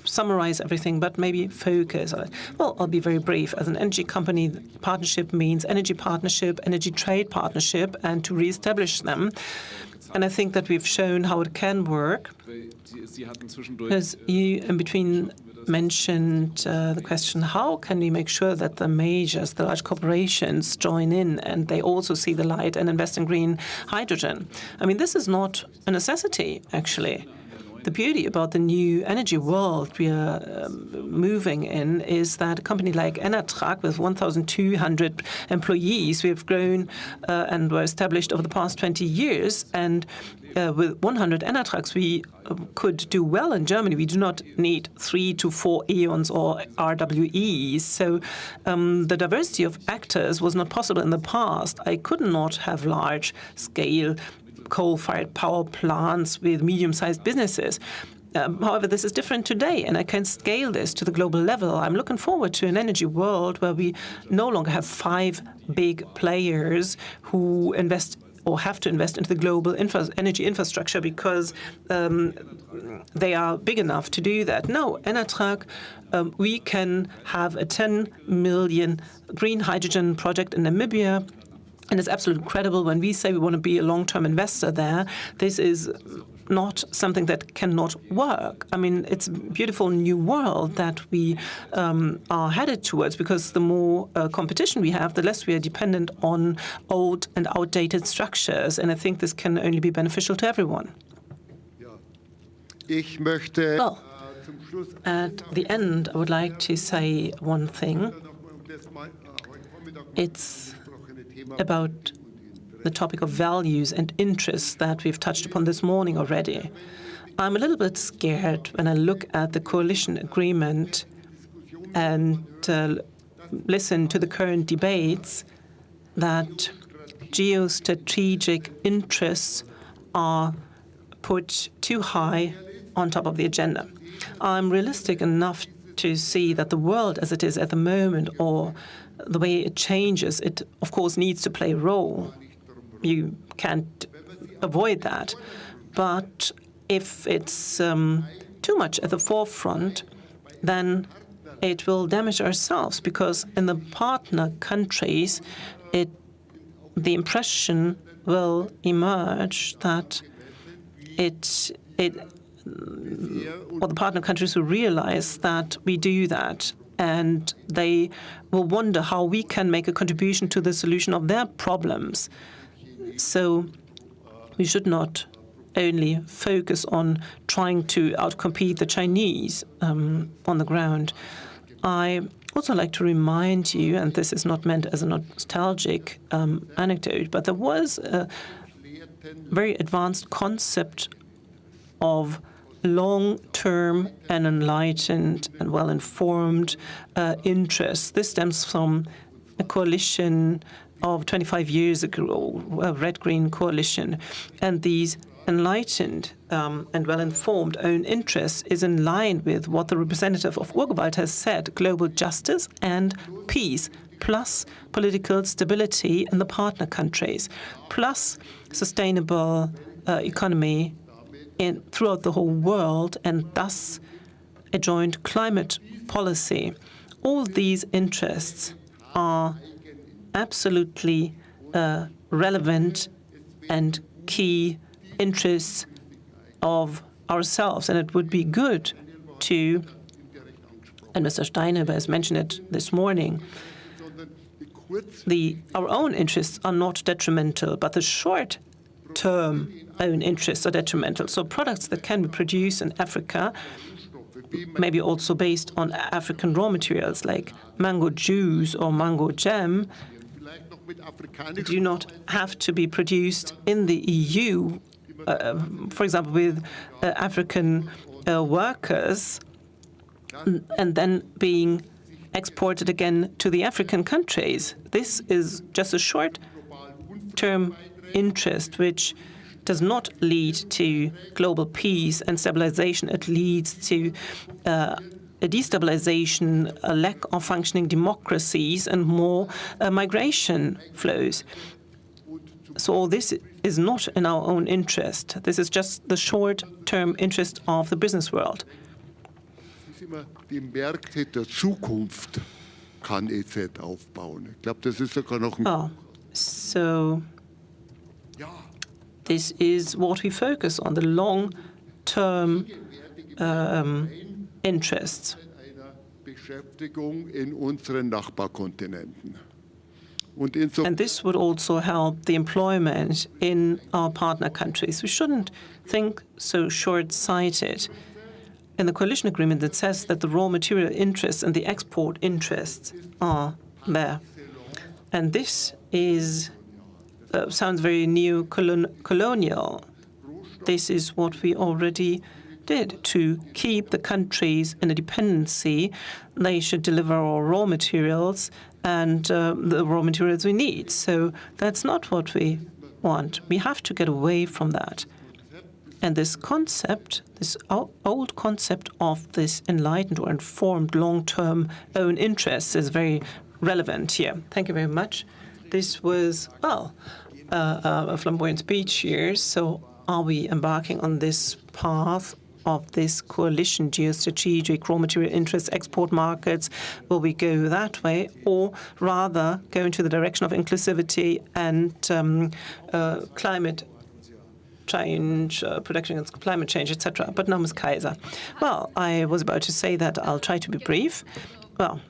summarize everything, but maybe focus on it. Well, I'll be very brief. As an energy company, partnership means energy partnership, energy trade partnership, and to reestablish them. And I think that we've shown how it can work. Because in between mentioned the question, how can we make sure that the majors, the large corporations, join in and they also see the light and invest in green hydrogen? I mean, this is not a necessity, actually. The beauty about the new energy world we are moving in is that a company like Enatrag, with 1,200 employees, we have grown and were established over the past 20 years. And with 100 Enatrags, we could do well in Germany. We do not need 3 to 4 E.ONs or RWEs. So the diversity of actors was not possible in the past. I could not have large-scale coal-fired power plants with medium-sized businesses. However, this is different today, and I can scale this to the global level. I'm looking forward to an energy world where we no longer have 5 big players who invest or have to invest into the global energy infrastructure because they are big enough to do that. No, Enatrag, we can have a 10 million green hydrogen project in Namibia. And it's absolutely incredible when we say we want to be a long-term investor there. This is not something that cannot work. I mean, it's a beautiful new world that we are headed towards, because the more competition we have, the less we are dependent on old and outdated structures. And I think this can only be beneficial to everyone. Well, at the end, I would like to say one thing. It's about the topic of values and interests that we've touched upon this morning already. I'm a little bit scared when I look at the coalition agreement and listen to the current debates that geostrategic interests are put too high on top of the agenda. I'm realistic enough to see that the world as it is at the moment, or the way it changes, it of course needs to play a role. You can't avoid that. But if it's too much at the forefront, then it will damage ourselves, because in the partner countries, the impression will emerge that the partner countries will realize that we do that, and they will wonder how we can make a contribution to the solution of their problems. So we should not only focus on trying to outcompete the Chinese on the ground. I also like to remind you, and this is not meant as a nostalgic anecdote, but there was a very advanced concept of long-term and enlightened and well-informed interests. This stems from a coalition of 25 years ago, a red-green coalition. And these enlightened and well-informed own interests is in line with what the representative of Urgewald has said: global justice and peace, plus political stability in the partner countries, plus sustainable economy throughout the whole world, and thus a joint climate policy. All these interests are absolutely relevant and key interests of ourselves, and it would be good to, and Mr. Steinhuber has mentioned it this morning, our own interests are not detrimental, but the short-term own interests are detrimental. So products that can be produced in Africa, maybe also based on African raw materials like mango juice or mango jam, do not have to be produced in the EU, for example, with African workers, and then being exported again to the African countries. This is just a short-term interest which does not lead to global peace and stabilization. It leads to a destabilization, a lack of functioning democracies, and more migration flows. So all this is not in our own interest. This is just the short-term interest of the business world. Die Märkte der Zukunft kann EZ aufbauen. Ich glaube, das ist sogar noch ein So this is what we focus on, the long-term interests. Beschäftigung in unseren Nachbarkontinenten. And this would also help the employment in our partner countries. We shouldn't think so short-sighted. In the coalition agreement, it says that the raw material interests and the export interests are there. And this is sounds very neo-colonial. This is what we already did to keep the countries in a dependency. They should deliver our raw materials and the raw materials we need. So that's not what we want. We have to get away from that. And this concept, this old concept of this enlightened or informed long-term own interests is very relevant here. Thank you very much. This was, well, a flamboyant speech here. So are we embarking on this path of this coalition, geostrategic, raw material interests, export markets? Will we go that way, or rather go into the direction of inclusivity and climate change, protection against climate change, etc.? But no, Ms. Kaiser. Well, I was about to say that I'll try to be brief. Well,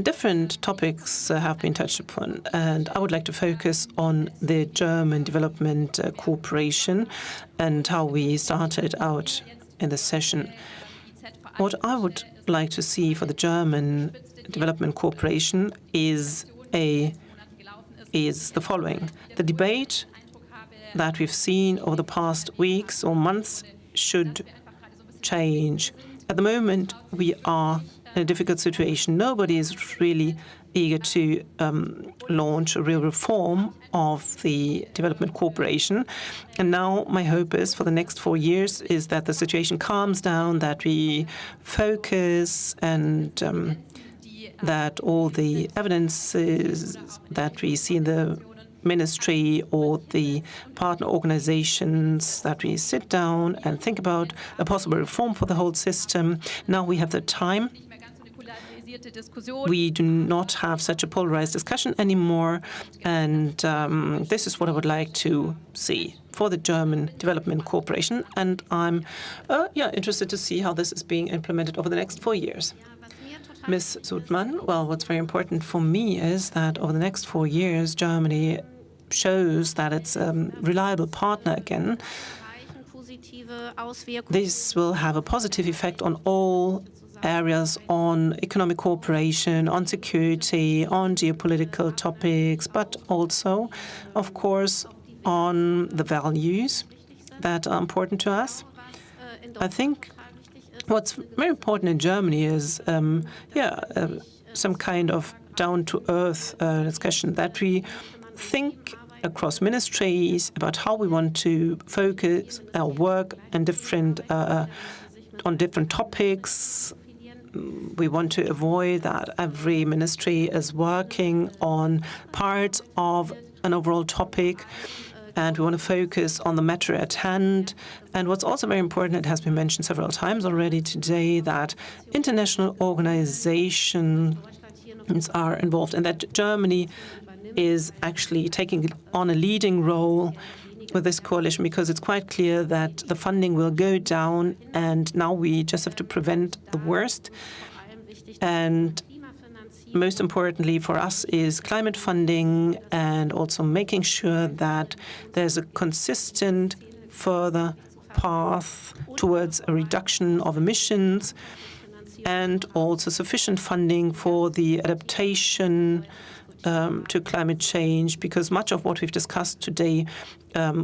different topics have been touched upon, and I would like to focus on the German development cooperation and how we started out in the session. What I would like to see for the German development cooperation is the following. The debate that we've seen over the past weeks or months should change. At the moment, we are in a difficult situation. Nobody is really eager to launch a real reform of the development cooperation. And now my hope is for the next 4 years is that the situation calms down, that we focus, and that all the evidences that we see in the ministry or the partner organizations, that we sit down and think about a possible reform for the whole system. Now we have the time. We do not have such a polarized discussion anymore, and this is what I would like to see for the German development cooperation, and I'm interested to see how this is being implemented over the next 4 years. Ms. Sudmann, well, what's very important for me is that over the next 4 years, Germany shows that it's a reliable partner again. This will have a positive effect on all areas, on economic cooperation, on security, on geopolitical topics, but also, of course, on the values that are important to us. I think what's very important in Germany is, some kind of down-to-earth discussion, that we think across ministries about how we want to focus our work and on different topics. We want to avoid that every ministry is working on parts of an overall topic, and we want to focus on the matter at hand. And what's also very important, it has been mentioned several times already today, that international organizations are involved, and that Germany is actually taking on a leading role with this coalition, because it's quite clear that the funding will go down, and now we just have to prevent the worst. And most importantly for us is climate funding, and also making sure that there's a consistent further path towards a reduction of emissions, and also sufficient funding for the adaptation to climate change, because much of what we've discussed today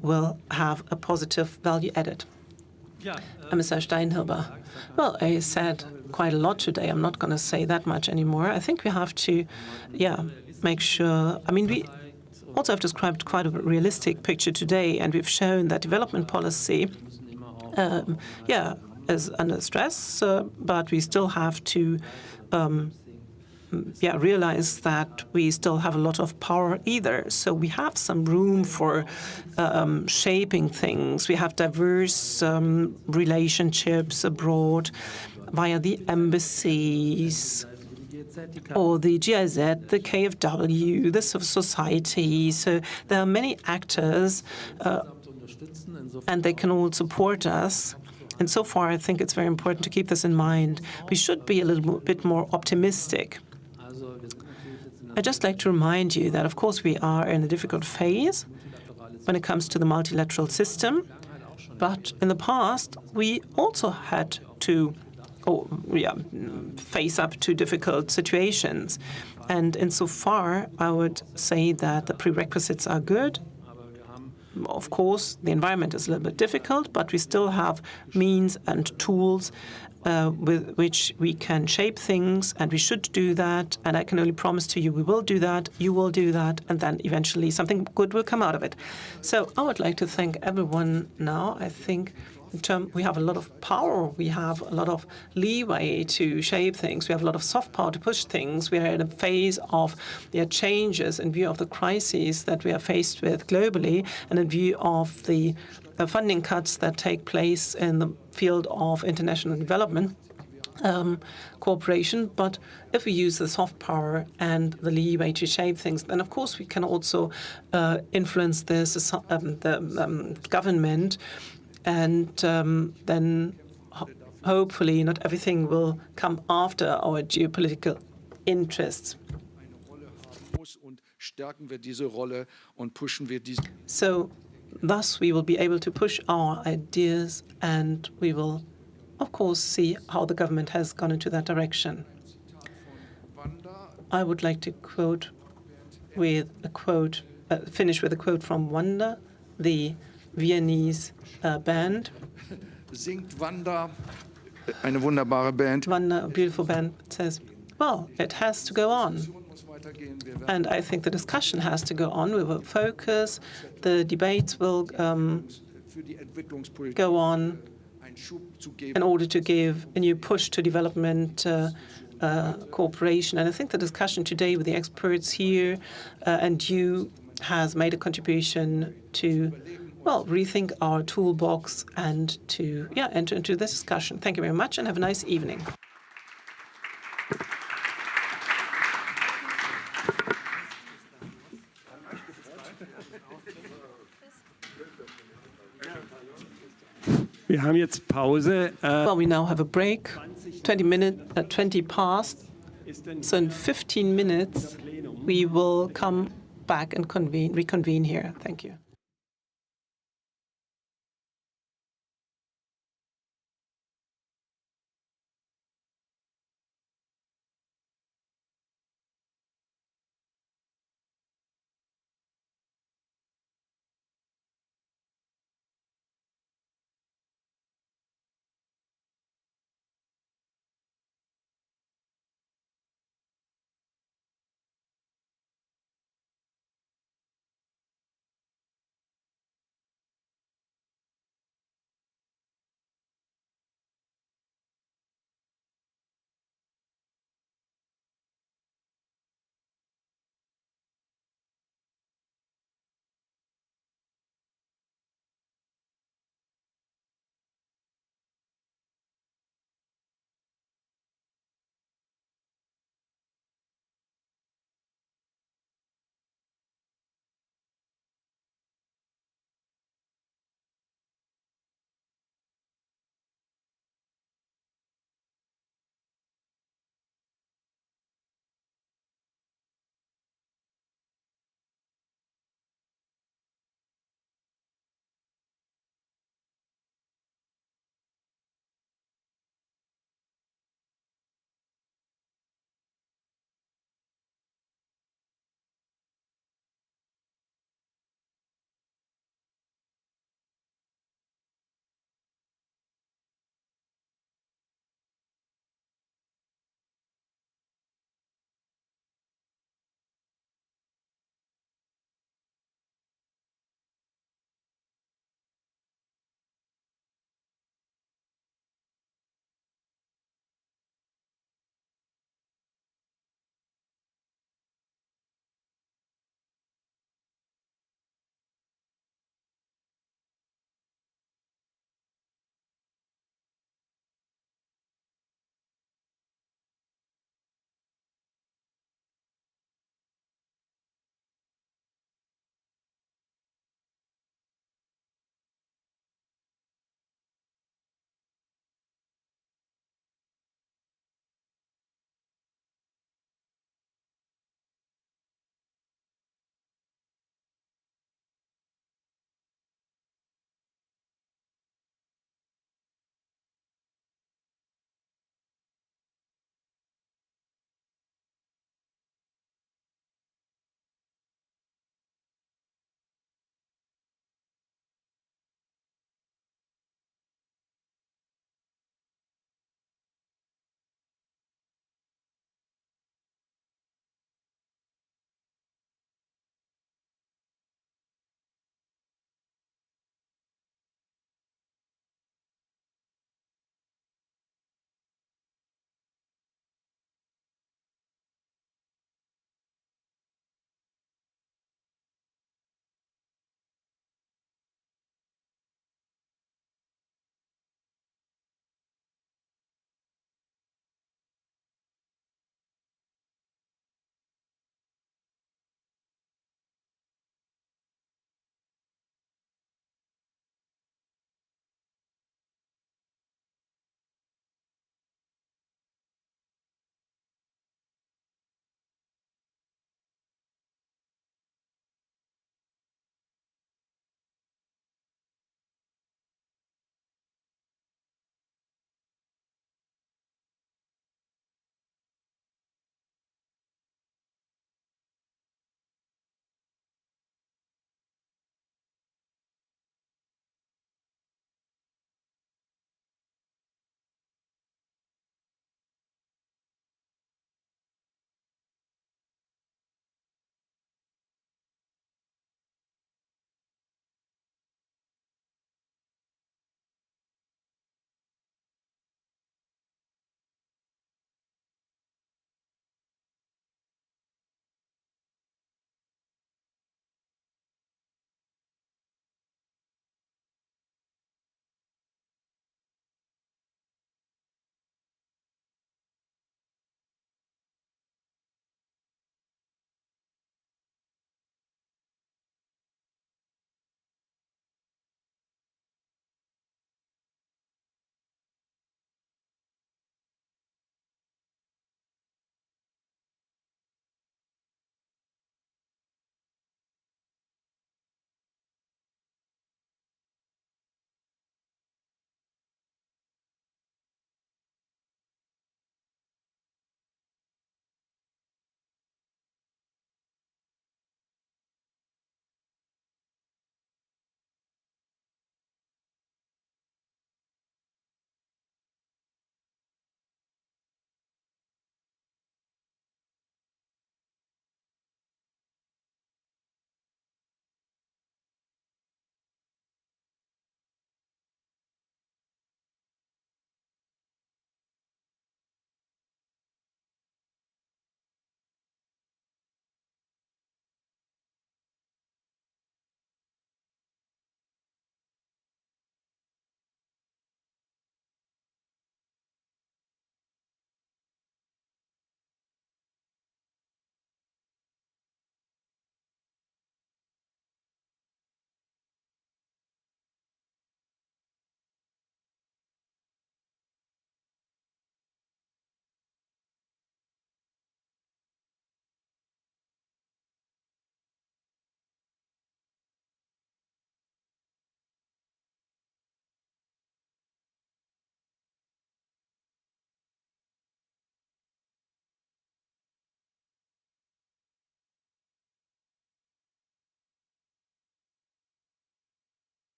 will have a positive value added. Mr. Steinhilber, well, I said quite a lot today. I'm not going to say that much anymore. I think we have to, make sure. I mean, we also have described quite a realistic picture today, and we've shown that development policy, is under stress, but we still have to realize that we still have a lot of power either. So we have some room for shaping things. We have diverse relationships abroad via the embassies, or the GIZ, the KfW, the civil society. So there are many actors, and they can all support us. And so far, I think it's very important to keep this in mind. We should be a little bit more optimistic. I'd just like to remind you that, of course, we are in a difficult phase when it comes to the multilateral system. But in the past, we also had to face up to difficult situations. And insofar, I would say that the prerequisites are good. Of course, the environment is a little bit difficult, but we still have means and tools with which we can shape things, and we should do that. And I can only promise to you we will do that, you will do that, and then eventually something good will come out of it. So I would like to thank everyone now. I think we have a lot of power, we have a lot of leeway to shape things, we have a lot of soft power to push things. We are in a phase of changes in view of the crises that we are faced with globally and in view of the funding cuts that take place in the field of international development cooperation. But if we use the soft power and the leeway to shape things, then of course we can also influence the government. And then hopefully not everything will come after our geopolitical interests. So thus we will be able to push our ideas, and we will, of course, see how the government has gone into that direction. I would like to finish with a quote from Wanda, the Viennese band. Singt Wanda, eine wunderbare Band. Wanda, a beautiful band, says, well, it has to go on. And I think the discussion has to go on. We will focus. The debates will go on in order to give a new push to development cooperation. And I think the discussion today with the experts here and you has made a contribution to rethink our toolbox and to enter into this discussion. Thank you very much and have a nice evening. Wir haben jetzt Pause. Well, we now have a break, 20 past. So in 15 minutes, we will come back and reconvene here. Thank you.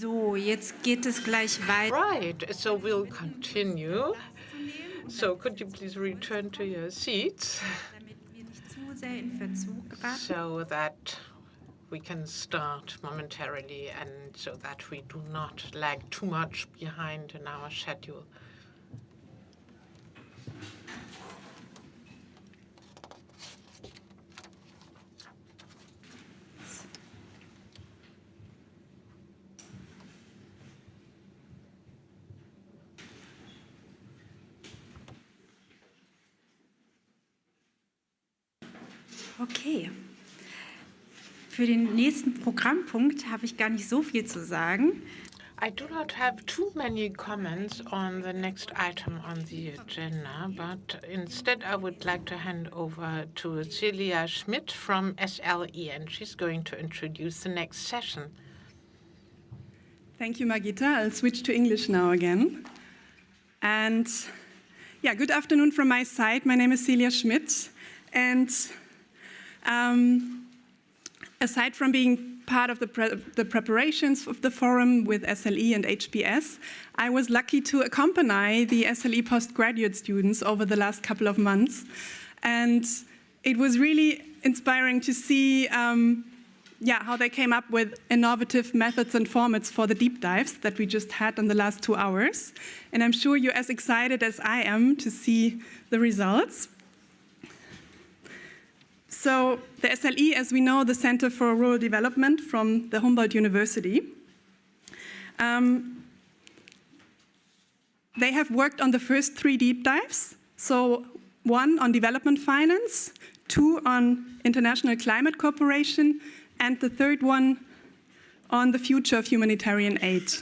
So, jetzt geht es gleich weiter. Right, so we'll continue. So could you please return to your seats so that we can start momentarily and so that we do not lag too much behind in our schedule. Okay. Für den nächsten Programmpunkt habe ich gar nicht so viel zu sagen. I do not have too many comments on the next item on the agenda, but instead I would like to hand over to Celia Schmidt from SLE, and she's going to introduce the next session. Thank you, Margita. I'll switch to English now again. And yeah, good afternoon from my side. My name is Celia Schmidt, and aside from being part of the preparations of the forum with SLE and HBS, I was lucky to accompany the SLE postgraduate students over the last couple of months. And it was really inspiring to see how they came up with innovative methods and formats for the deep dives that we just had in the last 2 hours. And I'm sure you're as excited as I am to see the results. So the SLE, as we know, the Center for Rural Development from the Humboldt University, they have worked on the first 3 deep dives. So 1 on development finance, 2 on international climate cooperation, and the 3rd one on the future of humanitarian aid.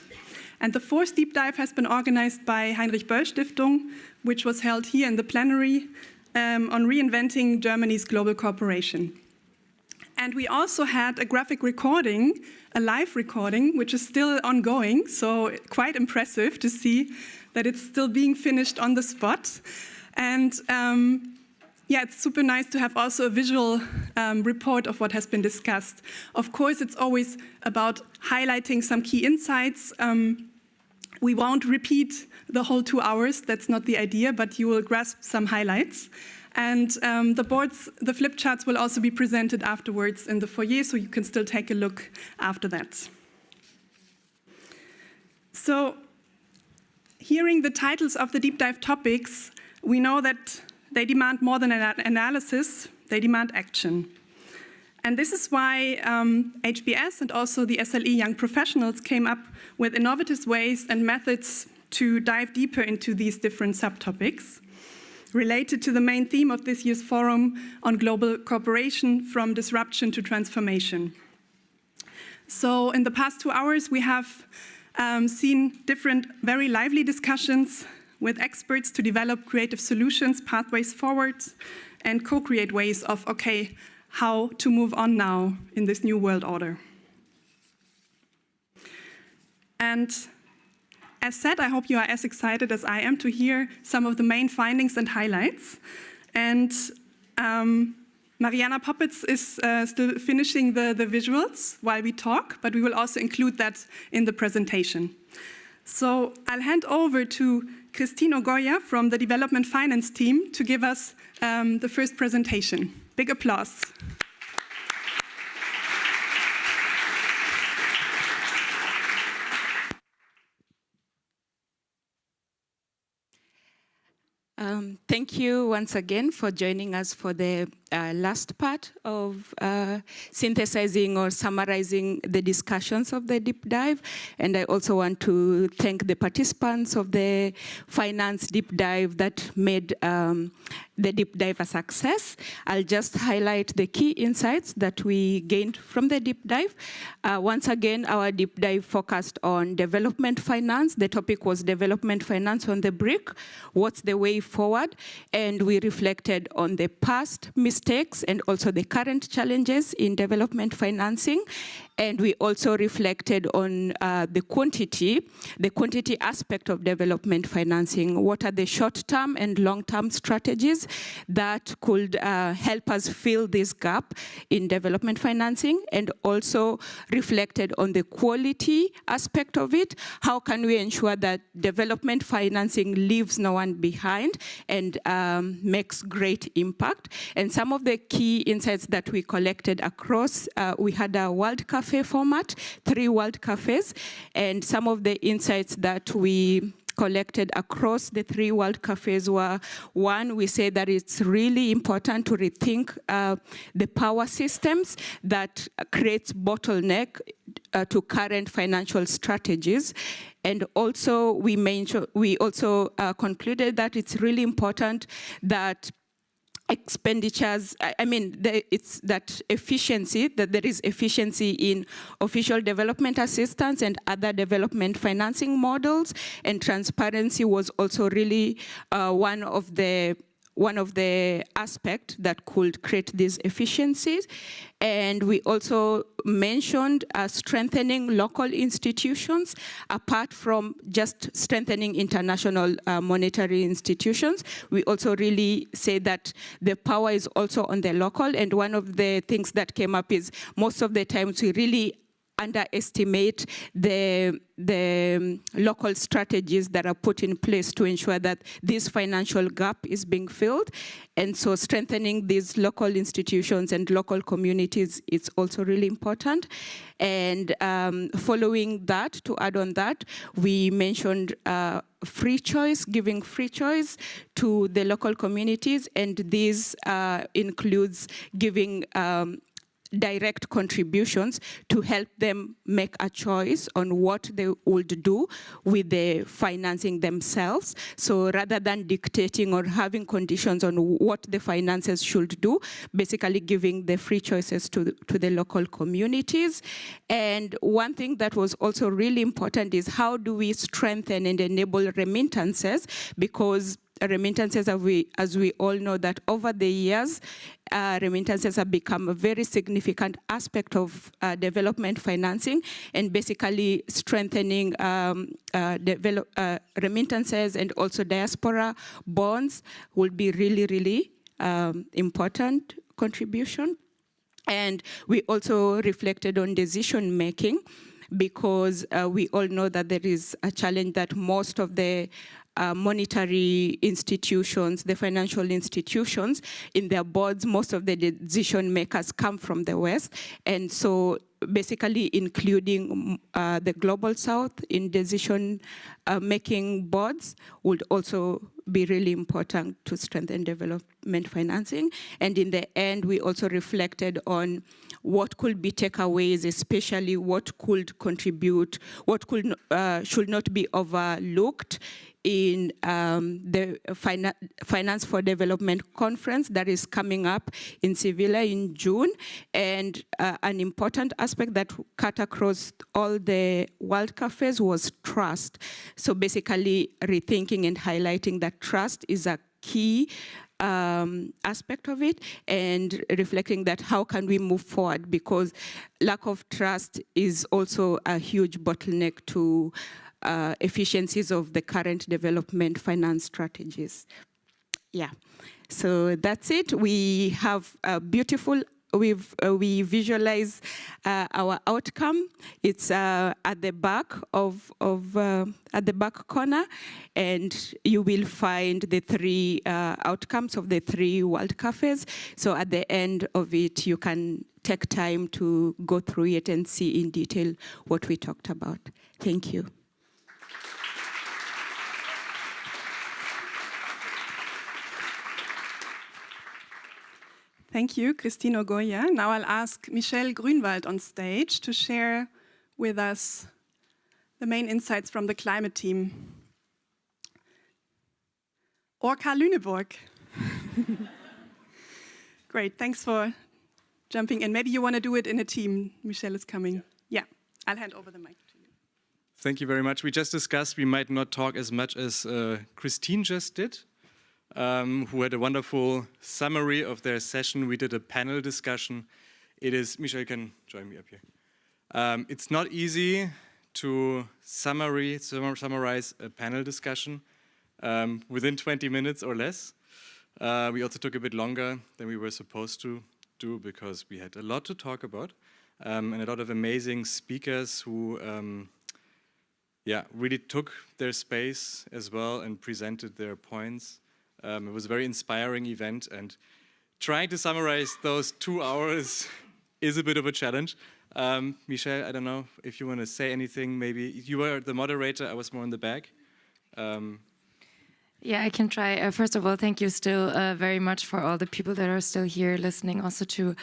And the 4th deep dive has been organized by Heinrich-Böll-Stiftung, which was held here in the plenary on reinventing Germany's global cooperation. And we also had a graphic recording, a live recording, which is still ongoing, so quite impressive to see that it's still being finished on the spot. And it's super nice to have also a visual report of what has been discussed. Of course, it's always about highlighting some key insights. We won't repeat the whole 2 hours, that's not the idea, but you will grasp some highlights. And the flip charts will also be presented afterwards in the foyer, so you can still take a look after that. So, hearing the titles of the deep dive topics, we know that they demand more than an analysis, they demand action. And this is why HBS and also the SLE young professionals came up with innovative ways and methods to dive deeper into these different subtopics related to the main theme of this year's forum on global cooperation from disruption to transformation. So in the past 2 hours, we have seen different very lively discussions with experts to develop creative solutions, pathways forward, and co-create ways of, how to move on now in this new world order. And as said, I hope you are as excited as I am to hear some of the main findings and highlights. And Mariana Poppitz is still finishing the visuals while we talk, but we will also include that in the presentation. So I'll hand over to Christine Ogoya from the Development Finance team to give us the first presentation. Big applause. Thank you once again for joining us for the last part of synthesizing or summarizing the discussions of the deep dive. And I also want to thank the participants of the finance deep dive that made the deep dive a success. I'll just highlight the key insights that we gained from the deep dive. Once again, our deep dive focused on development finance. The topic was development finance on the brick. What's the way forward? And we reflected on the past mistakes stakes and also the current challenges in development financing. And we also reflected on the quantity aspect of development financing. What are the short-term and long-term strategies that could help us fill this gap in development financing, and also reflected on the quality aspect of it. How can we ensure that development financing leaves no one behind and makes great impact? And some of the key insights that we collected across, we had a World Cafe format, 3 World Cafes, and some of the insights that we collected across the 3 World Cafes were, one, we say that it's really important to rethink the power systems that creates bottleneck to current financial strategies. And also we also concluded that it's really important that expenditures, it's that efficiency, that there is efficiency in official development assistance and other development financing models, and transparency was also really one of the aspects that could create these efficiencies. And we also mentioned strengthening local institutions, apart from just strengthening international monetary institutions. We also really say that the power is also on the local, and one of the things that came up is most of the times we really underestimate the local strategies that are put in place to ensure that this financial gap is being filled. And so strengthening these local institutions and local communities is also really important. And following that, to add on that, we mentioned free choice, giving free choice to the local communities, and this includes giving direct contributions to help them make a choice on what they would do with the financing themselves. So rather than dictating or having conditions on what the finances should do, basically giving the free choices to the local communities. And one thing that was also really important is how do we strengthen and enable remittances, because remittances, as we all know, that over the years, remittances have become a very significant aspect of development financing, and basically strengthening remittances and also diaspora bonds will be really, really important contribution. And we also reflected on decision making, because we all know that there is a challenge that most of the monetary institutions, the financial institutions, in their boards, most of the decision makers come from the West. And so basically including the Global South in decision making boards would also be really important to strengthen development financing. And in the end, we also reflected on what could be takeaways, especially what could contribute, what could should not be overlooked in the Finance for Development conference that is coming up in Sevilla in June. And an important aspect that cut across all the World Cafes was trust. So basically rethinking and highlighting that trust is a key aspect of it, and reflecting that how can we move forward, because lack of trust is also a huge bottleneck to efficiencies of the current development finance strategies. Yeah, so that's it. We have a beautiful, we visualize our outcome. It's at the back at the back corner, and you will find the 3 outcomes of the 3 World Cafes. So at the end of it, you can take time to go through it and see in detail what we talked about. Thank you. Thank you, Christine Ogoya. Now I'll ask Michelle Grünwald on stage to share with us the main insights from the climate team. Or Karl Lüneburg. Great, thanks for jumping in. Maybe you want to do it in a team. Michelle is coming. Yeah, I'll hand over the mic to you. Thank you very much. We just discussed we might not talk as much as Christine just did. who had a wonderful summary of their session. We did a panel discussion. Michelle can join me up here. It's not easy to summarize a panel discussion within 20 minutes or less. We also took a bit longer than we were supposed to do because we had a lot to talk about and a lot of amazing speakers who really took their space as well and presented their points. It was a very inspiring event, and trying to summarize those 2 hours is a bit of a challenge. Michelle, I don't know if you want to say anything. Maybe you were the moderator, I was more in the back. Yeah, I can try. First of all, thank you still very much for all the people that are still here listening also to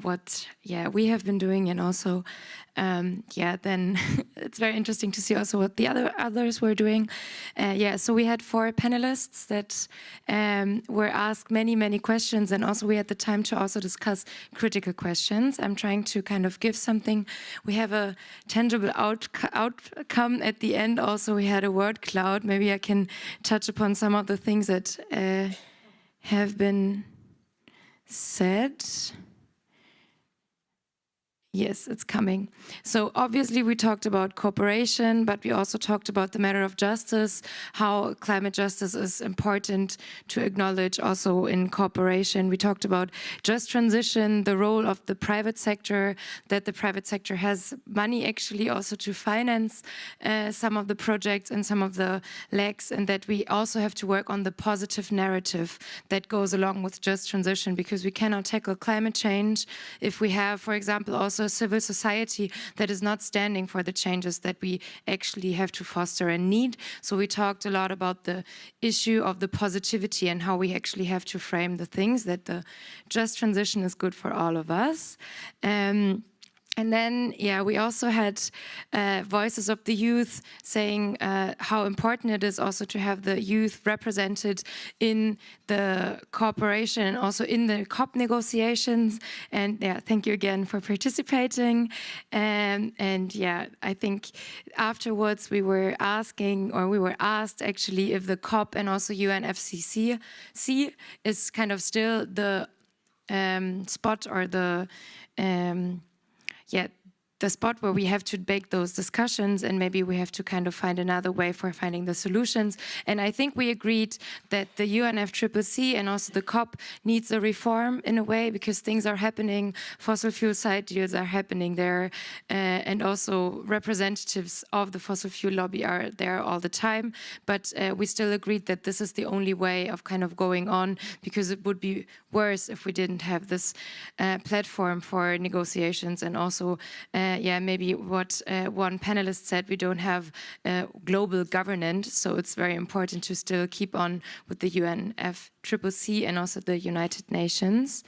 what we have been doing, and also then it's very interesting to see also what the others were doing. So we had 4 panelists that were asked many questions, and also we had the time to also discuss critical questions. I'm trying to kind of give something. We have a tangible outcome at the end. Also, we had a word cloud. Maybe I can touch upon some of the things that have been said. Yes, it's coming. So obviously we talked about cooperation, but we also talked about the matter of justice, how climate justice is important to acknowledge also in cooperation. We talked about just transition, the role of the private sector, that the private sector has money actually also to finance some of the projects and some of the legs, and that we also have to work on the positive narrative that goes along with just transition, because we cannot tackle climate change if we have, for example, also civil society that is not standing for the changes that we actually have to foster and need. So we talked a lot about the issue of the positivity and how we actually have to frame the things, that the just transition is good for all of us. And then, we also had voices of the youth saying how important it is also to have the youth represented in the cooperation and also in the COP negotiations. And thank you again for participating. And I think afterwards we were asked actually if the COP and also UNFCCC is kind of still the spot or the spot where we have to make those discussions, and maybe we have to kind of find another way for finding the solutions. And I think we agreed that the UNFCCC and also the COP needs a reform in a way, because things are happening, fossil fuel side deals are happening there, and also representatives of the fossil fuel lobby are there all the time. But we still agreed that this is the only way of kind of going on, because it would be worse if we didn't have this platform for negotiations. And also maybe what one panelist said, we don't have global governance, so it's very important to still keep on with the UNFCCC and also the United Nations.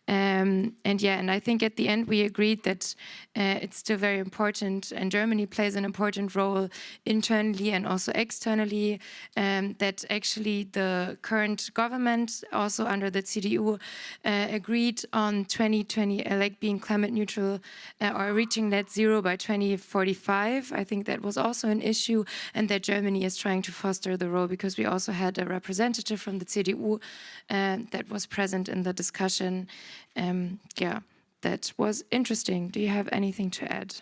And I think at the end we agreed that it's still very important, and Germany plays an important role internally and also externally, that actually the current government, also under the CDU, agreed on 2020, like being climate neutral or reaching net zero by 2045. I think that was also an issue, and that Germany is trying to foster the role, because we also had a representative from the CDU that was present in the discussion. That was interesting. Do you have anything to add?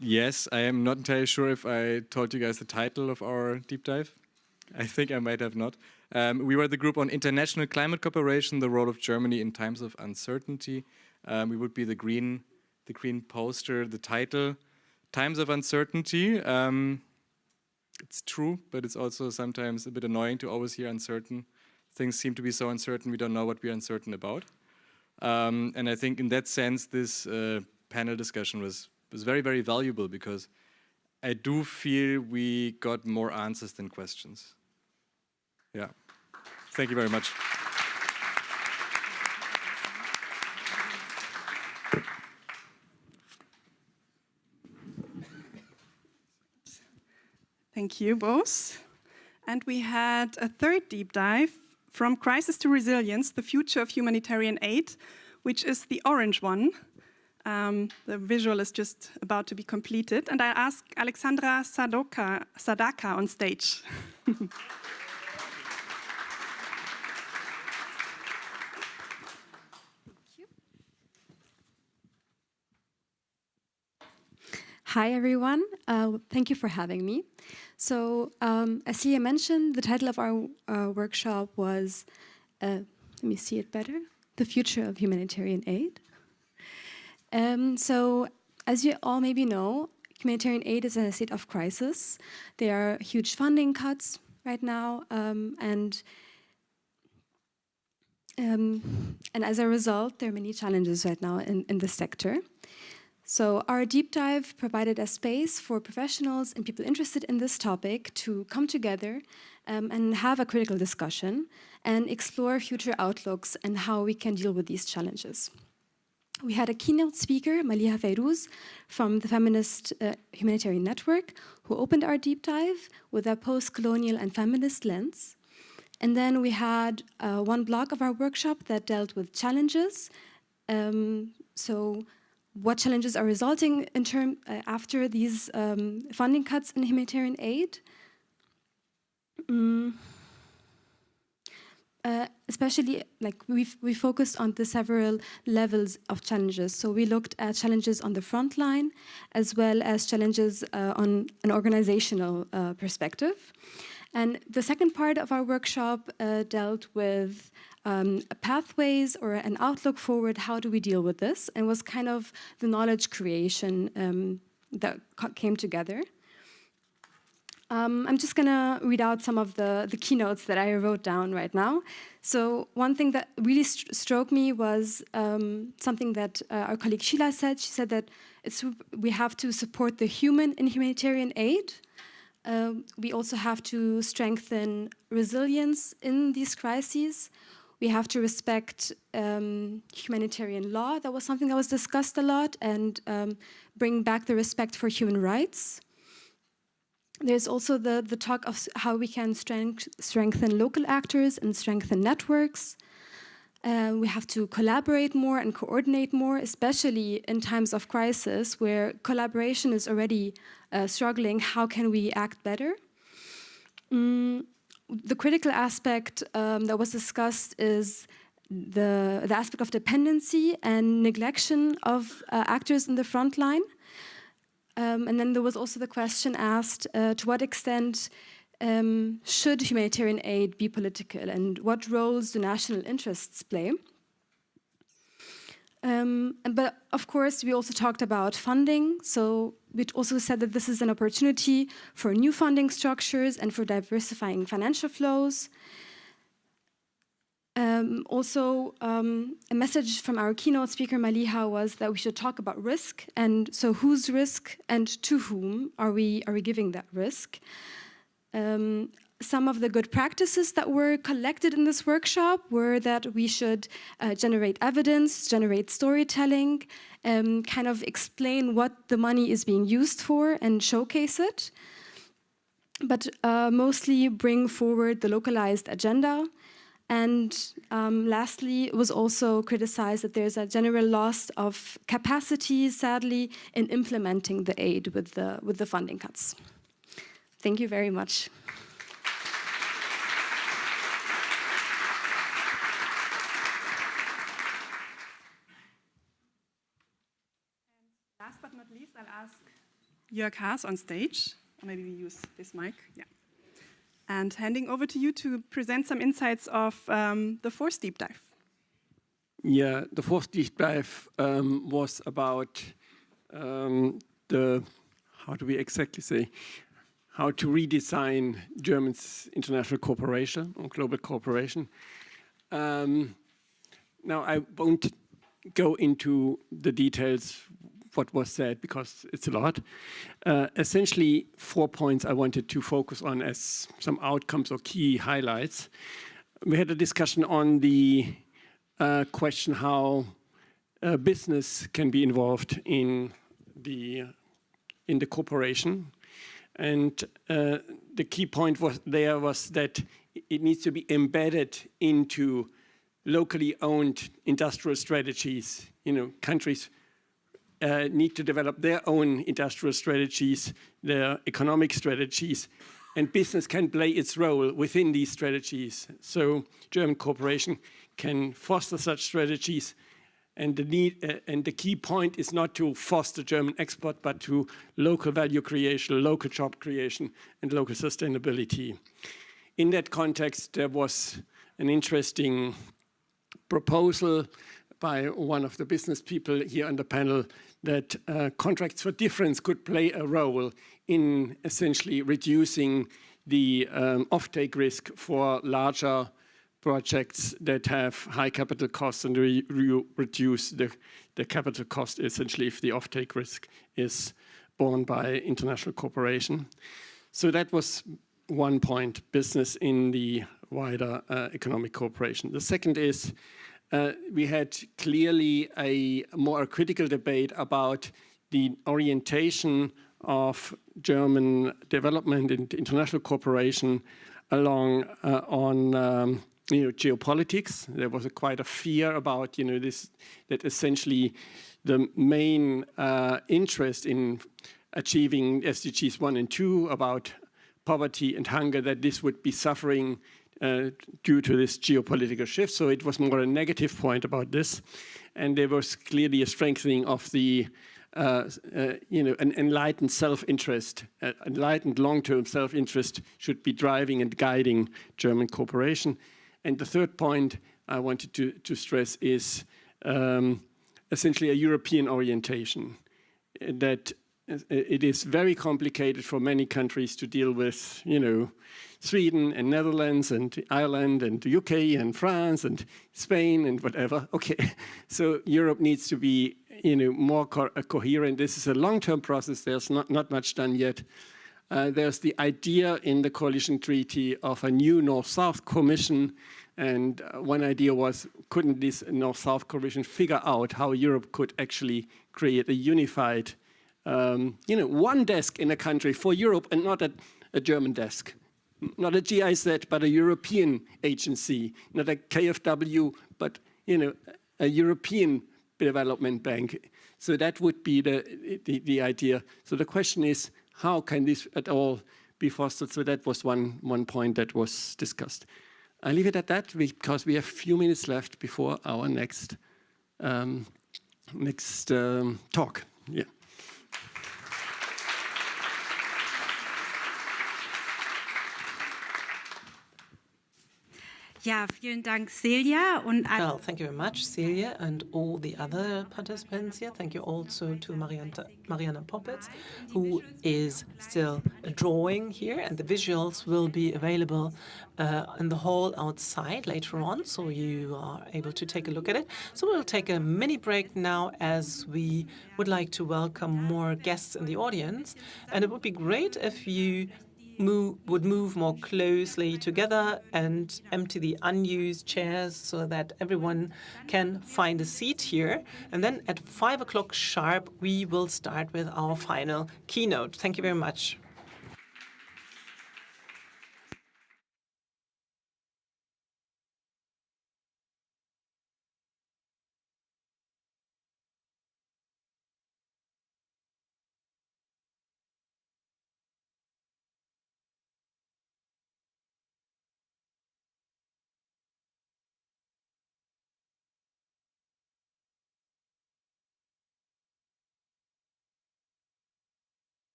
Yes, I am not entirely sure if I told you guys the title of our deep dive. I think I might have not. We were the group on international climate cooperation, the role of Germany in times of uncertainty. We would be the green poster, the title, Times of Uncertainty. It's true, but it's also sometimes a bit annoying to always hear uncertain. Things seem to be so uncertain, we don't know what we're uncertain about. And I think in that sense, this panel discussion was very, very valuable, because I do feel we got more answers than questions. Yeah, thank you very much. Thank you both. And we had a third deep dive, From Crisis to Resilience, the Future of Humanitarian Aid, which is the orange one. The visual is just about to be completed. And I ask Alexandra Sadaka on stage. Hi, everyone. Thank you for having me. So, as Lia mentioned, the title of our workshop was, let me see it better, The Future of Humanitarian Aid. So, as you all maybe know, humanitarian aid is in a state of crisis. There are huge funding cuts right now, and as a result, there are many challenges right now in the sector. So our deep dive provided a space for professionals and people interested in this topic to come together and have a critical discussion and explore future outlooks and how we can deal with these challenges. We had a keynote speaker, Maliha Fayrouz, from the Feminist Humanitarian Network, who opened our deep dive with a post-colonial and feminist lens. And then we had one block of our workshop that dealt with challenges. So what challenges are resulting in after these funding cuts in humanitarian aid? Especially, like we focused on the several levels of challenges. So we looked at challenges on the front line, as well as challenges on an organizational perspective. And the second part of our workshop dealt with pathways or an outlook forward. How do we deal with this? And was kind of the knowledge creation that came together. I'm just going to read out some of the keynotes that I wrote down right now. So one thing that really struck me was something that our colleague Sheila said. She said that we have to support the human in humanitarian aid. We also have to strengthen resilience in these crises. We have to respect humanitarian law. That was something that was discussed a lot, and bring back the respect for human rights. There's also the talk of how we can strengthen local actors and strengthen networks. We have to collaborate more and coordinate more, especially in times of crisis where collaboration is already struggling. How can we act better? The critical aspect that was discussed is the aspect of dependency and neglection of actors in the front line. And then there was also the question asked, to what extent should humanitarian aid be political, and what roles do national interests play? But of course, we also talked about funding. So we also said that this is an opportunity for new funding structures and for diversifying financial flows. Also, a message from our keynote speaker, Maliha, was that we should talk about risk. And so whose risk and to whom are we giving that risk? Some of the good practices that were collected in this workshop were that we should generate evidence, generate storytelling, kind of explain what the money is being used for and showcase it. But mostly bring forward the localized agenda. And lastly, it was also criticized that there's a general loss of capacity, sadly, in implementing the aid with the funding cuts. Thank you very much. Last but not least, I'll ask Jörg Haas on stage, or maybe we use this mic. Yeah. And handing over to you to present some insights of the fourth deep dive. Yeah, the fourth deep dive was about how do we exactly say, how to redesign German's international cooperation or global cooperation. Now, I won't go into the details what was said because it's a lot. Essentially, 4 points I wanted to focus on as some outcomes or key highlights. We had a discussion on the question how business can be involved in the cooperation. And the key point was that it needs to be embedded into locally owned industrial strategies. You know, countries need to develop their own industrial strategies, their economic strategies, and business can play its role within these strategies. So German cooperation can foster such strategies And the key point is not to foster German export, but to local value creation, local job creation, and local sustainability. In that context, there was an interesting proposal by one of the business people here on the panel that contracts for difference could play a role in essentially reducing the offtake risk for larger projects that have high capital costs and reduce the capital cost essentially if the offtake risk is borne by international corporation. So that was one point, business in the wider economic cooperation. The second is we had clearly a more critical debate about the orientation of German development and international cooperation along on geopolitics. There was quite a fear about this, that essentially the main interest in achieving SDGs 1 and 2 about poverty and hunger, that this would be suffering due to this geopolitical shift. So it was more a negative point about this. And there was clearly a strengthening of the an enlightened self-interest, enlightened long-term self-interest should be driving and guiding German cooperation. And the third point I wanted to stress is essentially a European orientation, that it is very complicated for many countries to deal with, Sweden and Netherlands and Ireland and the UK and France and Spain and whatever. Okay, so Europe needs to be, more coherent. This is a long-term process. There's not much done yet. There's the idea in the coalition treaty of a new North-South Commission. And one idea was, couldn't this North-South Commission figure out how Europe could actually create a unified, one desk in a country for Europe and not a German desk? Not a GIZ, but a European agency, not a KfW, but a European development bank. So that would be the idea. So the question is, how can this at all be fostered? So that was one point that was discussed. I leave it at that because we have a few minutes left before our next talk. Yeah. Ja, vielen Dank, Celia. Well, thank you very much, Celia, and all the other participants here. Thank you also to Mariana Poppitz, who is still drawing here, and the visuals will be available in the hall outside later on, so you are able to take a look at it. So we'll take a mini break now as we would like to welcome more guests in the audience, and it would be great if you would move more closely together and empty the unused chairs so that everyone can find a seat here. And then at 5 o'clock sharp, we will start with our final keynote. Thank you very much.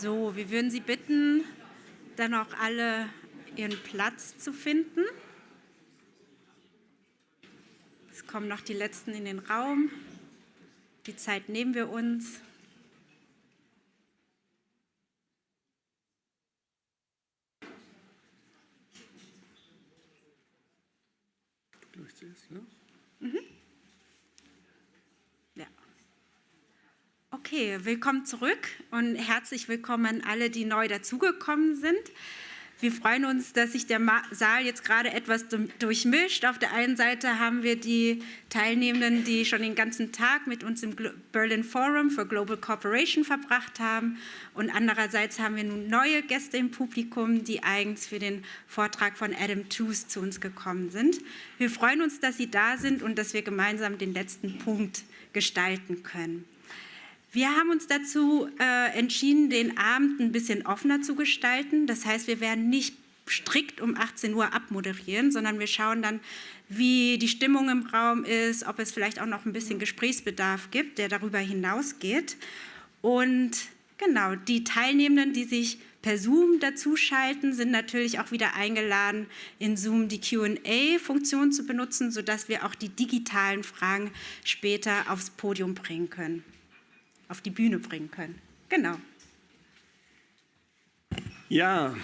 So, wir würden Sie bitten, dann auch alle Ihren Platz zu finden. Es kommen noch die Letzten in den Raum. Die Zeit nehmen wir uns. Ja. Okay, willkommen zurück und herzlich willkommen an alle, die neu dazugekommen sind. Wir freuen uns, dass sich der Saal jetzt gerade etwas durchmischt. Auf der einen Seite haben wir die Teilnehmenden, die schon den ganzen Tag mit uns im Berlin Forum for Global Cooperation verbracht haben. Und andererseits haben wir nun neue Gäste im Publikum, die eigens für den Vortrag von Adam Tooze zu uns gekommen sind. Wir freuen uns, dass Sie da sind und dass wir gemeinsam den letzten Punkt gestalten können. Wir haben uns dazu entschieden, den Abend ein bisschen offener zu gestalten. Das heißt, wir werden nicht strikt um 18 Uhr abmoderieren, sondern wir schauen dann, wie die Stimmung im Raum ist, ob es vielleicht auch noch ein bisschen Gesprächsbedarf gibt, der darüber hinausgeht. Und genau, die Teilnehmenden, die sich per Zoom dazuschalten, sind natürlich auch wieder eingeladen, in Zoom die Q&A-Funktion zu benutzen, sodass wir auch die digitalen Fragen später aufs Podium bringen können. Auf die Bühne bringen können. Genau. Ja,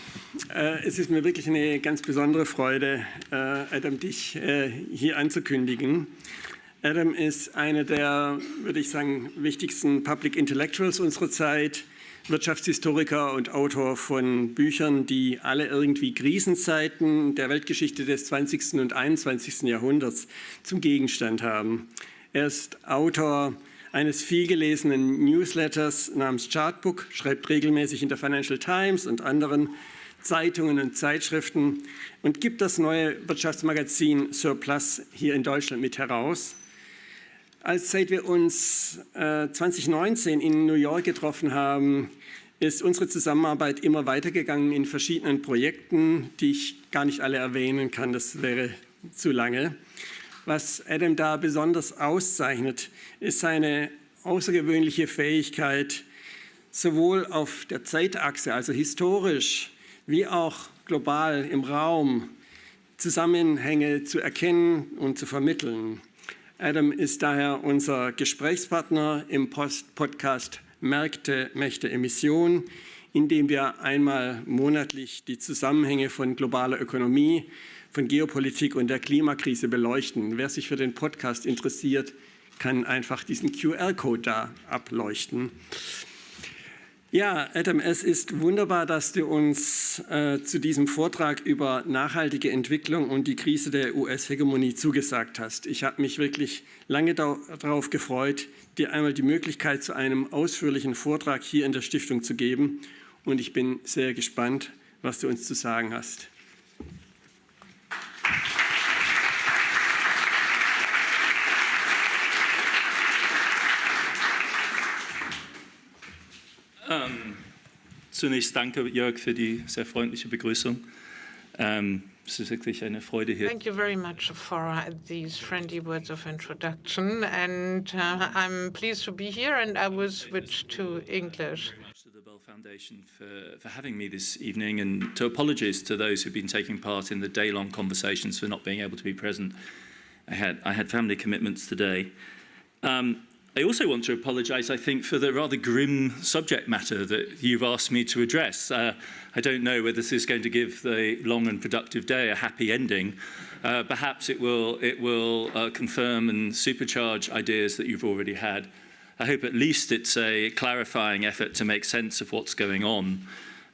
es ist mir wirklich eine ganz besondere Freude, Adam, dich hier anzukündigen. Adam ist einer der, würde ich sagen, wichtigsten Public Intellectuals unserer Zeit, Wirtschaftshistoriker und Autor von Büchern, die alle irgendwie Krisenzeiten der Weltgeschichte des 20. und 21. Jahrhunderts zum Gegenstand haben. Er ist Autor eines vielgelesenen Newsletters namens Chartbook, schreibt regelmäßig in der Financial Times und anderen Zeitungen und Zeitschriften und gibt das neue Wirtschaftsmagazin Surplus hier in Deutschland mit heraus. Seit wir uns 2019 in New York getroffen haben, ist unsere Zusammenarbeit immer weitergegangen in verschiedenen Projekten, die ich gar nicht alle erwähnen kann, das wäre zu lange. Was Adam da besonders auszeichnet, ist seine außergewöhnliche Fähigkeit, sowohl auf der Zeitachse, also historisch, wie auch global im Raum, Zusammenhänge zu erkennen und zu vermitteln. Adam ist daher unser Gesprächspartner im Podcast Märkte, Mächte, Emissionen, in dem wir einmal monatlich die Zusammenhänge von globaler Ökonomie, von Geopolitik und der Klimakrise beleuchten. Wer sich für den Podcast interessiert, kann einfach diesen QR-Code da ableuchten. Ja, Adam, es ist wunderbar, dass du uns zu diesem Vortrag über nachhaltige Entwicklung und die Krise der US-Hegemonie zugesagt hast. Ich habe mich wirklich lange darauf gefreut, dir einmal die Möglichkeit zu einem ausführlichen Vortrag hier in der Stiftung zu geben. Und ich bin sehr gespannt, was du uns zu sagen hast. Zunächst danke, Jörg, für die sehr freundliche Begrüßung. Es ist wirklich eine Freude hier. Thank you very much for these friendly words of introduction, and I'm pleased to be here, and I will switch to English. Foundation for having me this evening, and to apologize to those who've been taking part in the day-long conversations for not being able to be present. I had family commitments today. I also want to apologise, I think, for the rather grim subject matter that you've asked me to address. I don't know whether this is going to give the long and productive day a happy ending. Perhaps it will confirm and supercharge ideas that you've already had. I hope at least it's a clarifying effort to make sense of what's going on.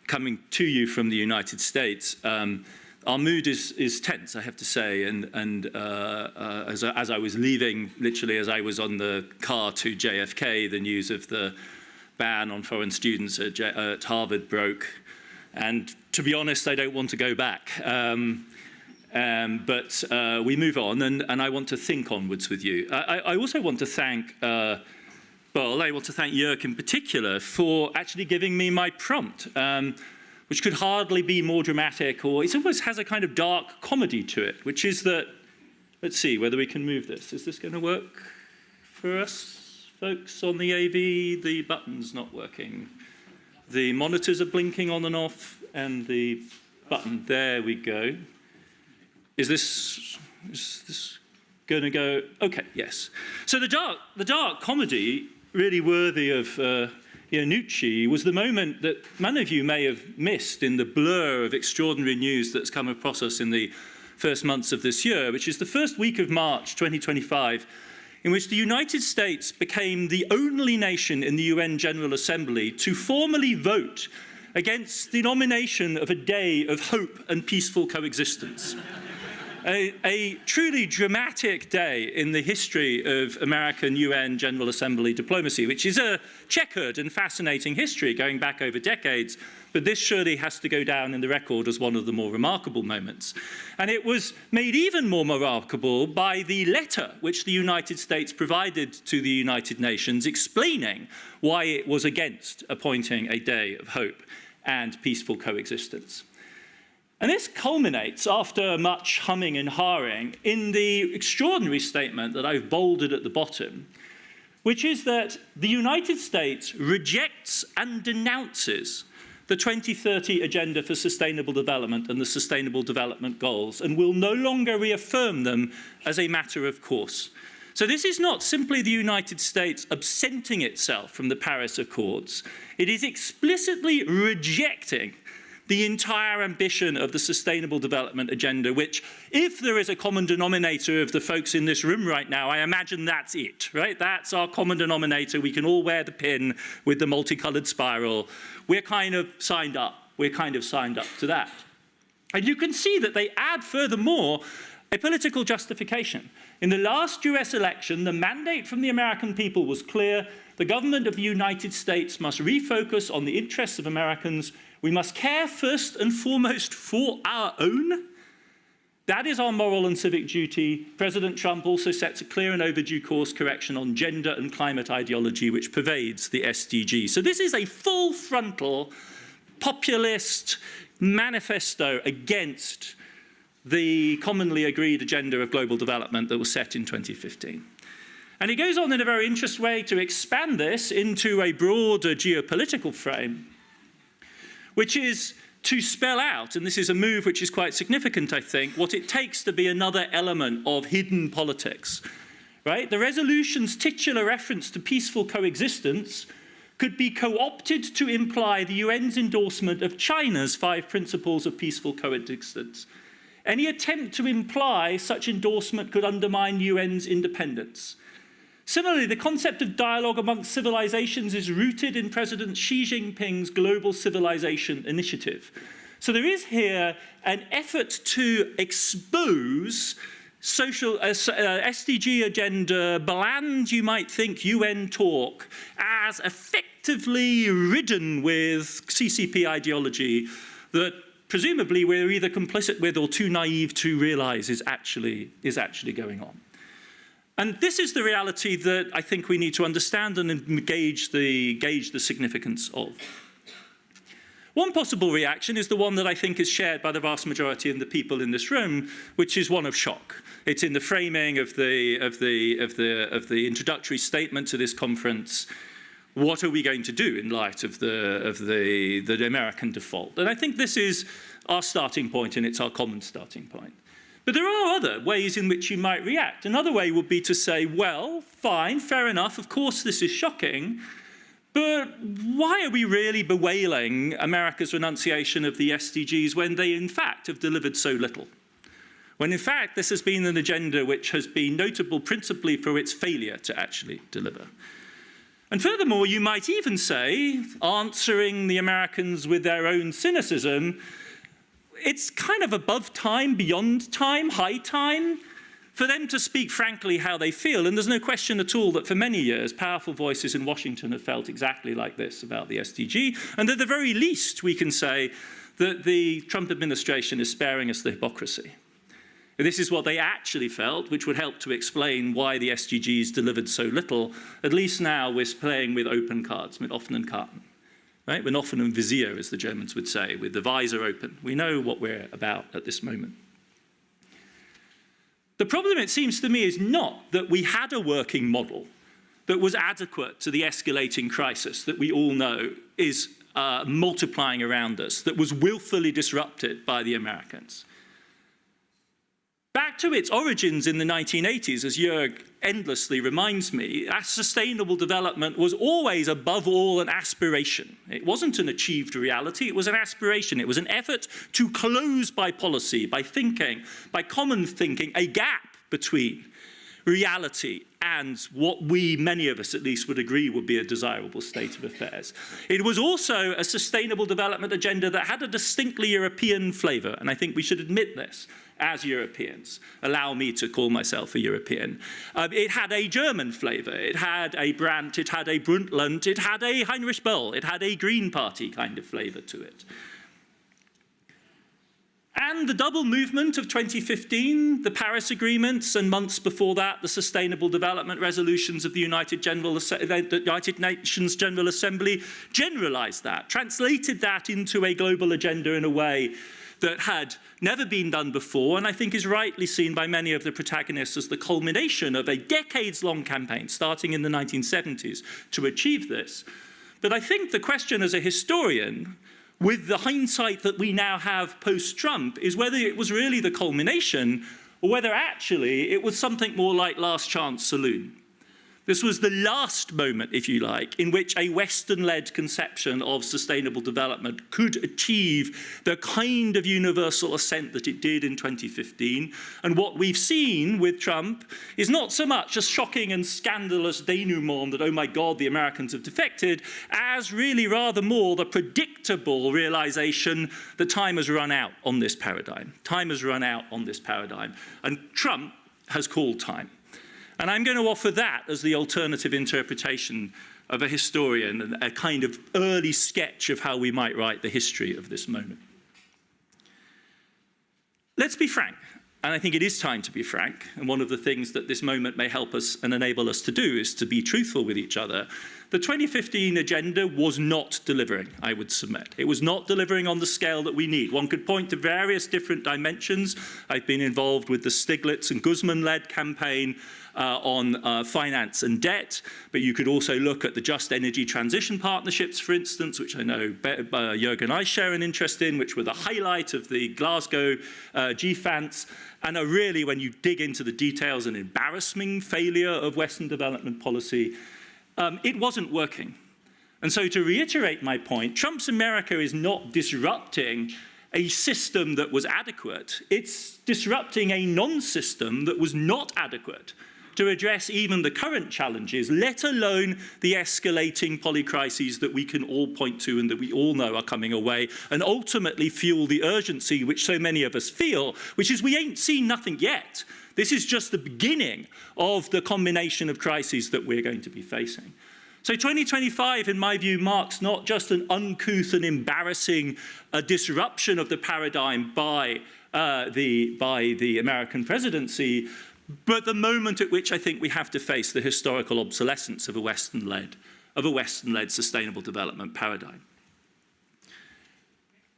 Coming to you from the United States, our mood is tense, I have to say, and as I was leaving, literally as I was on the car to JFK, the news of the ban on foreign students at Harvard broke. And to be honest, I don't want to go back. But we move on, and I want to think onwards with you. I also want to thank I want to thank Jörg in particular for actually giving me my prompt, which could hardly be more dramatic, or it almost has a kind of dark comedy to it, which is that, let's see whether we can move this. Is this going to work for us, folks on the AV? The button's not working. the monitors are blinking on and off, and the button, there we go. Is this going to go? Okay, yes. So the dark comedy, really worthy of Iannucci, was the moment that many of you may have missed in the blur of extraordinary news that's come across us in the first months of this year, which is the first week of March 2025, in which the United States became the only nation in the UN General Assembly to formally vote against the nomination of a day of hope and peaceful coexistence. A truly dramatic day in the history of American UN General Assembly diplomacy, which is a checkered and fascinating history going back over decades, but this surely has to go down in the record as one of the more remarkable moments. And it was made even more remarkable by the letter which the United States provided to the United Nations explaining why it was against appointing a day of hope and peaceful coexistence. And this culminates, after much humming and hawing, in the extraordinary statement that I've bolded at the bottom, which is that the United States rejects and denounces the 2030 Agenda for Sustainable Development and the Sustainable Development Goals, and will no longer reaffirm them as a matter of course. So this is not simply the United States absenting itself from the Paris Accords. It is explicitly rejecting the entire ambition of the Sustainable Development Agenda, which, if there is a common denominator of the folks in this room right now, I imagine that's it, right? That's our common denominator. We can all wear the pin with the multicolored spiral. We're kind of signed up. We're kind of signed up to that. And you can see that they add, furthermore, a political justification. In the last US election, the mandate from the American people was clear. The government of the United States must refocus on the interests of Americans. We must care first and foremost for our own. That is our moral and civic duty. President Trump also sets a clear and overdue course correction on gender and climate ideology, which pervades the SDGs. So this is a full frontal populist manifesto against the commonly agreed agenda of global development that was set in 2015. And he goes on in a very interesting way to expand this into a broader geopolitical frame, which is to spell out, and this is a move which is quite significant, I think, what it takes to be another element of hidden politics, right? The resolution's titular reference to peaceful coexistence could be co-opted to imply the UN's endorsement of China's 5 principles of peaceful coexistence. Any attempt to imply such endorsement could undermine UN's independence. Similarly, the concept of dialogue amongst civilizations is rooted in President Xi Jinping's Global Civilization Initiative. So there is here an effort to expose social SDG agenda, bland, you might think, UN talk, as effectively ridden with CCP ideology that presumably we're either complicit with or too naive to realize is actually going on. And this is the reality that I think we need to understand and gauge the significance of. One possible reaction is the one that I think is shared by the vast majority of the people in this room, which is one of shock. It's in the framing of the introductory statement to this conference. What are we going to do in light of the American default? And I think this is our starting point, and it's our common starting point. But there are other ways in which you might react. Another way would be to say, well, fine, fair enough, of course this is shocking, but why are we really bewailing America's renunciation of the SDGs when they, in fact, have delivered so little? When, in fact, this has been an agenda which has been notable principally for its failure to actually deliver. And furthermore, you might even say, answering the Americans with their own cynicism, it's kind of above time, beyond time, high time, for them to speak frankly how they feel. And there's no question at all that for many years, powerful voices in Washington have felt exactly like this about the SDG. And at the very least, we can say that the Trump administration is sparing us the hypocrisy. This is what they actually felt, which would help to explain why the SDGs delivered so little. At least now we're playing with open cards, mit offenen Karten. Right? With offenem Visier, as the Germans would say, with the visor open. We know what we're about at this moment. The problem, it seems to me, is not that we had a working model that was adequate to the escalating crisis that we all know is multiplying around us that was willfully disrupted by the Americans. Back to its origins in the 1980s, as Jörg endlessly reminds me, sustainable development was always above all an aspiration. It wasn't an achieved reality, it was an aspiration. It was an effort to close by policy, by thinking, by common thinking, a gap between reality and what we, many of us at least, would agree would be a desirable state of affairs. It was also a sustainable development agenda that had a distinctly European flavor, and I think we should admit this as Europeans. Allow me to call myself a European. It had a German flavor. It had a Brandt, it had a Brundtland, it had a Heinrich-Böll, it had a Green Party kind of flavor to it. And the double movement of 2015, the Paris agreements, and months before that, the Sustainable Development Resolutions of the United Nations General Assembly generalized that, translated that into a global agenda in a way that had never been done before, and I think is rightly seen by many of the protagonists as the culmination of a decades-long campaign, starting in the 1970s, to achieve this. But I think the question as a historian, with the hindsight that we now have post-Trump, is whether it was really the culmination or whether actually it was something more like Last Chance Saloon. This was the last moment, if you like, in which a Western-led conception of sustainable development could achieve the kind of universal assent that it did in 2015. And what we've seen with Trump is not so much a shocking and scandalous denouement that, oh my God, the Americans have defected, as really rather more the predictable realization that time has run out on this paradigm. Time has run out on this paradigm. And Trump has called time. And I'm going to offer that as the alternative interpretation of a historian, a kind of early sketch of how we might write the history of this moment. Let's be frank, and I think it is time to be frank, and one of the things that this moment may help us and enable us to do is to be truthful with each other. The 2015 agenda was not delivering, I would submit. It was not delivering on the scale that we need. One could point to various different dimensions. I've been involved with the Stiglitz and Guzman-led campaign on finance and debt, but you could also look at the just energy transition partnerships, for instance, which I know Jörg and I share an interest in, which were the highlight of the Glasgow GFANS, and are really, when you dig into the details, an embarrassing failure of Western development policy. It wasn't working. And so to reiterate my point, Trump's America is not disrupting a system that was adequate. It's disrupting a non-system that was not adequate to address even the current challenges, let alone the escalating polycrises that we can all point to and that we all know are coming away, and ultimately fuel the urgency which so many of us feel, which is we ain't seen nothing yet. This is just the beginning of the combination of crises that we're going to be facing. So 2025, in my view, marks not just an uncouth and embarrassing disruption of the paradigm by the American presidency, but the moment at which I think we have to face the historical obsolescence of a Western-led sustainable development paradigm.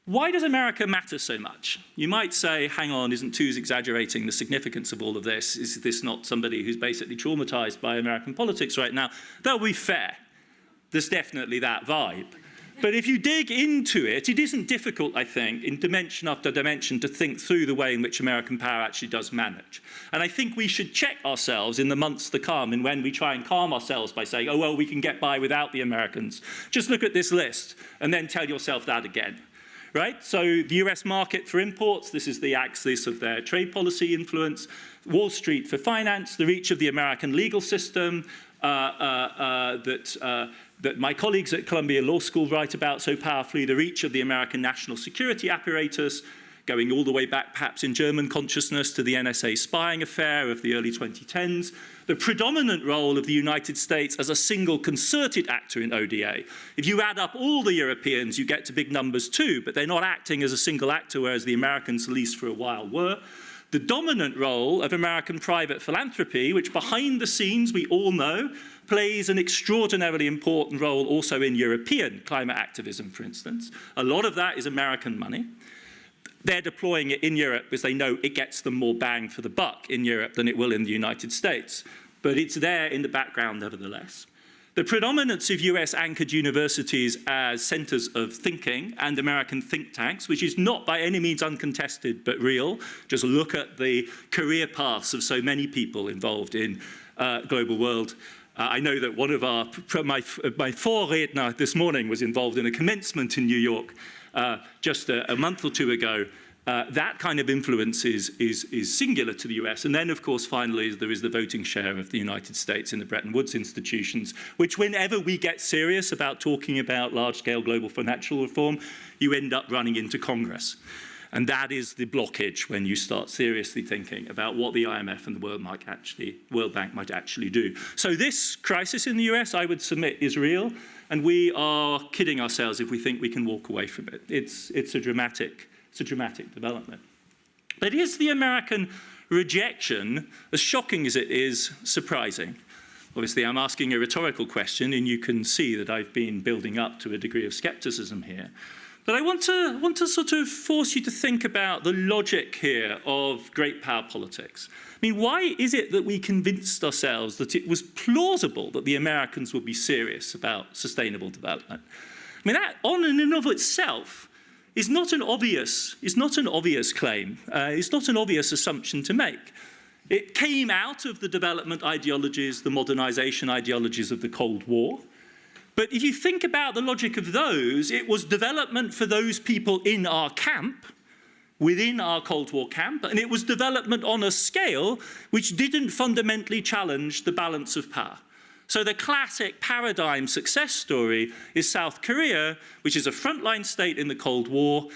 Why does America matter so much? You might say, hang on, isn't Tooze exaggerating the significance of all of this? Is this not somebody who's basically traumatized by American politics right now? That'll be fair. There's definitely that vibe. But if you dig into it, it isn't difficult, I think, in dimension after dimension to think through the way in which American power actually does manage. And I think we should check ourselves in the months to come, and when we try and calm ourselves by saying, oh, well, we can get by without the Americans. Just look at this list and then tell yourself that again. Right? So the US market for imports, this is the axis of their trade policy influence, Wall Street for finance, the reach of the American legal system that my colleagues at Columbia Law School write about so powerfully, the reach of the American national security apparatus, going all the way back perhaps in German consciousness to the NSA spying affair of the early 2010s, the predominant role of the United States as a single concerted actor in ODA. If you add up all the Europeans, you get to big numbers too, but they're not acting as a single actor, whereas the Americans, at least for a while, were. The dominant role of American private philanthropy, which behind the scenes we all know plays an extraordinarily important role also in European climate activism, for instance. A lot of that is American money. They're deploying it in Europe because they know it gets them more bang for the buck in Europe than it will in the United States. But it's there in the background nevertheless. The predominance of US-anchored universities as centers of thinking and American think tanks, which is not by any means uncontested but real. Just look at the career paths of so many people involved in global world. I know that one of my Vorredner this morning was involved in a commencement in New York just a month or two ago. That kind of influence is singular to the US. And then, of course, finally, there is the voting share of the United States in the Bretton Woods institutions, which whenever we get serious about talking about large-scale global financial reform, you end up running into Congress. And that is the blockage when you start seriously thinking about what the IMF and the World Bank might actually do. So this crisis in the US, I would submit, is real. And we are kidding ourselves if we think we can walk away from it. It's a dramatic development. But is the American rejection, as shocking as it is, surprising? Obviously, I'm asking a rhetorical question, and you can see that I've been building up to a degree of skepticism here. But I want to sort of force you to think about the logic here of great power politics. I mean, why is it that we convinced ourselves that it was plausible that the Americans would be serious about sustainable development? I mean, that on and of itself is not an obvious claim. It's not an obvious assumption to make. It came out of the development ideologies, the modernization ideologies of the Cold War. But if you think about the logic of those, it was development for those people in our camp, within our Cold War camp, and it was development on a scale which didn't fundamentally challenge the balance of power. So the classic paradigm success story is South Korea, which is a frontline state in the Cold War,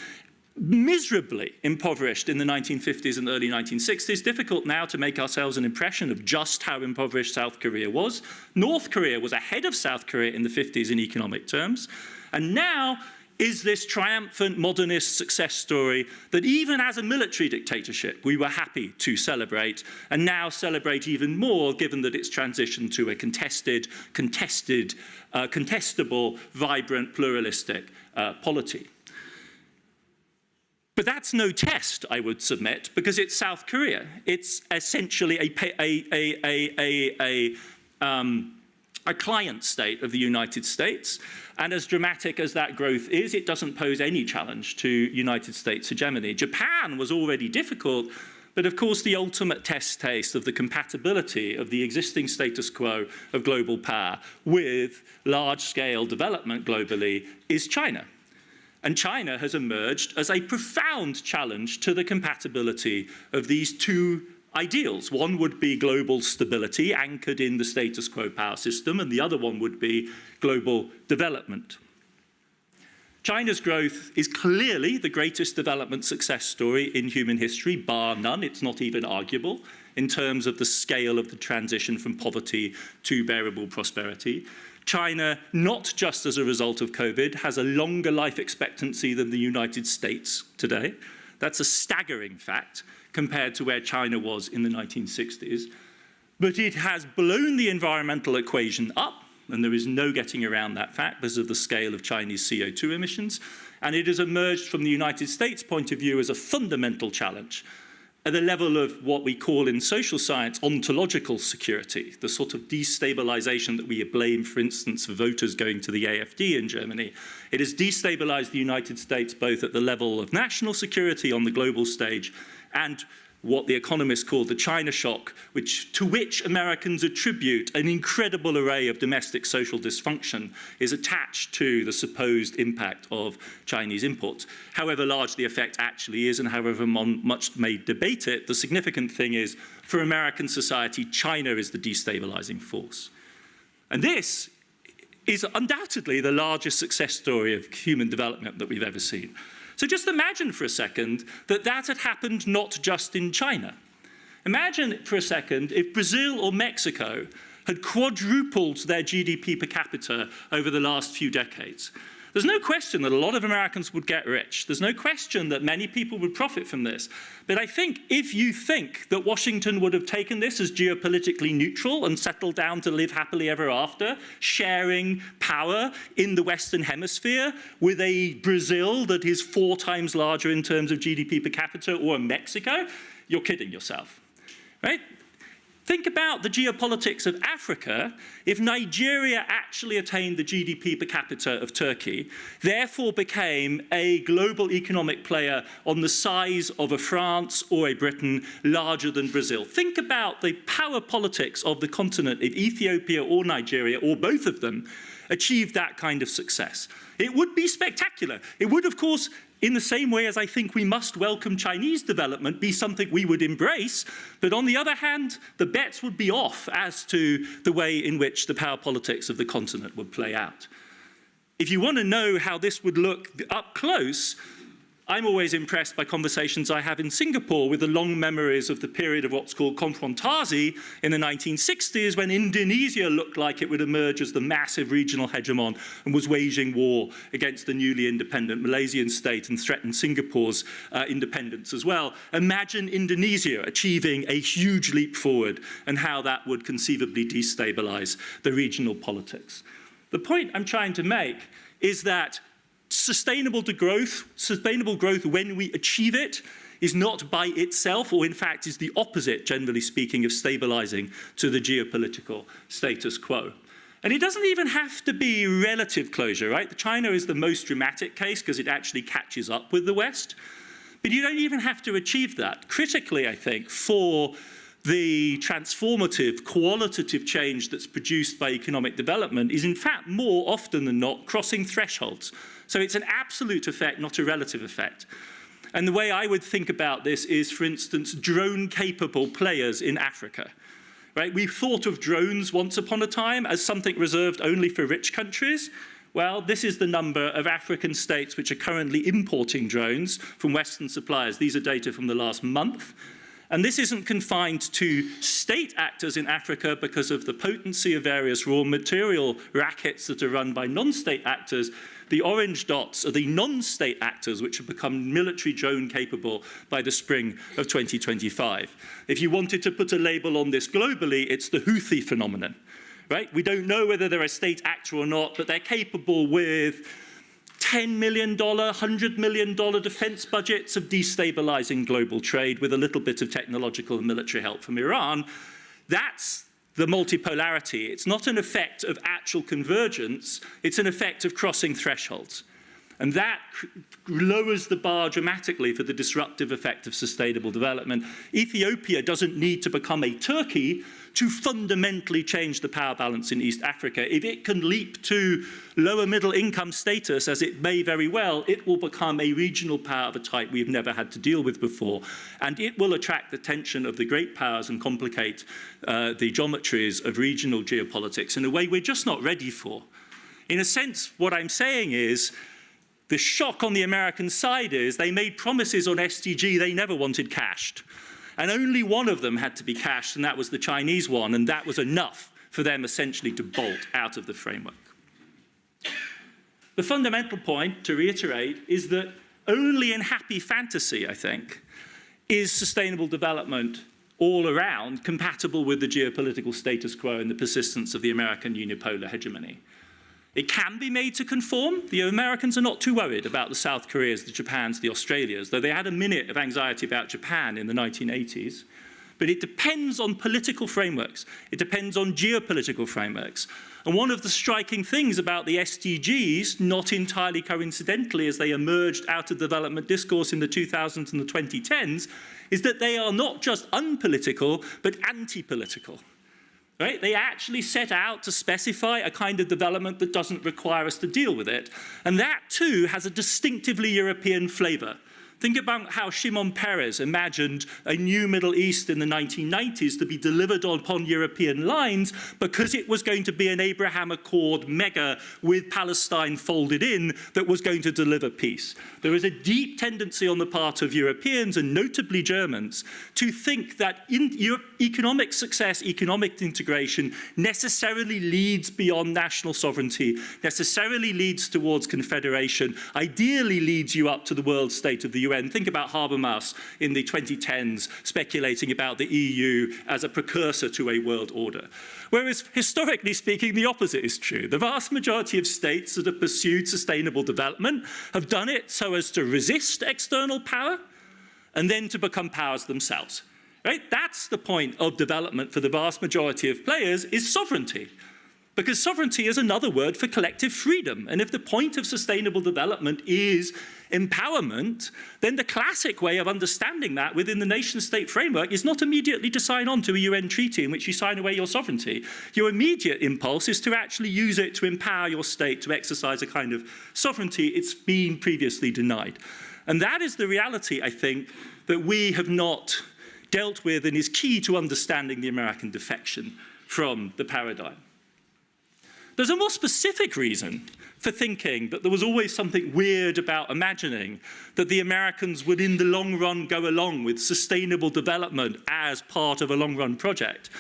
miserably impoverished in the 1950s and early 1960s. Difficult now to make ourselves an impression of just how impoverished South Korea was. North Korea was ahead of South Korea in the 50s in economic terms. And now is this triumphant modernist success story that even as a military dictatorship we were happy to celebrate, and now celebrate even more given that it's transitioned to a contestable, vibrant, pluralistic polity. But that's no test, I would submit, because it's South Korea. It's essentially a client state of the United States. And as dramatic as that growth is, it doesn't pose any challenge to United States hegemony. Japan was already difficult, but of course the ultimate test case of the compatibility of the existing status quo of global power with large-scale development globally is China. And China has emerged as a profound challenge to the compatibility of these two ideals. One would be global stability anchored in the status quo power system, and the other one would be global development. China's growth is clearly the greatest development success story in human history, bar none. It's not even arguable in terms of the scale of the transition from poverty to bearable prosperity. China, not just as a result of COVID, has a longer life expectancy than the United States today. That's a staggering fact compared to where China was in the 1960s. But it has blown the environmental equation up, and there is no getting around that fact because of the scale of Chinese CO2 emissions. And it has emerged from the United States' point of view as a fundamental challenge at the level of what we call in social science ontological security, the sort of destabilization that we blame, for instance, for voters going to the AfD in Germany. It has destabilized the United States both at the level of national security on the global stage and what the economists call the China shock, to which Americans attribute an incredible array of domestic social dysfunction, is attached to the supposed impact of Chinese imports. However large the effect actually is, and however much may debate it, the significant thing is, for American society, China is the destabilizing force. And this is undoubtedly the largest success story of human development that we've ever seen. So just imagine for a second that that had happened not just in China. Imagine for a second if Brazil or Mexico had quadrupled their GDP per capita over the last few decades. There's no question that a lot of Americans would get rich. There's no question that many people would profit from this. But I think if you think that Washington would have taken this as geopolitically neutral and settled down to live happily ever after, sharing power in the Western Hemisphere with a Brazil that is 4 times larger in terms of GDP per capita, or a Mexico, you're kidding yourself, right? Think about the geopolitics of Africa. If Nigeria actually attained the GDP per capita of Turkey, therefore became a global economic player on the size of a France or a Britain, larger than Brazil. Think about the power politics of the continent if Ethiopia or Nigeria, or both of them, achieved that kind of success. It would be spectacular. It would, of course, in the same way as I think we must welcome Chinese development, be something we would embrace. But on the other hand, the bets would be off as to the way in which the power politics of the continent would play out. If you want to know how this would look up close, I'm always impressed by conversations I have in Singapore with the long memories of the period of what's called konfrontasi in the 1960s, when Indonesia looked like it would emerge as the massive regional hegemon and was waging war against the newly independent Malaysian state and threatened Singapore's independence as well. Imagine Indonesia achieving a huge leap forward and how that would conceivably destabilize the regional politics. The point I'm trying to make is that sustainable growth when we achieve it is not by itself, or in fact is the opposite, generally speaking, of stabilizing to the geopolitical status quo. And it doesn't even have to be relative closure, right? China is the most dramatic case because it actually catches up with the West. But you don't even have to achieve that. Critically, I think, for the transformative, qualitative change that's produced by economic development is in fact more often than not crossing thresholds. So it's an absolute effect, not a relative effect. And the way I would think about this is, for instance, drone-capable players in Africa. Right? We thought of drones once upon a time as something reserved only for rich countries. Well, this is the number of African states which are currently importing drones from Western suppliers. These are data from the last month. And this isn't confined to state actors in Africa because of the potency of various raw material rackets that are run by non-state actors. The orange dots are the non-state actors which have become military drone capable by the spring of 2025. If you wanted to put a label on this globally, it's the Houthi phenomenon. Right? We don't know whether they're a state actor or not, but they're capable with $10 million, $100 million defense budgets of destabilizing global trade with a little bit of technological and military help from Iran. That's the multipolarity. It's not an effect of actual convergence, it's an effect of crossing thresholds. And that lowers the bar dramatically for the disruptive effect of sustainable development. Ethiopia doesn't need to become a Turkey to fundamentally change the power balance in East Africa. If it can leap to lower middle income status, as it may very well, it will become a regional power of a type we've never had to deal with before. And it will attract the attention of the great powers and complicate the geometries of regional geopolitics in a way we're just not ready for. In a sense, what I'm saying is, the shock on the American side is they made promises on SDG they never wanted cashed. And only one of them had to be cashed, and that was the Chinese one, and that was enough for them essentially to bolt out of the framework. The fundamental point, to reiterate, is that only in happy fantasy, I think, is sustainable development all around compatible with the geopolitical status quo and the persistence of the American unipolar hegemony. It can be made to conform. The Americans are not too worried about the South Koreas, the Japans, the Australias, though they had a minute of anxiety about Japan in the 1980s. But it depends on political frameworks. It depends on geopolitical frameworks. And one of the striking things about the SDGs, not entirely coincidentally as they emerged out of development discourse in the 2000s and the 2010s, is that they are not just unpolitical, but anti-political. Right? They actually set out to specify a kind of development that doesn't require us to deal with it. And that, too, has a distinctively European flavor. Think about how Shimon Peres imagined a new Middle East in the 1990s to be delivered upon European lines because it was going to be an Abraham Accord mega with Palestine folded in that was going to deliver peace. There is a deep tendency on the part of Europeans, and notably Germans, to think that economic success, economic integration necessarily leads beyond national sovereignty, necessarily leads towards confederation, ideally leads you up to the world state of the UN. Think about Habermas in the 2010s speculating about the EU as a precursor to a world order. Whereas, historically speaking, the opposite is true. The vast majority of states that have pursued sustainable development have done it so as to resist external power and then to become powers themselves. right? That's the point of development for the vast majority of players, is sovereignty. Because sovereignty is another word for collective freedom. And if the point of sustainable development is empowerment, then the classic way of understanding that within the nation-state framework is not immediately to sign on to a UN treaty in which you sign away your sovereignty. Your immediate impulse is to actually use it to empower your state to exercise a kind of sovereignty it's been previously denied. And that is the reality, I think, that we have not dealt with and is key to understanding the American defection from the paradigm. There's a more specific reason for thinking that there was always something weird about imagining that the Americans would in the long run go along with sustainable development as part of a long run project,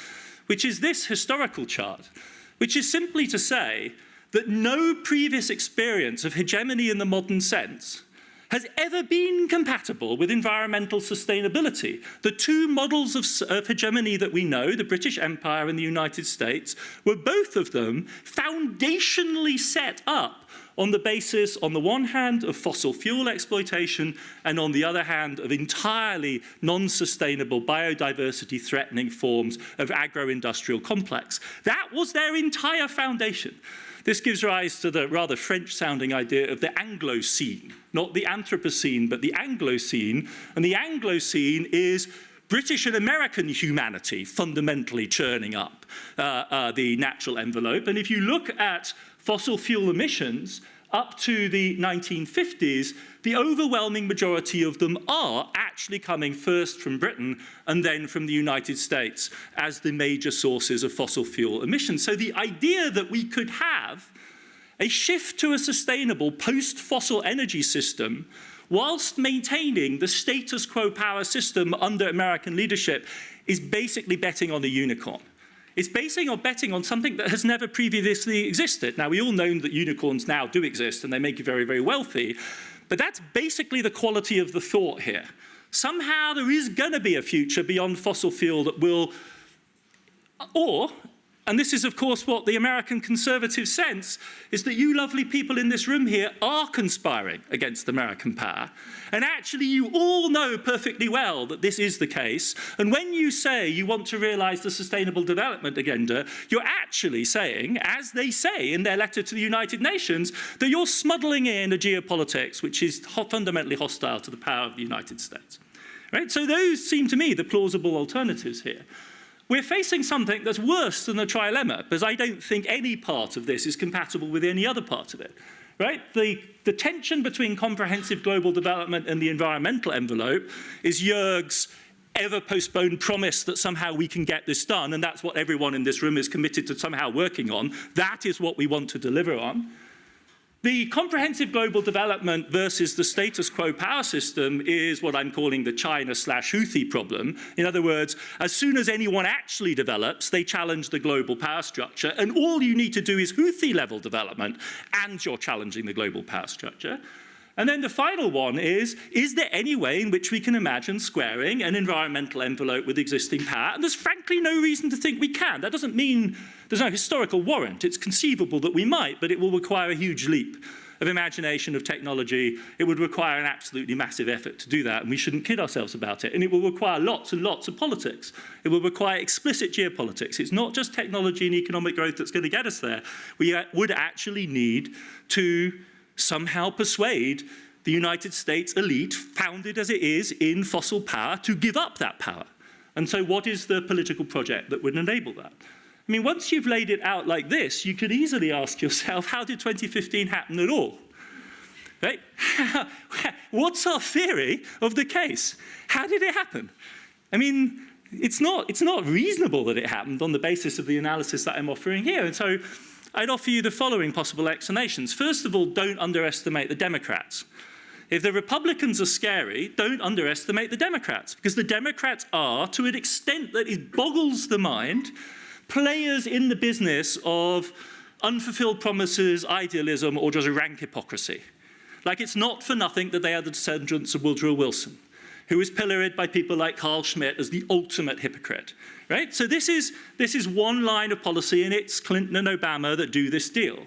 which is this historical chart, which is simply to say that no previous experience of hegemony in the modern sense has ever been compatible with environmental sustainability. The two models of hegemony that we know, the British Empire and the United States, were both of them foundationally set up on the basis, on the one hand, of fossil fuel exploitation, and on the other hand, of entirely non-sustainable, biodiversity-threatening forms of agro-industrial complex. That was their entire foundation. This gives rise to the rather French-sounding idea of the Anglocene, not the Anthropocene, but the Anglocene. And the Anglocene is British and American humanity fundamentally churning up the natural envelope. And if you look at fossil fuel emissions up to the 1950s, the overwhelming majority of them are actually coming first from Britain and then from the United States as the major sources of fossil fuel emissions. So the idea that we could have a shift to a sustainable post-fossil energy system whilst maintaining the status quo power system under American leadership is basically betting on a unicorn. It's betting on something that has never previously existed. Now, we all know that unicorns now do exist and they make you very, very wealthy, but that's basically the quality of the thought here. Somehow there is going to be a future beyond fossil fuel that will, and this is, of course, what the American conservatives sense, is that you lovely people in this room here are conspiring against American power. And actually, you all know perfectly well that this is the case. And when you say you want to realize the Sustainable Development Agenda, you're actually saying, as they say in their letter to the United Nations, that you're smuggling in a geopolitics which is fundamentally hostile to the power of the United States. Right? So those seem to me the plausible alternatives here. We're facing something that's worse than a trilemma, because I don't think any part of this is compatible with any other part of it. Right? The tension between comprehensive global development and the environmental envelope is Jörg's ever-postponed promise that somehow we can get this done, and that's what everyone in this room is committed to somehow working on. That is what we want to deliver on. The comprehensive global development versus the status quo power system is what I'm calling the China/Houthi problem. In other words, as soon as anyone actually develops, they challenge the global power structure, and all you need to do is Houthi-level development, and you're challenging the global power structure. And then the final one is there any way in which we can imagine squaring an environmental envelope with existing power? And there's frankly no reason to think we can. That doesn't mean there's no historical warrant. It's conceivable that we might, but it will require a huge leap of imagination, of technology. It would require an absolutely massive effort to do that, and we shouldn't kid ourselves about it. And it will require lots and lots of politics. It will require explicit geopolitics. It's not just technology and economic growth that's going to get us there. We would actually need to somehow persuade the United States elite, founded as it is in fossil power, to give up that power. And so what is the political project that would enable that? I mean, once you've laid it out like this, you could easily ask yourself, how did 2015 happen at all? Right? What's our theory of the case? How did it happen? I mean, it's not reasonable that it happened on the basis of the analysis that I'm offering here. And so I'd offer you the following possible explanations. First of all, don't underestimate the Democrats. If the Republicans are scary, don't underestimate the Democrats, because the Democrats are, to an extent that it boggles the mind, players in the business of unfulfilled promises, idealism, or just rank hypocrisy. Like, it's not for nothing that they are the descendants of Woodrow Wilson, who is pilloried by people like Carl Schmitt as the ultimate hypocrite. Right? So this is one line of policy, and it's Clinton and Obama that do this deal.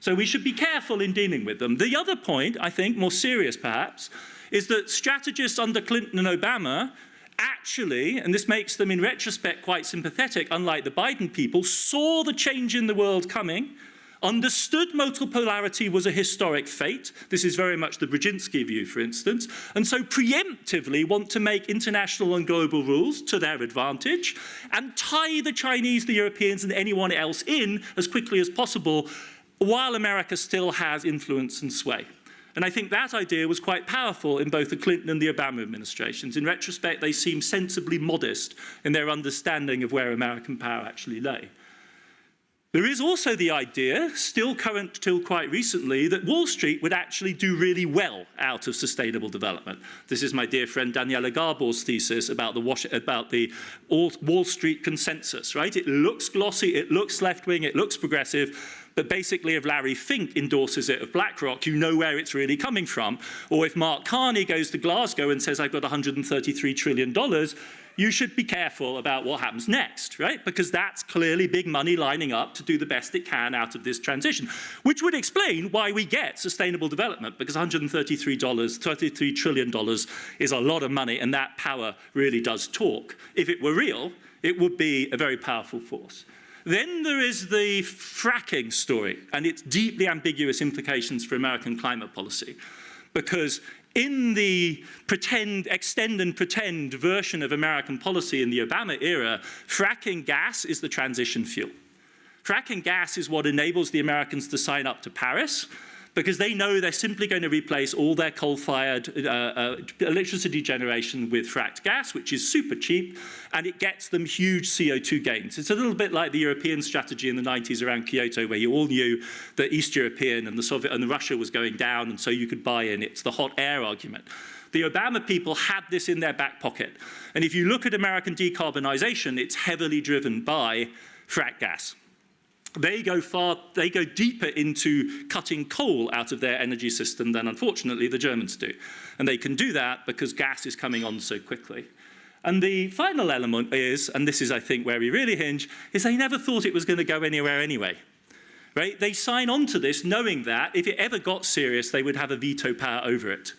So we should be careful in dealing with them. The other point, I think, more serious perhaps, is that strategists under Clinton and Obama actually, and this makes them in retrospect quite sympathetic, unlike the Biden people, saw the change in the world coming, understood multipolarity was a historic fate. This is very much the Brzezinski view, for instance, and so preemptively want to make international and global rules to their advantage and tie the Chinese, the Europeans, and anyone else in as quickly as possible while America still has influence and sway. And I think that idea was quite powerful in both the Clinton and the Obama administrations. In retrospect, they seem sensibly modest in their understanding of where American power actually lay. There is also the idea, still current till quite recently, that Wall Street would actually do really well out of sustainable development. This is my dear friend Daniela Garbor's thesis about the Wall Street consensus, right? It looks glossy, it looks left-wing, it looks progressive, but basically if Larry Fink endorses it of BlackRock, you know where it's really coming from. Or if Mark Carney goes to Glasgow and says, I've got $133 trillion, you should be careful about what happens next, right? Because that's clearly big money lining up to do the best it can out of this transition, which would explain why we get sustainable development, because $33 trillion is a lot of money, and that power really does talk. If it were real, it would be a very powerful force. Then there is the fracking story and its deeply ambiguous implications for American climate policy, because in the extend and pretend version of American policy in the Obama era, fracking gas is the transition fuel. Fracking gas is what enables the Americans to sign up to Paris, because they know they're simply going to replace all their coal-fired electricity generation with fracked gas, which is super cheap, and it gets them huge CO2 gains. It's a little bit like the European strategy in the 90s around Kyoto, where you all knew that East European and the Soviet and Russia was going down, and so you could buy in. It's the hot air argument. The Obama people had this in their back pocket. And if you look at American decarbonization, it's heavily driven by fracked gas. They go deeper into cutting coal out of their energy system than, unfortunately, the Germans do. And they can do that because gas is coming on so quickly. And the final element is, and this is, I think, where we really hinge, is they never thought it was going to go anywhere anyway. Right? They sign on to this knowing that if it ever got serious, they would have a veto power over it.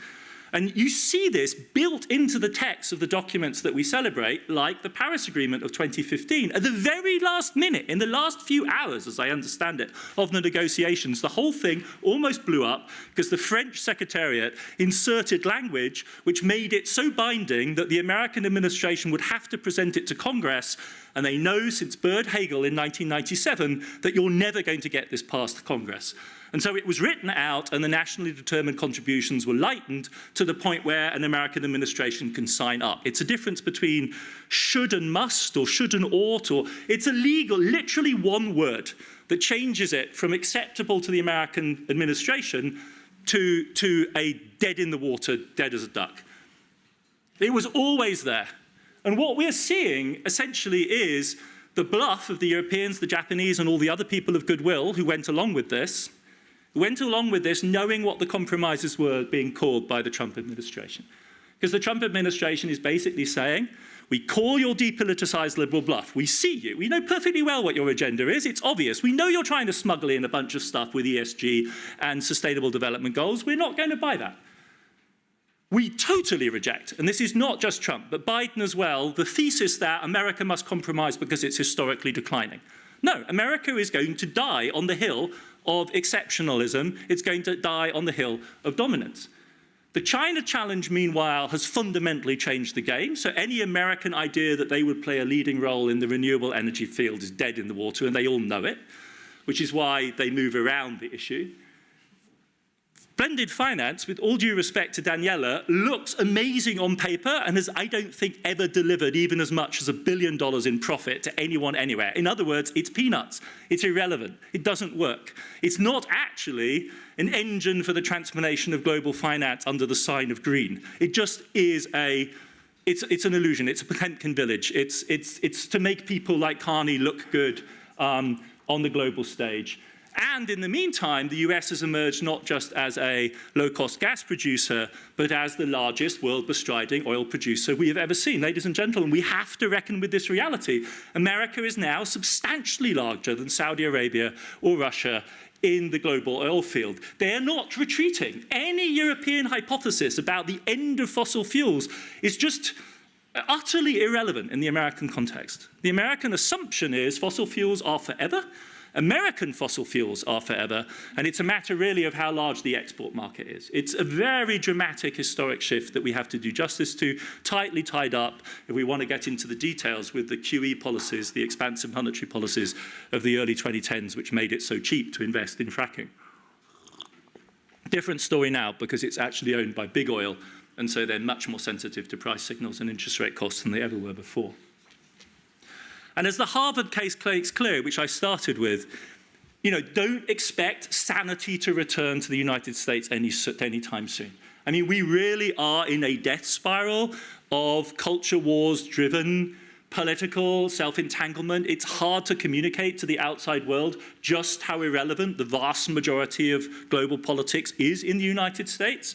And you see this built into the text of the documents that we celebrate, like the Paris Agreement of 2015. At the very last minute, in the last few hours, as I understand it, of the negotiations, the whole thing almost blew up because the French Secretariat inserted language which made it so binding that the American administration would have to present it to Congress. And they know since Byrd Hagel in 1997 that you're never going to get this past Congress. And so it was written out, and the nationally determined contributions were lightened to the point where an American administration can sign up. It's a difference between should and must, or should and ought, or it's a legal, literally one word that changes it from acceptable to the American administration to a dead in the water, dead as a duck. It was always there. And what we're seeing essentially is the bluff of the Europeans, the Japanese, and all the other people of goodwill who went along with this, knowing what the compromises were being called by the Trump administration. Because the Trump administration is basically saying, we call your depoliticized liberal bluff. We see you. We know perfectly well what your agenda is. It's obvious. We know you're trying to smuggle in a bunch of stuff with ESG and sustainable development goals. We're not going to buy that. We totally reject, and this is not just Trump, but Biden as well, the thesis that America must compromise because it's historically declining. No, America is going to die on the hill of exceptionalism. It's going to die on the hill of dominance. The China challenge, meanwhile, has fundamentally changed the game. So any American idea that they would play a leading role in the renewable energy field is dead in the water, and they all know it, which is why they move around the issue. Blended finance, with all due respect to Daniela, looks amazing on paper and has, I don't think, ever delivered even as much as $1 billion in profit to anyone anywhere. In other words, it's peanuts. It's irrelevant. It doesn't work. It's not actually an engine for the transformation of global finance under the sign of green. It just is it's an illusion. It's a Potemkin village. It's to make people like Carney look good on the global stage. And in the meantime, the US has emerged not just as a low-cost gas producer, but as the largest world-bestriding oil producer we have ever seen. Ladies and gentlemen, we have to reckon with this reality. America is now substantially larger than Saudi Arabia or Russia in the global oil field. They are not retreating. Any European hypothesis about the end of fossil fuels is just utterly irrelevant in the American context. The American assumption is fossil fuels are forever. American fossil fuels are forever, and it's a matter really of how large the export market is. It's a very dramatic historic shift that we have to do justice to, tightly tied up, if we want to get into the details, with the QE policies, the expansive monetary policies of the early 2010s, which made it so cheap to invest in fracking. Different story now, because it's actually owned by big oil, and so they're much more sensitive to price signals and interest rate costs than they ever were before. And as the Harvard case makes clear, which I started with, don't expect sanity to return to the United States anytime soon. I mean, we really are in a death spiral of culture wars-driven political self-entanglement. It's hard to communicate to the outside world just how irrelevant the vast majority of global politics is in the United States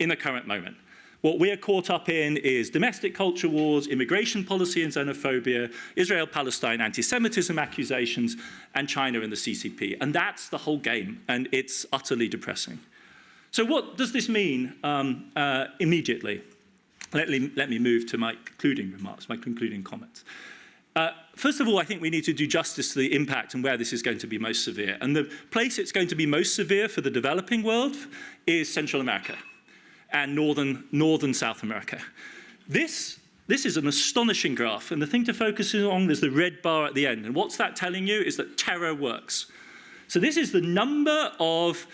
in the current moment. What we're caught up in is domestic culture wars, immigration policy and xenophobia, Israel-Palestine anti-Semitism accusations, and China and the CCP. And that's the whole game, and it's utterly depressing. So what does this mean immediately? Let me move to my concluding remarks, my concluding comments. First of all, I think we need to do justice to the impact and where this is going to be most severe. And the place it's going to be most severe for the developing world is Central America and northern South America. This is an astonishing graph, and the thing to focus on is the red bar at the end. And what's that telling you is that terror works. So this is the number of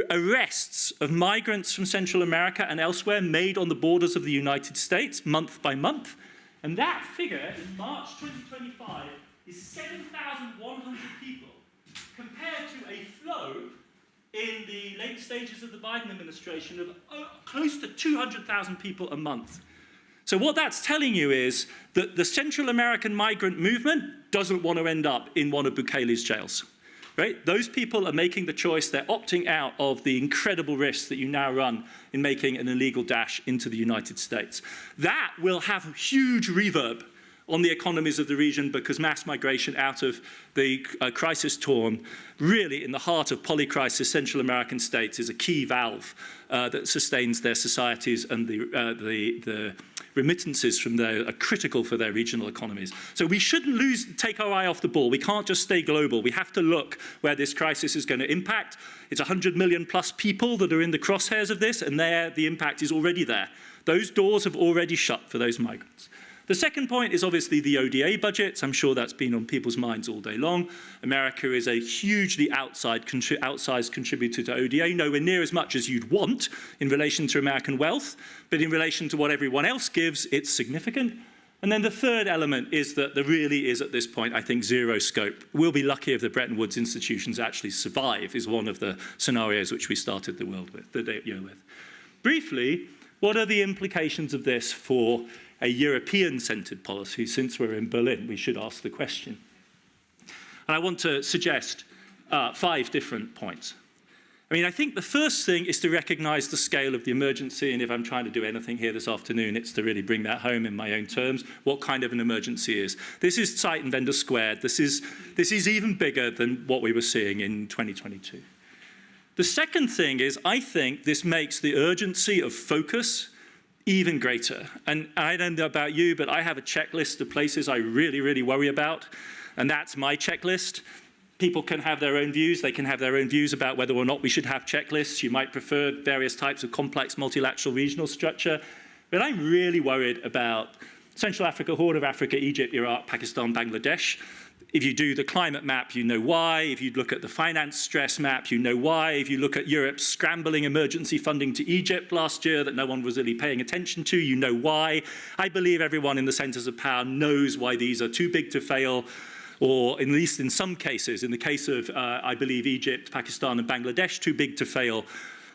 arrests of migrants from Central America and elsewhere made on the borders of the United States month by month. And that figure in March 2025 is 7,100 people, compared to a flow in the late stages of the Biden administration of close to 200,000 people a month. So what that's telling you is that the Central American migrant movement doesn't want to end up in one of Bukele's jails. Right? Those people are making the choice, they're opting out of the incredible risks that you now run in making an illegal dash into the United States. That will have huge reverb on the economies of the region, because mass migration out of the crisis-torn, really in the heart of polycrisis Central American states, is a key valve that sustains their societies, and the remittances from there are critical for their regional economies. So we shouldn't take our eye off the ball. We can't just stay global. We have to look where this crisis is going to impact. It's 100 million plus people that are in the crosshairs of this, and the impact is already there. Those doors have already shut for those migrants. The second point is obviously the ODA budgets. I'm sure that's been on people's minds all day long. America is a hugely outsized contributor to ODA, nowhere near as much as you'd want in relation to American wealth, but in relation to what everyone else gives, it's significant. And then the third element is that there really is, at this point, I think, zero scope. We'll be lucky if the Bretton Woods institutions actually survive, is one of the scenarios which we started the year with. Briefly, what are the implications of this for a European-centered policy? Since we're in Berlin, we should ask the question. And I want to suggest 5 different points. I mean, I think the first thing is to recognize the scale of the emergency, and if I'm trying to do anything here this afternoon, it's to really bring that home in my own terms, what kind of an emergency is. This is sight and vendor squared. This is even bigger than what we were seeing in 2022. The second thing is, I think this makes the urgency of focus even greater. And I don't know about you, but I have a checklist of places I really, really worry about, and that's my checklist. People can have their own views. They can have their own views about whether or not we should have checklists. You might prefer various types of complex multilateral regional structure. But I'm really worried about Central Africa, Horn of Africa, Egypt, Iraq, Pakistan, Bangladesh. If you do the climate map, you know why. If you look at the finance stress map, you know why. If you look at Europe's scrambling emergency funding to Egypt last year that no one was really paying attention to, you know why. I believe everyone in the centers of power knows why these are too big to fail, or at least in some cases, in the case of, I believe, Egypt, Pakistan, and Bangladesh, too big to fail.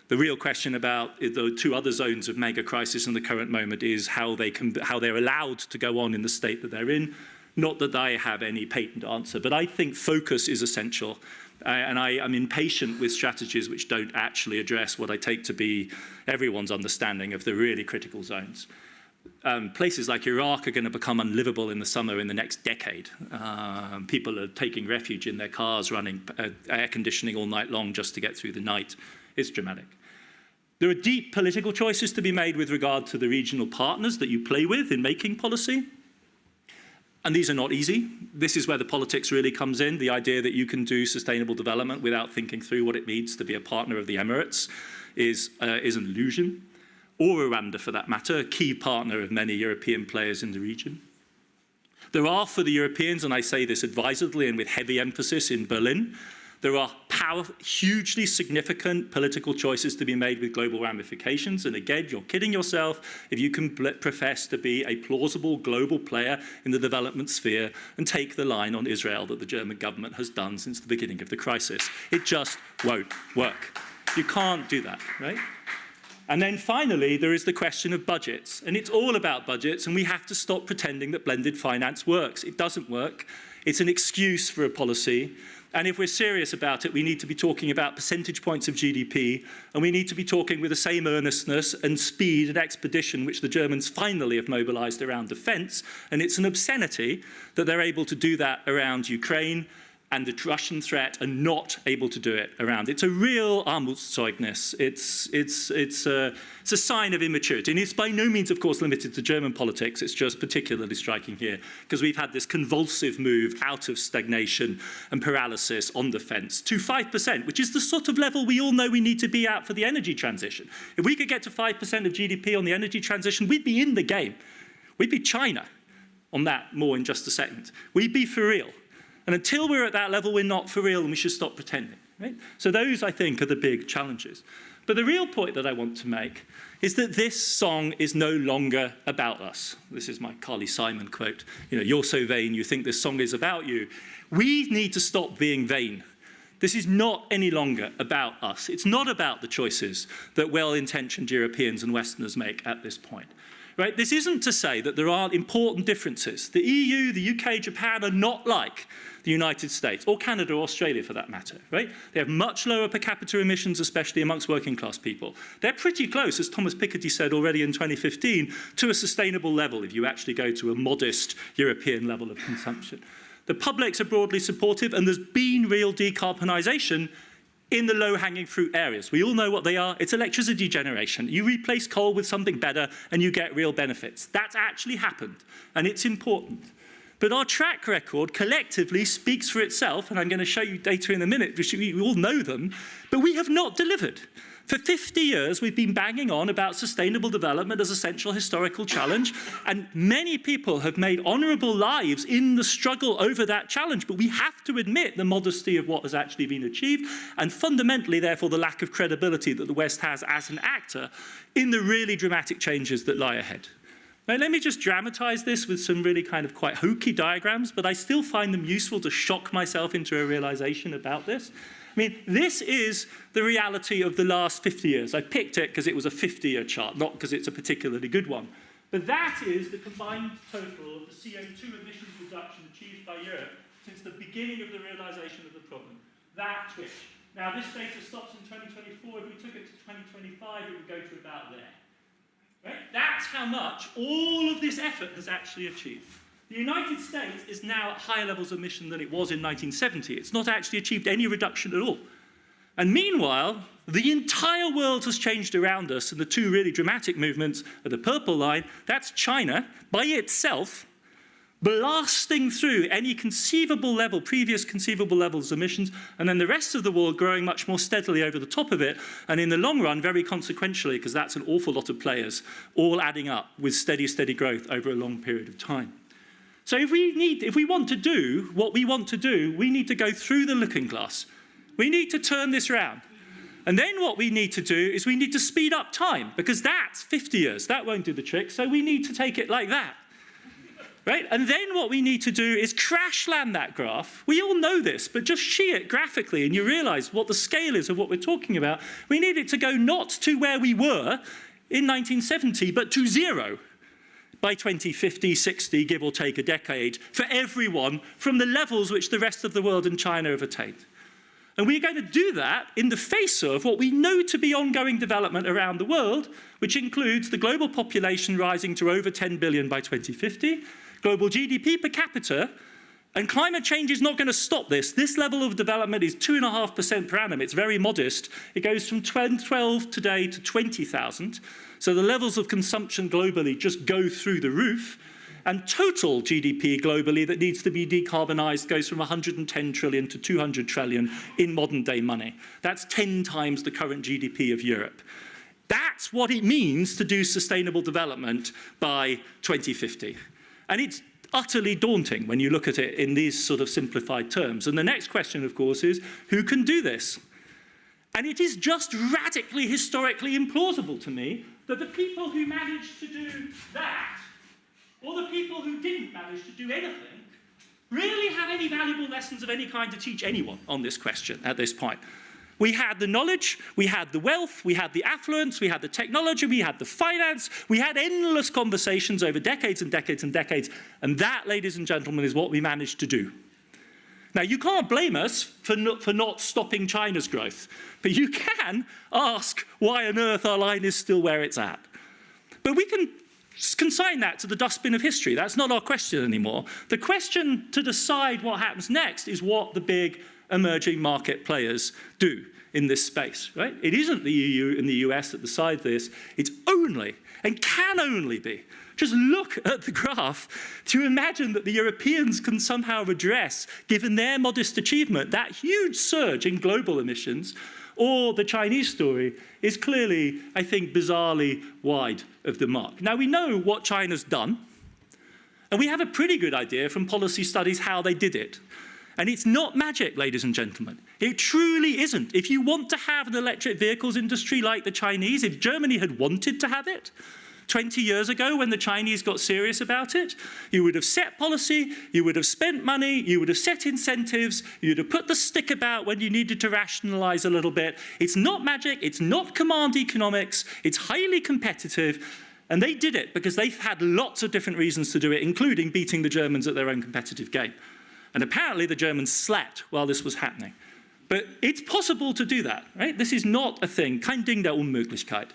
The real question about the 2 other zones of mega crisis in the current moment is how they're allowed to go on in the state that they're in. Not that I have any patent answer, but I think focus is essential. And I am impatient with strategies which don't actually address what I take to be everyone's understanding of the really critical zones. Places like Iraq are going to become unlivable in the summer in the next decade. People are taking refuge in their cars, running air conditioning all night long just to get through the night. It's dramatic. There are deep political choices to be made with regard to the regional partners that you play with in making policy. And these are not easy. This is where the politics really comes in, the idea that you can do sustainable development without thinking through what it means to be a partner of the Emirates is an illusion, or Rwanda for that matter, a key partner of many European players in the region. There are, for the Europeans, and I say this advisedly and with heavy emphasis in Berlin, there are hugely significant political choices to be made with global ramifications. And again, you're kidding yourself if you can profess to be a plausible global player in the development sphere and take the line on Israel that the German government has done since the beginning of the crisis. It just won't work. You can't do that, right? And then finally, there is the question of budgets. And it's all about budgets, and we have to stop pretending that blended finance works. It doesn't work. It's an excuse for a policy. And if we're serious about it, we need to be talking about percentage points of GDP, and we need to be talking with the same earnestness and speed and expedition which the Germans finally have mobilized around defense. And it's an obscenity that they're able to do that around Ukraine and the Russian threat and not able to do it around. It's a real Armutszeugnis. It's a sign of immaturity. And it's by no means, of course, limited to German politics. It's just particularly striking here because we've had this convulsive move out of stagnation and paralysis on defense to 5%, which is the sort of level we all know we need to be at for the energy transition. If we could get to 5% of GDP on the energy transition, we'd be in the game. We'd be China on that more in just a second. We'd be for real. And until we're at that level, we're not for real, and we should stop pretending. Right? So those, I think, are the big challenges. But the real point that I want to make is that this song is no longer about us. This is my Carly Simon quote. You know, you're so vain, you think this song is about you. We need to stop being vain. This is not any longer about us. It's not about the choices that well-intentioned Europeans and Westerners make at this point. Right? This isn't to say that there aren't important differences. The EU, the UK, Japan are not like the United States, or Canada or Australia for that matter. Right? They have much lower per capita emissions, especially amongst working class people. They're pretty close, as Thomas Piketty said already in 2015, to a sustainable level if you actually go to a modest European level of consumption. The publics are broadly supportive, and there's been real decarbonisation in the low-hanging fruit areas. We all know what they are. It's electricity generation. You replace coal with something better and you get real benefits. That's actually happened, and it's important. But our track record collectively speaks for itself, and I'm going to show you data in a minute, which we all know them, but we have not delivered. For 50 years, we've been banging on about sustainable development as a central historical challenge, and many people have made honourable lives in the struggle over that challenge, but we have to admit the modesty of what has actually been achieved, and fundamentally, therefore, the lack of credibility that the West has as an actor in the really dramatic changes that lie ahead. Now, let me just dramatise this with some really kind of quite hokey diagrams, but I still find them useful to shock myself into a realisation about this. I mean, this is the reality of the last 50 years. I picked it because it was a 50-year chart, not because it's a particularly good one. But that is the combined total of the CO2 emissions reduction achieved by Europe since the beginning of the realisation of the problem. That twitch. Now, this data stops in 2024. If we took it to 2025, it would go to about there. Right? That's how much all of this effort has actually achieved. The United States is now at higher levels of emission than it was in 1970. It's not actually achieved any reduction at all. And meanwhile, the entire world has changed around us, and the two really dramatic movements are the purple line. That's China, by itself, blasting through any conceivable level, previous conceivable levels of emissions, and then the rest of the world growing much more steadily over the top of it, and in the long run, very consequentially, because that's an awful lot of players, all adding up with steady growth over a long period of time. So if we want to do what we want to do, we need to go through the looking glass. We need to turn this around. And then what we need to do is we need to speed up time, because that's 50 years. That won't do the trick, so we need to take it like that. Right? And then what we need to do is crash land that graph. We all know this, but just see it graphically and you realise what the scale is of what we're talking about. We need it to go not to where we were in 1970, but to zero. By 2050, 60, give or take a decade, for everyone from the levels which the rest of the world and China have attained. And we're going to do that in the face of what we know to be ongoing development around the world, which includes the global population rising to over 10 billion by 2050, global GDP per capita And climate change is not going to stop this. This level of development is 2.5% per annum. It's very modest. It goes from 12 today to 20,000. So the levels of consumption globally just go through the roof. And total GDP globally that needs to be decarbonized goes from 110 trillion to 200 trillion in modern day money. That's 10 times the current GDP of Europe. That's what it means to do sustainable development by 2050. And it's utterly daunting when you look at it in these sort of simplified terms. And the next question, of course, is who can do this? And it is just radically, historically implausible to me that the people who managed to do that, or the people who didn't manage to do anything, really have any valuable lessons of any kind to teach anyone on this question at this point. We had the knowledge, we had the wealth, we had the affluence, we had the technology, we had the finance, we had endless conversations over decades and decades and decades, and that, ladies and gentlemen, is what we managed to do. Now, you can't blame us for not stopping China's growth, but you can ask why on earth our line is still where it's at. But we can consign that to the dustbin of history. That's not our question anymore. The question to decide what happens next is what the big emerging market players do in this space, right? It isn't the EU and the US that decide this. It's only, and can only be, just look at the graph to imagine that the Europeans can somehow redress, given their modest achievement, that huge surge in global emissions, or the Chinese story is clearly, I think, bizarrely wide of the mark. Now, we know what China's done, and we have a pretty good idea from policy studies how they did it. And it's not magic, ladies and gentlemen. It truly isn't. If you want to have an electric vehicles industry like the Chinese, if Germany had wanted to have it 20 years ago when the Chinese got serious about it, you would have set policy, you would have spent money, you would have set incentives, you would have put the stick about when you needed to rationalize a little bit. It's not magic, it's not command economics, it's highly competitive. And they did it because they've had lots of different reasons to do it, including beating the Germans at their own competitive game. And apparently the Germans slept while this was happening. But it's possible to do that, right? This is not a thing. Kein Ding der Unmöglichkeit.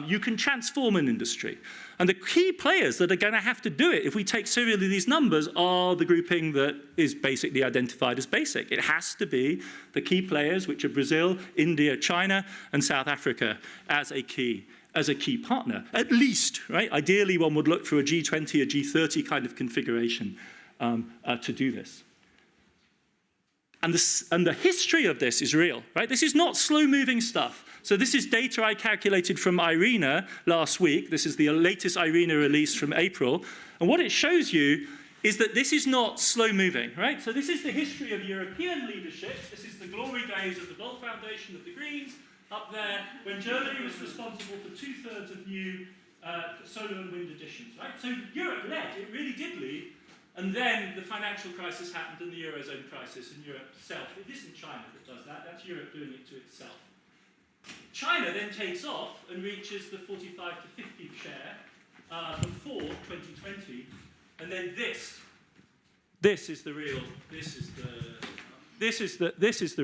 You can transform an industry. And the key players that are going to have to do it, if we take seriously these numbers, are the grouping that is basically identified as basic. It has to be the key players, which are Brazil, India, China, and South Africa, as a key partner, at least, right? Ideally, one would look for a G20, a G30 kind of configuration to do this. And the history of this is real, right? This is not slow-moving stuff. So this is data I calculated from IRENA last week. This is the latest IRENA release from April. And what it shows you is that this is not slow-moving, right? So this is the history of European leadership. This is the glory days of the Böll Foundation of the Greens up there, when Germany was responsible for 2/3 of new solar and wind additions, right? So Europe led, it really did lead. And then the financial crisis happened and the Eurozone crisis, and Europe itself. It isn't China that does that, that's Europe doing it to itself. China then takes off and reaches the 45 to 50 share before 2020, and then this is the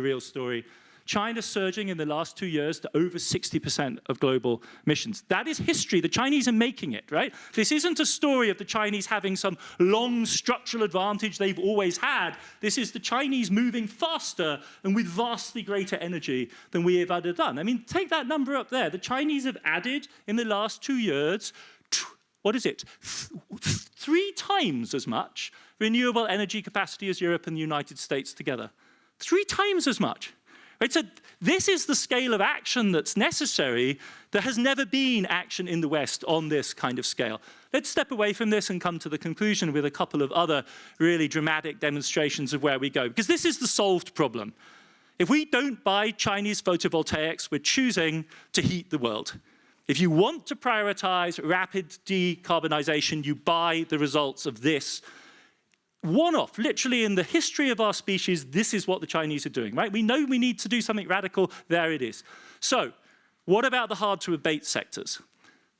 real story. China surging in the last 2 years to over 60% of global emissions. That is history. The Chinese are making it, right? This isn't a story of the Chinese having some long structural advantage they've always had. This is the Chinese moving faster and with vastly greater energy than we have ever done. I mean, take that number up there. The Chinese have added in the last 2 years, what is it? 3 times as much renewable energy capacity as Europe and the United States together. 3 times as much. Right, so this is the scale of action that's necessary. There has never been action in the West on this kind of scale. Let's step away from this and come to the conclusion with a couple of other really dramatic demonstrations of where we go, because this is the solved problem. If we don't buy Chinese photovoltaics, we're choosing to heat the world. If you want to prioritize rapid decarbonization, you buy the results of this one-off, literally in the history of our species, this is what the Chinese are doing, right? We know we need to do something radical, there it is. So, what about the hard-to-abate sectors?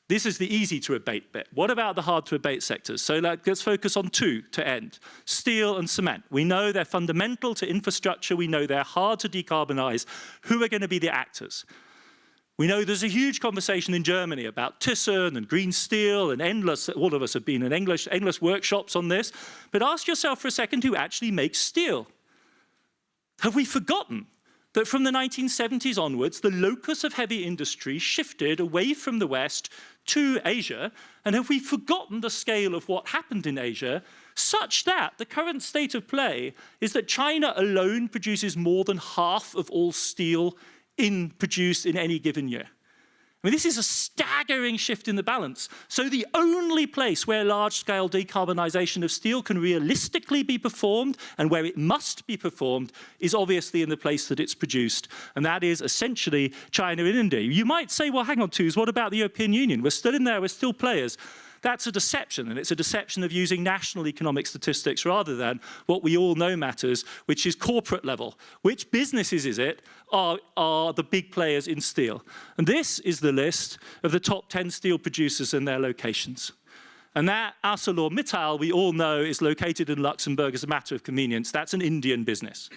This is the easy-to-abate bit. What about the hard-to-abate sectors? So let's focus on 2 to end. Steel and cement. We know they're fundamental to infrastructure. We know they're hard to decarbonize. Who are going to be the actors? We know there's a huge conversation in Germany about Thyssen and green steel and endless, all of us have been in endless workshops on this. But ask yourself for a second who actually makes steel. Have we forgotten that from the 1970s onwards, the locus of heavy industry shifted away from the West to Asia? And have we forgotten the scale of what happened in Asia, such that the current state of play is that China alone produces more than half of all steel produced in any given year? I mean, this is a staggering shift in the balance. So the only place where large-scale decarbonization of steel can realistically be performed and where it must be performed is obviously in the place that it's produced, and that is essentially China and India. You might say, well, hang on, Tooz, what about the European Union? We're still in there, we're still players. That's a deception, and it's a deception of using national economic statistics rather than what we all know matters, which is corporate level. Which businesses is it are the big players in steel? And this is the list of the top 10 steel producers and their locations. And that ArcelorMittal, we all know, is located in Luxembourg as a matter of convenience. That's an Indian business.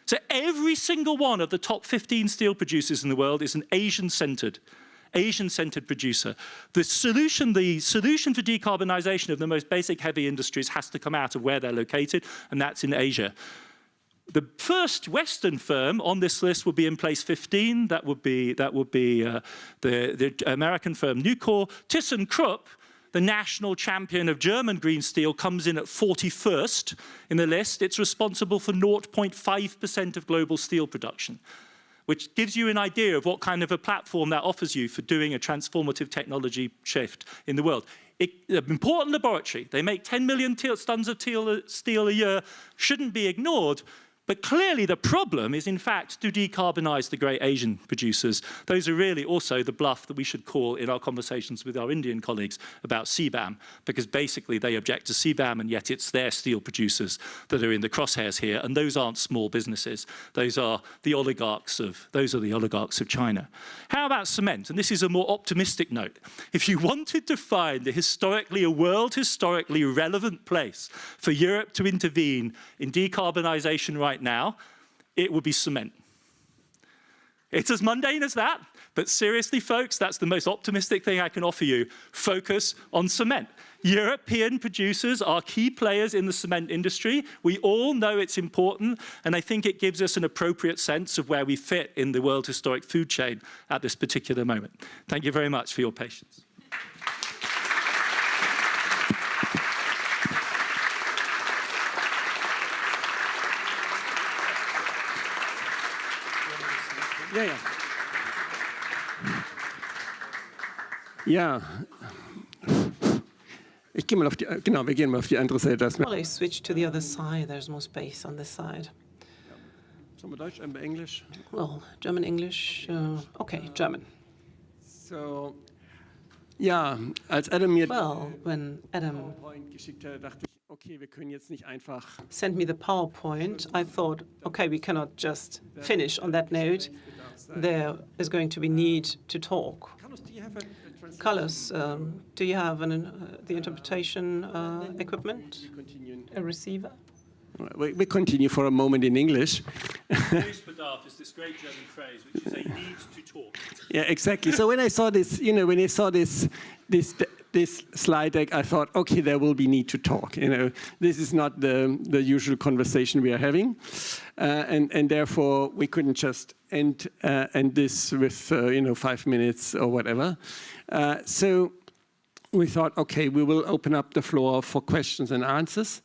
So every single one of the top 15 steel producers in the world is an Asian-centered producer. The solution for decarbonization of the most basic heavy industries has to come out of where they're located, and that's in Asia. The first Western firm on this list would be in place 15. That would be the American firm Nucor. ThyssenKrupp, the national champion of German green steel, comes in at 41st in the list. It's responsible for 0.5% of global steel production, which gives you an idea of what kind of a platform that offers you for doing a transformative technology shift in the world. An important laboratory. They make 10 million tons of steel a year, shouldn't be ignored. But clearly the problem is, in fact, to decarbonize the great Asian producers. Those are really also the bluff that we should call in our conversations with our Indian colleagues about CBAM, because basically they object to CBAM, and yet it's their steel producers that are in the crosshairs here, and those aren't small businesses. Those are the oligarchs of China. How about cement? And this is a more optimistic note. If you wanted to find a world historically relevant place for Europe to intervene in decarbonization right now, it would be cement. It's as mundane as that, but seriously, folks, that's the most optimistic thing I can offer you. Focus on cement. European producers are key players in the cement industry. We all know it's important, and I think it gives us an appropriate sense of where we fit in the world historic food chain at this particular moment. Thank you very much for your patience. Ja. Wir gehen mal auf die andere Seite. Well, I switch to the other side. There's more space on this side. Sollen wir Deutsch, Englisch? Well, German, English. Okay, German. So, ja, als Adam mir when Adam geschickt hat, dachte ich, okay, wir können jetzt nicht einfach sent me the PowerPoint, I thought, okay, we cannot just finish on that note. There is going to be need to talk. Carlos, do you have the interpretation equipment? A receiver? We continue for a moment in English. Bedarf is this great German phrase, which is a need to talk. Yeah, exactly. So when I saw this, this slide deck, I thought, okay, there will be need to talk. This is not the usual conversation we are having, and therefore we couldn't just end this with 5 minutes or whatever. So we thought, okay, we will open up the floor for questions and answers,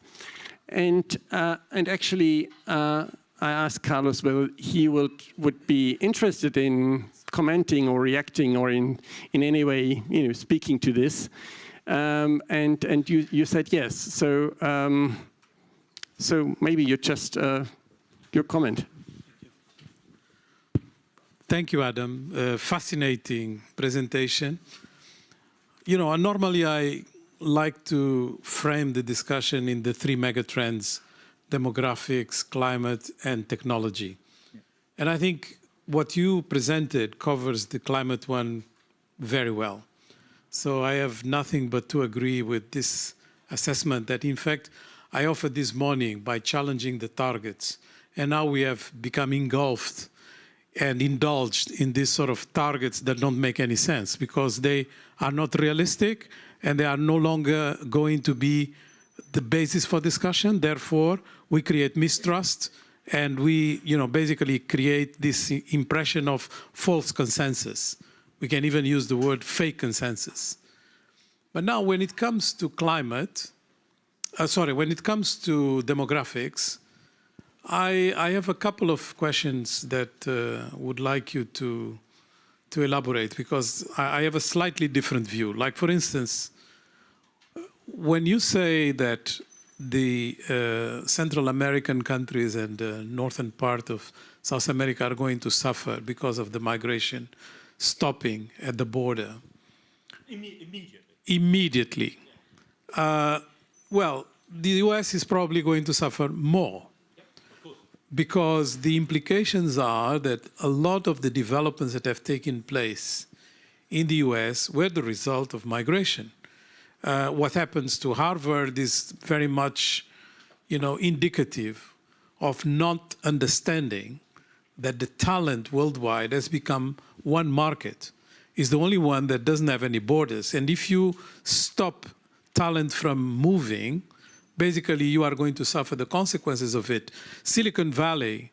and actually I asked Carlos whether he would be interested in commenting or reacting or in any way, speaking to this, and you said yes. So maybe you just your comment. Thank you, Adam. Fascinating presentation. Normally I like to frame the discussion in the 3 megatrends: demographics, climate, and technology. And I think what you presented covers the climate one very well. So I have nothing but to agree with this assessment that, in fact, I offered this morning by challenging the targets. And now we have become engulfed and indulged in these sort of targets that don't make any sense because they are not realistic and they are no longer going to be the basis for discussion. Therefore, we create mistrust and we, basically create this impression of false consensus. We can even use the word fake consensus. But now when it comes to when it comes to demographics, I have a couple of questions that would like you to elaborate because I have a slightly different view. Like, for instance, when you say that the Central American countries and the northern part of South America are going to suffer because of the migration stopping at the border. Immediately. Well, the US is probably going to suffer more because the implications are that a lot of the developments that have taken place in the US were the result of migration. What happens to Harvard is very much, indicative of not understanding that the talent worldwide has become one market. It's the only one that doesn't have any borders. And if you stop talent from moving, basically you are going to suffer the consequences of it. Silicon Valley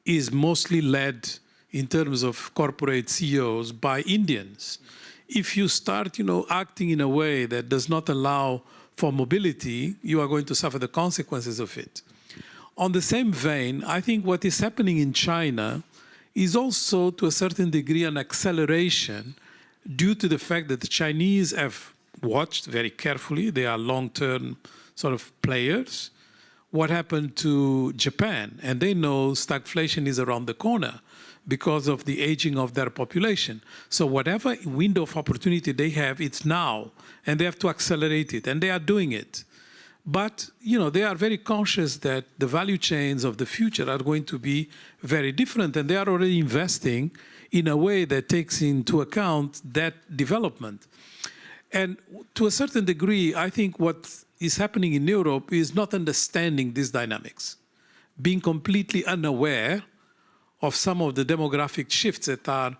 is mostly led in terms of corporate CEOs by Indians. If you start, acting in a way that does not allow for mobility, you are going to suffer the consequences of it. On the same vein, I think what is happening in China is also, to a certain degree, an acceleration due to the fact that the Chinese have watched very carefully, they are long-term sort of players, what happened to Japan. And they know stagflation is around the corner because of the aging of their population. So whatever window of opportunity they have, it's now, and they have to accelerate it, and they are doing it. But, they are very conscious that the value chains of the future are going to be very different, and they are already investing in a way that takes into account that development. And to a certain degree, I think what is happening in Europe is not understanding these dynamics, being completely unaware of some of the demographic shifts that are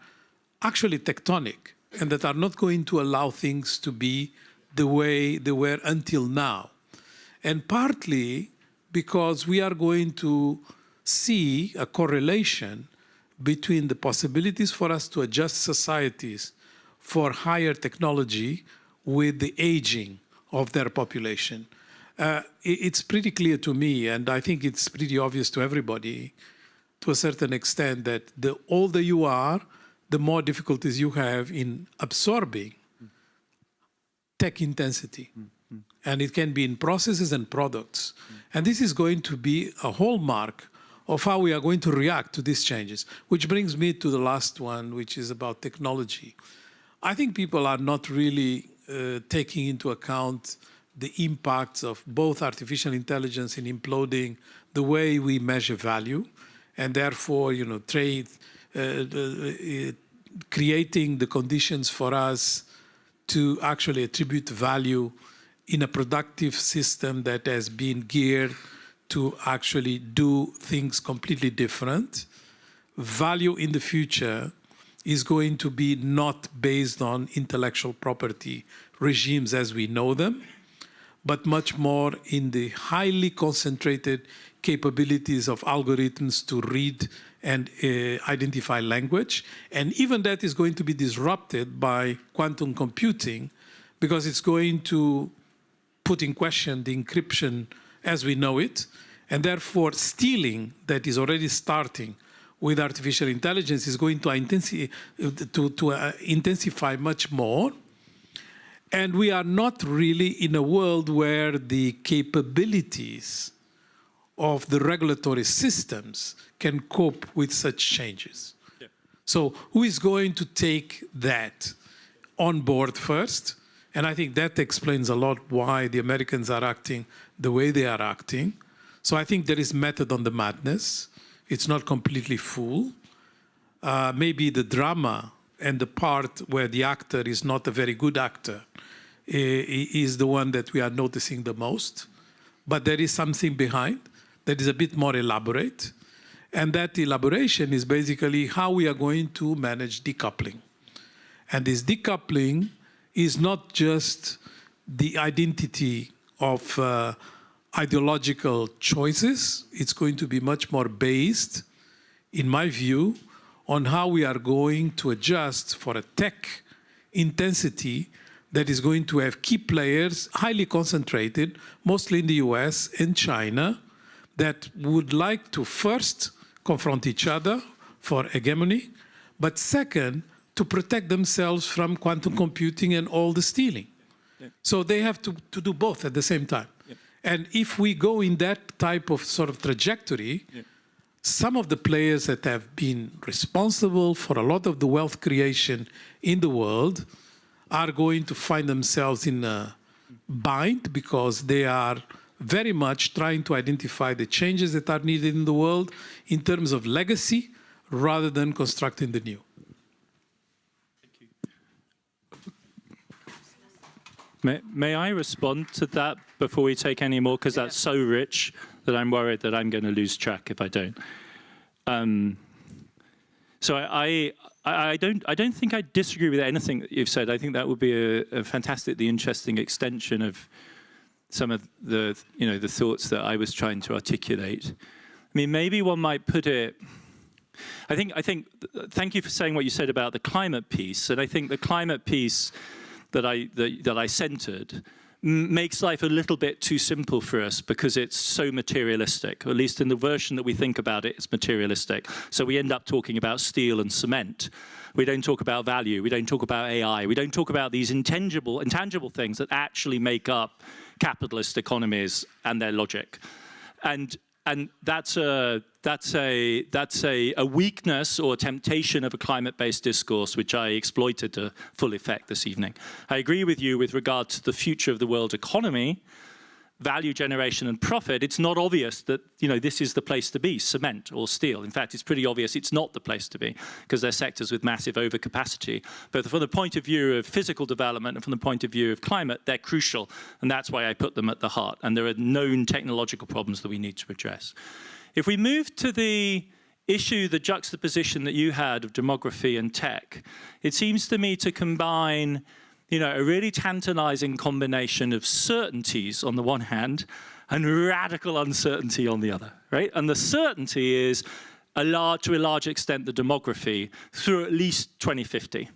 actually tectonic and that are not going to allow things to be the way they were until now. And partly because we are going to see a correlation between the possibilities for us to adjust societies for higher technology with the aging of their population. It's pretty clear to me, and I think it's pretty obvious to everybody, to a certain extent, that the older you are, the more difficulties you have in absorbing tech intensity. And it can be in processes and products. And this is going to be a hallmark of how we are going to react to these changes, which brings me to the last one, which is about technology. I think people are not really taking into account the impacts of both artificial intelligence in imploding the way we measure value, and therefore, creating the conditions for us to actually attribute value in a productive system that has been geared to actually do things completely different. Value in the future is going to be not based on intellectual property regimes as we know them, but much more in the highly concentrated capabilities of algorithms to read and identify language. And even that is going to be disrupted by quantum computing because it's going to put in question the encryption as we know it, and therefore stealing that is already starting with artificial intelligence is going to intensify much more. And we are not really in a world where the capabilities of the regulatory systems can cope with such changes. Yeah. So who is going to take that on board first? And I think that explains a lot why the Americans are acting the way they are acting. So I think there is method on the madness. It's not completely full. Maybe the drama and the part where the actor is not a very good actor is the one that we are noticing the most. But there is something behind that is a bit more elaborate. And that elaboration is basically how we are going to manage decoupling. And this decoupling is not just the identity of ideological choices. It's going to be much more based, in my view, on how we are going to adjust for a tech intensity that is going to have key players, highly concentrated, mostly in the US and China, that would like to first confront each other for hegemony, but second, to protect themselves from quantum computing and all the stealing. Yeah. So they have to do both at the same time. Yeah. And if we go in that type of sort of trajectory, yeah, some of the players that have been responsible for a lot of the wealth creation in the world are going to find themselves in a bind because they are very much trying to identify the changes that are needed in the world in terms of legacy rather than constructing the new. May I respond to that before we take any more? Because that's so rich that I'm worried that I'm going to lose track if I don't. So I don't think I disagree with anything that you've said. I think that would be a fantastically interesting extension of some of the the thoughts that I was trying to articulate. I mean, maybe one might put it. I think. Thank you for saying what you said about the climate piece, and I think the climate piece that I centered makes life a little bit too simple for us because it's so materialistic. Or at least in the version that we think about it, it's materialistic. So we end up talking about steel and cement. We don't talk about value. We don't talk about AI. We don't talk about these intangible things that actually make up capitalist economies and their logic. And that's a weakness or a temptation of a climate-based discourse, which I exploited to full effect this evening. I agree with you with regard to the future of the world economy, value generation and profit. It's not obvious that this is the place to be, cement or steel. In fact, it's pretty obvious it's not the place to be because they're sectors with massive overcapacity. But from the point of view of physical development and from the point of view of climate, they're crucial. And that's why I put them at the heart. And there are known technological problems that we need to address. If we move to the issue, the juxtaposition that you had of demography and tech, it seems to me to combine a really tantalizing combination of certainties on the one hand and radical uncertainty on the other, right? And the certainty is to a large extent the demography through at least 2050.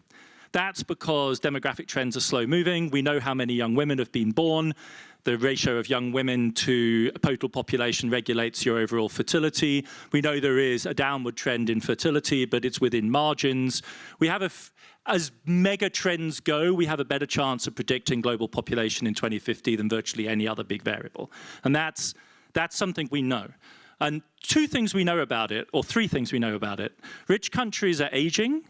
That's because demographic trends are slow moving. We know how many young women have been born. The ratio of young women to total population regulates your overall fertility. We know there is a downward trend in fertility, but it's within margins. We have as mega trends go, we have a better chance of predicting global population in 2050 than virtually any other big variable. And that's something we know. And two things we know about it, or three things we know about it. Rich countries are aging,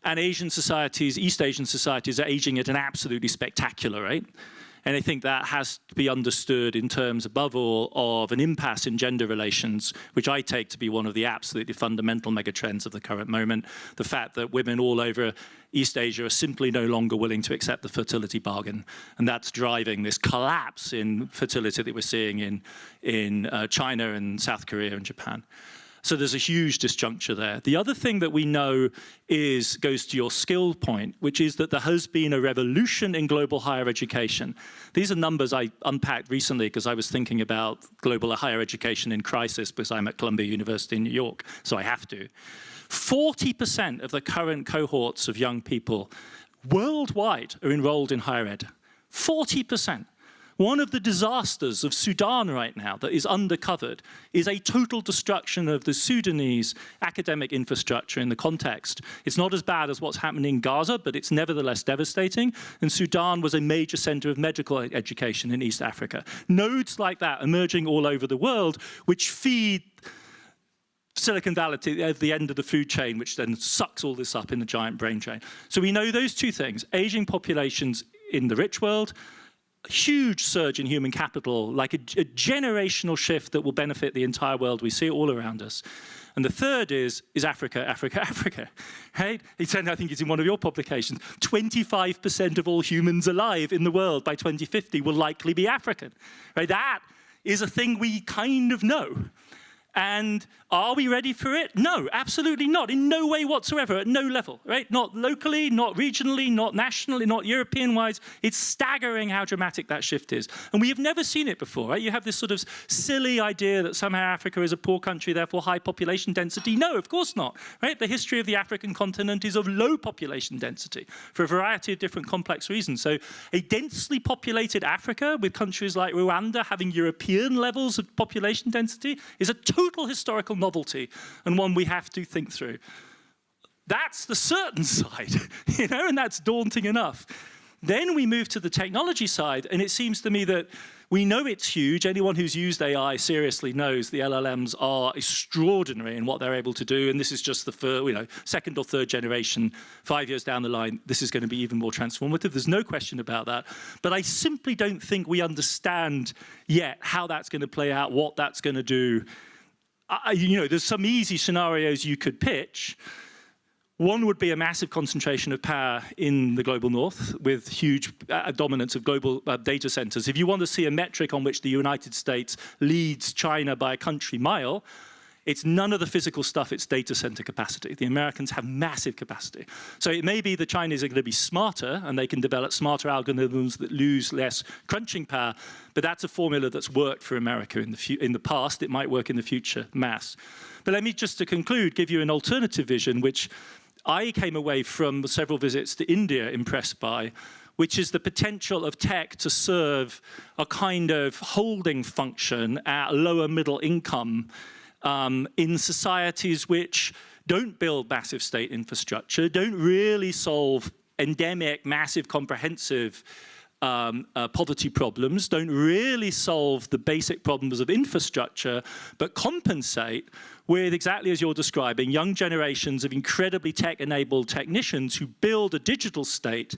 and Asian societies, East Asian societies, are aging at an absolutely spectacular rate. And I think that has to be understood in terms, above all, of an impasse in gender relations, which I take to be one of the absolutely fundamental megatrends of the current moment. The fact that women all over East Asia are simply no longer willing to accept the fertility bargain. And that's driving this collapse in fertility that we're seeing in China and South Korea and Japan. So there's a huge disjuncture there. The other thing that we know goes to your skill point, which is that there has been a revolution in global higher education. These are numbers I unpacked recently because I was thinking about global higher education in crisis because I'm at Columbia University in New York, so I have to. 40% of the current cohorts of young people worldwide are enrolled in higher ed. 40%. One of the disasters of Sudan right now that is undercovered is a total destruction of the Sudanese academic infrastructure in the context. It's not as bad as what's happening in Gaza, but it's nevertheless devastating. And Sudan was a major center of medical education in East Africa. Nodes like that emerging all over the world, which feed Silicon Valley at the end of the food chain, which then sucks all this up in the giant brain drain. So we know those two things, aging populations in the rich world, huge surge in human capital, like a generational shift that will benefit the entire world. We see it all around us. And the third is Africa, Africa, Africa, right? I think it's in one of your publications. 25% of all humans alive in the world by 2050 will likely be African, right? That is a thing we kind of know. And are we ready for it? No, absolutely not. In no way whatsoever, at no level, right? Not locally, not regionally, not nationally, not European-wise. It's staggering how dramatic that shift is. And we have never seen it before, right? You have this sort of silly idea that somehow Africa is a poor country, therefore high population density. No, of course not, right? The history of the African continent is of low population density for a variety of different complex reasons. So a densely populated Africa with countries like Rwanda having European levels of population density is a total historical novelty and one we have to think through. That's the certain side, you know, and that's daunting enough. Then we move to the technology side, and it seems to me that we know it's huge. Anyone who's used AI seriously knows the LLMs are extraordinary in what they're able to do, and this is just the second or third generation. 5 years down the line, this is going to be even more transformative. There's no question about that. But I simply don't think we understand yet how that's going to play out, what that's going to do. There's some easy scenarios you could pitch. One would be a massive concentration of power in the global north with huge dominance of global data centers. If you want to see a metric on which the United States leads China by a country mile, it's none of the physical stuff, it's data center capacity. The Americans have massive capacity. So it may be the Chinese are going to be smarter and they can develop smarter algorithms that lose less crunching power, but that's a formula that's worked for America in the past. It might work in the future, mass. But let me just to conclude, give you an alternative vision, which I came away from several visits to India impressed by, which is the potential of tech to serve a kind of holding function at lower middle income in societies which don't build massive state infrastructure, don't really solve endemic, massive, comprehensive poverty problems, don't really solve the basic problems of infrastructure, but compensate with, exactly as you're describing, young generations of incredibly tech-enabled technicians who build a digital state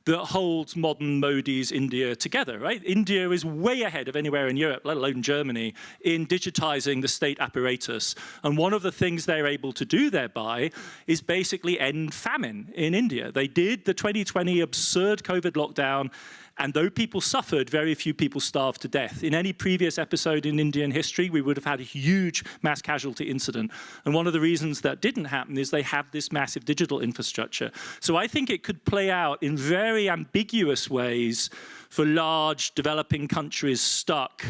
that holds modern Modi's India together, right? India is way ahead of anywhere in Europe, let alone Germany, in digitizing the state apparatus. And one of the things they're able to do thereby is basically end famine in India. They did the 2020 absurd COVID lockdown, and though people suffered, very few people starved to death. In any previous episode in Indian history, we would have had a huge mass casualty incident. And one of the reasons that didn't happen is they have this massive digital infrastructure. So I think it could play out in very ambiguous ways for large developing countries stuck.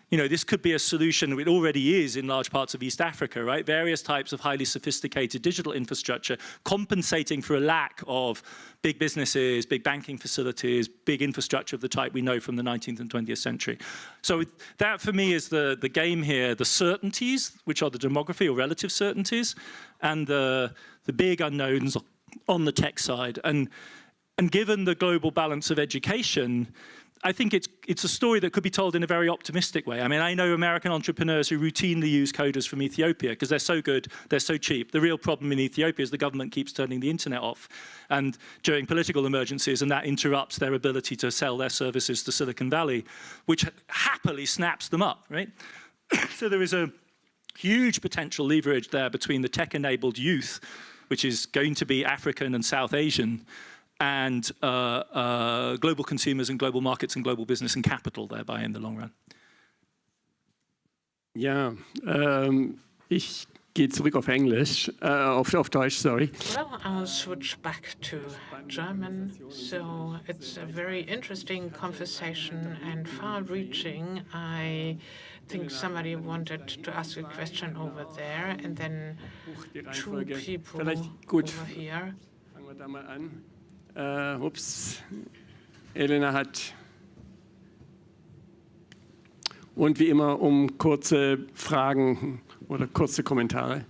You know, this could be a solution, it already is in large parts of East Africa, right? Various types of highly sophisticated digital infrastructure compensating for a lack of big businesses, big banking facilities, big infrastructure of the type we know from the 19th and 20th century. So that for me is the game here, the certainties, which are the demography or relative certainties, and the big unknowns on the tech side. And given the global balance of education, I think it's a story that could be told in a very optimistic way. I mean, I know American entrepreneurs who routinely use coders from Ethiopia because they're so good, they're so cheap. The real problem in Ethiopia is the government keeps turning the internet off and during political emergencies, and that interrupts their ability to sell their services to Silicon Valley, which happily snaps them up, right? So there is a huge potential leverage there between the tech-enabled youth, which is going to be African and South Asian, and global consumers and global markets and global business and capital thereby in the long run. Ja, ich gehe zurück auf Englisch, auf Deutsch, sorry. Well, I'll switch back to German. So it's a very interesting conversation and far-reaching. I think somebody wanted to ask a question over there, and then two people over here. Fangen wir da mal an. Elena hat und wie immer kurze Fragen oder kurze Kommentare.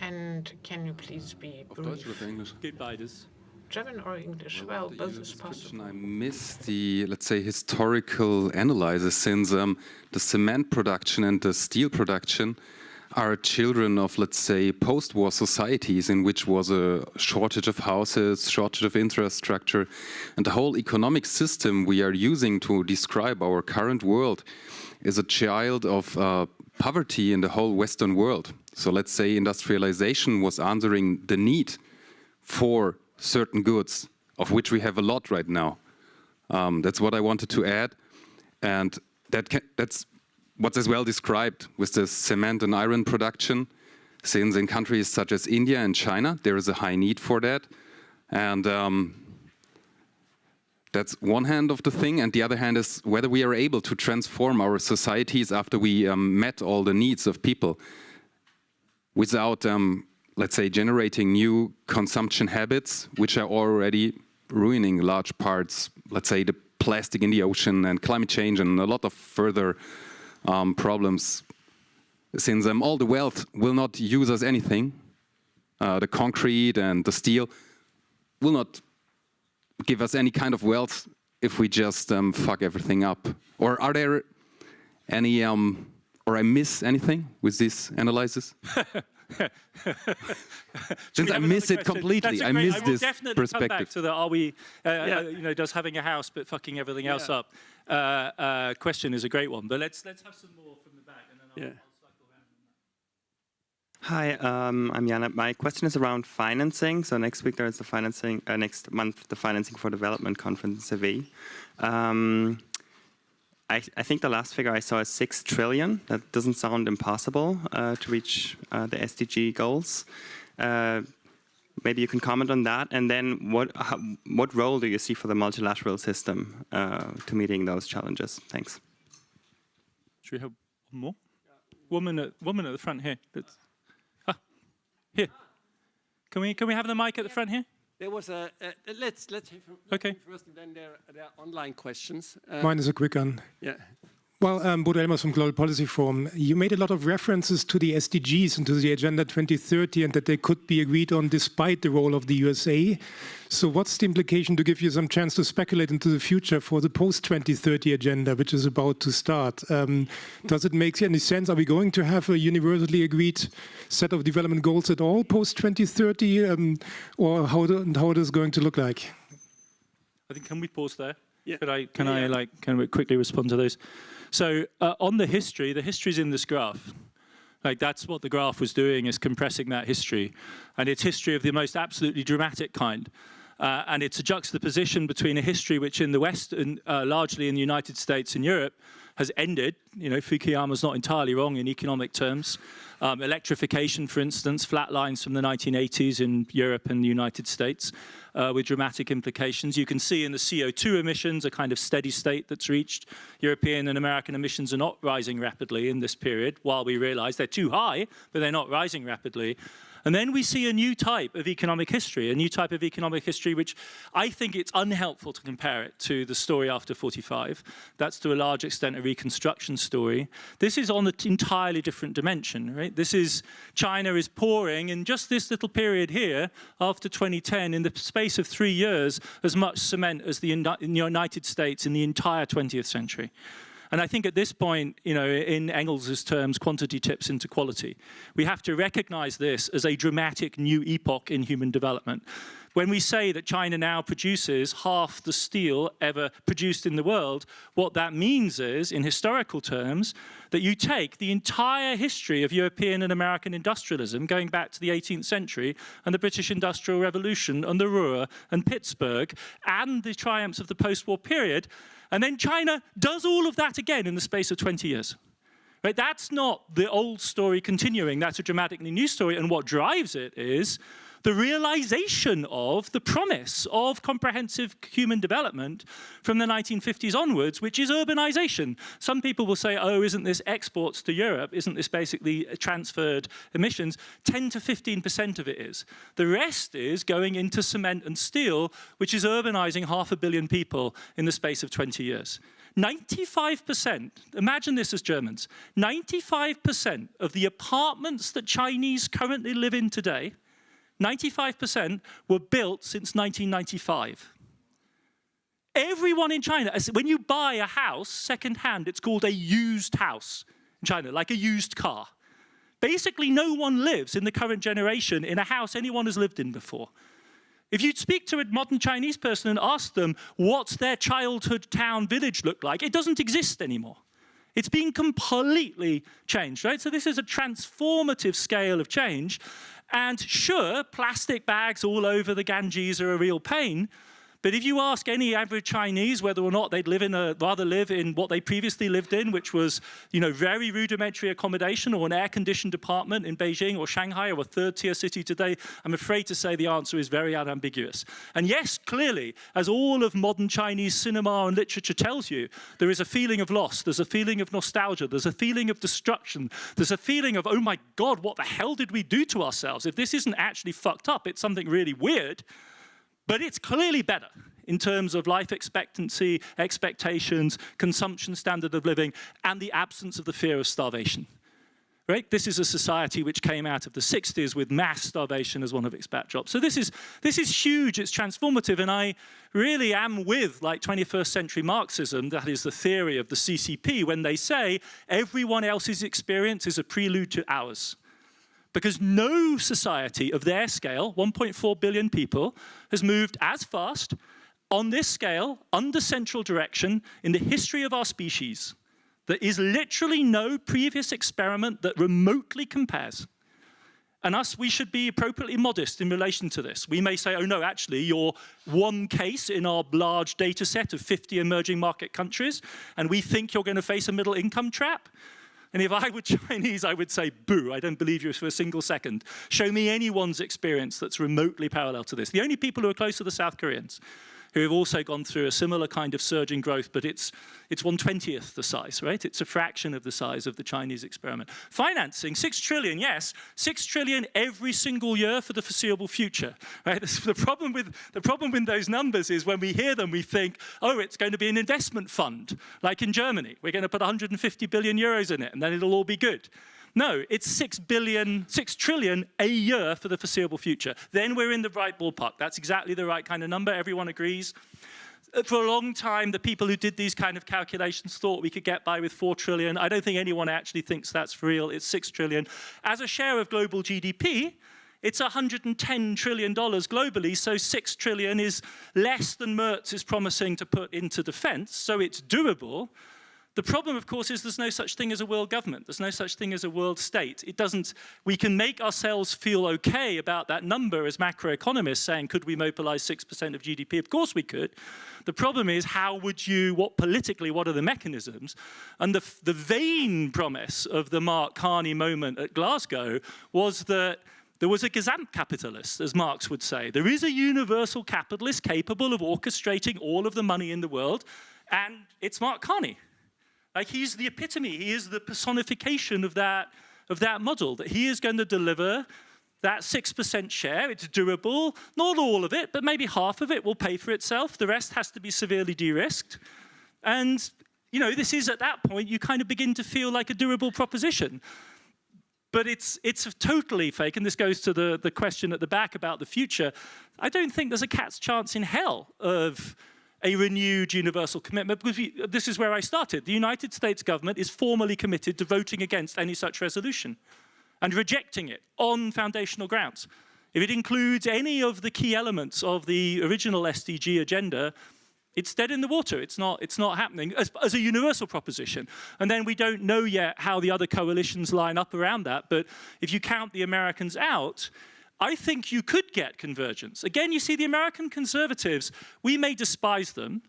And can you please be brief? Auf Deutsch oder auf Englisch? Geht beides. German or English? Well, both is possible. I missed the, let's say, historical analysis since the cement production and the steel production are children of, let's say, post-war societies in which was a shortage of houses, shortage of infrastructure, and the whole economic system we are using to describe our current world is a child of poverty in the whole Western world. So let's say industrialization was answering the need for certain goods, of which we have a lot right now. That's what I wanted to add, and that's what's as well described with the cement and iron production, since in countries such as India and China, there is a high need for that. And that's one hand of the thing, and the other hand is whether we are able to transform our societies after we met all the needs of people without, let's say, generating new consumption habits, which are already ruining large parts, let's say, the plastic in the ocean and climate change and a lot of further problems. Since all the wealth will not use us anything, the concrete and the steel will not give us any kind of wealth if we just fuck everything up. Or are there any, or I miss anything with this analysis? Since I miss it completely, I miss this perspective. Definitely come back to the are we, you know, does having a house but fucking everything else up question is a great one. But let's have some more from the back, and then I'll cycle around. Hi, I'm Jana. My question is around financing. So next week there is the financing, next month the Financing for Development conference in Seville. I think the last figure I saw is 6 trillion. That doesn't sound impossible to reach the SDG goals. Maybe you can comment on that. And then what role do you see for the multilateral system to meeting those challenges? Thanks. Should we have one more? Woman at the front here. Here. Can we have the mic at the front here? There was a let's hear from first, and then there are online questions. Mine is a quick one. Yeah. Well, Bodo Elmers from Global Policy Forum. You made a lot of references to the SDGs and to the Agenda 2030 and that they could be agreed on despite the role of the USA. So what's the implication, to give you some chance to speculate into the future, for the post-2030 agenda, which is about to start? Does it make any sense? Are we going to have a universally agreed set of development goals at all post-2030? Or how it is going to look like? I think, can we pause there? Yeah. Can we quickly respond to those? So on the history's in this graph. Like, that's what the graph was doing, is compressing that history. And it's history of the most absolutely dramatic kind. And it's a juxtaposition between a history which in the West, and largely in the United States and Europe, has ended. You know, Fukuyama's not entirely wrong in economic terms. Electrification, for instance, flatlines from the 1980s in Europe and the United States with dramatic implications. You can see in the CO2 emissions a kind of steady state that's reached. European and American emissions are not rising rapidly in this period, while we realize they're too high, but they're not rising rapidly. And then we see a new type of economic history, which I think it's unhelpful to compare it to the story after 45. That's to a large extent a reconstruction story. This is on an entirely different dimension, right? This is, China is pouring in just this little period here, after 2010, in the space of 3 years, as much cement as the United States in the entire 20th century. And I think at this point, you know, in Engels' terms, quantity tips into quality. We have to recognize this as a dramatic new epoch in human development. When we say that China now produces half the steel ever produced in the world, what that means is, in historical terms, that you take the entire history of European and American industrialism, going back to the 18th century, and the British Industrial Revolution, and the Ruhr, and Pittsburgh, and the triumphs of the post-war period, and then China does all of that again in the space of 20 years. Right? That's not the old story continuing. That's a dramatically new story. And what drives it is the realization of the promise of comprehensive human development from the 1950s onwards, which is urbanization. Some people will say, oh, isn't this exports to Europe? Isn't this basically transferred emissions? 10 to 15% of it is. The rest is going into cement and steel, which is urbanizing 500 million people in the space of 20 years. 95%, imagine this as Germans, 95% of the apartments that Chinese currently live in today, 95% were built since 1995. Everyone in China, when you buy a house second-hand, it's called a used house in China, like a used car. Basically, no one lives in the current generation in a house anyone has lived in before. If you speak to a modern Chinese person and ask them what's their childhood town village look like, it doesn't exist anymore. It's been completely changed, right? So this is a transformative scale of change. And sure, plastic bags all over the Ganges are a real pain, But if you ask any average Chinese whether or not they'd rather live in what they previously lived in, which was, very rudimentary accommodation or an air-conditioned apartment in Beijing or Shanghai or a third-tier city today, I'm afraid to say the answer is very unambiguous. And yes, clearly, as all of modern Chinese cinema and literature tells you, there is a feeling of loss, there's a feeling of nostalgia, there's a feeling of destruction, there's a feeling of, oh my God, what the hell did we do to ourselves? If this isn't actually fucked up, it's something really weird. But it's clearly better in terms of life expectancy, expectations, consumption standard of living, and the absence of the fear of starvation. Right? This is a society which came out of the 60s with mass starvation as one of its backdrops. So this is huge, it's transformative, and I really am with 21st century Marxism, that is the theory of the CCP, when they say everyone else's experience is a prelude to ours. Because no society of their scale, 1.4 billion people, has moved as fast on this scale, under central direction, in the history of our species. There is literally no previous experiment that remotely compares. And we should be appropriately modest in relation to this. We may say, oh no, actually, you're one case in our large data set of 50 emerging market countries, and we think you're going to face a middle income trap. And if I were Chinese, I would say, boo, I don't believe you for a single second. Show me anyone's experience that's remotely parallel to this. The only people who are close are the South Koreans, who have also gone through a similar kind of surge in growth, but it's 1/20th the size, right? It's a fraction of the size of the Chinese experiment. Financing, 6 trillion, yes, 6 trillion every single year for the foreseeable future, right? The problem with those numbers is when we hear them, we think, oh, it's going to be an investment fund, like in Germany. We're going to put 150 billion euros in it, and then it'll all be good. No, it's 6 trillion a year for the foreseeable future. Then we're in the right ballpark. That's exactly the right kind of number. Everyone agrees. For a long time, the people who did these kind of calculations thought we could get by with 4 trillion. I don't think anyone actually thinks that's real. It's 6 trillion. As a share of global GDP, it's $110 trillion globally, so 6 trillion is less than Merz is promising to put into defense, so it's doable. The problem, of course, is there's no such thing as a world government. There's no such thing as a world state. We can make ourselves feel okay about that number as macroeconomists, saying, could we mobilize 6% of GDP? Of course we could. The problem is, politically, what are the mechanisms? And the vain promise of the Mark Carney moment at Glasgow was that there was a Gesamtkapitalist, as Marx would say. There is a universal capitalist capable of orchestrating all of the money in the world, and it's Mark Carney. He's the epitome, he is the personification of that model, that he is going to deliver that 6% share. It's durable, not all of it, but maybe half of it will pay for itself. The rest has to be severely de-risked. And, this is at that point, you kind of begin to feel like a durable proposition. But it's totally fake, and this goes to the question at the back about the future. I don't think there's a cat's chance in hell of a renewed universal commitment, because this is where I started. The United States government is formally committed to voting against any such resolution and rejecting it on foundational grounds. If it includes any of the key elements of the original SDG agenda, it's dead in the water. It's not happening as a universal proposition. And then we don't know yet how the other coalitions line up around that, but if you count the Americans out, I think you could get convergence. Again, you see, the American conservatives, we may despise them,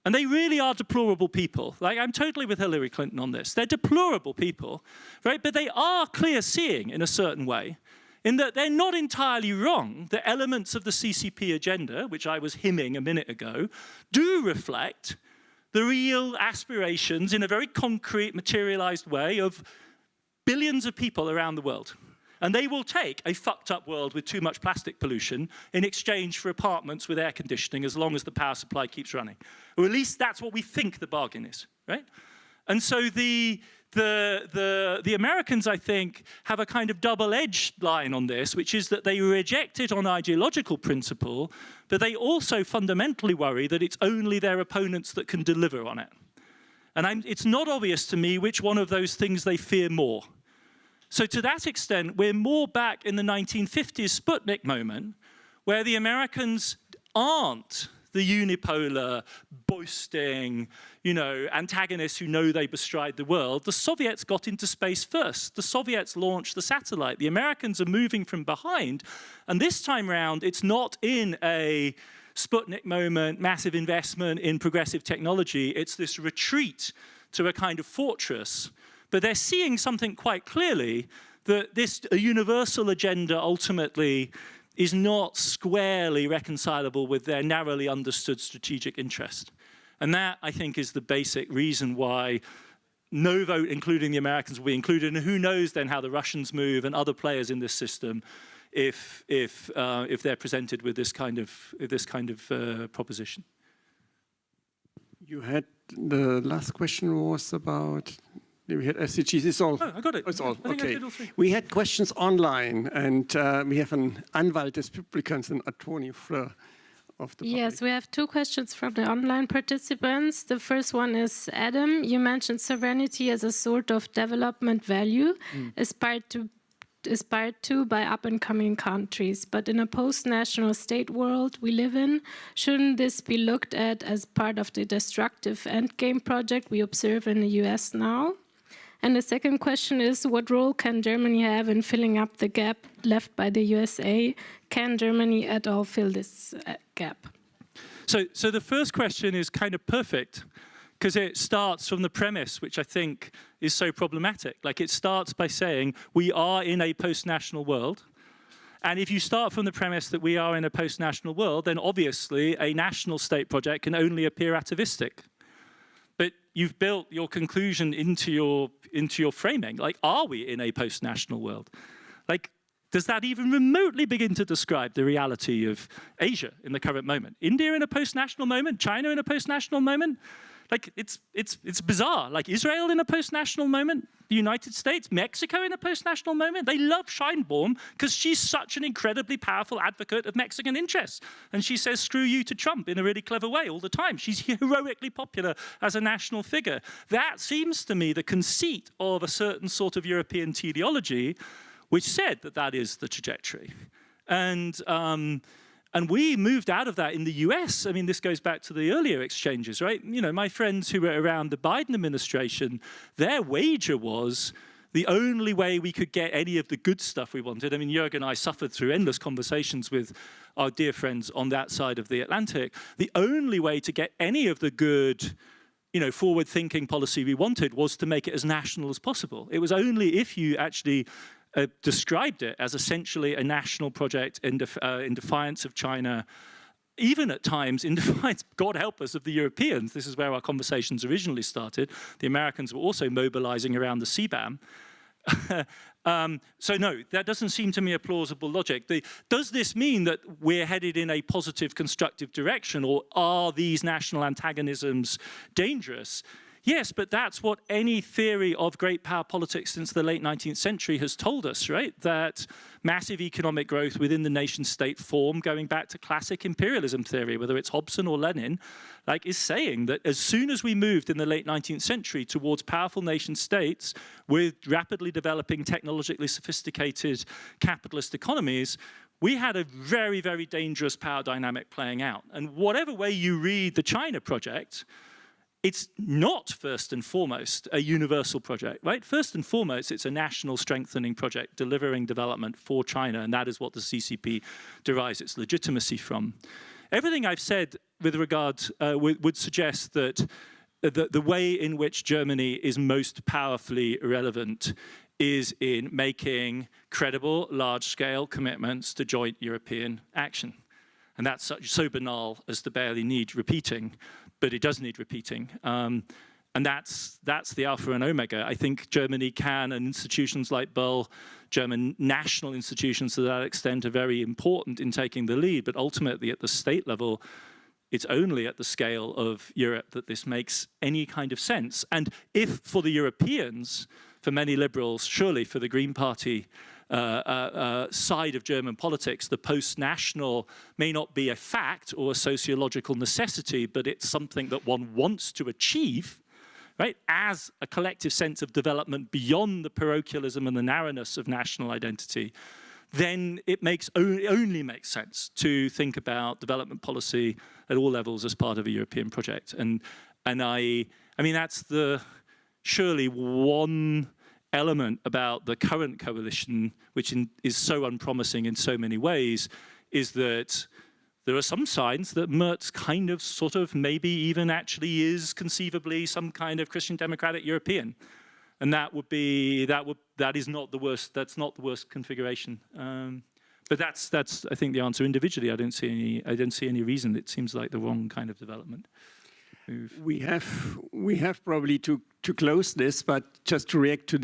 and they really are deplorable people. I'm totally with Hillary Clinton on this. They're deplorable people, right? But they are clear-seeing in a certain way, in that they're not entirely wrong. The elements of the CCP agenda, which I was hymning a minute ago, do reflect the real aspirations in a very concrete, materialized way of billions of people around the world. And they will take a fucked up world with too much plastic pollution in exchange for apartments with air conditioning as long as the power supply keeps running. Or at least that's what we think the bargain is, right? And so the Americans, I think, have a kind of double-edged line on this, which is that they reject it on ideological principle, but they also fundamentally worry that it's only their opponents that can deliver on it. And it's not obvious to me which one of those things they fear more. So to that extent, we're more back in the 1950s Sputnik moment, where the Americans aren't the unipolar, boasting, antagonists who know they bestride the world. The Soviets got into space first. The Soviets launched the satellite. The Americans are moving from behind. And this time round, it's not in a Sputnik moment, massive investment in progressive technology. It's this retreat to a kind of fortress. But they're seeing something quite clearly, that a universal agenda ultimately is not squarely reconcilable with their narrowly understood strategic interest. And that, I think, is the basic reason why no vote, including the Americans, will be included. And who knows then how the Russians move and other players in this system if they're presented with this kind of proposition. You had the last question was about. We had SDGs. It's all. Oh, I got it. It's all. I think I Okay. did all three. We had questions online, and we have an Anwalt des Publikums, an Attorney of the public. Yes, we have two questions from the online participants. The first one is Adam. You mentioned sovereignty as a sort of development value, aspired to by up-and-coming countries. But in a post-national state world we live in, shouldn't this be looked at as part of the destructive endgame project we observe in the US now? And the second question is, what role can Germany have in filling up the gap left by the USA? Can Germany at all fill this gap? So the first question is kind of perfect, because it starts from the premise, which I think is so problematic. Like, it starts by saying we are in a post-national world. And if you start from the premise that we are in a post-national world, then obviously a national state project can only appear atavistic. But you've built your conclusion into your framing. Like, are we in a post-national world? Like, does that even remotely begin to describe the reality of Asia in the current moment? India in a post-national moment? China in a post-national moment? Like, it's bizarre. Like, Israel in a post-national moment, the United States, Mexico in a post-national moment. They love Scheinbaum because she's such an incredibly powerful advocate of Mexican interests. And she says, screw you to Trump in a really clever way all the time. She's heroically popular as a national figure. That seems to me the conceit of a certain sort of European teleology, which said that that is the trajectory. And we moved out of that in the US. I mean, this goes back to the earlier exchanges, right? You know, my friends who were around the Biden administration, their wager was the only way we could get any of the good stuff we wanted. I mean, Jörg and I suffered through endless conversations with our dear friends on that side of the Atlantic. The only way to get any of the good, you know, forward-thinking policy we wanted was to make it as national as possible. It was only if you actually described it as essentially a national project in defiance of China, even at times in defiance, God help us, of the Europeans. This is where our conversations originally started. The Americans were also mobilizing around the CBAM. So no, that doesn't seem to me a plausible logic. Does this mean that we're headed in a positive, constructive direction, or are these national antagonisms dangerous? Yes, but that's what any theory of great power politics since the late 19th century has told us, right? That massive economic growth within the nation-state form, going back to classic imperialism theory, whether it's Hobson or Lenin, like, is saying that as soon as we moved in the late 19th century towards powerful nation-states with rapidly developing, technologically sophisticated capitalist economies, we had a very, very dangerous power dynamic playing out. And whatever way you read the China project, it's not first and foremost a universal project, right? First and foremost, it's a national strengthening project, delivering development for China, and that is what the CCP derives its legitimacy from. Everything I've said with regard would suggest that the way in which Germany is most powerfully relevant is in making credible, large-scale commitments to joint European action. And that's so banal as to barely need repeating, but it does need repeating. And that's the alpha and omega. I think Germany can, and institutions like Böll, German national institutions to that extent, are very important in taking the lead, but ultimately at the state level, it's only at the scale of Europe that this makes any kind of sense. And if for the Europeans, for many liberals, surely for the Green Party side of German politics, the post-national may not be a fact or a sociological necessity, but it's something that one wants to achieve, right, as a collective sense of development beyond the parochialism and the narrowness of national identity, then it only makes sense to think about development policy at all levels as part of a European project. And I mean, that's surely one element about the current coalition, which is so unpromising in so many ways, is that there are some signs that Merz kind of, sort of, maybe even actually is conceivably some kind of Christian democratic European, and that is not the worst. That's not the worst configuration. But that's I think the answer. Individually, I don't see any reason. It seems like the wrong kind of development. We have probably to close this, but just to react to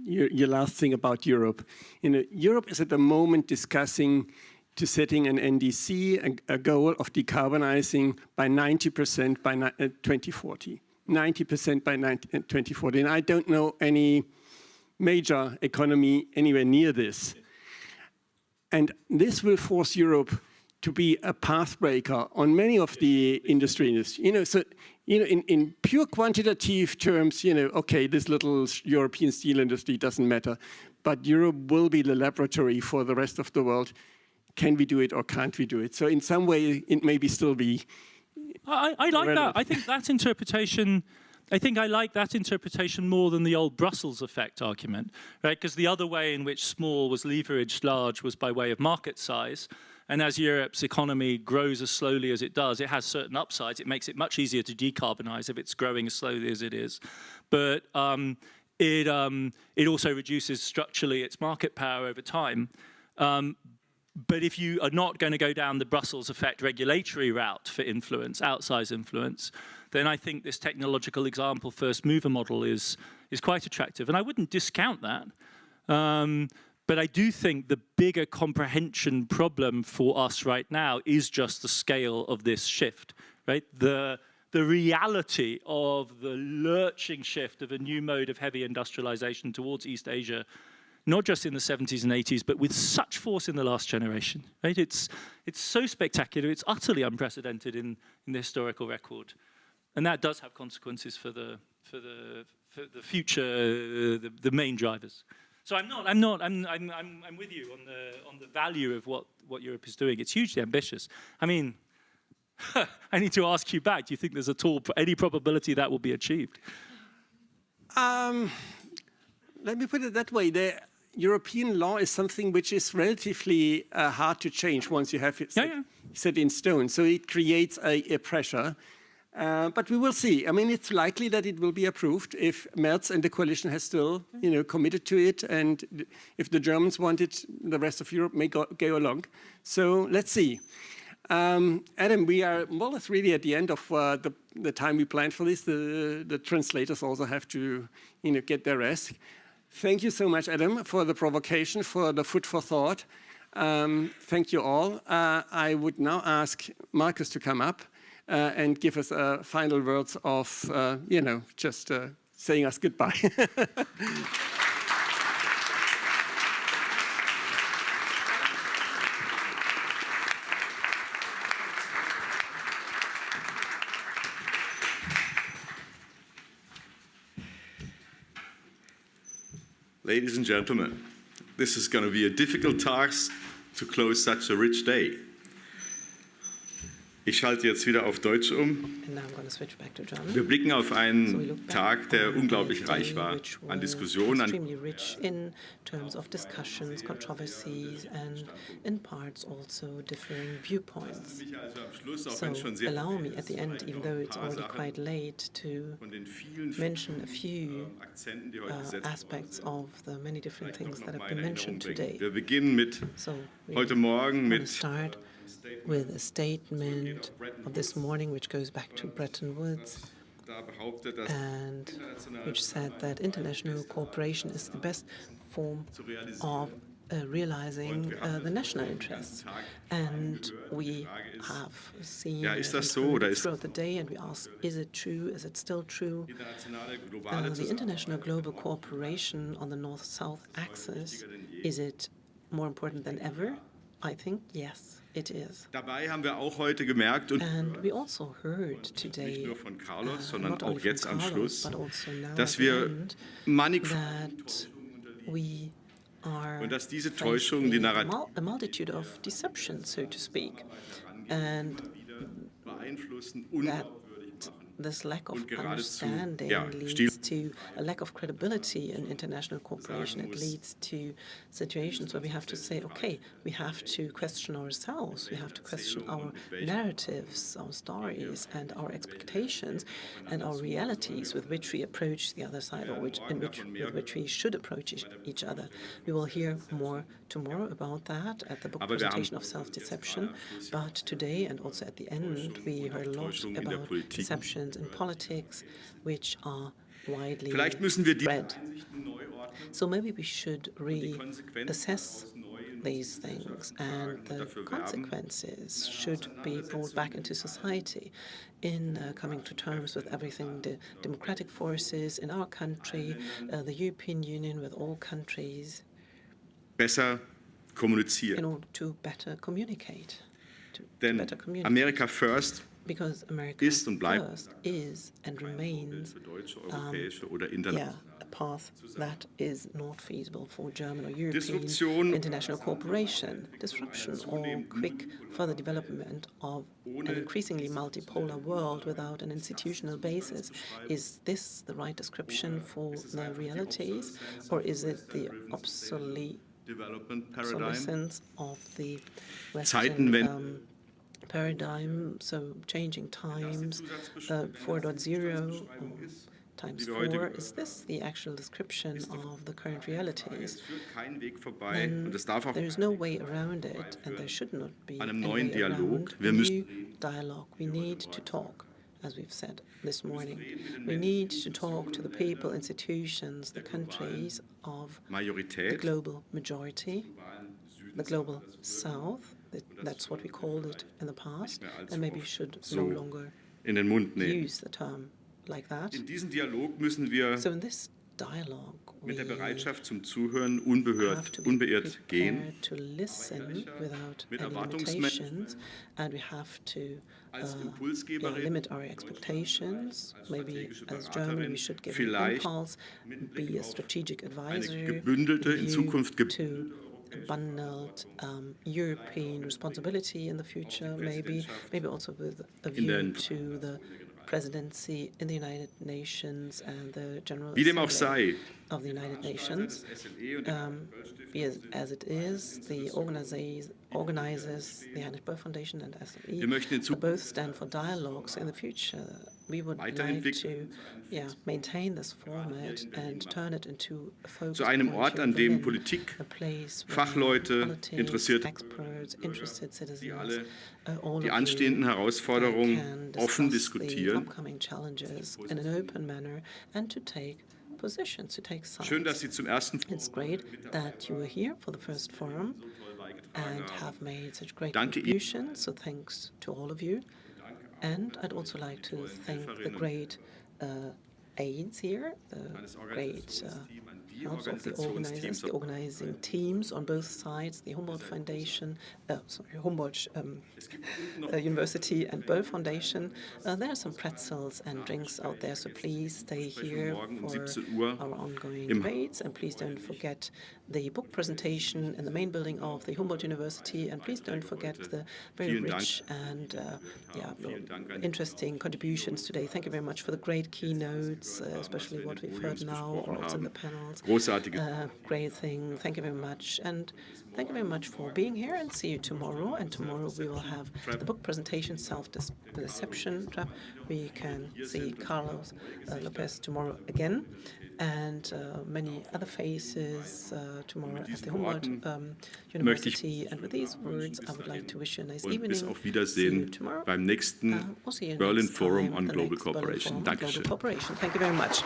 your last thing about Europe. Europe is at the moment discussing to setting an NDC, a goal of decarbonizing by 90% by 2040. 90% by 2040. And I don't know any major economy anywhere near this. And this will force Europe to be a pathbreaker on many of the industries. In pure quantitative terms, okay, this little European steel industry doesn't matter, but Europe will be the laboratory for the rest of the world. Can we do it or can't we do it? So in some way, it may still be. I like that. I think that interpretation. I think I like that interpretation more than the old Brussels effect argument, right? Because the other way in which small was leveraged large was by way of market size. And as Europe's economy grows as slowly as it does, it has certain upsides. It makes it much easier to decarbonize if it's growing as slowly as it is. But it also reduces structurally its market power over time. But if you are not going to go down the Brussels effect regulatory route for influence, outsized influence, then I think this technological example first mover model is quite attractive. And I wouldn't discount that. But I do think the bigger comprehension problem for us right now is just the scale of this shift, right? The reality of the lurching shift of a new mode of heavy industrialization towards East Asia, not just in the 70s and 80s, but with such force in the last generation, right? It's so spectacular, it's utterly unprecedented in the historical record. And that does have consequences for the future, the main drivers. So I'm with you on the value of what Europe is doing. It's hugely ambitious. I mean, I need to ask you back, do you think there's any probability that will be achieved? Let me put it that way. The European law is something which is relatively hard to change once you have it set in stone. So it creates a pressure. But we will see. I mean, it's likely that it will be approved if Merz and the coalition has still, committed to it, and if the Germans want it, the rest of Europe may go along. So let's see. Adam, we are more or less really at the end of the time we planned for this. The translators also have to, get their rest. Thank you so much, Adam, for the provocation, for the food for thought. Thank you all. I would now ask Marcus to come up. And give us final words of, just saying us goodbye. Ladies and gentlemen, this is going to be a difficult task to close such a rich day. Ich schalte jetzt wieder auf Deutsch um. Wir blicken auf einen Tag, der unglaublich reich war an Diskussionen, an in terms of discussions, controversies, and in parts also differing viewpoints. So allow me at the end, even though it's already quite late, to mention a few aspects of the many different things that have been mentioned today. Wir beginnen mit heute Morgen mit with a statement of this morning which goes back to Bretton Woods and which said that international cooperation is the best form of realizing the national interests. And we have seen throughout the day, and we ask, is it true? Is it still true? The international global cooperation on the North-South axis, is it more important than ever? I think yes. It is. Dabei haben wir auch heute gemerkt, und we also heard today, nicht nur von Carlos, sondern auch jetzt am Carlos, Schluss, dass wir und dass diese Täuschungen die a multitude of deceptions, so to speak, and beeinflussen, that this lack of understanding leads to a lack of credibility in international cooperation. It leads to situations where we have to say, okay, we have to question ourselves, we have to question our narratives, our stories, and our expectations, and our realities with which we approach the other side, or with which we should approach each other. We will hear more tomorrow about that at the book presentation of Self-Deception, but today and also at the end, we heard a lot about deceptions in politics, which are widely spread. So maybe we should reassess these things, and the consequences should be brought back into society in coming to terms with everything, the democratic forces in our country, the European Union, with all countries, besser kommunizieren. In order to better communicate. Denn America First because America ist und bleibt first is and remains a path that is not feasible for German or European international cooperation. Disruption or quick further development of an increasingly multipolar world without an institutional basis. Is this the right description for the realities, or is it the obsolescence of the Western paradigm, so changing times, 4.0 times 4, is this the actual description of the current realities? Then there is no way around it, and there should not be any way around a new dialogue. We need to talk, as we've said this morning. We need to talk to the people, institutions, the countries of the global majority, the global South. That's what we called it in the past, and maybe we should no longer use the term like that. In diesem Dialog müssen wir so in this dialogue, mit der Bereitschaft zum Zuhören unbeirrt gehen, to listen without any limitations, and we have to limit our expectations. Maybe as Germany, we should give an impulse, be a strategic advisor, gebündelte, in Zukunft to bundled European responsibility in the future, maybe also with a view to the presidency in the United Nations and the General Assembly of the United Nations. As it is, the organizers, the Heinrich-Böll Foundation and SME, both stand for dialogues. In the future, we would like to maintain this format and turn it into a focus zu einem Ort, an dem Politik, Fachleute, interessierte experts, interested citizens, die anstehenden Herausforderungen offen diskutieren. Upcoming challenges in an open manner, and to take positions, to take sides. Schön, dass Sie zum ersten It's great that you were here for the first forum and have made such great contributions, so thanks to all of you. And I'd also like to thank the great aides here, the great helps of the organizers, the organizing teams on both sides, the Humboldt Foundation, Humboldt University and Böll Foundation. There are some pretzels and drinks out there, so please stay here for our ongoing debates, and please don't forget the book presentation in the main building of the Humboldt University, and please don't forget the very rich and interesting contributions today. Thank you very much for the great keynotes, especially what we've heard now, or also in the panels. Great thing. Thank you very much. And thank you very much for being here, and see you tomorrow. And tomorrow we will have the book presentation, Self-Deception Trap. We can see Carlos Lopez tomorrow again, and many other faces tomorrow at the Humboldt University. And with these words, I would like to wish you a nice evening. Bis auf Wiedersehen beim nächsten Berlin Forum on Global Cooperation. Dankeschön. Thank you very much.